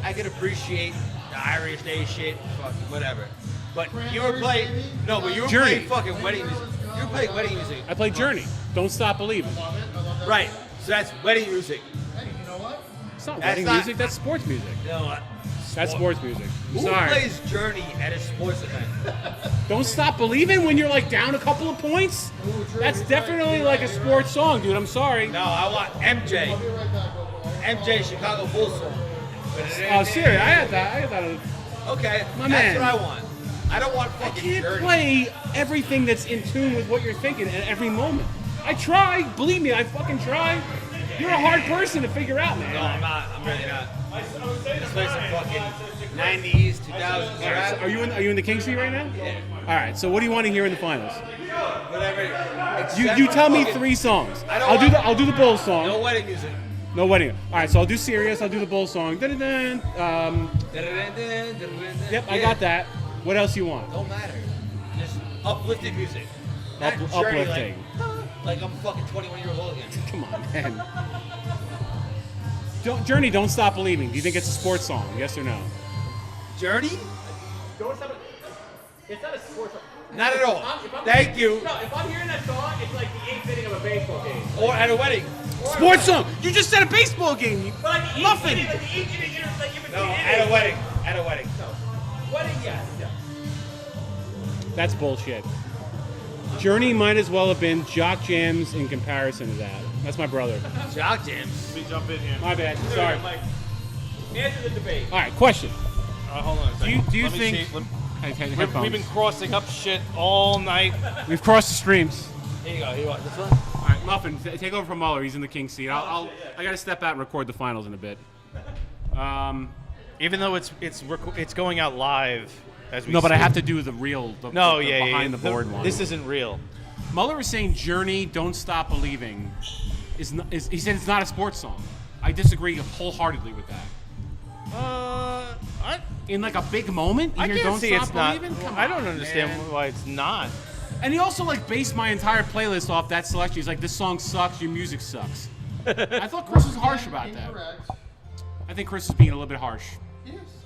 I can appreciate the Irish Day shit, fucking whatever. But you were playing. No, but you were Journey. playing fucking wedding music. You were playing wedding music. I played Journey. Don't Stop Believing. Right. So that's wedding music. Hey, you know what? It's not That's wedding not- music. That's sports music. You know what? That's sports music. Who Sorry. plays Journey at a sports event? Don't Stop Believing when you're down a couple of points. That's definitely a sports song, dude. I'm sorry. No, I want MJ. MJ Chicago Bulls song. Oh, serious? I had that. Okay, My that's man. what I want. I don't want fucking Can't Journey. play everything that's in tune with what you're thinking at every moment. I try. Believe me, I fucking try. You're a hard person to figure out, man. No, I'm not. I'm really not. Let's play some fucking 90s, 2000s rap. Are you in the King seat right now? Yeah. All right. So what do you want to hear in the finals? Whatever. You tell me 3 songs. I don't I'll do the Bulls song. No wedding music. No wedding. All right. So I'll do Serious. I'll do the Bulls song. Dun-dun-dun. Yep. I got that. What else you want? Don't matter. Just uplifting music. Not Journey, Uplifting. Like I'm fucking 21 years old again. Come on, man. Journey, Don't Stop Believing. Do you think it's a sports song? Yes or no? Journey? Don't stop it. It's not a sports song. Not at all. Thank you. No, if I'm hearing that song, it's like the 8th inning of a baseball game. Or at a wedding. Sports song. You just said a baseball game. But like the 8th inning, like the 8th inning, like in between No, innings. at a wedding. At a wedding. No. Wedding, yes. That's bullshit. Journey might as well have been Jock Jams in comparison to that. That's my brother. Jock Jams. Let me jump in here. My bad. Sorry. Answer the debate. All right, question. Hold on a second. Do you Let me think see. we've been crossing up shit all night. We've crossed the streams? Here you go. Here you go. This one? All right, Muffin, take over from Muller. He's in the King seat. I got to step out and record the finals in a bit. Even though it's going out live as we No, but I speak. have to do the behind the board one. This isn't real. Muller was saying Journey, Don't Stop Believing is he said it's not a sports song. I disagree wholeheartedly with that. In a big moment, you I hear can't Don't see Stop it's not. Believing? Come I don't on, understand man. why it's not. And he also based my entire playlist off that selection. He's like, this song sucks, your music sucks. I thought Chris was harsh about that. I think Chris is being a little bit harsh.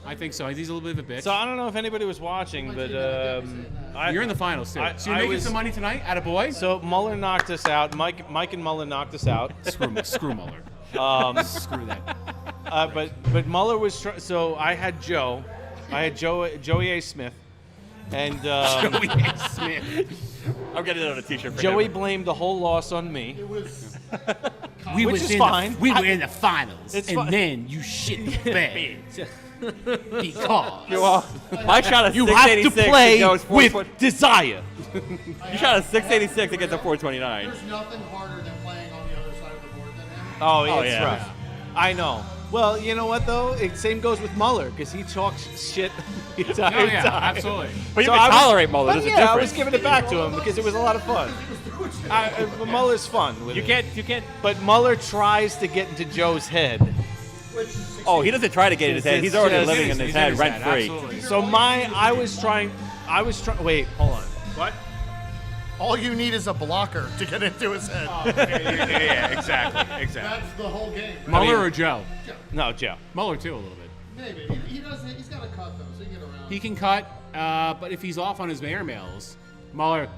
I think so. He's a little bit of a bitch. So I don't know if anybody was watching, but You're in the finals too. So you're making some money tonight, attaboy? So Muller knocked us out. Mike and Muller knocked us out. Screw Muller. Screw that. But Muller was so I had Joe. I had Joey A. Smith. And Joey A. Smith. I'm getting it on a t-shirt for Joey him. blamed the whole loss on me. Which is fine. We were in the finals, It's and fine. then you shit the bed. Because My shot at you have to 686 play goes with 420. desire. You shot a 686 against a 429. There's nothing harder than playing on the other side of the board than him. Oh, Oh, it's yeah. rough. I know. Well, you know what though? Same goes with Muller because he talks shit the entire Oh, yeah, time. absolutely. But you can tolerate Muller. But There's a yeah, I was difference. giving it back to him because it was a lot of fun. But Muller's fun. With You it. can't. But Muller tries to get into Joe's head. Oh, he doesn't try to get in his head. He's already living in his head rent free. Absolutely. So I was trying. Wait, hold on. What? All you need is a blocker to get into his head. Yeah, exactly. That's the whole game. Right? Muller or Joe? No, Joe. Muller too, a little bit. Maybe. He's got a cut though, so he can get around. He can cut, but if he's off on his airmails, Muller.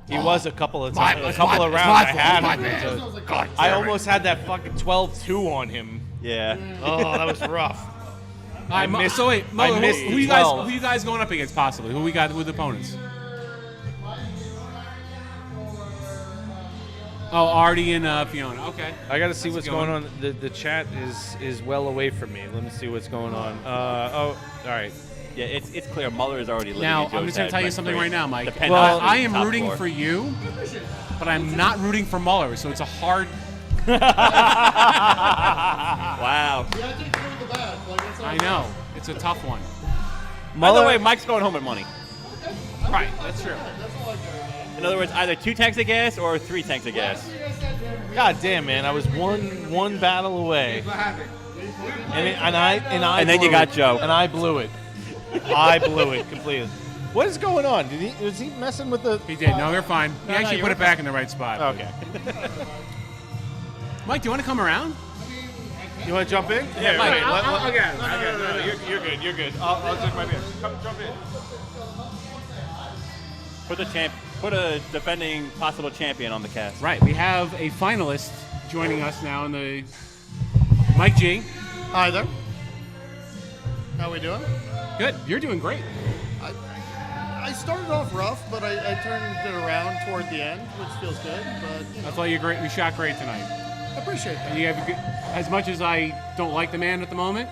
He was a couple of My- times. A it's couple my- of it's rounds my I fault, had my him. bad. So- God I damn it. almost had that fucking 12-2 on him. Yeah. Oh, that was rough. I missed- so wait, Muller, I missed who you guys 12. who you guys going up against possibly? Who we got with opponents? Oh, Artie and Fiona. Okay. I got to see That's what's a good going one. on. The chat is well away from me. Let me see what's going on. All right. Yeah, it's clear. Muller is already living Now, in Joe's I'm just going head to tell you rent something free. right now, Mike. The penthouse I is am top rooting floor. for you, but I'm not rooting for Muller, so it's a hard. Wow. I know. It's a tough one. By the way, Mike's going home with money. Right, that's true. In other words, either 2 tanks of gas or 3 tanks of gas. God damn, man! I was one battle away, and I And then you blew got it. Joe. And I blew it. I blew it completely. What is going on? Was he messing with the? He did. No, they're fine. He No, actually you're put it fine. back in the right spot. Okay. Mike, do you want to come around? You want to jump in? Yeah, Mike, wait, I'll get him. No, you're good. You're good. I'll drink my beer. Come jump in. Put a defending possible champion on the cast. Right. We have a finalist joining us now in the Mike G. Hi there. How we doing? Good. You're doing great. I started off rough, but I turned it around toward the end, which feels good. But you know, I thought you great. You shot great tonight. I appreciate that. And you have a good, as much as I don't like the man at the moment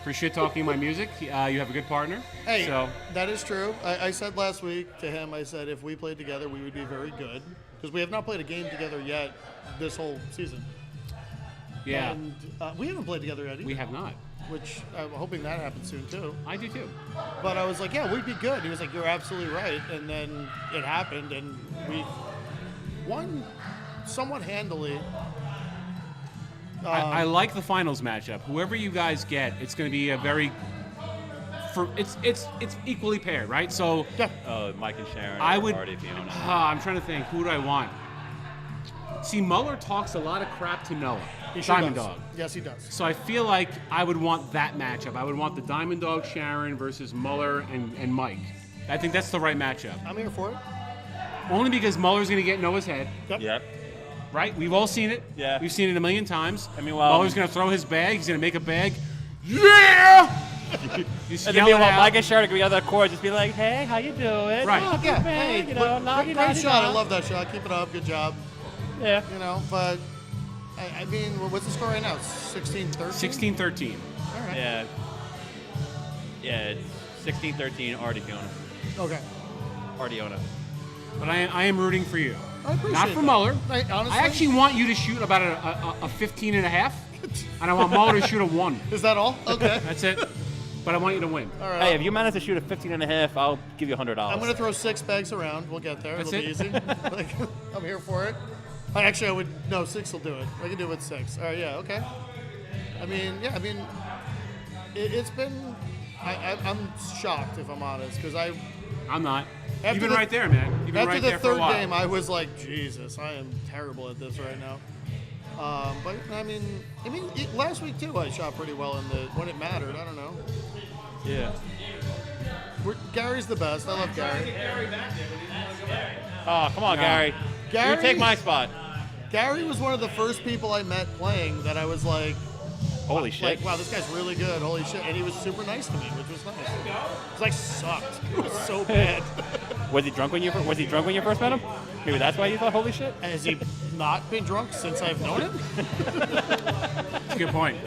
for shit talking my music, you have a good partner. Hey, So that is true. I said last week to him, I said if we played together, we would be very good. Because we have not played a game together yet this whole season. yeah, And we haven't played together yet either. we have not. Which I'm hoping that happens soon too. I do too. But I was like, yeah, we'd be good. He was like, you're absolutely right. And then it happened, and we won somewhat handily. I like the finals matchup. Whoever you guys get, it's going to be a very. It's equally paired, right? So Mike and Sharon. I would. Artie, Fiona. I'm trying to think. Who do I want? See, Muller talks a lot of crap to Noah. He sure Diamond does. Dog. Yes, he does. So I feel like I would want that matchup. I would want the Diamond Dog Sharon versus Muller and Mike. I think that's the right matchup. I'm here for it. Only because Muller's going to get Noah's head. Yep. Right? We've all seen it. Yeah. We've seen it a million times. I mean, well, Muller's going to throw his bag. He's going to make a bag. Yeah! Just And then yell it meanwhile, out. Mike and Sharon could be on the court, just be like, "Hey, how you doing? Right. Oh, Yeah, good man, hey, you know, great shot. I love that shot. Keep it up. Good job. Yeah. You know, but I mean, what's the score right now? 16-13? 16-13. All right. Yeah. Yeah, it's 16-13, Artie, Fiona. Okay. Artiona. But I am rooting for you. I appreciate Not for that. Muller. Honestly, I actually want you to shoot about a 15 and a half, and I want Muller to shoot a 1. Is that all? Okay. That's it. But I want you to win. All right. Hey, if you manage to shoot a 15 and a half, I'll give you $100. I'm going to throw 6 bags around. We'll get there. That's It'll be it? easy. Like, I'm here for it. Actually, I would. No, 6 will do it. I can do it with 6. All right, yeah, okay. It's been. I'm shocked, if I'm honest, because I'm not. After You've been the- right there, man. You've been after right the there for a third while. game, I was like, Jesus, I am terrible at this right now. But last week too, I shot pretty well when it mattered. I don't know. Yeah. Gary's the best. I love Gary. Oh, come on, No. Gary. Gary- You take my spot. Gary was one of the first people I met playing that I was like, Holy shit. like, wow, this guy's really good. Holy shit. And he was super nice to me, which was nice. Because I sucked. It was so bad. Was he drunk when you first met him? Maybe that's why you thought, holy shit? Has he not been drunk since I've known him? That's a good point.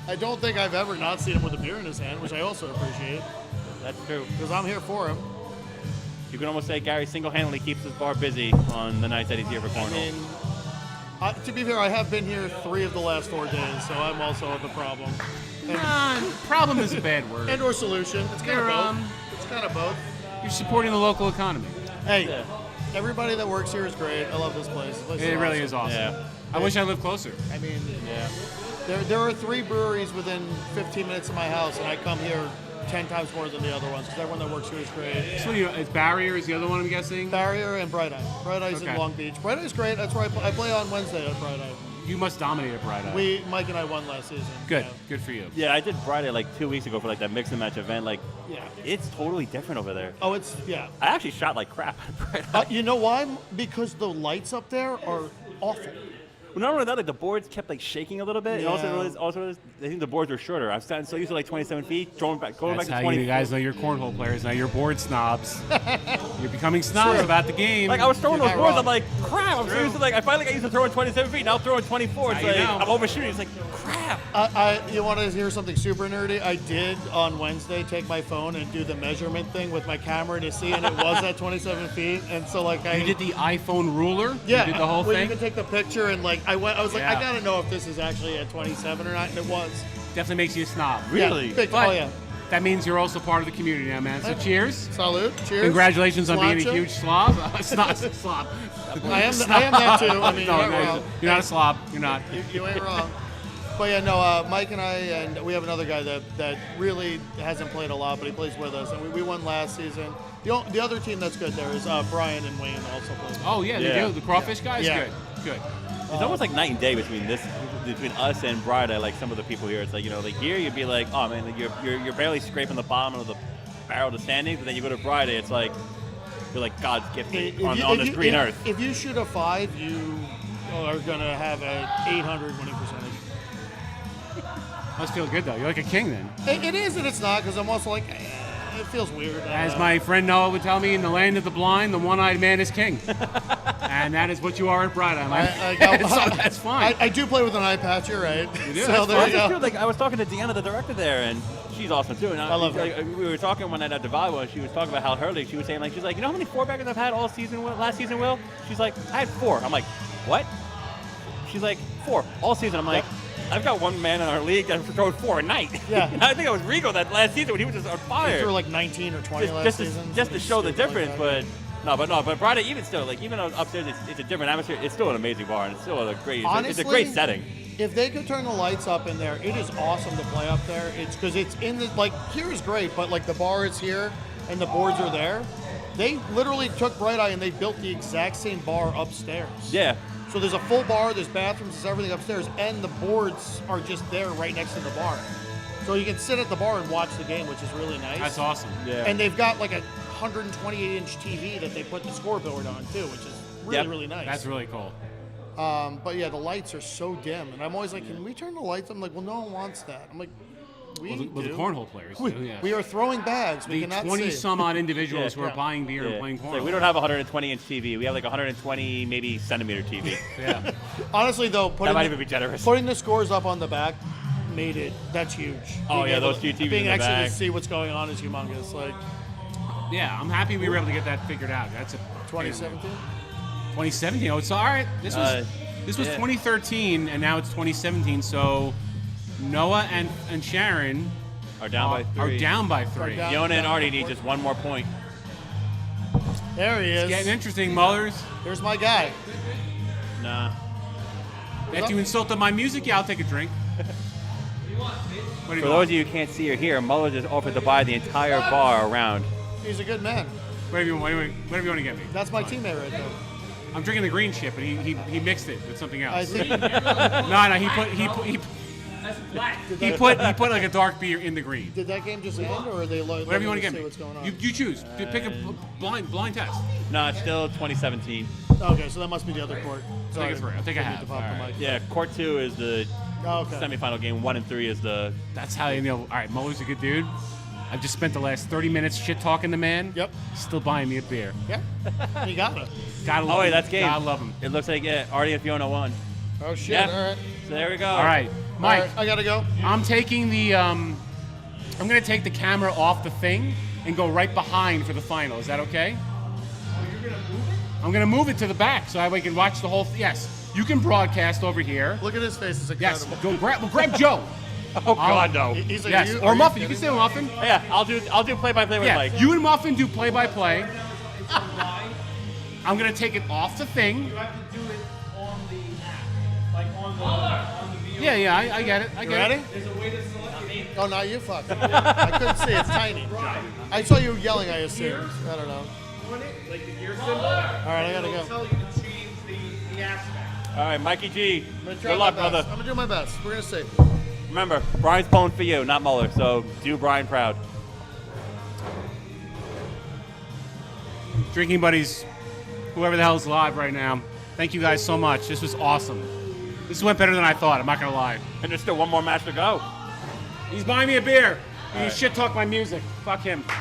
I don't think I've ever not seen him with a beer in his hand, which I also appreciate. That's true. Because I'm here for him. You can almost say Gary single-handedly keeps his bar busy on the nights that he's here for cornhole. To be fair, I have been here 3 of the last 4 days, so I'm also the problem. Problem is a bad word. And or solution. It's kind of both. It's kind of both. You're supporting the local economy. Hey, everybody that works here is great. I love this place. This place It really is awesome. Yeah. I wish I lived closer. I mean, yeah. There are 3 breweries within 15 minutes of my house, and I come here 10 times more than the other ones because everyone that works here is great. So it's Barrier is the other one, I'm guessing? Barrier and Bright Eye. Bright Eye's Okay. in Long Beach. Bright Eye's great. That's where I play on Wednesday at Bright Eye. You must dominate at Bright Eye. Mike and I won last season. Good. Yeah. Good for you. Yeah, I did Friday like 2 weeks ago for like that mix and match event. Like, Yeah. it's totally different over there. Oh, it's, yeah. I actually shot like crap. You know why? Because the lights up there are awful. not only that, like the boards kept like shaking a little bit, and Yeah. also I think the boards were shorter. I've gotten so used to like 27 feet, going back That's to how 20. you guys know you're cornhole players. Now you're board snobs. You're becoming snobs about the game. Like I was throwing You're those not boards, wrong. I'm like, crap. I'm seriously like, I finally got used to throwing 27 feet. Now I'm throwing 24. It's Now you like know. I'm overshooting. It's like, crap. You want to hear something super nerdy? I did on Wednesday take my phone and do the measurement thing with my camera to see, and it was at 27 feet. And so like You did the iPhone ruler? Yeah, You did the whole well, thing? you can take the picture and like I was like, Yeah. I gotta know if this is actually at 27 or not, and it was. Definitely makes you a snob. Really? Big- But oh, yeah. that means you're also part of the community now, man. So cheers. Salute. Cheers. Congratulations on being a Sláinte. huge slob. Slob. I am that too. I mean, No, you're not no, wrong. you're not a slob. You're not. You ain't wrong. But yeah, no, Mike and I, and we have another guy that really hasn't played a lot, but he plays with us, and we won last season. The other team that's good there is Brian and Wayne also play. Oh yeah, they do. The crawfish guys. Yeah. Good. It's almost like night and day between us and Brida. Like some of the people here, it's like like here you'd be like, oh man, like you're barely scraping the bottom of the barrel of the standings, but then you go to Brida, it's like you're like God's gift on this green earth. If you shoot a 5, you are gonna have an 800 winning percentage. Must feel good though. You're like a king then. It is and it's not, because I'm also like, it feels weird. As my friend Noah would tell me, in the land of the blind, the one-eyed man is king. And that is what you are at Bride Island. So that's fine. I do play with an eye patch. You're right. You do? So there That's you go. true. Like I was talking to Deanna, the director there, and she's awesome too. And I love her. like, we were talking one night at the volleyball, and she was talking about how her league. She was saying like, she's like, you know how many 4-baggers I've had all season? Last season, Will? She's like, I had 4. I'm like, what? She's like, 4 all season. I'm like, I've got one man in our league that throws 4 a night. Yeah. I think it was Rigo that last season when he was just on fire. He threw like 19 or 20 last season. Just to show the difference, but Brida, even still, like even upstairs, it's a different atmosphere. It's still an amazing bar, and it's still a great. Honestly, it's a great setting. If they could turn the lights up in there, it is awesome to play up there. It's because it's in the here is great, but like the bar is here and the boards are there. They literally took Bright Eye and they built the exact same bar upstairs. Yeah. So there's a full bar, there's bathrooms, there's everything upstairs, and the boards are just there right next to the bar. So you can sit at the bar and watch the game, which is really nice. That's awesome. Yeah. And they've got like a 128-inch TV that they put the scoreboard on too, which is really nice. That's really cool. But yeah, the lights are so dim, and I'm always like, can we turn the lights? I'm like, well, no one wants that. I'm like, we Well, the do. cornhole players We, do, yeah. we are throwing bags. We The cannot 20 see. some odd individuals who are Yeah. buying beer and Yeah. playing It's cornhole. like we don't have a 120-inch TV. We have like 120 maybe centimeter TV. Yeah. Honestly, though, That might even be generous. Putting the scores up on the back made it. That's huge. Oh, Being yeah, able those to- two TVs Being in the actually back. to see what's going on is humongous. Like Yeah, I'm happy we were able to get that figured out. That's a 2017. 2017. Oh, it's all right. This was yeah. 2013, and now it's 2017. So Noah and Sharon Are down by 3. Are down by 3. Yona and Artie need just one more point. There he is. It's getting interesting, Mullers. There's my guy. Nah. After you insulted my music, yeah, I'll take a drink. For those of you who can't see or hear, Muller just offered to buy the entire bar around. He's a good man. Whatever you want to get me. That's my teammate right there. I'm drinking the green shit, but he mixed it with something else. I think- no, he put like a dark beer in the green. Did that game just end, or are they Whatever you want to get me. What's going on? You choose. Pick a blind test. No, it's still 2017. Okay, so that must be the other court. I'll take a 3. I'll take a Didn't half. need to pop the mic. Yeah, court 2 is the Okay. semifinal game. 1 and 3 is the. That's how you know. All right, Muller's a good dude. I've just spent the last 30 minutes shit talking the man. Yep. Still buying me a beer. Yeah. You got it. Gotta love Oh, wait, him. that's game. Gotta love him. It looks like Artie and Fiona won. Oh shit! Yep. All right. So there we go. All right, Mike. All right, I gotta go. I'm taking the. I'm gonna take the camera off the thing and go right behind for the final. Is that okay? I'm gonna move it to the back so that way we can watch the whole. Yes, you can broadcast over here. Look at his face. It's Yes, incredible. go grab Joe. Oh God, no. He's like, Yes, are or you Muffin. You kidding can stay with Muffin. Yeah, I'll do play-by-play with Yeah, Mike. you and Muffin do play-by-play. I'm gonna take it off the thing. You have to do it on the app, like on the Yeah, I get it. I You get ready? it. There's a way to select it. Oh, not you, fuck. I couldn't see. It's tiny. I saw you yelling. I assumed. I don't know. On it, like the gear symbol. All right, I gotta it'll go. tell you to change the aspect. All right, Mikey G. I'm gonna try Good my luck, best. brother. I'm gonna do my best. We're gonna see. Remember, Brian's pulling for you, not Muller. So do Brian proud. Drinking buddies, whoever the hell's live right now. Thank you guys so much. This was awesome. This went better than I thought. I'm not gonna lie. And there's still one more match to go. He's buying me a beer. He right. shit talk my music. Fuck him. Go!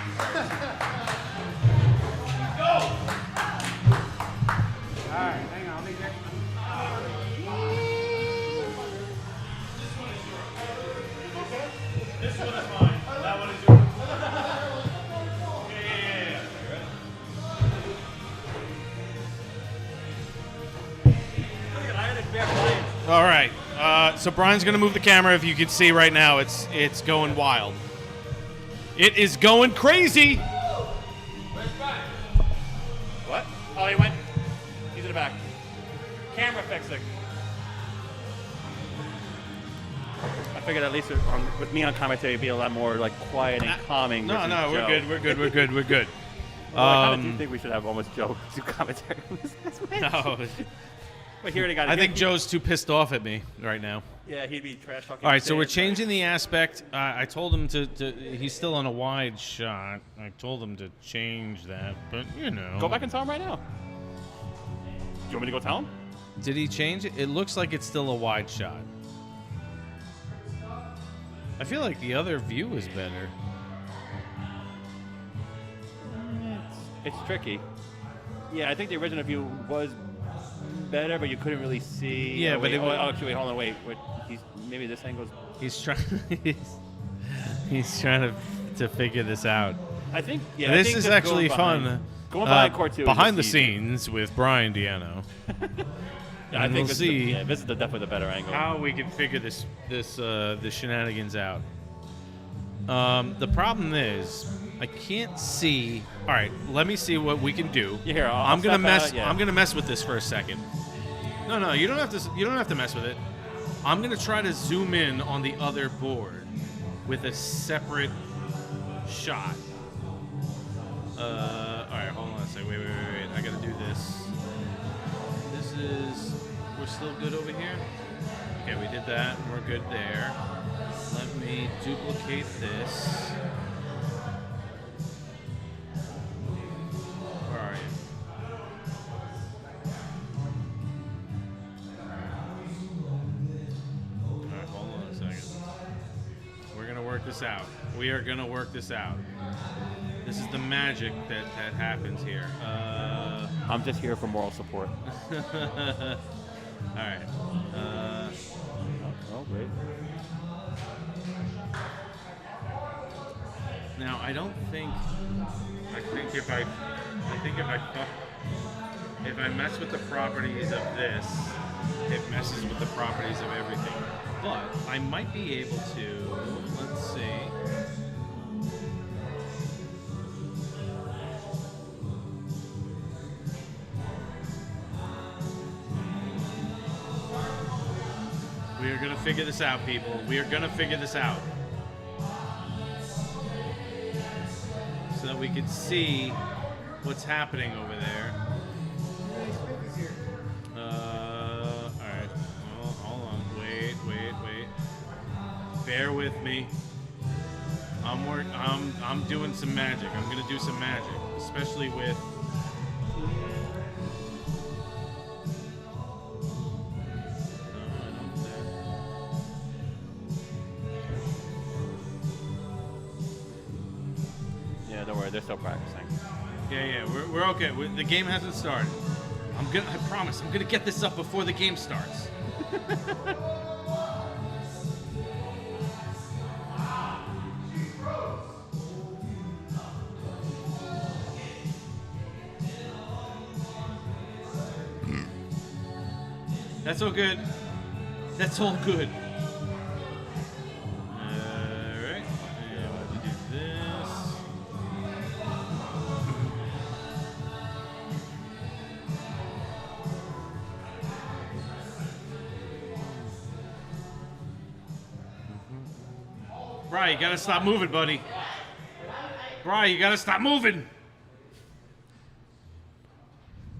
Alright, hang on, I'll make that. This one is mine. That one is yours. All right. So Brian's going to move the camera. If you can see right now, it's going wild. It is going crazy. What? Oh, he went. He's in the back. Camera fixing. I figured at least with me on commentary, it'd be a lot more like quiet and calming. No, versus no, we're Joe. good. We're good. We're good. We're good. Well, I kind of do think we should have almost Joe do commentary on this match. No. But here they got. I think Joe's too pissed off at me right now. Yeah, he'd be trash talking. All right, so we're changing the aspect. I told him to. He's still on a wide shot. I told him to change that, but you know. Go back and tell him right now. Do you want me to go tell him? Did he change it? It looks like it's still a wide shot. I feel like the other view is better. It's tricky. Yeah, I think the original view was better, but you couldn't really see. Yeah, oh, but wait, actually, hold on, wait. He's maybe this angle's. He's trying. he's trying to figure this out. I think. Yeah, this is actually fun. Going behind court two. Behind the scenes with Brian Diano. Yeah, I think we'll see. This is definitely the better angle. How we can figure the shenanigans out. The problem is I can't see. All right, let me see what we can do. Yeah, here, I'm gonna mess. yeah. I'm gonna mess with this for a second. No, you don't have to. You don't have to mess with it. I'm gonna try to zoom in on the other board with a separate shot. All right, hold on a second. Wait. I gotta do this. This is. We're still good over here. Okay, we did that. We're good there. Let me duplicate this. Where are you? Alright, hold on a second. We're gonna work this out. We are gonna work this out. This is the magic that happens here. I'm just here for moral support. Alright. Oh, great. Now I think if I mess with the properties of this, it messes with the properties of everything. But I might be able to. Let's see. We are gonna figure this out, people. We are gonna figure this out. So that we can see what's happening over there. Alright. Well, hold on. Wait. Bear with me. I'm doing some magic. I'm gonna do some magic. Especially with Don't worry, they're still practicing. Yeah, we're okay. The game hasn't started. I promise, I'm gonna get this up before the game starts. That's all good. That's all good. Alright. And we'll do this. Brian, you gotta stop moving, buddy. Brian, you gotta stop moving.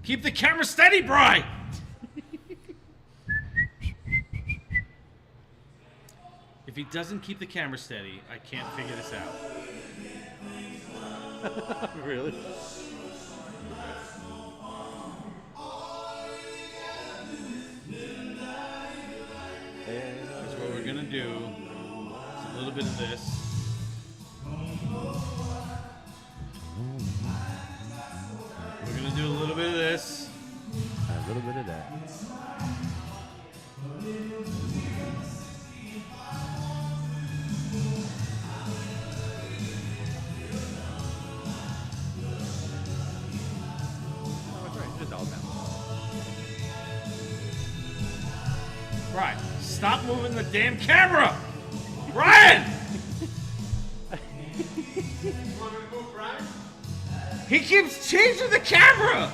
Keep the camera steady, Brian. If he doesn't keep the camera steady, I can't figure this out. Really? gonna do is a little bit of this. We're gonna do a little bit of this. A little bit of that. Right. Stop moving the damn camera! Brian! He keeps changing the camera!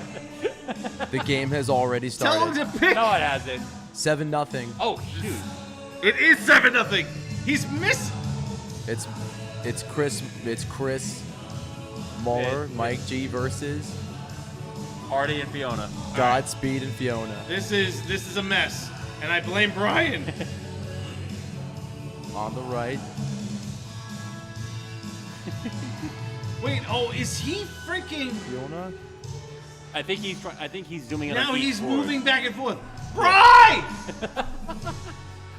The game has already started. Tell him to pick! No, it hasn't. 7-0. Oh, shoot. It is 7-0. He's missing. It's Chris Muller, Mike G versus Artie and Fiona. Godspeed and Fiona. This is a mess. And I blame Brian. On the right. Wait, oh, is he freaking Fiona? I think he's zooming in. Now like he's forward. moving back and forth. Brian!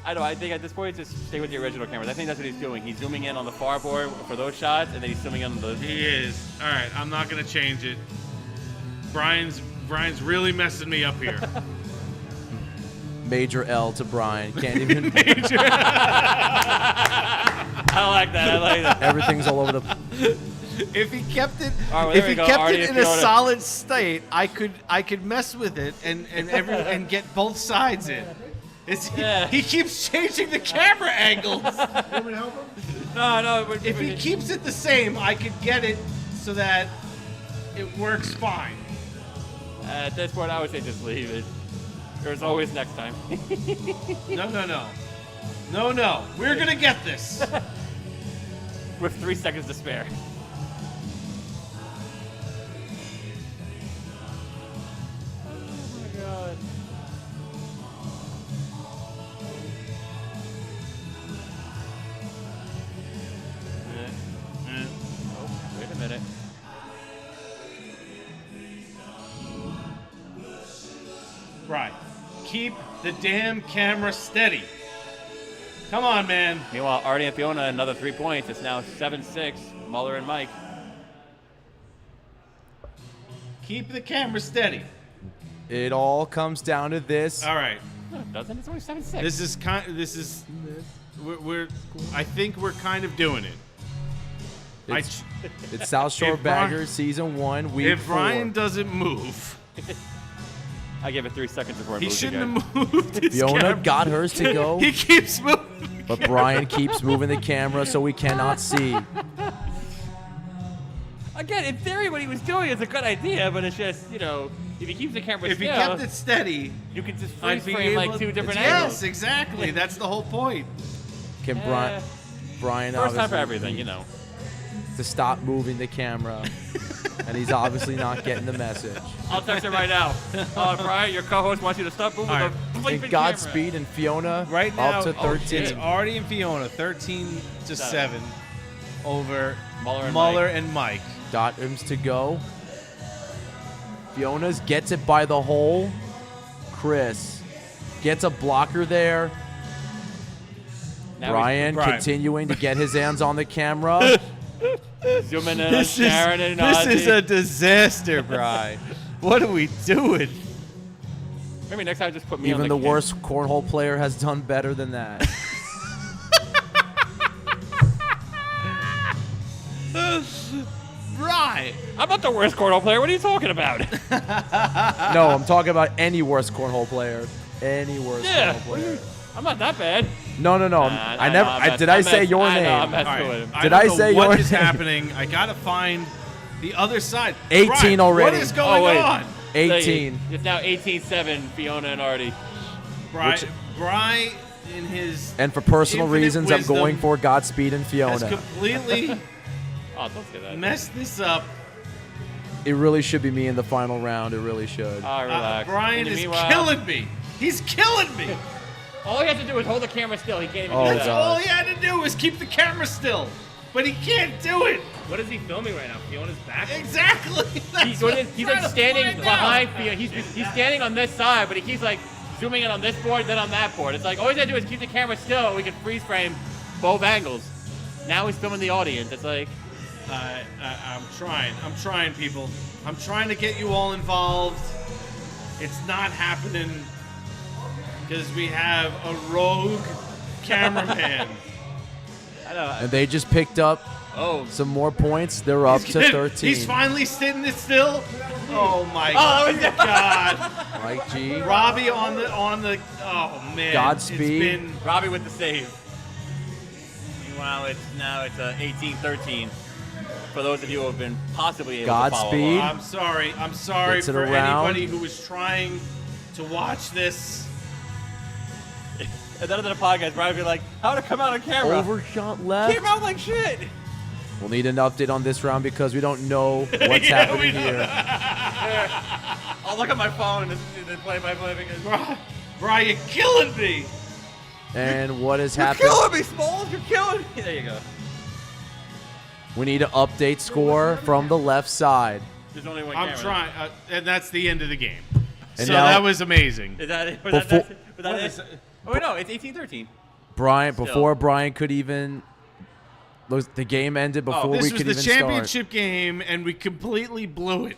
I know. I think at this point, just stay with the original cameras. I think that's what he's doing. He's zooming in on the far board for those shots, and then he's zooming in on the. He is. All right, I'm not gonna change it. Brian's really messing me up here. Major L to Brian. Can't even. Major. I like that. Everything's all over the. If he kept it, Right, well, if he kept Artie, it in a solid state, I could mess with it and get both sides in. He keeps changing the camera angles. You want me to help him? No. If he keeps it the same, I could get it so that it works fine. At this point, I would say just leave it. There's always next time. No. We're gonna get this. With 3 seconds to spare. Oh my god. Oh, wait a minute. Right. Keep the damn camera steady. Come on, man. Meanwhile, Artie and Fiona, another 3 points. It's now 7-6. Muller and Mike. Keep the camera steady. It all comes down to this. All right. No, it doesn't. It's only 7-6. I think we're kind of doing it. It's South Shore Baggers Season 1, Week 4. If Brian doesn't move, I gave it 3 seconds before I he moved shouldn't again. have moved his Fiona camera. got hers to go. He keeps moving. But Brian keeps moving the camera so we cannot see. Again, in theory, what he was doing is a good idea, but it's just, if he keeps the camera If still, he kept it steady, you could just I'd freeze be frame able like 2 different Yes, angles. exactly. That's the whole point. Can Brian First time for obviously everything, to stop moving the camera, and he's obviously not getting the message. I'll text him right now. Brian, your co-host wants you to stop moving All the right. And Godspeed and Fiona Right now, up to 13. it's Artie and Fiona, 13-7 over Muller and Mike. Dotums to go. Fiona's gets it by the hole. Chris gets a blocker there. Now Brian Brian continuing to get his hands on the camera. Zooming in on Sharon and This Ozzy. is a disaster, Brian. What are we doing? Maybe next time just put me on Even the the worst cornhole player has done better than that. Right. I'm not the worst cornhole player. What are you talking about? No, I'm talking about any worst cornhole player. Any worst cornhole player. I'm not that bad. No. I never. Did I say your name? I'm messing with him. Did I say your what is name? happening? I gotta find the other side. 18 Brian, already. What is going on? 18. It's now 18-7, Fiona and Artie. Brian, in his And for personal infinite reasons, I'm wisdom, going for Godspeed and has Fiona. completely Oh, don't say that. messed this up. It really should be me in the final round. It really should. Relax. Brian In the is meanwhile- killing me. He's killing me. All he has to do is hold the camera still. He can't even Oh, do That's that. all he had to do was keep the camera still. But he can't do it. What is he filming right now? Fiona's back? Exactly. He's like standing behind Fiona. He's standing on this side, but he keeps like zooming in on this board, then on that board. It's like, all you gotta do is keep the camera still, and we can freeze frame both angles. Now he's filming the audience. It's like... I'm trying, people. I'm trying to get you all involved. It's not happening because we have a rogue cameraman. I know. And they just picked up some more points. They're up to 13. He's finally sitting it still. Oh my God! Mike G. Robbie on the. Oh man! Godspeed. It's been Robbie with the save. Meanwhile, it's 18-13. For those of you who have been possibly able to follow Godspeed. along. I'm sorry Gets it for around. anybody who was trying to watch this. At the end of the podcast, Brian would be like, "How to come out on camera? Overshot left. Came out like shit." We'll need an update on this round because we don't know what's happening here. I'll look at my phone and see the play-by-play because Brian, you're killing me. And what has you're happened? killing me, Smalls. You're killing me. There you go. We need an update score from the left side. There's only one I'm camera. trying, and that's the end of the game. And so now- that was amazing. Is that it? Was Before- that it? Oh wait, no, it's 18-13. Brian, Still. before Brian could even, the game ended before we This could was even the championship start. game, and we completely blew it.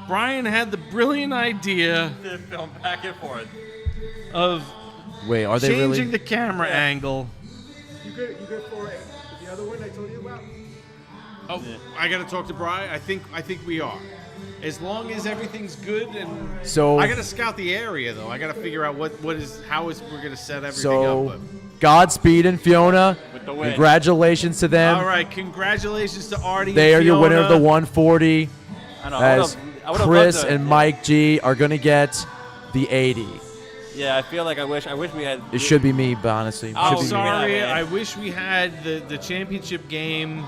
Brian had the brilliant idea To film back and forth. of Wait, are they changing really? the camera angle. You good for the other one I told you about? Oh, I got to talk to Brian. I think we are. As long as everything's good, and So- I got to scout the area though. I got to figure out we're going to set everything So, up. Godspeed and Fiona. With the win. Congratulations to them. All right, congratulations to Artie. They and are your winner of the Fiona. 140. I know, I As would've Chris loved to- and Mike G are going to get the 80. Yeah, I feel like I wish we had. It should be me, but honestly. I'm Should be me. sorry. Yeah, man. I wish we had the championship game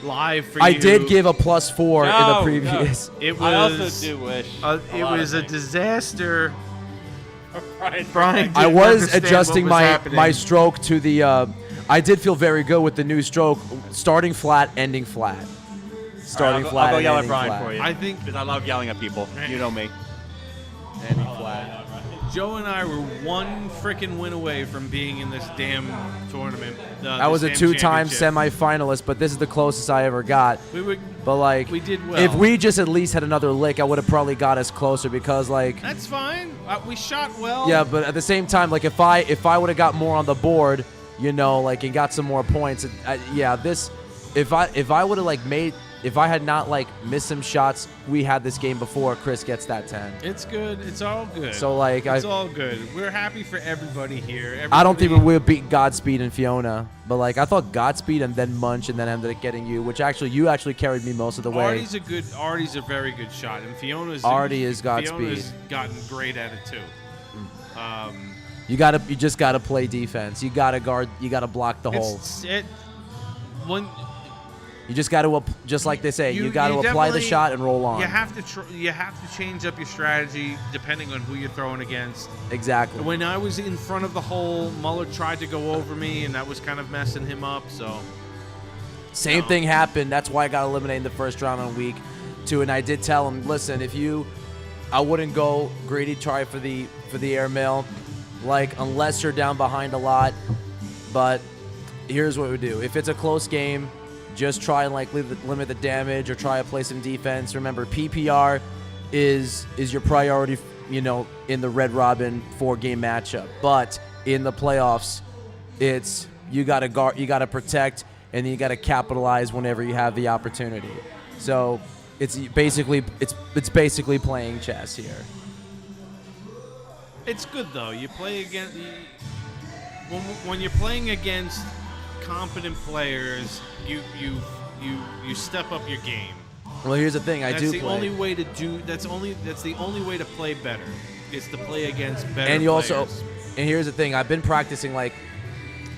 live for I you. did give a +4 in the No, previous. It was. I also do wish. It lot was of a things. disaster. Brian, Brian I didn't was understand adjusting what was my happening. stroke to the. I did feel very good with the new stroke, starting flat, ending flat. Starting I'll flat. go and yell at ending Brian flat. for you. I think because I love yelling at people. You know me. Ending flat. Joe and I were one freaking win away from being in this damn tournament. I was a this 2-time championship. semifinalist, but this is the closest I ever got. We were. But like, We did well. if we just at least had another lick, I would have probably got us closer because like. That's fine. We shot well. Yeah, but at the same time, like if I would have got more on the board, you know, like and got some more points, if I would have like made. If I had not like missed some shots, we had this game before. Chris gets that 10. It's good. It's all good. So, like, it's all good. We're happy for everybody here. I don't think we Everybody- would beat Godspeed and Fiona, but like I thought Godspeed and then Munch and then ended up getting you, which actually you actually carried me most of the way. Artie's a very good shot, and Fiona's Artie is Godspeed. Fiona's gotten great at it too. You just gotta play defense. You gotta guard. You gotta block the hole. You just gotta just like they say. You gotta apply the definitely- shot and roll on. You have to change up your strategy depending on who you're throwing against. Exactly. When I was in front of the hole, Muller tried to go over me, and that was kind of messing him up. So Same thing happened. That's why I got eliminated in the first round on week 2. And I did tell him, listen, I wouldn't go greedy, try for the airmail, like unless you're down behind a lot. But here's what we do: if it's a close game, just try and like limit the damage or try to play some defense. Remember, PPR is your priority, you know, in the Red Robin 4-game matchup. But in the playoffs, it's you got to guard, you got to protect, and then you got to capitalize whenever you have the opportunity. So it's basically playing chess here. it's good though. You play against when you're playing against competent players, you step up your game. Well, here's the thing. That's the only way to do. That's the only way to play better. Is to play against better. And you players. also, and here's the thing. I've been practicing like,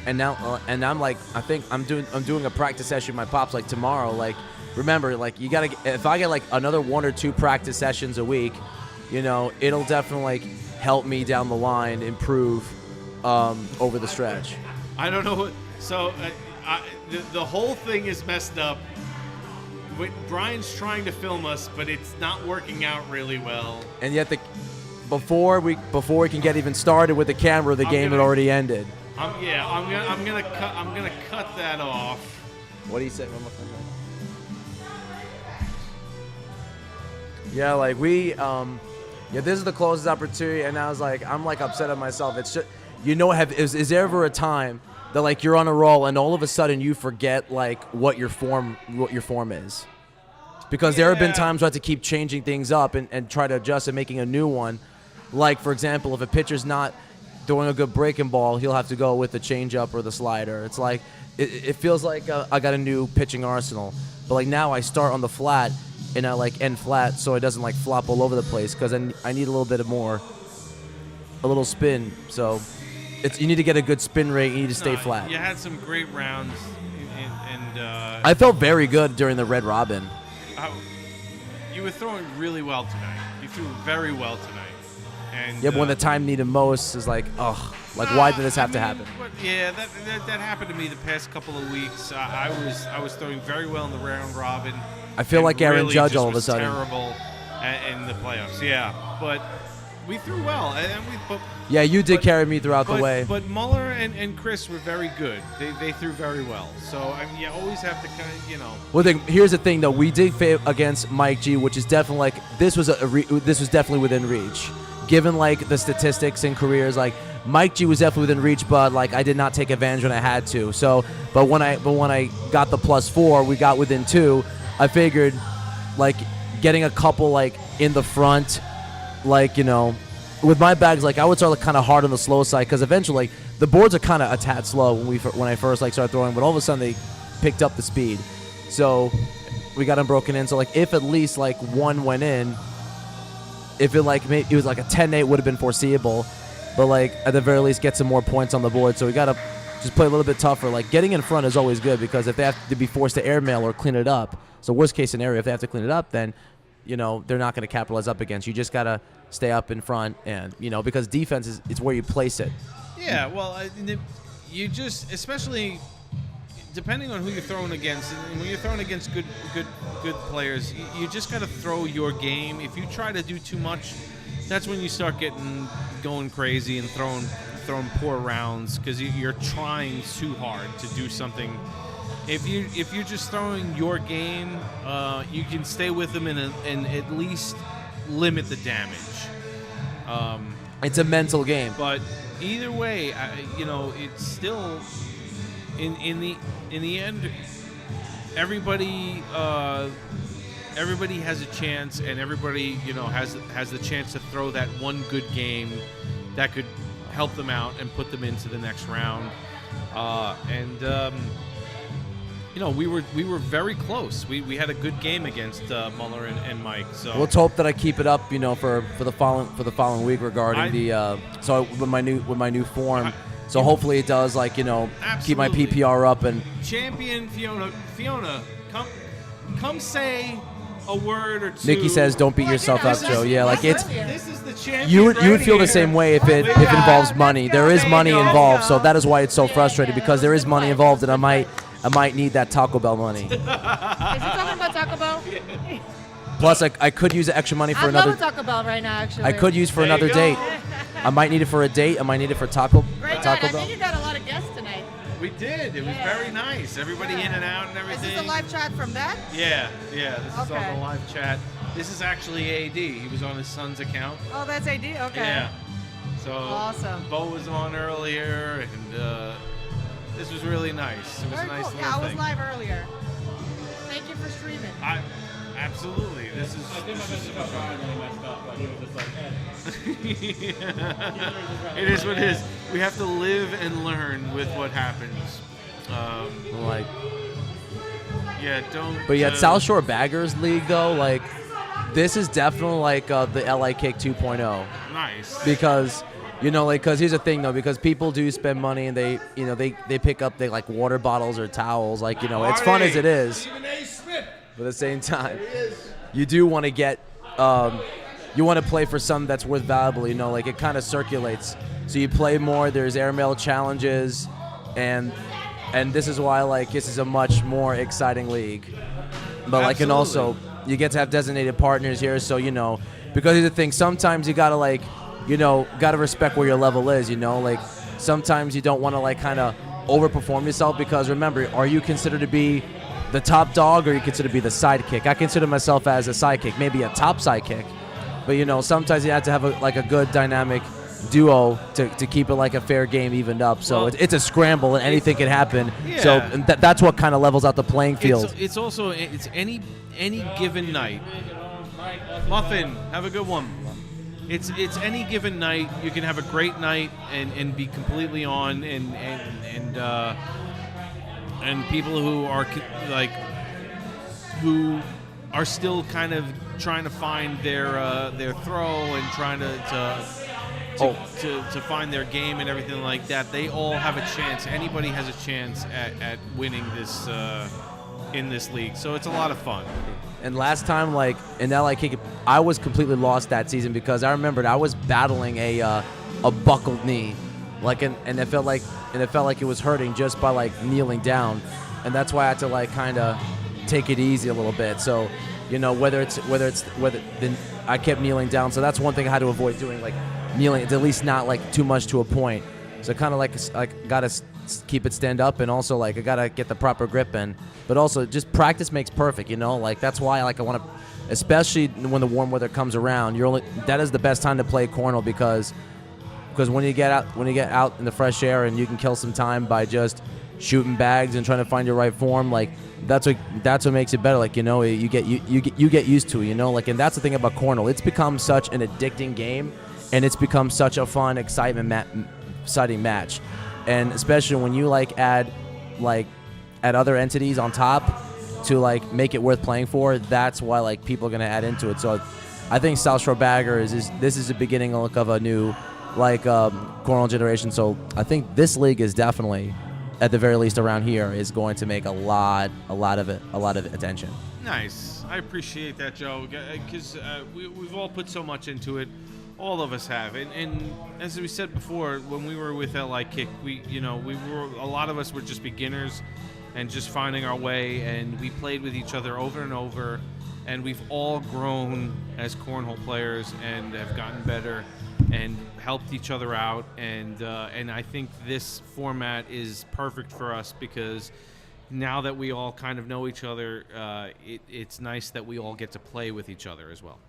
and now I'm like, I think I'm doing a practice session with my pops like tomorrow. Like, remember, like you gotta. If I get like another 1 or 2 practice sessions a week, you know, it'll definitely like help me down the line improve over the stretch. I don't know what. So the whole thing is messed up. Brian's trying to film us, but it's not working out really well. And yet before we can get even started with the camera, the game had already ended. I'm gonna cut that off. What do you say? Yeah, like we, this is the closest opportunity, and I was like, I'm like upset at myself. It's just, is there ever a time that like you're on a roll and all of a sudden you forget like what your form is? Because there have been times where I had to keep changing things up and try to adjust and making a new one. Like, for example, if a pitcher's not throwing a good breaking ball, he'll have to go with the changeup or the slider. It's like, it feels like I got a new pitching arsenal. But, like, now I start on the flat and I, like, end flat so it doesn't, like, flop all over the place because I need a little bit more, a little spin. So you need to get a good spin rate. You need to stay flat. You had some great rounds. I felt very good during the Red Robin. You were throwing really well tonight. You threw very well tonight. And but when the time needed most is like, why did this have to happen? That happened to me the past couple of weeks. I was throwing very well in the round robin. I feel like Aaron really Judge just all of a was sudden. Terrible in the playoffs. Yeah, but we threw well, Yeah, you did carry me throughout the way. But Muller and Chris were very good. They threw very well. So I mean, you always have to kind of, Well, here's the thing though. We did fail against Mike G, which is definitely like this was definitely within reach. Given like the statistics and careers, like Mike G was definitely within reach, but like I did not take advantage when I had to. So, but when I got the +4, we got within 2. I figured like getting a couple like in the front, like with my bags, like I would start like, kind of hard on the slow side because eventually like, the boards are kind of a tad slow when I first like started throwing, but all of a sudden they picked up the speed. So we got them broken in. So like if at least like one went in. If it was like a 10-8 would have been foreseeable, but like at the very least get some more points on the board. So we gotta just play a little bit tougher. Like getting in front is always good because if they have to be forced to airmail or clean it up, so worst case scenario, if they have to clean it up, then they're not going to capitalize up against you. Just gotta stay up in front and because defense is where you place it. Yeah, well, you just especially. Depending on who you're throwing against, and when you're throwing against good players, you just got to throw your game. If you try to do too much, that's when you start going crazy and throwing poor rounds because you're trying too hard to do something. If you're just throwing your game, you can stay with them and at least limit the damage. It's a mental game. But either way, it's still. In the end, everybody has a chance, and everybody has the chance to throw that one good game that could help them out and put them into the next round. We were very close. We had a good game against Muller and Mike. So let's hope that I keep it up, for the following week regarding with my new form. So hopefully it does, keep my PPR up and. Champion Fiona, come say a word or two. Nikki says, "Don't beat yourself up, Joe." Yeah, like it's. This is the champion. You would feel the same way if it involves money. There is money involved, so that is why it's so frustrating because there is money involved, and I might need that Taco Bell money. Is he talking about Taco Bell? Plus, I could use the extra money for another. I love Taco Bell right now, actually. I could use for another date. I might need it for a date. I might need it for Taco Bell. I think you got a lot of guests tonight. We did. It was very nice. Everybody in and out and everything. Is this a live chat from that? Yeah. This is on the live chat. This is actually AD. He was on his son's account. Oh, that's AD? Okay. Yeah. So awesome. Bo was on earlier, and this was really nice. It was very a nice cool. little Yeah, I was thing. live earlier. Thank you for streaming. Absolutely. This is. I think my Brian really messed up, but he was just like, It is what it is. We have to live and learn with what happens. Don't. But yeah, South Shore Baggers League though, this is definitely the LA Cake 2.0. Nice. Because because here's the thing though, because people do spend money and they pick up water bottles or towels, it's fun as it is. But at the same time, you do want to get, you want to play for something that's worth valuable, it kind of circulates. So you play more, there's airmail challenges, and this is why, this is a much more exciting league. But, and also, you get to have designated partners here, so, because here's the thing, sometimes you got to, got to respect where your level is. Like sometimes you don't want to like kind of overperform yourself because remember, are you considered to be the top dog or are you considered to be the sidekick? I consider myself as a sidekick, maybe a top sidekick, but sometimes you have to have a good dynamic duo to keep it like a fair game evened up. So it's a scramble and anything can happen. Yeah. So that's what kind of levels out the playing field. It's also any given night. Muffin, have a good one. It's any given night. You can have a great night and be completely on and people who are like who are still kind of trying to find their throw and trying to find their game and everything like that. They all have a chance. Anybody has a chance at winning this in this league. So it's a lot of fun. And last time, like in LA Kick, I was completely lost that season because I remembered I was battling a buckled knee, and it felt like it was hurting just by like kneeling down, and that's why I had to like kind of take it easy a little bit. So, whether then I kept kneeling down. So that's one thing I had to avoid doing, like kneeling, at least not like too much to a point. So kind of like gotta keep it stand up, and also like I gotta get the proper grip in. But also just practice makes perfect, like that's why like I want to, especially when the warm weather comes around. That is the best time to play cornhole because when you get out in the fresh air and you can kill some time by just shooting bags and trying to find your right form, like that's what makes it better. Like you get used to it, like, and that's the thing about cornhole. It's become such an addicting game, and it's become such a fun, exciting match, and especially when you like add other entities on top to like make it worth playing for. That's why like people are gonna add into it. So I think South Shore Bagger this is the beginning of a new cornhole generation. So I think this league is definitely, at the very least around here, is going to make a lot of attention. Nice. I appreciate that, Joe, because we've all put so much into it. All of us have, and as we said before, when we were with LI Kick, a lot of us were just beginners and just finding our way, and we played with each other over and over, and we've all grown as cornhole players and have gotten better and helped each other out, and I think this format is perfect for us because now that we all kind of know each other, it's nice that we all get to play with each other as well.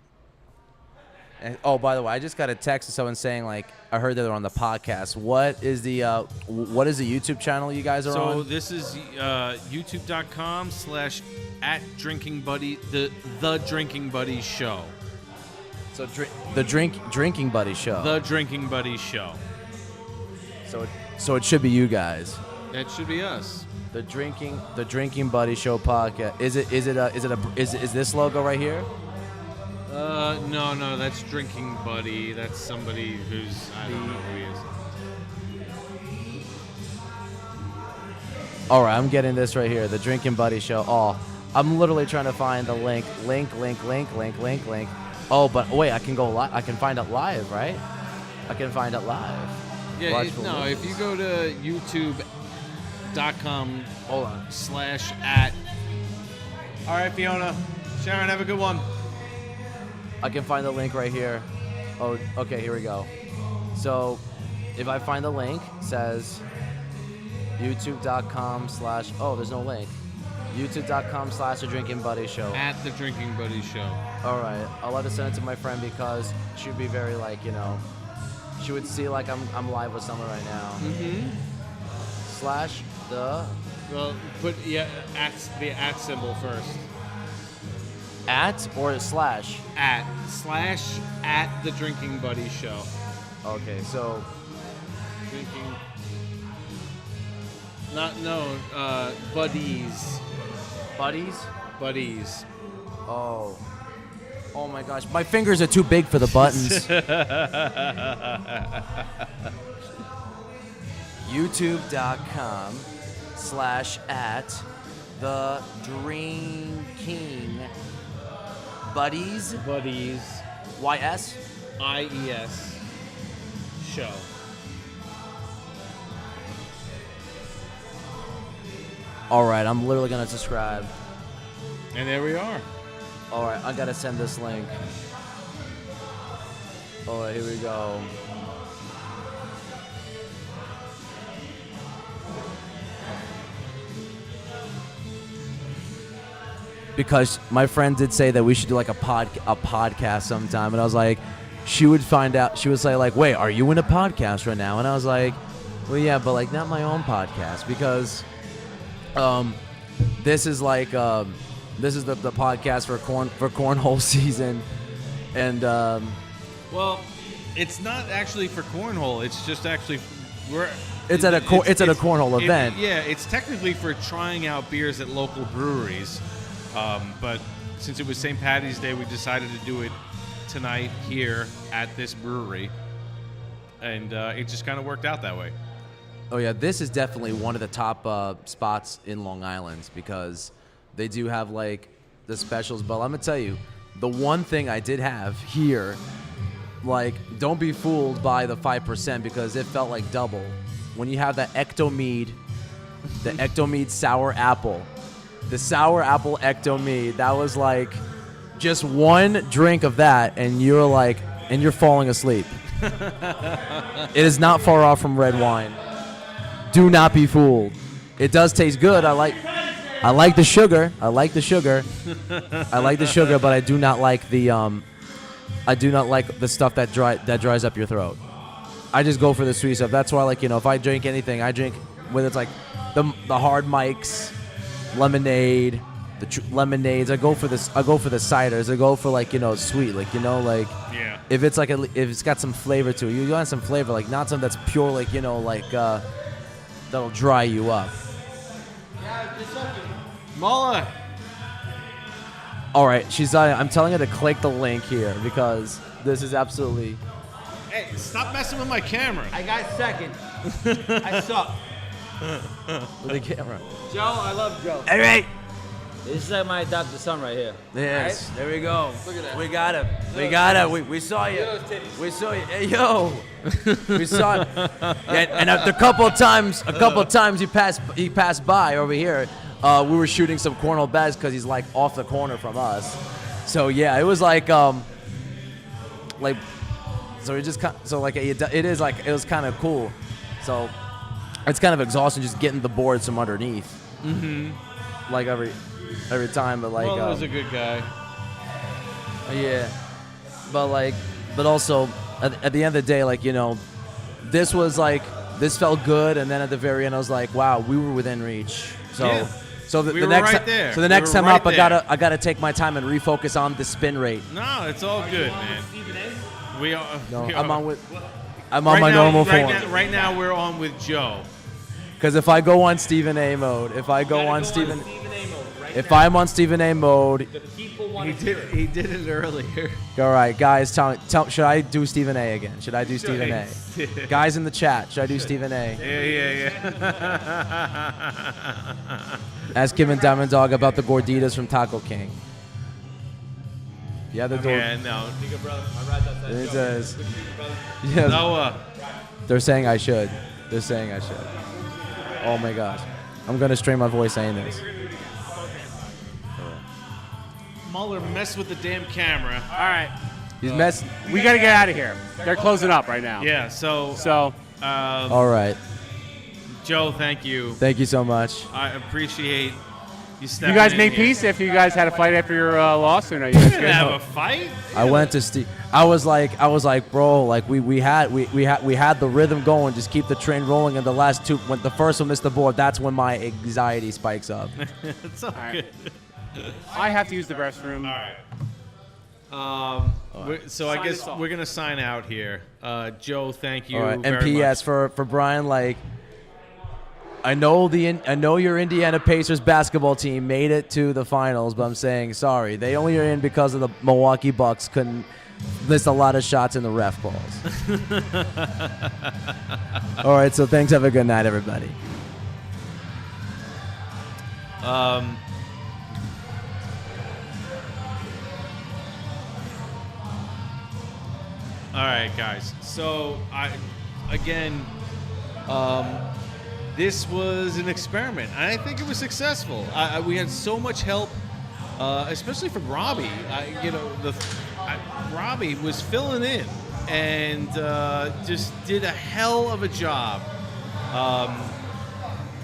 And, by the way, I just got a text of someone saying, like, I heard that they're on the podcast. What is the YouTube channel you guys are on? So this is youtube.com/@drinkingbuddy, the Drinking Buddies Show. So the Drinking Buddies Show. The Drinking Buddies Show. So it should be you guys. That should be us. The Drinking Buddies Show podcast. Is this logo right here? No, that's Drinking Buddy. That's somebody who's, I don't know who he is. All right, I'm getting this right here, the Drinking Buddy Show. Oh, I'm literally trying to find the link. Oh, but wait, I can go live. I can find it live, right? I can find it live. Yeah, if you go to youtube.com /@ All right, Fiona. Sharon, have a good one. I can find the link right here. Oh, okay, here we go. So if I find the link, it says youtube.com / oh, there's no link. youtube.com / The Drinking Buddy Show. @ The Drinking Buddy Show. All right, I'll let her send it to my friend because she would be very she would see like I'm live with someone right now. Mm-hmm. / Well, put the @ symbol first. @ or /? @ The Drinking Buddy Show. Okay, so drinking. Buddies. Buddies. Oh my gosh, my fingers are too big for the buttons. youtube.com / The Drinking Buddies. YS? IES. Show. All right, I'm literally going to subscribe. And there we are. All right, I got to send this link. Oh, here we go. Because my friend did say that we should do like a podcast sometime, and I was like, she would find out. She would say like, "Wait, are you in a podcast right now?" And I was like, "Well, yeah, but like not my own podcast because, this is like this is the podcast for cornhole season, and well, it's not actually for cornhole. It's just actually it's at a cornhole event. Yeah, it's technically for trying out beers at local breweries. But since it was St. Paddy's Day, we decided to do it tonight here at this brewery, and it just kind of worked out that way. Oh yeah, this is definitely one of the top spots in Long Island because they do have like the specials. But I'm gonna tell you, the one thing I did have here, like, don't be fooled by the 5% because it felt like double. When you have that Ecto-Mead, the Ecto-Mead sour apple. The sour apple Ecto-Mead, that was like just one drink of that, and you're falling asleep. It is not far off from red wine. Do not be fooled. It does taste good. I like the sugar. I like the sugar, but I do not like the stuff that dries up your throat. I just go for the sweet stuff. That's why, like, if I drink anything, I drink whether it's like the hard mics. Lemonade, lemonades. I go for the ciders. I go for sweet, yeah. If it's if it's got some flavor to it, you want some flavor, like not something that's pure, that'll dry you up. Mala. All right, I'm telling her to click the link here because this is absolutely. Hey, stop messing with my camera. I got second. I suck. With the camera. Joe, I love Joe. All right. This is like my adopted son right here. Yes. Right? There we go. Look at that. We got him. We got him. We saw you. We saw you. Hey, yo. We saw him. Yeah, and a couple of times he passed by over here. We were shooting some cornhole bets because he's like off the corner from us. So yeah, it was so it just it was kind of cool. So it's kind of exhausting just getting the boards from underneath. Mm-hmm. Like every time, but Well, that was a good guy. Yeah, but also at the end of the day, this was this felt good, and then at the very end, I was like, wow, we were within reach. So. Yeah. So the We were next right there. So the next We were time up, right I gotta take my time and refocus on the spin rate. No, it's all good, man. We are. No, we I'm are- on my normal form. Right now, we're on with Joe. Because if I go on Stephen A mode, if I'm on Stephen A mode, He did it earlier. all right, guys, tell should I do Stephen A again? Should I do Stephen A? Guys in the chat, should I do Stephen A? Yeah. Ask Kim and Diamond Dog about the gorditas from Taco King. Yeah, the door. Yeah, no. It says. Yes. Noah. They're saying I should. Oh my gosh. I'm gonna strain my voice saying this. Muller messed with the damn camera. All right. He's messing. We got to get out of here. They're closing up right now. Yeah, so. All right. Joe, thank you. Thank you so much. I appreciate you stepping You guys in made here. peace if you guys had a fight after your loss, or no? You We guys didn't good? have a fight. I went to Steve. I was like, bro, we had the rhythm going. Just keep the train rolling. And the last two, when the first one missed the board, that's when my anxiety spikes up. It's all good. I have to use the restroom. All right. So I Sign guess us off. we're gonna sign out here. Joe, thank you. All right. And very P.S. much. for Brian, I know your Indiana Pacers basketball team made it to the finals, but I'm saying sorry. They only are in because of the Milwaukee Bucks couldn't miss a lot of shots in the ref balls. All right. So thanks. Have a good night, everybody. All right, guys. So this was an experiment. I think it was successful. We had so much help, especially from Robbie. Robbie was filling in, and just did a hell of a job.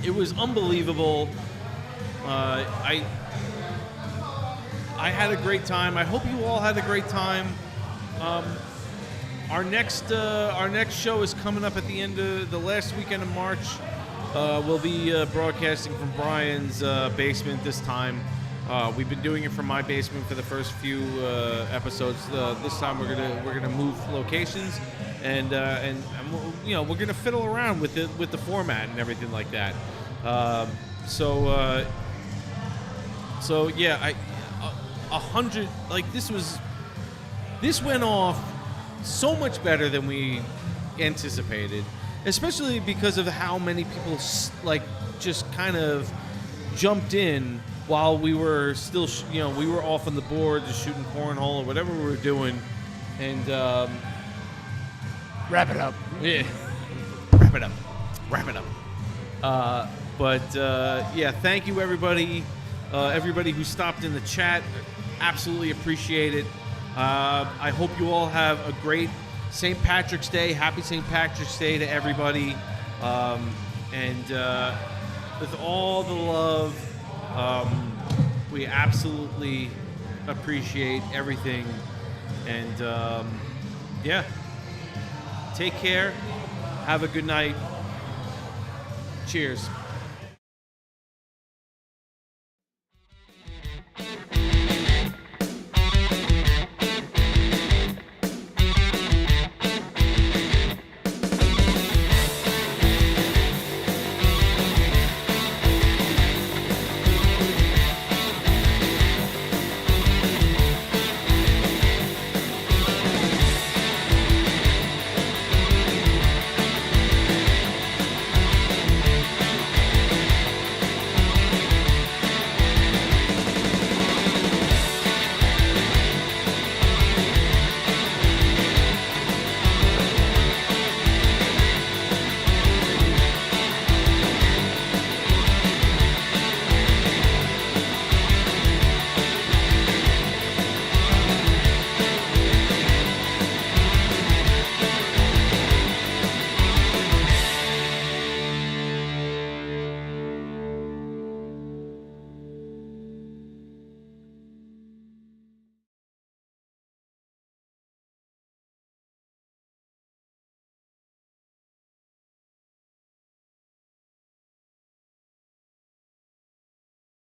It was unbelievable. I had a great time. I hope you all had a great time. Our next show is coming up at the end of the last weekend of March. We'll be broadcasting from Brian's basement this time. We've been doing it from my basement for the first few episodes. This time we're gonna move locations, and you know, we're gonna fiddle around with the format and everything like that. So yeah, 100, like, this went off so much better than we anticipated, especially because of how many people like just kind of jumped in while we were still we were off on the board just shooting cornhole or whatever we were doing, and wrap it up. Yeah, wrap it up. But yeah, thank you everybody who stopped in the chat. Absolutely appreciate it. I hope you all have a great St. Patrick's Day. Happy St. Patrick's Day to everybody. And with all the love, we absolutely appreciate everything. And yeah, take care. Have a good night. Cheers.